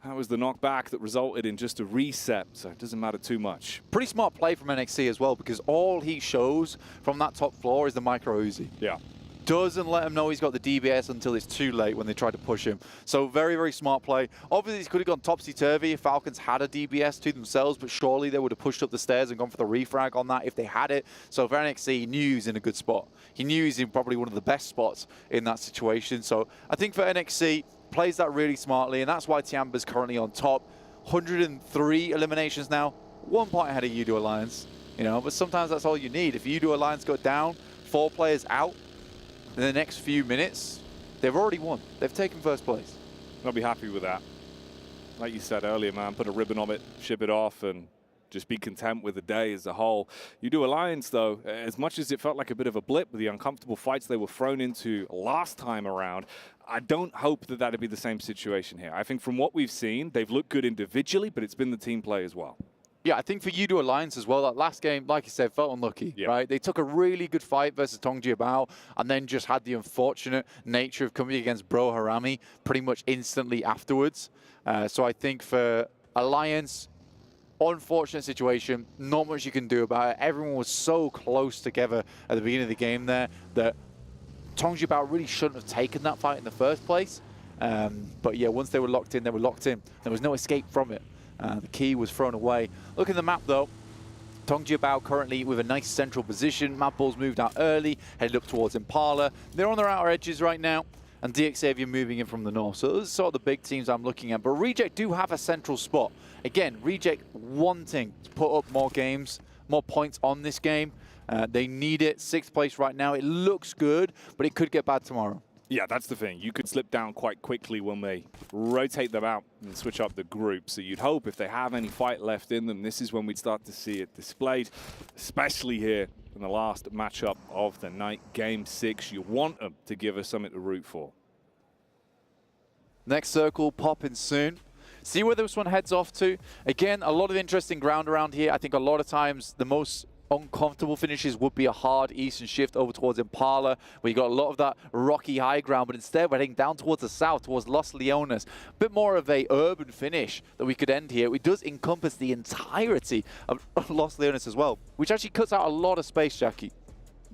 T: That was the knockback that resulted in just a reset, so it doesn't matter too much.
U: Pretty smart play from NXC as well, because all he shows from that top floor is the micro Uzi.
T: Yeah.
U: Doesn't let him know he's got the DBS until it's too late when they try to push him. So very, very smart play. Obviously, he could have gone topsy-turvy if Falcons had a DBS to themselves, but surely they would have pushed up the stairs and gone for the refrag on that if they had it. So for NXC, he knew he was in a good spot. He knew he's in probably one of the best spots in that situation. So I think for NXC, plays that really smartly, and that's why Tiamba's currently on top. 103 eliminations now, 1 point ahead of Udo Alliance. You know, but sometimes that's all you need. If Udo Alliance go down, 4 players out, in the next few minutes, they've already won. They've taken first place.
T: I'll be happy with that. Like you said earlier, man, put a ribbon on it, ship it off, and just be content with the day as a whole. You2 Alliance, though, as much as it felt like a bit of a blip with the uncomfortable fights they were thrown into last time around, I don't hope that that'd be the same situation here. I think from what we've seen, they've looked good individually, but it's been the team play as well.
U: Yeah, I think for You2 Alliance as well, that last game, like you said, felt unlucky, right? They took a really good fight versus Tongjiabao and then just had the unfortunate nature of coming against Bro Harami pretty much instantly afterwards. So I think for Alliance, unfortunate situation, not much you can do about it. Everyone was so close together at the beginning of the game there that Tongjiabao really shouldn't have taken that fight in the first place. But yeah, once they were locked in, they were locked in. There was no escape from it. The key was thrown away. Look at the map though. Tongjiabao currently with a nice central position. Mad Bulls moved out early, headed up towards Impala. They're on their outer edges right now. And DXavier moving in from the north. So those are sort of the big teams I'm looking at. But Reject do have a central spot. Again, Reject wanting to put up more games, more points on this game. They need it. 6th place right now. It looks good, but it could get bad tomorrow.
T: Yeah, that's the thing. You could slip down quite quickly when they rotate them out and switch up the group. So you'd hope if they have any fight left in them, this is when we'd start to see it displayed, especially here in the last matchup of the night, Game 6. You want them to give us something to root for.
U: Next circle popping soon. See where this one heads off to. Again, a lot of interesting ground around here. I think a lot of times the most uncomfortable finishes would be a hard eastern shift over towards Impala, where you got a lot of that rocky high ground, but instead we're heading down towards the south, towards Los Leones. A bit more of a urban finish that we could end here. It does encompass the entirety of Los Leones as well, which actually cuts out a lot of space, Jackie.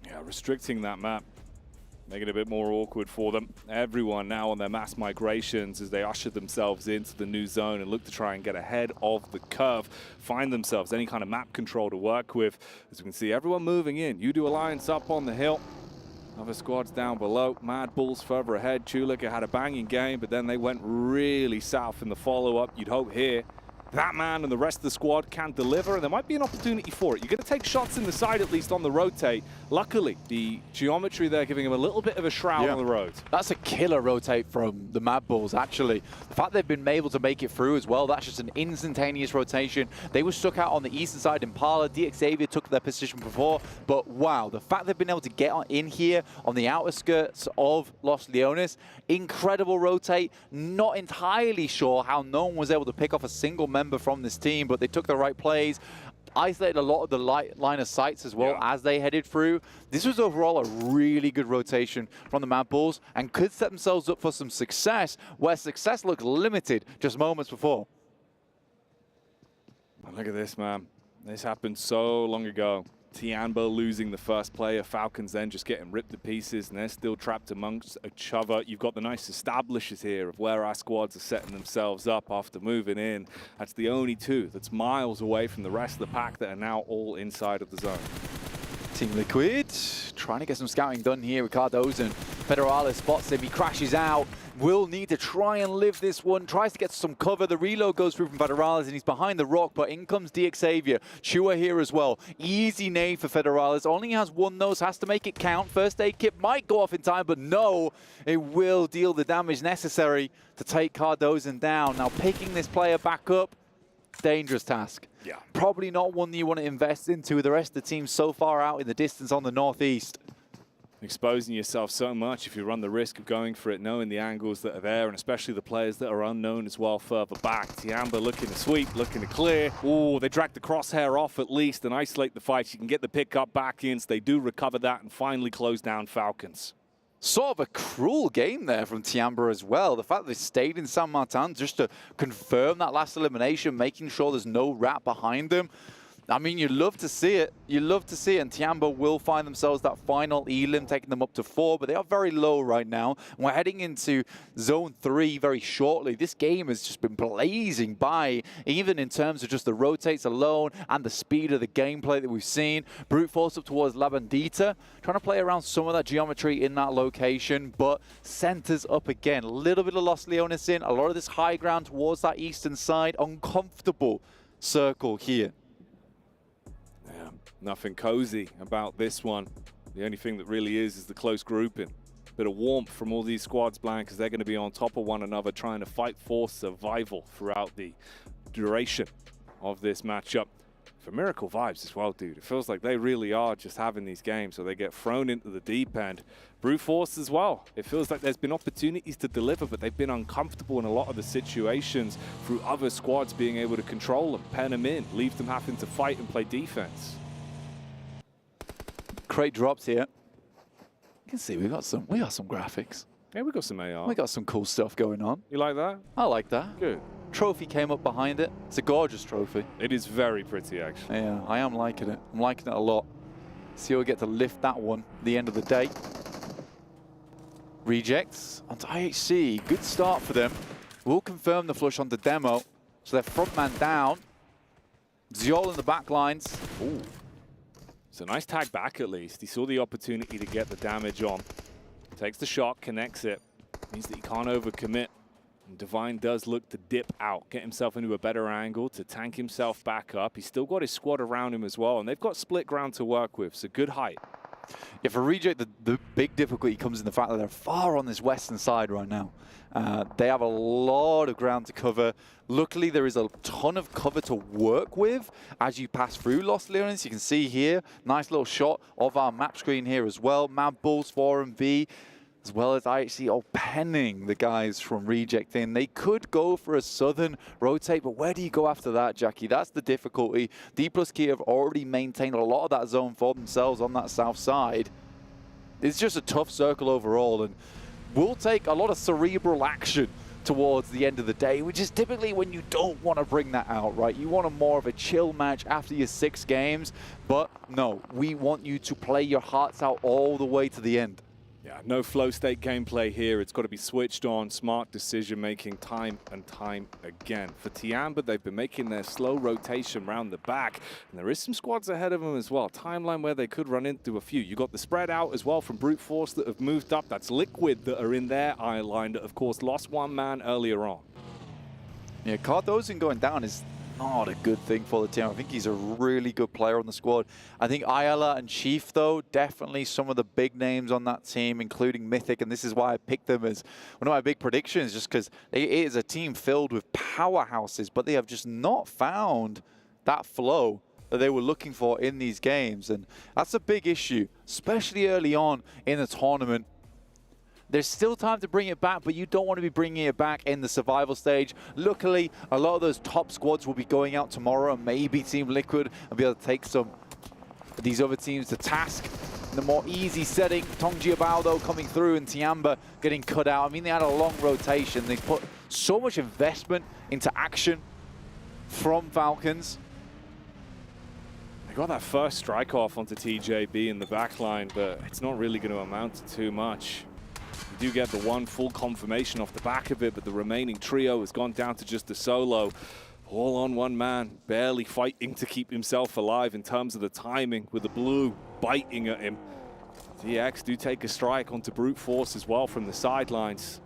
T: Yeah, restricting that map, making it a bit more awkward for them. Everyone now on their mass migrations as they usher themselves into the new zone and look to try and get ahead of the curve, find themselves any kind of map control to work with. As we can see, everyone moving in. You2 Alliance up on the hill. Other squads down below. Mad Bulls further ahead. Chulika had a banging game, but then they went really south in the follow-up. You'd hope here that man and the rest of the squad can deliver, and there might be an opportunity for it. You're going to take shots in the side, at least on the rotate. Luckily, the geometry there giving him a little bit of a shroud on the road.
U: That's a killer rotate from the Mad Bulls, actually. The fact they've been able to make it through as well, that's just an instantaneous rotation. They were stuck out on the eastern side. Impala, DXavier took their position before, but wow, the fact they've been able to get in here on the outer skirts of Los Leones, incredible rotate. Not entirely sure how no one was able to pick off a single member from this team, but they took the right plays, isolated a lot of the line of sights as well as they headed through. This was overall a really good rotation from the Mad Bulls and could set themselves up for some success, where success looked limited just moments before.
T: Look at this, man. This happened so long ago. Tianbo losing the first player, Falcons then just getting ripped to pieces, and they're still trapped amongst each other. You've got the nice establishers here of where our squads are setting themselves up after moving in. That's the only two that's miles away from the rest of the pack that are now all inside of the zone.
U: Team Liquid trying to get some scouting done here. Ricardo's and Federalis spots him. He crashes out. Will need to try and live this one. Tries to get some cover. The reload goes through from Federalis and he's behind the rock, but in comes DXavier. Chua here as well. Easy nade for Federalis. Only has one nose, has to make it count. First aid kit might go off in time, but no, it will deal the damage necessary to take Cardozo down. Now picking this player back up, dangerous task.
T: Yeah.
U: Probably not one that you want to invest into with the rest of the team so far out in the distance on the northeast.
T: Exposing yourself so much if you run the risk of going for it, knowing the angles that are there, and especially the players that are unknown as well further back. Tiamba looking to sweep, looking to clear. Oh, they drag the crosshair off at least and isolate the fight. You can get the pick up back in, so they do recover that and finally close down Falcons.
U: Sort of a cruel game there from Tiamba as well. The fact that they stayed in San Martin just to confirm that last elimination, making sure there's no rat behind them. I mean, you'd love to see it. You'd love to see it. And Tiamba will find themselves that final elim, taking them up to 4, but they are very low right now. And we're heading into Zone 3 very shortly. This game has just been blazing by, even in terms of just the rotates alone and the speed of the gameplay that we've seen. Brute force up towards La Bandita, trying to play around some of that geometry in that location, but centers up again. A little bit of Los Leones in, a lot of this high ground towards that eastern side. Uncomfortable circle here.
T: Nothing cozy about this one. The only thing that really is the close grouping. Bit of warmth from all these squads, Blank, because they're going to be on top of one another trying to fight for survival throughout the duration of this matchup. For Miracle Vibes as well, dude, it feels like they really are just having these games so they get thrown into the deep end. Brute Force as well. It feels like there's been opportunities to deliver, but they've been uncomfortable in a lot of the situations through other squads being able to control them, pen them in, leave them having to fight and play defense.
U: Crate drops here. You can see we got some graphics.
T: Yeah, we got some AR.
U: We got some cool stuff going on.
T: You like that?
U: I like that.
T: Good.
U: Trophy came up behind it. It's a gorgeous trophy.
T: It is very pretty, actually.
U: Yeah, I am liking it. I'm liking it a lot. See how we get to lift that one at the end of the day. Rejects onto IHC. Good start for them. We'll confirm the flush onto demo. So their front man down. Ziol in the back lines.
T: Ooh. It's a nice tag back at least. He saw the opportunity to get the damage on. Takes the shot, connects it. Means that he can't overcommit. And Divine does look to dip out, get himself into a better angle to tank himself back up. He's still got his squad around him as well, and they've got split ground to work with, so good height.
U: Yeah, for Reject, the big difficulty comes in the fact that they're far on this western side right now. They have a lot of ground to cover. Luckily, there is a ton of cover to work with as you pass through Los Leones. You can see here, nice little shot of our map screen here as well. Mad Bulls 4 and V, as well as IHC all penning the guys from Reject in. They could go for a southern rotate, but where do you go after that, Jackie? That's the difficulty. D plus Key have already maintained a lot of that zone for themselves on that south side. It's just a tough circle overall, and will take a lot of cerebral action towards the end of the day, which is typically when you don't want to bring that out, right? You want a more of a chill match after your 6 games, but no, we want you to play your hearts out all the way to the end.
T: Yeah, no flow state gameplay here. It's got to be switched on, smart decision making time and time again. For Tiamba, they've been making their slow rotation round the back, and there is some squads ahead of them as well. Timeline where they could run into a few. You got the spread out as well from Brute Force that have moved up. That's Liquid that are in their eye line that, of course, lost one man earlier on.
U: Yeah, Cardozo going down is not a good thing for the team. I think he's a really good player on the squad. I think Ayala and Chief, though, definitely some of the big names on that team, including Mythic, and this is why I picked them as one of my big predictions, just because it is a team filled with powerhouses, but they have just not found that flow that they were looking for in these games, and that's a big issue, especially early on in the tournament. There's still time to bring it back, but you don't want to be bringing it back in the survival stage. Luckily, a lot of those top squads will be going out tomorrow, and maybe Team Liquid will be able to take some of these other teams to task in the more easy setting. Tongjiabao, though, coming through, and Tiamba getting cut out. I mean, they had a long rotation. They put so much investment into action from Falcons.
T: They got that first strike off onto TJB in the backline, but it's not really going to amount to too much. You do get the one full confirmation off the back of it, but the remaining trio has gone down to just a solo. All on one man, barely fighting to keep himself alive in terms of the timing, with the blue biting at him. DX do take a strike onto Brute Force as well from the sidelines.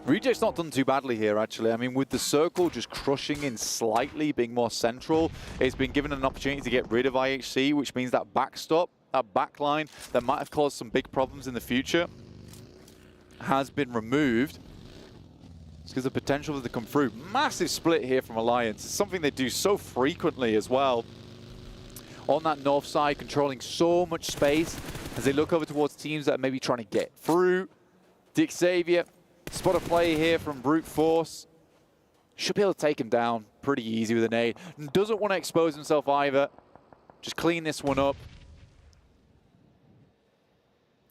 U: Reject's not done too badly here, actually. I mean, with the circle just crushing in slightly, being more central, it's been given an opportunity to get rid of IHC, which means that backstop, that backline that might have caused some big problems in the future has been removed. It's because the potential to come through. Massive split here from Alliance. It's something they do so frequently as well. On that north side, controlling so much space as they look over towards teams that are maybe trying to get through. Dick Xavier, spot a play here from Brute Force. Should be able to take him down pretty easy with an nade. Doesn't want to expose himself either. Just clean this one up.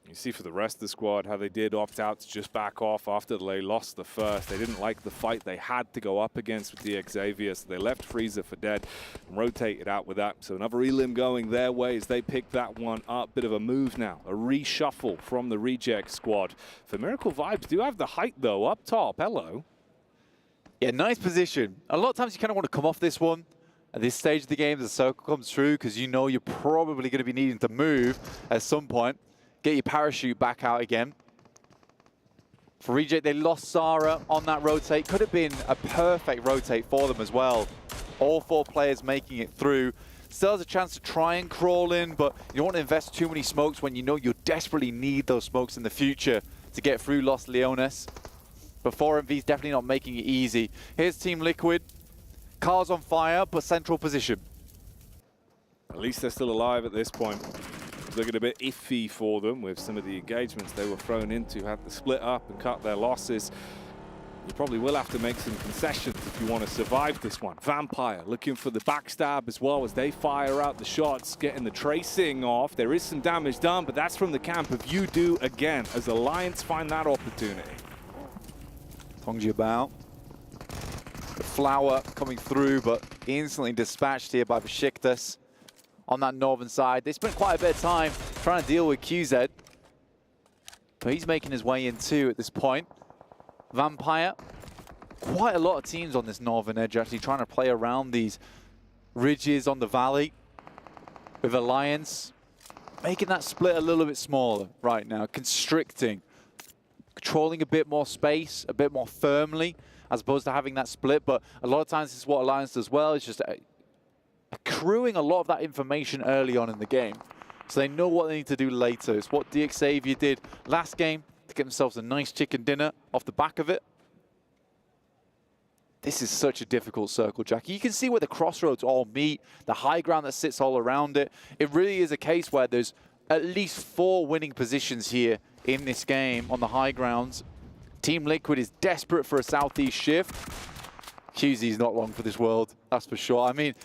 T: You see for the rest of the squad how they did opt out to just back off after they lost the first. They didn't like the fight they had to go up against with the Xavier, so they left Freezer for dead and rotated out with that. So another elim going their way as they pick that one up. Bit of a move now, a reshuffle from the Reject squad. For Miracle Vibes do have the height though up top. Hello.
U: Yeah, nice position. A lot of times you kind of want to come off this one at this stage of the game as the circle comes through, because you know you're probably going to be needing to move at some point. Get your parachute back out again. For Reject, they lost Sarah on that rotate. Could have been a perfect rotate for them as well. All 4 players making it through. Still has a chance to try and crawl in, but you don't want to invest too many smokes when you know you desperately need those smokes in the future to get through Los Leones. But 4MV's definitely not making it easy. Here's Team Liquid. Car's on fire, but central position.
T: At least they're still alive at this point. It's looking a bit iffy for them with some of the engagements they were thrown into, had to split up and cut their losses. You probably will have to make some concessions if you want to survive this one. Vampire looking for the backstab as well as they fire out the shots, getting the tracing off. There is some damage done, but that's from the camp of You Do again as Alliance find that opportunity.
U: Tongji about. The flower coming through, but instantly dispatched here by Besiktas on that northern side. They spent quite a bit of time trying to deal with QZ, but he's making his way in too at this point. Vampire, quite a lot of teams on this northern edge actually trying to play around these ridges on the valley with Alliance, making that split a little bit smaller right now, constricting, controlling a bit more space, a bit more firmly, as opposed to having that split. But a lot of times this is what Alliance does well, it's just accruing a lot of that information early on in the game. So they know what they need to do later. It's what DXavier did last game to get themselves a nice chicken dinner off the back of it. This is such a difficult circle, Jackie. You can see where the crossroads all meet, the high ground that sits all around it. It really is a case where there's at least 4 winning positions here in this game on the high grounds. Team Liquid is desperate for a southeast shift. QZ's not long for this world, that's for sure. I mean,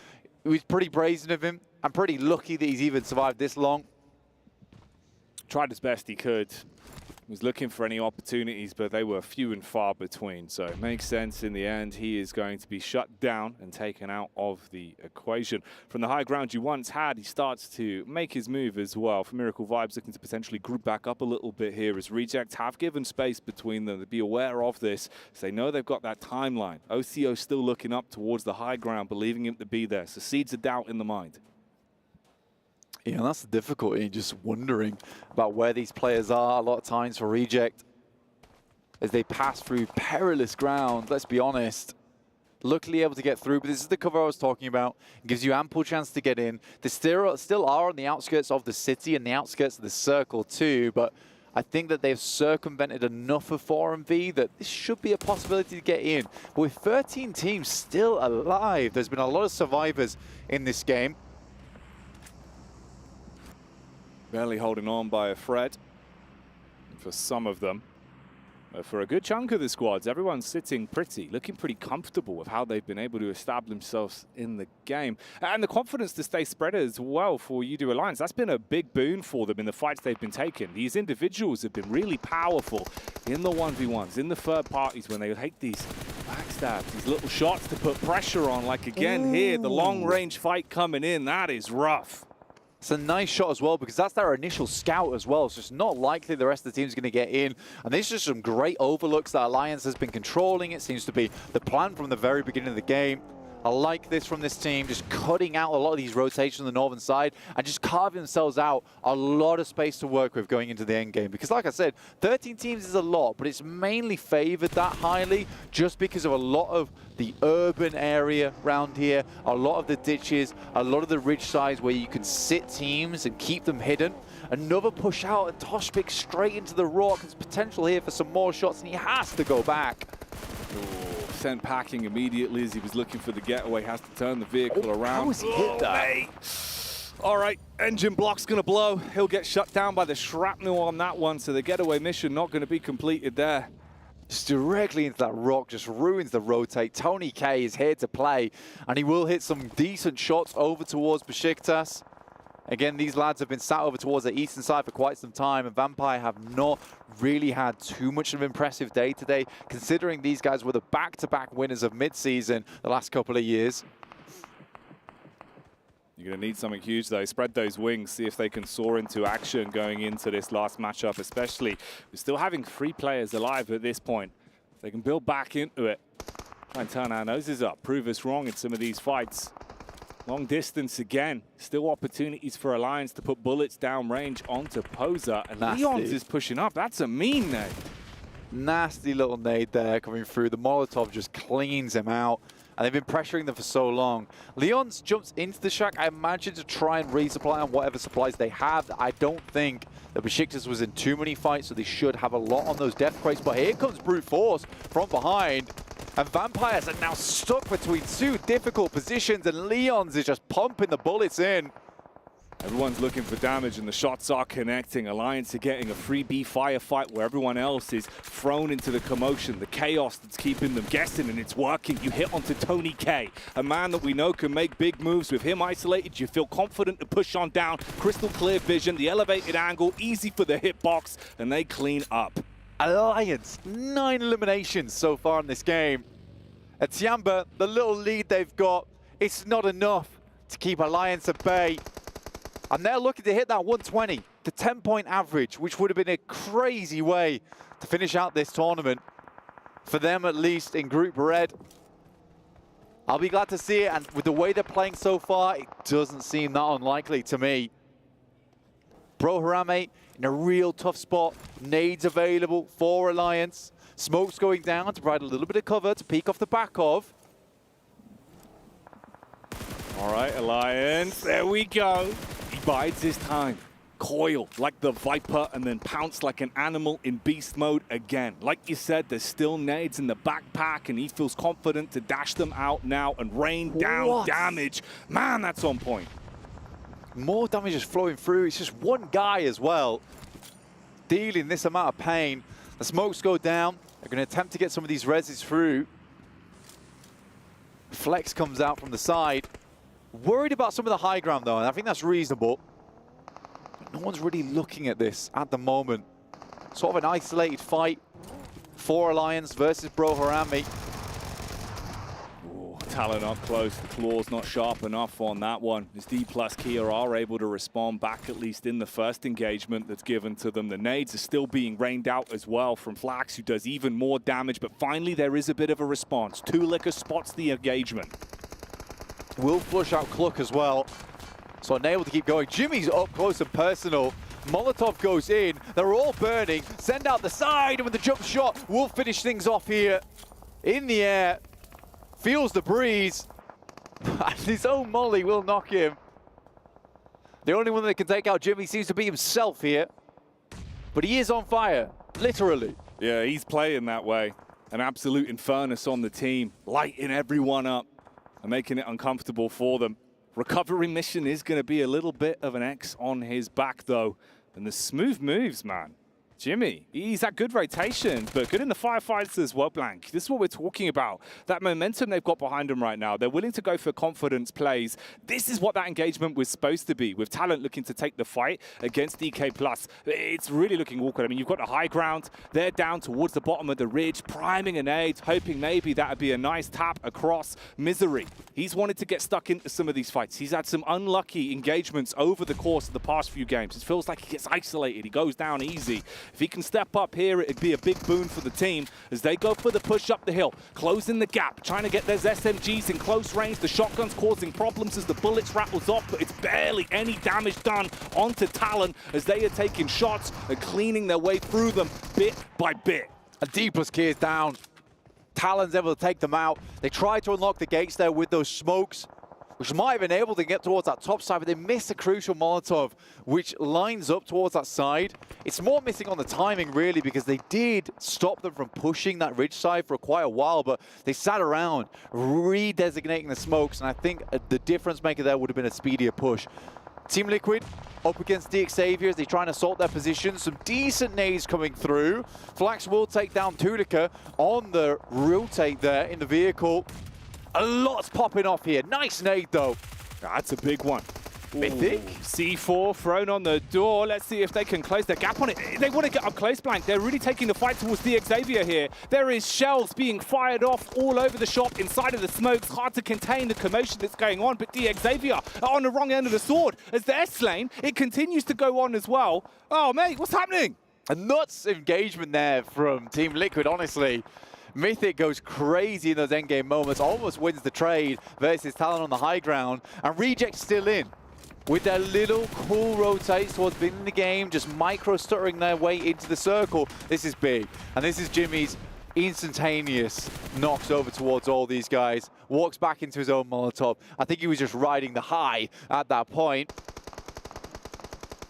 U: it was pretty brazen of him. I'm pretty lucky that he's even survived this long.
T: Tried as best he could. Was looking for any opportunities, but they were few and far between. So it makes sense in the end. He is going to be shut down and taken out of the equation. From the high ground you once had, he starts to make his move as well. For Miracle Vibes, looking to potentially group back up a little bit here as Reject have given space between them to be aware of this. So they know they've got that timeline. OCO still looking up towards the high ground, believing him to be there. So seeds of doubt in the mind.
U: Yeah, that's the difficulty, just wondering about where these players are a lot of times for Reject as they pass through perilous ground, let's be honest. Luckily able to get through, but this is the cover I was talking about. It gives you ample chance to get in. They still are on the outskirts of the city and the outskirts of the circle too, but I think that they've circumvented enough of 4MV that this should be a possibility to get in. But with 13 teams still alive, there's been a lot of survivors in this game.
T: Barely holding on by a thread for some of them. But for a good chunk of the squads, everyone's sitting pretty, looking pretty comfortable with how they've been able to establish themselves in the game. And the confidence to stay spread as well for You Do Alliance. That's been a big boon for them in the fights they've been taking. These individuals have been really powerful in the 1v1s, in the third parties when they take these backstabs, these little shots to put pressure on. Like again here, the long range fight coming in, that is rough.
U: It's a nice shot as well because that's their initial scout as well. So it's not likely the rest of the team's going to get in. And there's just some great overlooks that Alliance has been controlling. It seems to be the plan from the very beginning of the game. I like this from this team, just cutting out a lot of these rotations on the northern side and just carving themselves out a lot of space to work with going into the end game. Because like I said, 13 teams is a lot, but it's mainly favored that highly just because of a lot of the urban area around here, a lot of the ditches, a lot of the ridge sides where you can sit teams and keep them hidden. Another push out and Toshpik straight into the rock. There's potential here for some more shots and he has to go back.
T: Ooh, sent packing immediately as he was looking for the getaway, has to turn the vehicle around.
U: How has he hit that?
T: Mate. All right, engine block's gonna blow. He'll get shut down by the shrapnel on that one, so the getaway mission not gonna be completed there.
U: Just directly into that rock, just ruins the rotate. Tony K is here to play, and he will hit some decent shots over towards Besiktas. Again, these lads have been sat over towards the eastern side for quite some time, and Vampire have not really had too much of an impressive day today, considering these guys were the back-to-back winners of mid-season the last couple of years.
T: You're going to need something huge, though. Spread those wings, see if they can soar into action going into this last matchup, especially. We're still having 3 players alive at this point. If they can build back into it, try and turn our noses up, prove us wrong in some of these fights. Long distance again. Still opportunities for Alliance to put bullets down range onto Poser. And Leon's is pushing up. That's a mean nade.
U: Nasty little nade there coming through. The Molotov just cleans him out. and they've been pressuring them for so long. Leon's jumps into the shack, I imagine, to try and resupply on whatever supplies they have. I don't think that Besiktas was in too many fights, so they should have a lot on those death crates. But here comes Brute Force from behind, and Vampires are now stuck between two difficult positions, and Leon's is just pumping the bullets in.
T: Everyone's looking for damage and the shots are connecting. Alliance are getting a freebie firefight where everyone else is thrown into the commotion, the chaos that's keeping them guessing, and it's working. You hit onto Tony K, a man that we know can make big moves. With him isolated, you feel confident to push on down. Crystal clear vision, the elevated angle, easy for the hitbox, and they clean up.
U: Alliance, 9 eliminations so far in this game. At Tiamba, the little lead they've got, it's not enough to keep Alliance at bay. And they're looking to hit that 120, the 10-point average, which would have been a crazy way to finish out this tournament. For them, at least, in Group Red. I'll be glad to see it, and with the way they're playing so far, it doesn't seem that unlikely to me. Bro Harame in a real tough spot. Nades available for Alliance. Smoke's going down to provide a little bit of cover to peek off the back of.
T: All right, Alliance, there we go. He bides his time. Coil like the Viper and then pounce like an animal in beast mode again. Like you said, there's still nades in the backpack and he feels confident to dash them out now and rain down damage. Man, that's on point.
U: More damage is flowing through. It's just one guy as well dealing this amount of pain. The smokes go down. They're going to attempt to get some of these reses through. Flex comes out from the side. Worried about some of the high ground though, and I think that's reasonable. No one's really looking at this at the moment. Sort of an isolated fight for Alliance versus Bro Harame.
T: Talon up close, the claw's not sharp enough on that one. As D plus Kia are able to respond back, at least in the first engagement that's given to them. The nades are still being rained out as well from Flax, who does even more damage, but finally there is a bit of a response. Two Liquor spots the engagement.
U: Will flush out Cluck as well. So unable to keep going. Jimmy's up close and personal. Molotov goes in. They're all burning. Send out the side, and with the jump shot, will finish things off here in the air. Feels the breeze. His own molly will knock him. The only one that can take out Jimmy seems to be himself here. But he is on fire, literally.
T: Yeah, he's playing that way. An absolute infernus on the team, lighting everyone up and making it uncomfortable for them. Recovery mission is going to be a little bit of an X on his back, though. And the smooth moves, man. Jimmy, he's at good rotation, but good in the firefights as well, Blank. This is what we're talking about. That momentum they've got behind them right now. They're willing to go for confidence plays. This is what that engagement was supposed to be, with Talent looking to take the fight against DK+. It's really looking awkward. I mean, you've got the high ground. They're down towards the bottom of the ridge, priming an aid, hoping maybe that would be a nice tap across. Misery. He's wanted to get stuck into some of these fights. He's had some unlucky engagements over the course of the past few games. It feels like he gets isolated. He goes down easy. If he can step up here, it'd be a big boon for the team as they go for the push up the hill, closing the gap, trying to get those SMGs in close range. The shotgun's causing problems as the bullets rattles off, but it's barely any damage done onto Talon as they are taking shots and cleaning their way through them bit by bit.
U: A D plus key is down. Talon's able to take them out. They tried to unlock the gates there with those smokes, which might have been able to get towards that top side, but they missed a crucial Molotov, which lines up towards that side. It's more missing on the timing, really, because they did stop them from pushing that ridge side for quite a while, but they sat around redesignating the smokes, and I think the difference maker there would have been a speedier push. Team Liquid up against the Xaviers. They try and assault their position. Some decent nades coming through. Flax will take down Tudica on the rotate there in the vehicle. A lot's popping off here. Nice nade, though.
T: That's a big one.
U: Mythic.
T: C4 thrown on the door. Let's see if they can close their gap on it. They want to get up close, Blank. They're really taking the fight towards the Xavier here. There is shells being fired off all over the shop, inside of the smokes. Hard to contain the commotion that's going on, but the Xavier are on the wrong end of the sword. As the S-lane, it continues to go on as well. Oh, mate, what's happening?
U: A nuts engagement there from Team Liquid, honestly. Mythic goes crazy in those endgame moments, almost wins the trade versus Talon on the high ground, and Reject still in with their little cool rotates towards being in the game, just micro-stuttering their way into the circle. This is big, and this is Jimmy's instantaneous knocks over towards all these guys, walks back into his own Molotov. I think he was just riding the high at that point.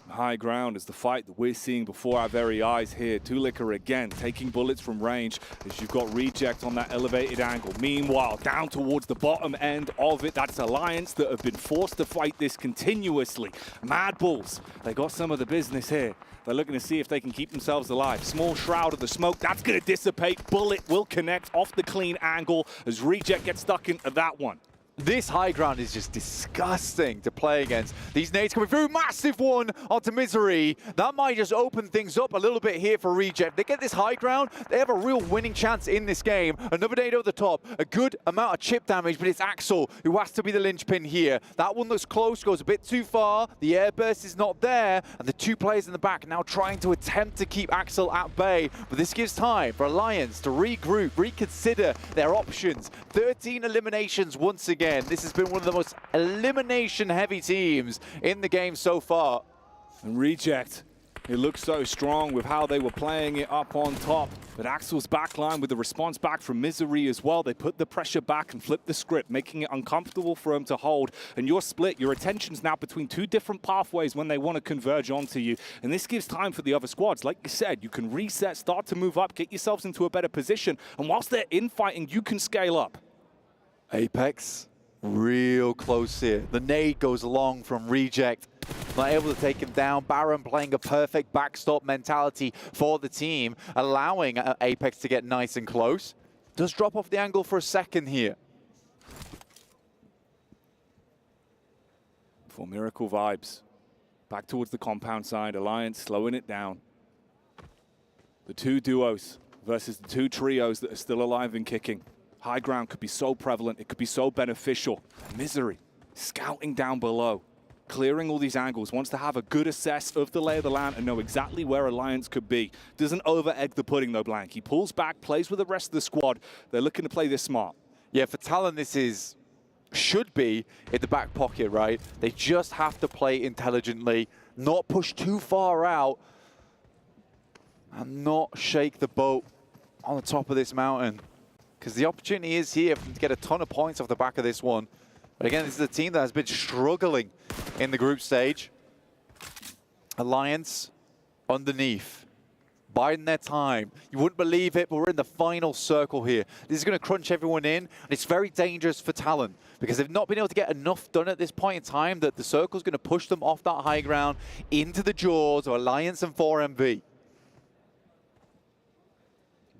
T: High ground is the fight that we're seeing before our very eyes here. Tulica again taking bullets from range as you've got Reject on that elevated angle. Meanwhile, down towards the bottom end of it, that's Alliance that have been forced to fight this continuously. Mad Bulls, they got some of the business here. They're looking to see if they can keep themselves alive. Small shroud of the smoke, that's going to dissipate. Bullet will connect off the clean angle as Reject gets stuck into that one.
U: This high ground is just disgusting to play against. These nades coming through, massive one onto Misery. That might just open things up a little bit here for Reject. They get this high ground, they have a real winning chance in this game. Another nade over the top, a good amount of chip damage, but it's Axel who has to be the linchpin here. That one looks close, goes a bit too far. The airburst is not there, and the two players in the back now trying to attempt to keep Axel at bay. But this gives time for Alliance to regroup, reconsider their options. 13 eliminations once again. This has been one of the most elimination-heavy teams in the game so far.
T: And Reject, it looks so strong with how they were playing it up on top. But Axel's backline with the response back from Misery as well. They put the pressure back and flipped the script, making it uncomfortable for him to hold. And you're split. Your attention's now between two different pathways when they want to converge onto you. And this gives time for the other squads. Like you said, you can reset, start to move up, get yourselves into a better position. And whilst they're infighting, you can scale up.
U: Apex. Real close here. The nade goes along from Reject. Not able to take him down. Baron playing a perfect backstop mentality for the team, allowing Apex to get nice and close. Does drop off the angle for a second here.
T: For Miracle Vibes. Back towards the compound side. Alliance slowing it down. The two duos versus the two trios that are still alive and kicking. High ground could be so prevalent, it could be so beneficial. Misery, scouting down below, clearing all these angles, wants to have a good assess of the lay of the land and know exactly where Alliance could be. Doesn't over-egg the pudding though, Blank. He pulls back, plays with the rest of the squad. They're looking to play this smart.
U: Yeah, for Talon, this should be in the back pocket, right? They just have to play intelligently, not push too far out, and not shake the boat on the top of this mountain. Because the opportunity is here for them to get a ton of points off the back of this one. But again, this is a team that has been struggling in the group stage. Alliance underneath, biding their time. You wouldn't believe it, but we're in the final circle here. This is going to crunch everyone in, and it's very dangerous for Talon because they've not been able to get enough done at this point in time that the circle's going to push them off that high ground into the jaws of Alliance and 4MV.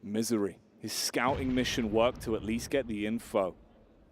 T: Misery. His scouting mission worked to at least get the info.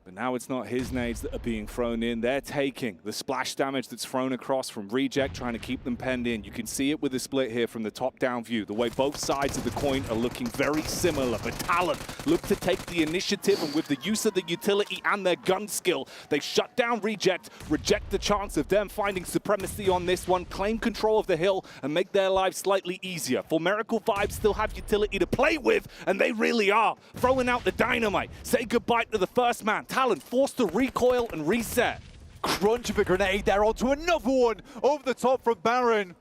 T: But now it's not his nades that are being thrown in. They're taking the splash damage that's thrown across from Reject, trying to keep them penned in. You can see it with the split here from the top-down view, the way both sides of the coin are looking very similar. But Talon look to take the initiative, and with the use of the utility and their gun skill, they shut down Reject, reject the chance of them finding supremacy on this one, claim control of the hill, and make their lives slightly easier. For Miracle Vibes still have utility to play with, and they really are. Throwing out the dynamite, say goodbye to the first man. Talon forced to recoil and reset.
U: Crunch of a grenade there onto another one over the top from Baron.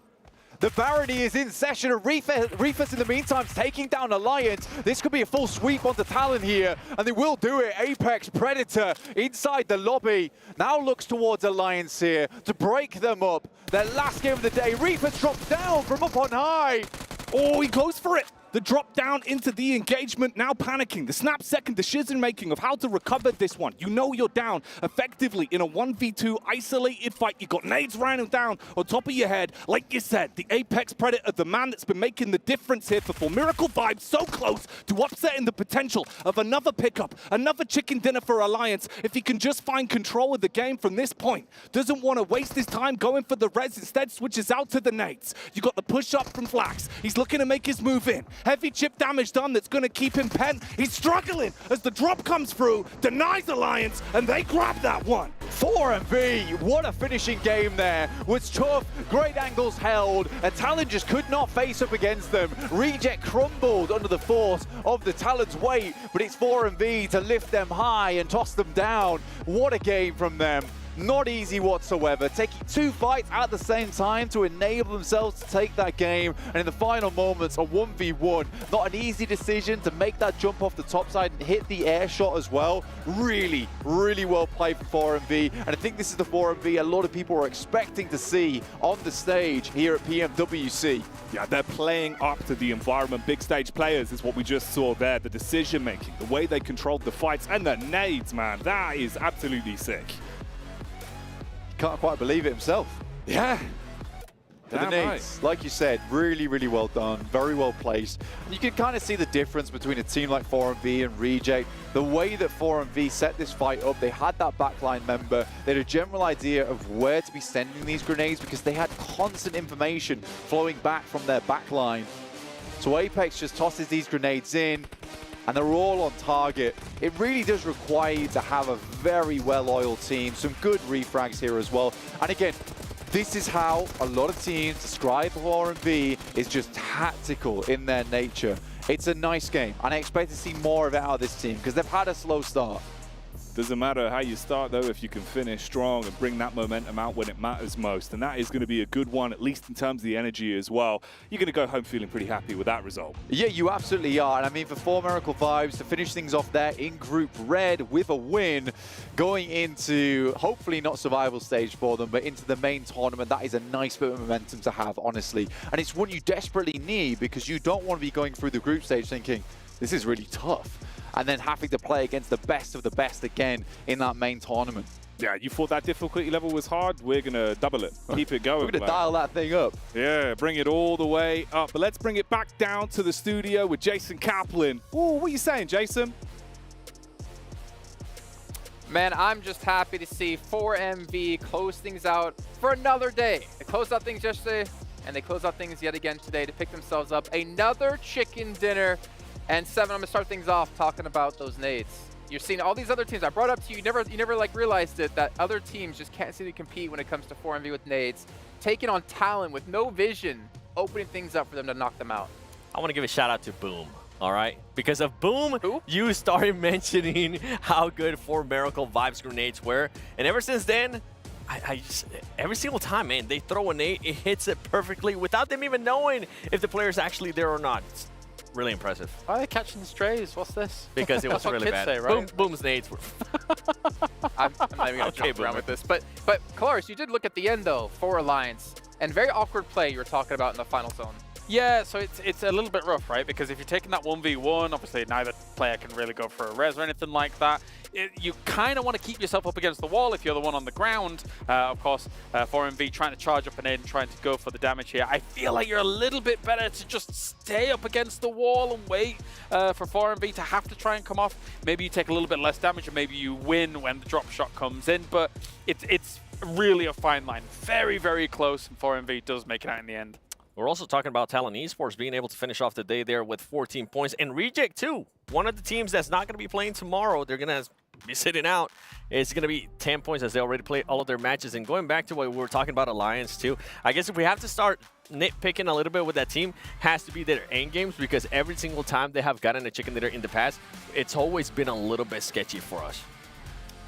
U: The Barony is in session, and Refus in the meantime is taking down Alliance. This could be a full sweep onto Talon here, and they will do it. Apex Predator inside the lobby. Now looks towards Alliance here to break them up. Their last game of the day. Refus drops down from up on high.
T: Oh, he goes for it. The drop down into the engagement, now panicking. The snap-second decision-making of how to recover this one. You know you're down effectively in a 1v2 isolated fight. You got nades running down on top of your head. Like you said, the Apex Predator, the man that's been making the difference here for Miracle Vibes, so close to upsetting the potential of another pickup, another chicken dinner for Alliance, if he can just find control of the game from this point. Doesn't want to waste his time going for the res, instead switches out to the nades. You got the push-up from Flax. He's looking to make his move in. Heavy chip damage done that's going to keep him pent. He's struggling as the drop comes through, denies Alliance, and they grab that one.
U: 4MV, what a finishing game there. Was tough, great angles held, and Talon just could not face up against them. Reject crumbled under the force of the Talon's weight, but it's 4MV to lift them high and toss them down. What a game from them. Not easy whatsoever, taking 2 fights at the same time to enable themselves to take that game, and in the final moments, a 1v1. Not an easy decision to make that jump off the top side and hit the air shot as well. Really, really well played from 4MV, and I think this is the 4MV a lot of people are expecting to see on the stage here at PMWC.
T: Yeah, they're playing up to the environment. Big stage players is what we just saw there. The decision-making, the way they controlled the fights, and the nades, man. That is absolutely sick.
U: Can't quite believe it himself.
T: Yeah.
U: The nades, like you said, really, really well done, very well placed. And you can kind of see the difference between a team like 4MV and Reject. The way that 4MV set this fight up, they had that backline member. They had a general idea of where to be sending these grenades because they had constant information flowing back from their backline. So Apex just tosses these grenades in, and they're all on target. It really does require you to have a very well-oiled team, some good refrags here as well. And again, this is how a lot of teams describe 4MV is just tactical in their nature. It's a nice game, and I expect to see more of it out of this team because they've had a slow start.
T: Doesn't matter how you start, though, if you can finish strong and bring that momentum out when it matters most. And that is going to be a good one, at least in terms of the energy as well. You're going to go home feeling pretty happy with that result.
U: Yeah, you absolutely are. And I mean, for 4 Miracle Vibes to finish things off there in Group Red with a win, going into, hopefully not survival stage for them, but into the main tournament, that is a nice bit of momentum to have, honestly. And it's one you desperately need because you don't want to be going through the group stage thinking, this is really tough, and then having to play against the best of the best again in that main tournament.
T: Yeah, you thought that difficulty level was hard? We're going to double it. Keep it going.
U: We're going to dial that thing up.
T: Yeah, bring it all the way up. But let's bring it back down to the studio with Jason Kaplan. Ooh, what are you saying, Jason?
H: Man, I'm just happy to see 4MV close things out for another day. They closed out things yesterday, and they closed out things yet again today to pick themselves up another chicken dinner. And 7, I'm gonna start things off talking about those nades. You're seeing all these other teams. I brought up to you, you never like realized it, that other teams just can't seem to compete when it comes to 4MV with nades. Taking on Talon with no vision, opening things up for them to knock them out.
F: I want to give a shout out to Boom. All right, because of Boom, you started mentioning how good 4 Miracle Vibes grenades were, and ever since then, I just, every single time, man, they throw a nade, it hits it perfectly without them even knowing if the player's actually there or not. It's really impressive.
G: Why are they catching strays? What's this?
F: Because it was really bad.
G: Say, right?
F: Boom's nades were.
H: I'm not even gonna jump around with this, but Colaris, you did look at the end though for Alliance, and very awkward play you were talking about in the final zone.
G: Yeah, so it's a little bit rough, right? Because if you're taking that 1v1, obviously neither player can really go for a res or anything like that. You kind of want to keep yourself up against the wall if you're the one on the ground. Of course, 4MV trying to charge up and in, trying to go for the damage here. I feel like you're a little bit better to just stay up against the wall and wait for 4MV to have to try and come off. Maybe you take a little bit less damage and maybe you win when the drop shot comes in, but it's really a fine line. Very, very close, and 4MV does make it out in the end.
F: We're also talking about Talon Esports being able to finish off the day there with 14 points. And Reject, too, one of the teams that's not going to be playing tomorrow. They're going to be sitting out. It's going to be 10 points as they already played all of their matches. And going back to what we were talking about Alliance, too, I guess if we have to start nitpicking a little bit with that team, has to be their end games, because every single time they have gotten a chicken dinner in the past, it's always been a little bit sketchy for us.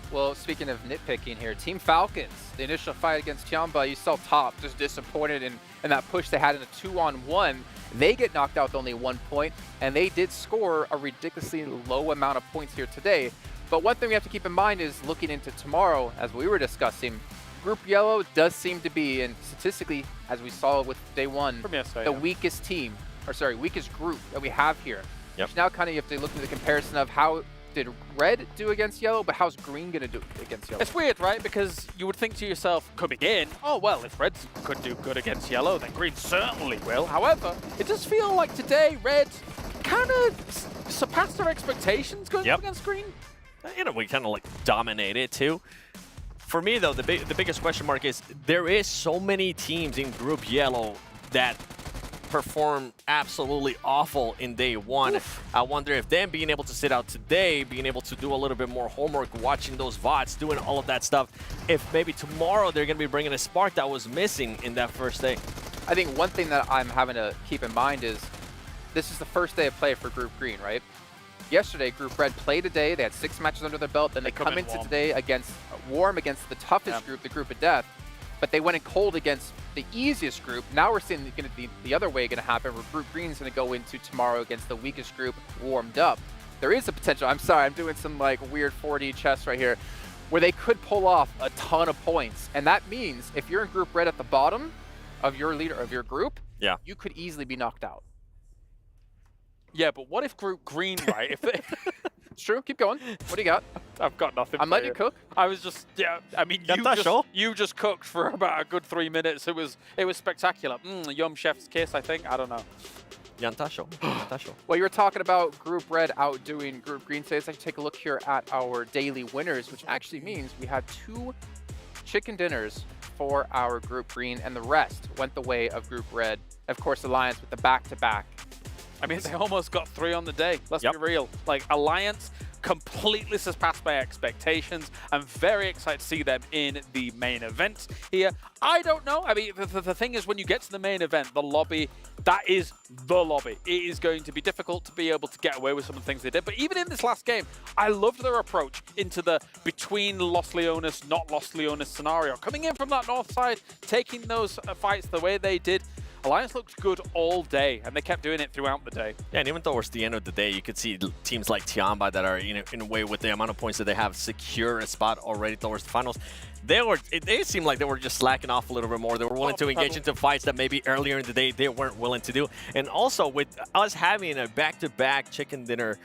H: Well, speaking of nitpicking here, Team Falcons, the initial fight against Tiamba, you saw top just disappointed in that push they had in a 2-on-1. They get knocked out with only 1 point, and they did score a ridiculously low amount of points here today. But one thing we have to keep in mind is looking into tomorrow, as we were discussing, Group Yellow does seem to be, and statistically, as we saw with day one, the weakest team, or sorry, weakest group that we have here.
F: Yep.
H: So now kind of you have to look at the comparison of how did Red do against Yellow, but how's Green going to do against Yellow?
G: It's weird, right? Because you would think to yourself, coming in, oh, well, if Red could do good against Yellow, then Green certainly will. However, it does feel like today Red kind of surpassed their expectations going up against Green.
F: You know, we kind of like dominated, too. For me, though, the biggest question mark is there is so many teams in Group Yellow that performed absolutely awful in day one. Oof. I wonder if them being able to sit out today, being able to do a little bit more homework, watching those VODs, doing all of that stuff, if maybe tomorrow they're going to be bringing a spark that was missing in that first day.
H: I think one thing that I'm having to keep in mind is this is the first day of play for Group Green, right? yesterday, Group Red played today. They had 6 matches under their belt. Then they come into today against warm against the toughest group, the Group of Death. But they went in cold against the easiest group. Now we're seeing the other way going to happen, where Group Green's going to go into tomorrow against the weakest group, warmed up. There is a potential. I'm sorry, I'm doing some like weird 4D chess right here, where they could pull off a ton of points. And that means if you're in Group Red at the bottom of your leader of your group, you could easily be knocked out.
G: Yeah, but what if Group Green, right? If they...
H: It's true. Keep going. What do you got?
G: I've got nothing.
H: I'm letting you cook.
G: I was just, I mean, you just cooked for about a good 3 minutes. It was spectacular. Yum Chef's kiss, I think. I don't know.
F: Yantasho.
H: Well, you were talking about Group Red outdoing Group Green today. Let's actually take a look here at our daily winners, which actually means we had 2 chicken dinners for our Group Green, and the rest went the way of Group Red. Of course, Alliance with the back-to-back.
G: I mean, they almost got 3 on the day. Let's be real. Like, Alliance completely surpassed my expectations. I'm very excited to see them in the main event here. I don't know. I mean, the thing is, when you get to the main event, the lobby, that is the lobby. It is going to be difficult to be able to get away with some of the things they did. But even in this last game, I loved their approach into the between Los Leones, not Los Leones scenario. Coming in from that north side, taking those fights the way they did. Alliance looked good all day, and they kept doing it throughout the day.
F: Yeah, and even towards the end of the day, you could see teams like Tiamba that are, in a way, with the amount of points that they have, secure a spot already towards the finals. They seemed like they were just slacking off a little bit more. They were willing to engage into fights that maybe earlier in the day they weren't willing to do. And also, with us having a back-to-back chicken dinner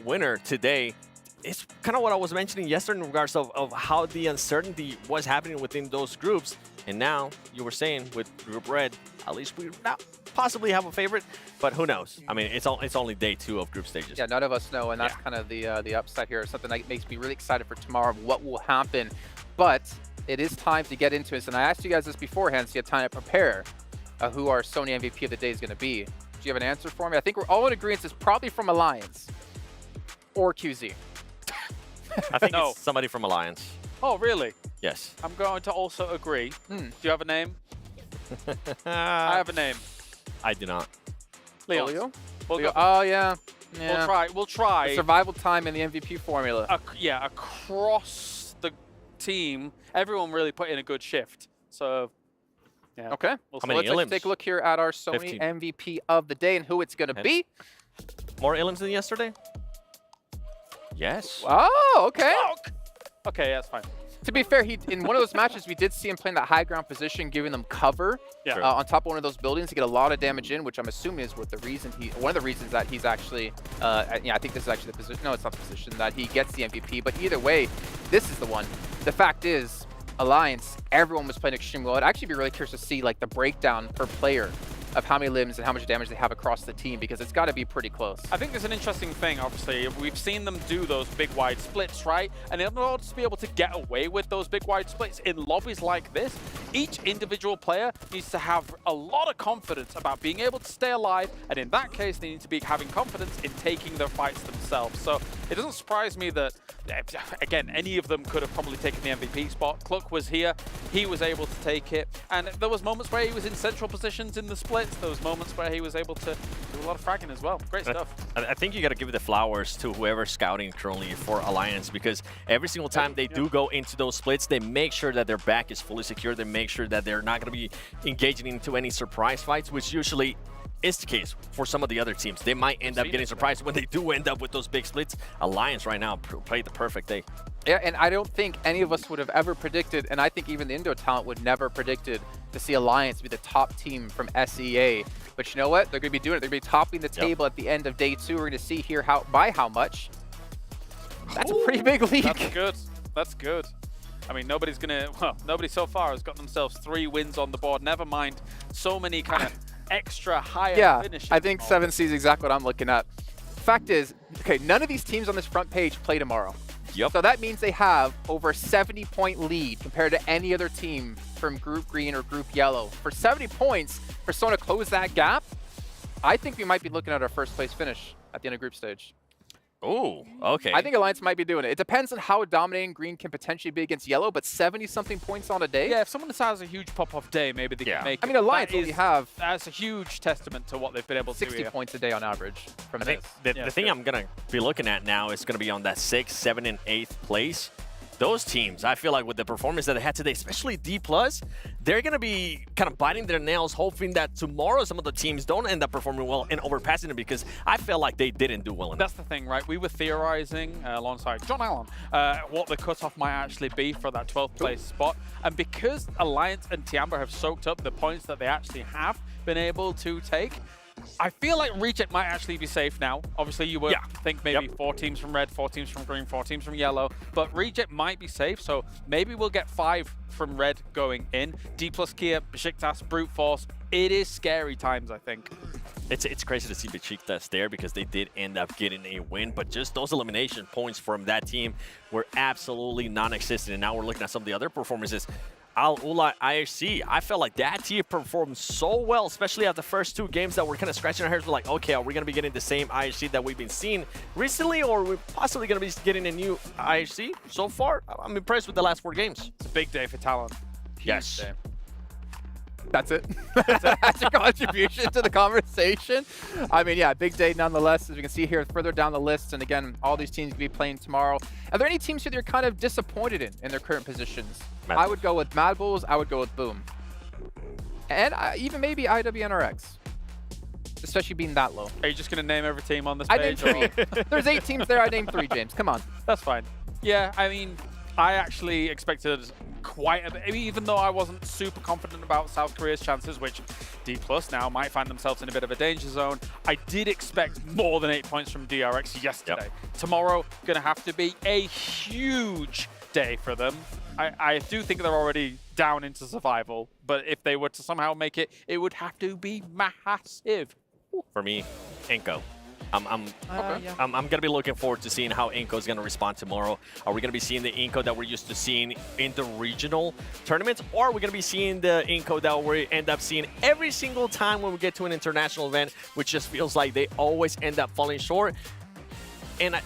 F: winner today, it's kind of what I was mentioning yesterday in regards of how the uncertainty was happening within those groups. And now, you were saying, with Group Red, at least we now possibly have a favorite, but who knows? I mean, it's only day 2 of group stages.
H: Yeah, none of us know, and that's kind of the upside here. Something that makes me really excited for tomorrow, what will happen. But it is time to get into this, and I asked you guys this beforehand, so you had time to prepare who our Sony MVP of the day is going to be. Do you have an answer for me? I think we're all in agreement it's probably from Alliance or QZ.
F: I think it's somebody from Alliance.
G: Oh, really?
F: Yes.
G: I'm going to also agree. Do you have a name? I have a name.
F: I do not.
G: Leo?
H: Oh, yeah.
G: We'll try.
H: The survival time in the MVP formula.
G: Across the team, everyone really put in a good shift. So, yeah.
H: Okay. Let's take a look here at our Sony 15. MVP of the day and who it's going to be.
F: More Ilims than yesterday? Yes.
H: Oh, okay.
G: Okay, that's fine.
H: To be fair, in one of those matches, we did see him playing that high ground position, giving them cover on top of one of those buildings to get a lot of damage in, which I'm assuming is one of the reasons that he's actually, I think this is actually the position. No, it's not the position that he gets the MVP. But either way, this is the one. The fact is, Alliance, everyone was playing extremely well. I'd actually be really curious to see like the breakdown per player of how many limbs and how much damage they have across the team, because it's got to be pretty close.
G: I think there's an interesting thing, obviously. We've seen them do those big wide splits, right? And in order to be able to get away with those big wide splits in lobbies like this, each individual player needs to have a lot of confidence about being able to stay alive, and in that case, they need to be having confidence in taking their fights themselves. So it doesn't surprise me that, again, any of them could have probably taken the MVP spot. Cluck was here, he was able to take it, and there was moments where he was in central positions in the splits. There was moments where he was able to do a lot of fragging as well. Great stuff.
F: I think you got to give the flowers to whoever's scouting currently for Alliance, because every single time they do go into those splits, they make sure that their back is fully secure. They make sure that they're not going to be engaging into any surprise fights, which usually is the case for some of the other teams. They might end up getting surprised when they do end up with those big splits. Alliance right now played the perfect day.
H: Yeah, and I don't think any of us would have ever predicted, and I think even the Indo talent would never predicted to see Alliance be the top team from SEA. But you know what? They're going to be doing it. They're going to be topping the table at the end of day 2. We're going to see here by how much. That's a pretty big league.
G: That's good. That's good. I mean, nobody so far has got themselves 3 wins on the board. Never mind so many kind of extra higher finishes.
H: I think 7C is exactly what I'm looking at. Fact is, okay, none of these teams on this front page play tomorrow.
F: Yep.
H: So that means they have over 70-point lead compared to any other team from Group Green or Group Yellow. For 70 points, for someone to close that gap, I think we might be looking at our first place finish at the end of group stage.
F: Oh, okay.
H: I think Alliance might be doing it. It depends on how dominating green can potentially be against yellow, but 70-something points on a day?
G: Yeah, if someone has a huge pop-off day, maybe they can make it.
H: I mean, Alliance only have...
G: That's a huge testament to what they've been able to do
H: 60 points a day on average from
F: I think the thing I'm going to be looking at now is going to be on that 6th, 7th, and 8th place. Those teams, I feel like with the performance that they had today, especially D+, they're going to be kind of biting their nails, hoping that tomorrow some of the teams don't end up performing well and overpassing them, because I feel like they didn't do well enough.
G: That's the thing, right? We were theorizing alongside John Allen what the cutoff might actually be for that 12th place spot. And because Alliance and Tiamba have soaked up the points that they actually have been able to take, I feel like Reject might actually be safe now. Obviously, you would think maybe 4 teams from red, 4 teams from green, 4 teams from yellow, but Reject might be safe, so maybe we'll get 5 from red going in. D+ Kia, Besiktas, Brute Force. It is scary times, I think.
F: It's crazy to see Besiktas there because they did end up getting a win, but just those elimination points from that team were absolutely non-existent, and now we're looking at some of the other performances. Al Ula IHC, I felt like that team performed so well, especially at the first 2 games that we're kind of scratching our heads. We're like, okay, are we going to be getting the same IHC that we've been seeing recently, or are we possibly going to be getting a new IHC? So far, I'm impressed with the last 4 games.
G: It's a big day for Talon.
F: Yes.
G: Day.
H: That's it. That's your contribution to the conversation. I mean, yeah, big day nonetheless, as we can see here further down the list. And again, all these teams will be playing tomorrow. Are there any teams that you're kind of disappointed in their current positions? I would go with Mad Bulls. I would go with Boom. And even maybe IWNRX. Especially being that low.
G: Are you just going to name every team on this
H: I
G: page?
H: named 3. There's 8 teams there. I named 3, James. Come on.
G: That's fine. Yeah, I mean, I actually expected quite a bit, even though I wasn't super confident about South Korea's chances, which D+ now might find themselves in a bit of a danger zone. I did expect more than 8 points from DRX yesterday. Tomorrow, going to have to be a huge day for them. I do think they're already down into survival, but if they were to somehow make it, it would have to be massive.
F: For me, Inco. I'm going to be looking forward to seeing how Inco is going to respond tomorrow. Are we going to be seeing the Inco that we're used to seeing in the regional tournaments, or are we going to be seeing the Inco that we end up seeing every single time when we get to an international event, which just feels like they always end up falling short? And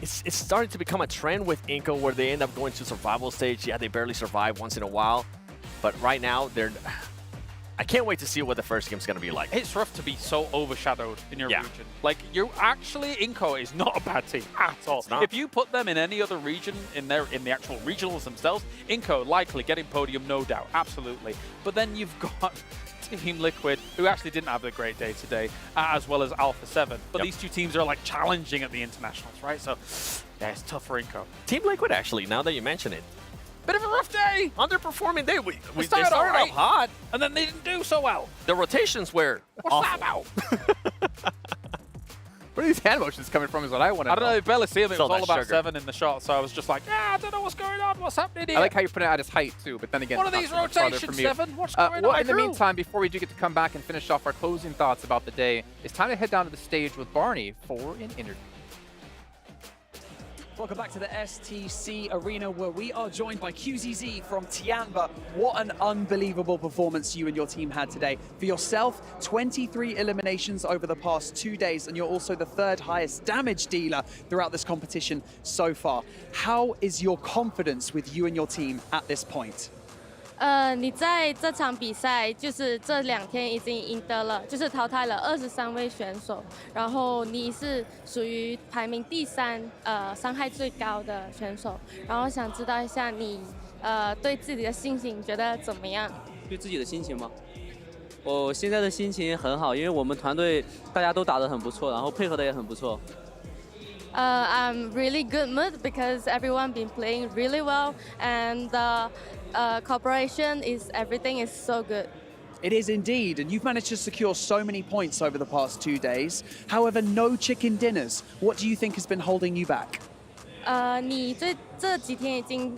F: it's starting to become a trend with Inco where they end up going to survival stage. Yeah, they barely survive once in a while, but right now I can't wait to see what the first game's going to be like.
G: It's rough to be so overshadowed in your region. Like, Inco is not a bad team at all. If you put them in any other region, in the actual regionals themselves, Inco likely getting podium, no doubt, absolutely. But then you've got Team Liquid, who actually didn't have a great day today, as well as Alpha 7. But these 2 teams are like challenging at the internationals, right? So, yeah, it's tough for Inco.
F: Team Liquid, actually, now that you mention it,
G: bit of a rough day.
F: Underperforming day. They
G: started
F: up hot,
G: and then they didn't do so well.
F: The rotations were
G: What's that about?
H: Where are these hand motions coming from is what I want to know.
G: I don't know, you barely see them. It was all about
H: sugar.
G: 7 in the shot, so I was just like, I don't know what's going on. What's happening here?
H: I like how you put it at his height, too, but then again,
G: what are these rotations, 7? What's going on?
H: In the meantime, before we do get to come back and finish off our closing thoughts about the day, it's time to head down to the stage with Barney for an interview.
D: Welcome back to the STC Arena, where we are joined by QZZ from Tiamba. What an unbelievable performance you and your team had today. For yourself, 23 eliminations over the past 2 days, and you're also the 3rd highest damage dealer throughout this competition so far. How is your confidence with you and your team at this point?
E: 你在这场比赛就是这2天已经赢得了，就是淘汰了23位选手，然后你是属于排名第3，伤害最高的选手，然后想知道一下你对自己的心情觉得怎么样？
V: 对自己的心情吗？我现在的心情很好，因为我们团队大家都打得很不错，然后配合的也很不错。
E: I'm really good mood because everyone been playing really well and cooperation everything is so good.
D: It is indeed, and you've managed to secure so many points over the past 2 days. However, no chicken dinners. What do you think has been holding you back?
E: 你这几天已经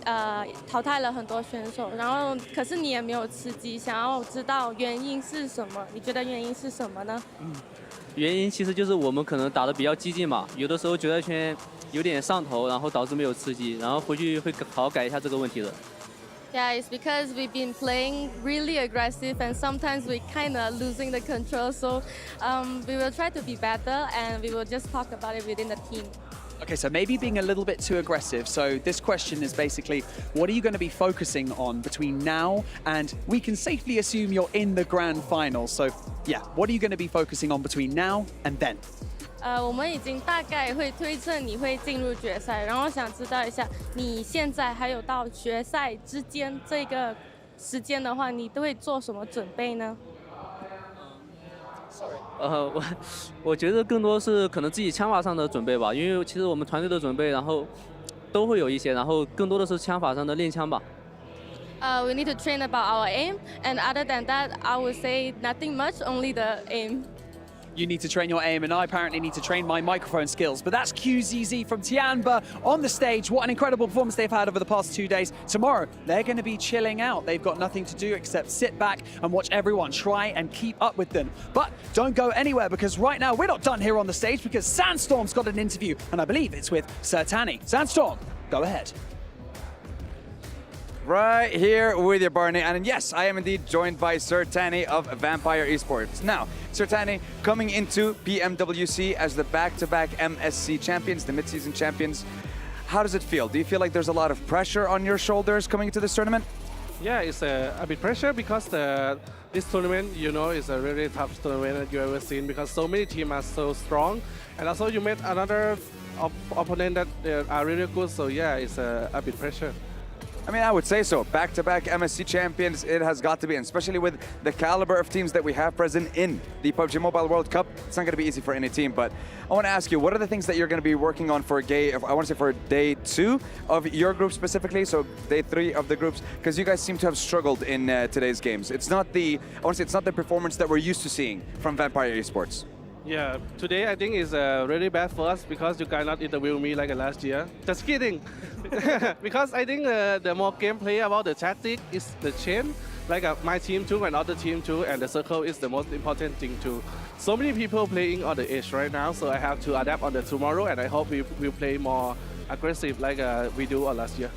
E: 淘汰了很多选手，然后可是你也没有吃鸡，想要知道原因是什么？你觉得原因是什么呢？
V: 原因其实就是我们可能打得比较激进嘛，有的时候决赛圈有点上头，然后导致没有吃鸡，然后回去会好好改一下这个问题的。
E: Yeah, it's because we've been playing really aggressive and sometimes we kind of losing the control. So we will try to be better and we will just talk about it within the team.
D: Okay, so maybe being a little bit too aggressive. So this question is basically, what are you going to be focusing on between now and we can safely assume you're in the grand final? So yeah, what are you going to be focusing on between now and then?
E: 我们已经大概会推测你会进入决赛，然后想知道一下，你现在还有到决赛之间这个时间的话，你都会做什么准备呢？
V: 我觉得更多是可能自己枪法上的准备吧，因为其实我们团队的准备，然后都会有一些，然后更多的是枪法上的练枪吧。
E: We need to train about our aim, and other than that, I would say nothing much, only the aim.
D: You need to train your aim, and I apparently need to train my microphone skills. But that's QZZ from Tianba on the stage. What an incredible performance they've had over the past 2 days. Tomorrow, they're going to be chilling out. They've got nothing to do except sit back and watch everyone try and keep up with them. But don't go anywhere, because right now we're not done here on the stage, because Sandstorm's got an interview, and I believe it's with Sertani. Sandstorm, go ahead.
L: Right here with you, Barney. And yes, I am indeed joined by Sertani of Vampire Esports. Now, Sertani coming into PMWC as the back-to-back MSC champions, the mid-season champions. How does it feel? Do you feel like there's a lot of pressure on your shoulders coming into this tournament?
B: Yeah, it's a bit pressure because this tournament, you know, is a really tough tournament that you've ever seen because so many teams are so strong. And also you met another opponent that are really good. So yeah, it's a bit pressure.
L: I mean, I would say so. Back-to-back MSC champions, it has got to be. And especially with the caliber of teams that we have present in the PUBG Mobile World Cup, it's not going to be easy for any team. But I want to ask you, what are the things that you're going to be working on for day 2 of your group specifically, so day 3 of the groups, because you guys seem to have struggled in today's games. It's not the performance that we're used to seeing from Vampire Esports.
B: Yeah, today I think is really bad for us because you cannot interview me like last year. Just kidding. Because I think the more gameplay about the tactic is the chain. Like my team too, and other team too, and the circle is the most important thing too. So many people playing on the edge right now, so I have to adapt on the tomorrow, and I hope we will play more aggressive like we do last year.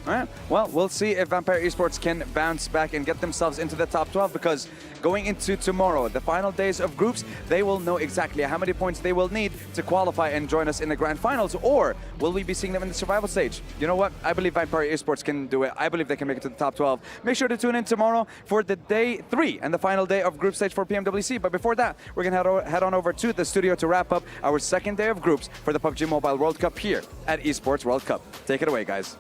L: All right. Well, we'll see if Vampire Esports can bounce back and get themselves into the top 12, because going into tomorrow, the final days of groups, they will know exactly how many points they will need to qualify and join us in the grand finals, or will we be seeing them in the survival stage? You know what? I believe Vampire Esports can do it. I believe they can make it to the top 12. Make sure to tune in tomorrow for the day 3 and the final day of group stage for PMWC. But before that, we're going to head on over to the studio to wrap up our second day of groups for the PUBG Mobile World Cup here at ESPORTS World Cup. Take it away, guys.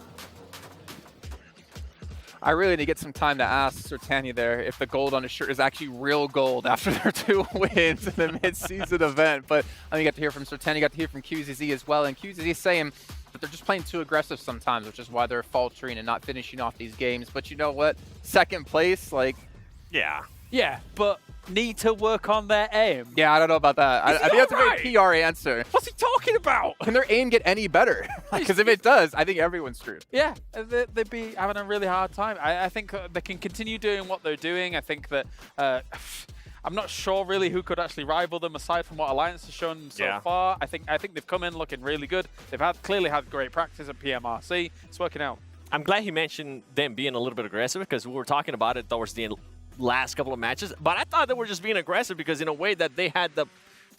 H: I really need to get some time to ask Sertani there if the gold on his shirt is actually real gold after their 2 wins in the mid-season event. But I think you got to hear from Sertani, got to hear from QZZ as well. And QZZ is saying that they're just playing too aggressive sometimes, which is why they're faltering and not finishing off these games. But you know what? Second place, like...
G: Yeah. Yeah, but need to work on their aim.
H: Yeah, I don't know about that. I think that's a very PR answer.
G: What's he talking about?
H: Can their aim get any better? Because if it does, I think everyone's screwed.
G: Yeah, they'd be having a really hard time. I think they can continue doing what they're doing. I think that I'm not sure really who could actually rival them aside from what Alliance has shown so far. I think they've come in looking really good. They've clearly had great practice at PMRC. It's working out.
F: I'm glad he mentioned them being a little bit aggressive, because we were talking about it towards the last couple of matches, but I thought they were just being aggressive because in a way that they had the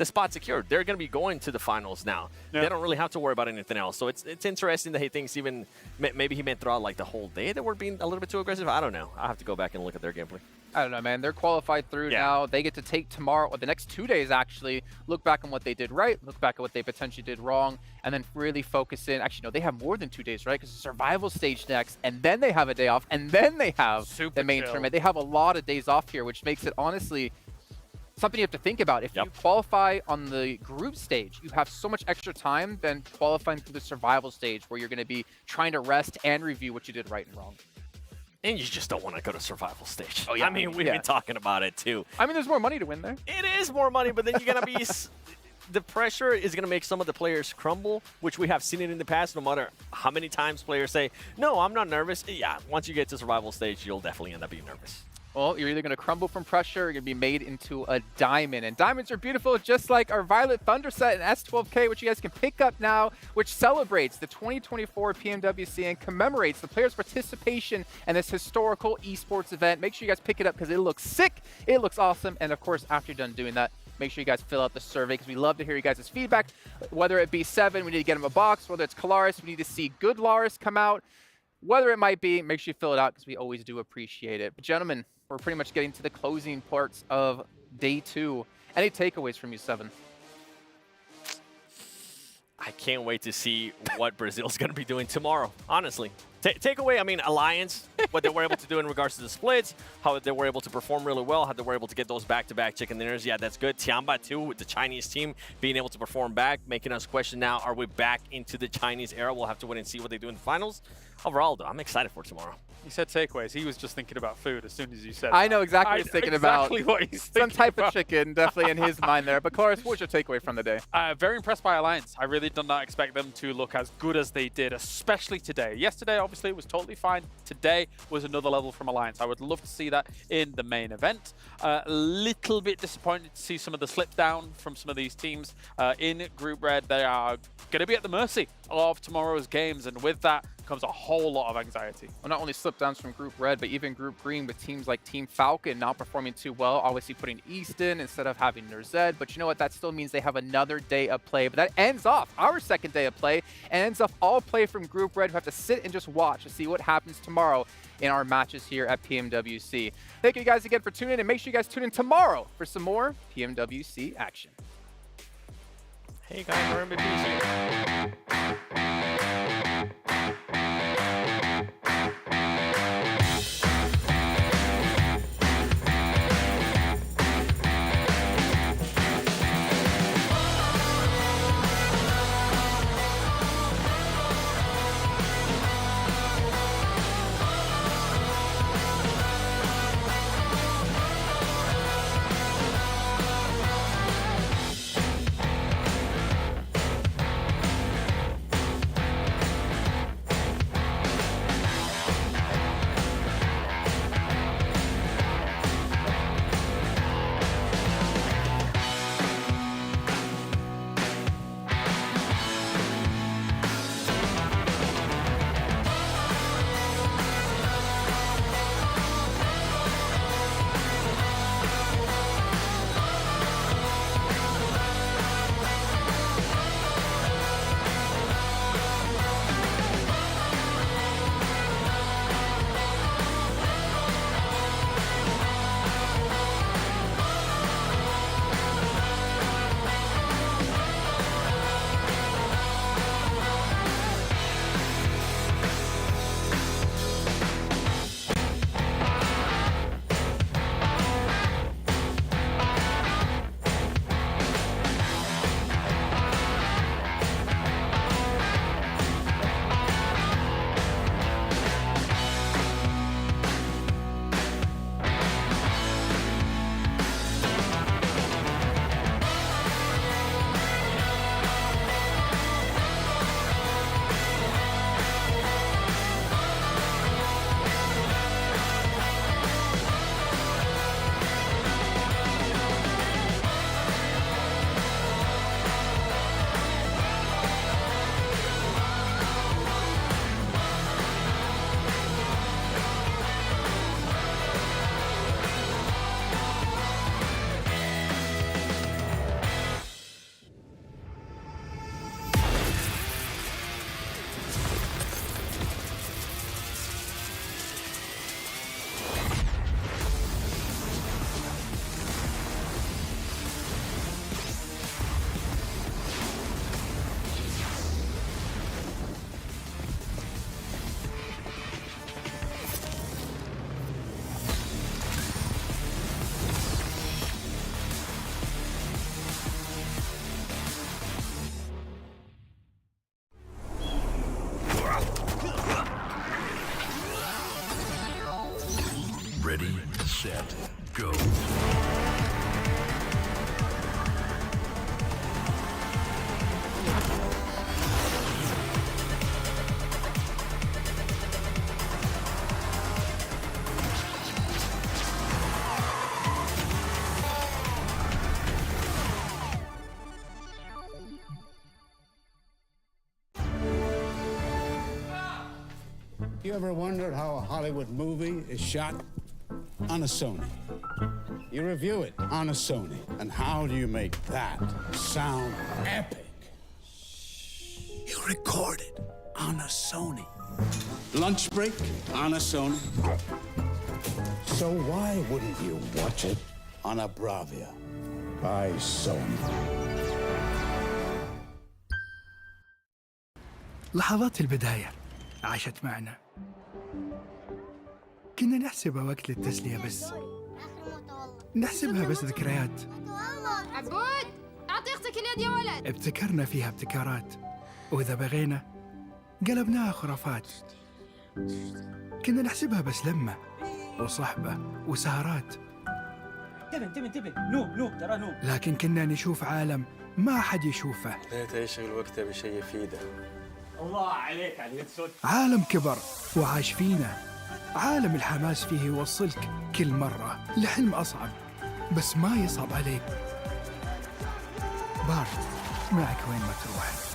F: spot secured. They're going to be going to the finals now. Yeah. They don't really have to worry about anything else. So it's interesting that he thinks even maybe he meant throughout like the whole day that we're being a little bit too aggressive. I don't know. I'll have to go back and look at their gameplay.
H: I don't know, man. They're qualified through now. They get to take tomorrow, or the next 2 days actually, look back on what they did right, look back at what they potentially did wrong, and then really focus in. Actually, no, they have more than 2 days, right? Because the survival stage next, and then they have a day off, and then they have the main tournament. They have a lot of days off here, which makes it honestly something you have to think about. If you qualify on the group stage, you have so much extra time than qualifying through the survival stage, where you're going to be trying to rest and review what you did right and wrong.
F: And you just don't want to go to survival stage.
H: Oh, yeah.
F: I mean, we've been talking about it too.
H: I mean, there's more money to win there.
F: It is more money, but then you're going to be... the pressure is going to make some of the players crumble, which we have seen it in the past, no matter how many times players say, no, I'm not nervous. Yeah, once you get to survival stage, you'll definitely end up being nervous.
H: Well, you're either going to crumble from pressure or you're going to be made into a diamond. And diamonds are beautiful, just like our Violet Thunder set in S12K, which you guys can pick up now, which celebrates the 2024 PMWC and commemorates the players' participation in this historical esports event. Make sure you guys pick it up because it looks sick, it looks awesome, and of course, after you're done doing that, make sure you guys fill out the survey because we love to hear you guys' feedback. Whether it be 7, we need to get him a box. Whether it's Kalaris, we need to see good Laris come out. Whether it might be, make sure you fill it out because we always do appreciate it. But gentlemen, we're pretty much getting to the closing parts of day 2. Any takeaways from you, 7?
F: I can't wait to see what Brazil's going to be doing tomorrow, honestly. Takeaway, I mean, Alliance, what they were able to do in regards to the splits, how they were able to perform really well, how they were able to get those back-to-back chicken dinners. Yeah, that's good. Tiamba, too, with the Chinese team being able to perform back, making us question now, are we back into the Chinese era? We'll have to wait and see what they do in the finals. Overall, though, I'm excited for tomorrow.
G: He said takeaways. He was just thinking about food as soon as you said
H: I know exactly what he's thinking about.
G: Exactly what he's thinking
H: Some type
G: about.
H: of chicken, definitely in his mind there. But Kalaris, what's your takeaway from the day?
G: Very impressed by Alliance. I really did not expect them to look as good as they did, especially today. Yesterday, obviously, it was totally fine. Today was another level from Alliance. I would love to see that in the main event. A little bit disappointed to see some of the slip down from some of these teams in Group Red. They are going to be at the mercy of tomorrow's games, and with that comes a whole lot of anxiety.
H: Well, not only slip downs from Group Red, but even Group Green with teams like Team Falcon not performing too well, obviously putting Easton instead of having Nerzed. But you know what? That still means they have another day of play. But that ends off our second day of play and ends off all play from Group Red, who have to sit and just watch to see what happens tomorrow in our matches here at PMWC. Thank you guys again for tuning in, and make sure you guys tune in tomorrow for some more PMWC action.
F: Hey guys, we're MVPs
I: Ready, set, go.
N: You ever wondered how a Hollywood movie is shot? On a Sony. You review it on a Sony. And how do you make that sound epic? You record it on a Sony. Lunch break on a Sony. So why wouldn't you watch it on a Bravia by Sony?
P: لحظات البداية عاشت معنا. كنا نحسبها وقت للتسلية بس. نحسبها بس ذكريات.
Q: عبود أعطي أختك اليد يا ولد.
P: ابتكرنا فيها ابتكارات، وإذا بغينا قلبناها خرافات. كنا نحسبها بس لمة وصحبة وسهرات.
R: انتبه نو ترى نو.
P: لكن كنا نشوف عالم ما حد يشوفه.
S: لا تشغل وقتها بشيء يفيده.
R: الله عليك على اليد صدق.
P: عالم كبر وعاش فينا. عالم الحماس فيه يوصلك كل مرة لحلم أصعب، بس ما يصعب عليك. بارد معك وين ما تروح.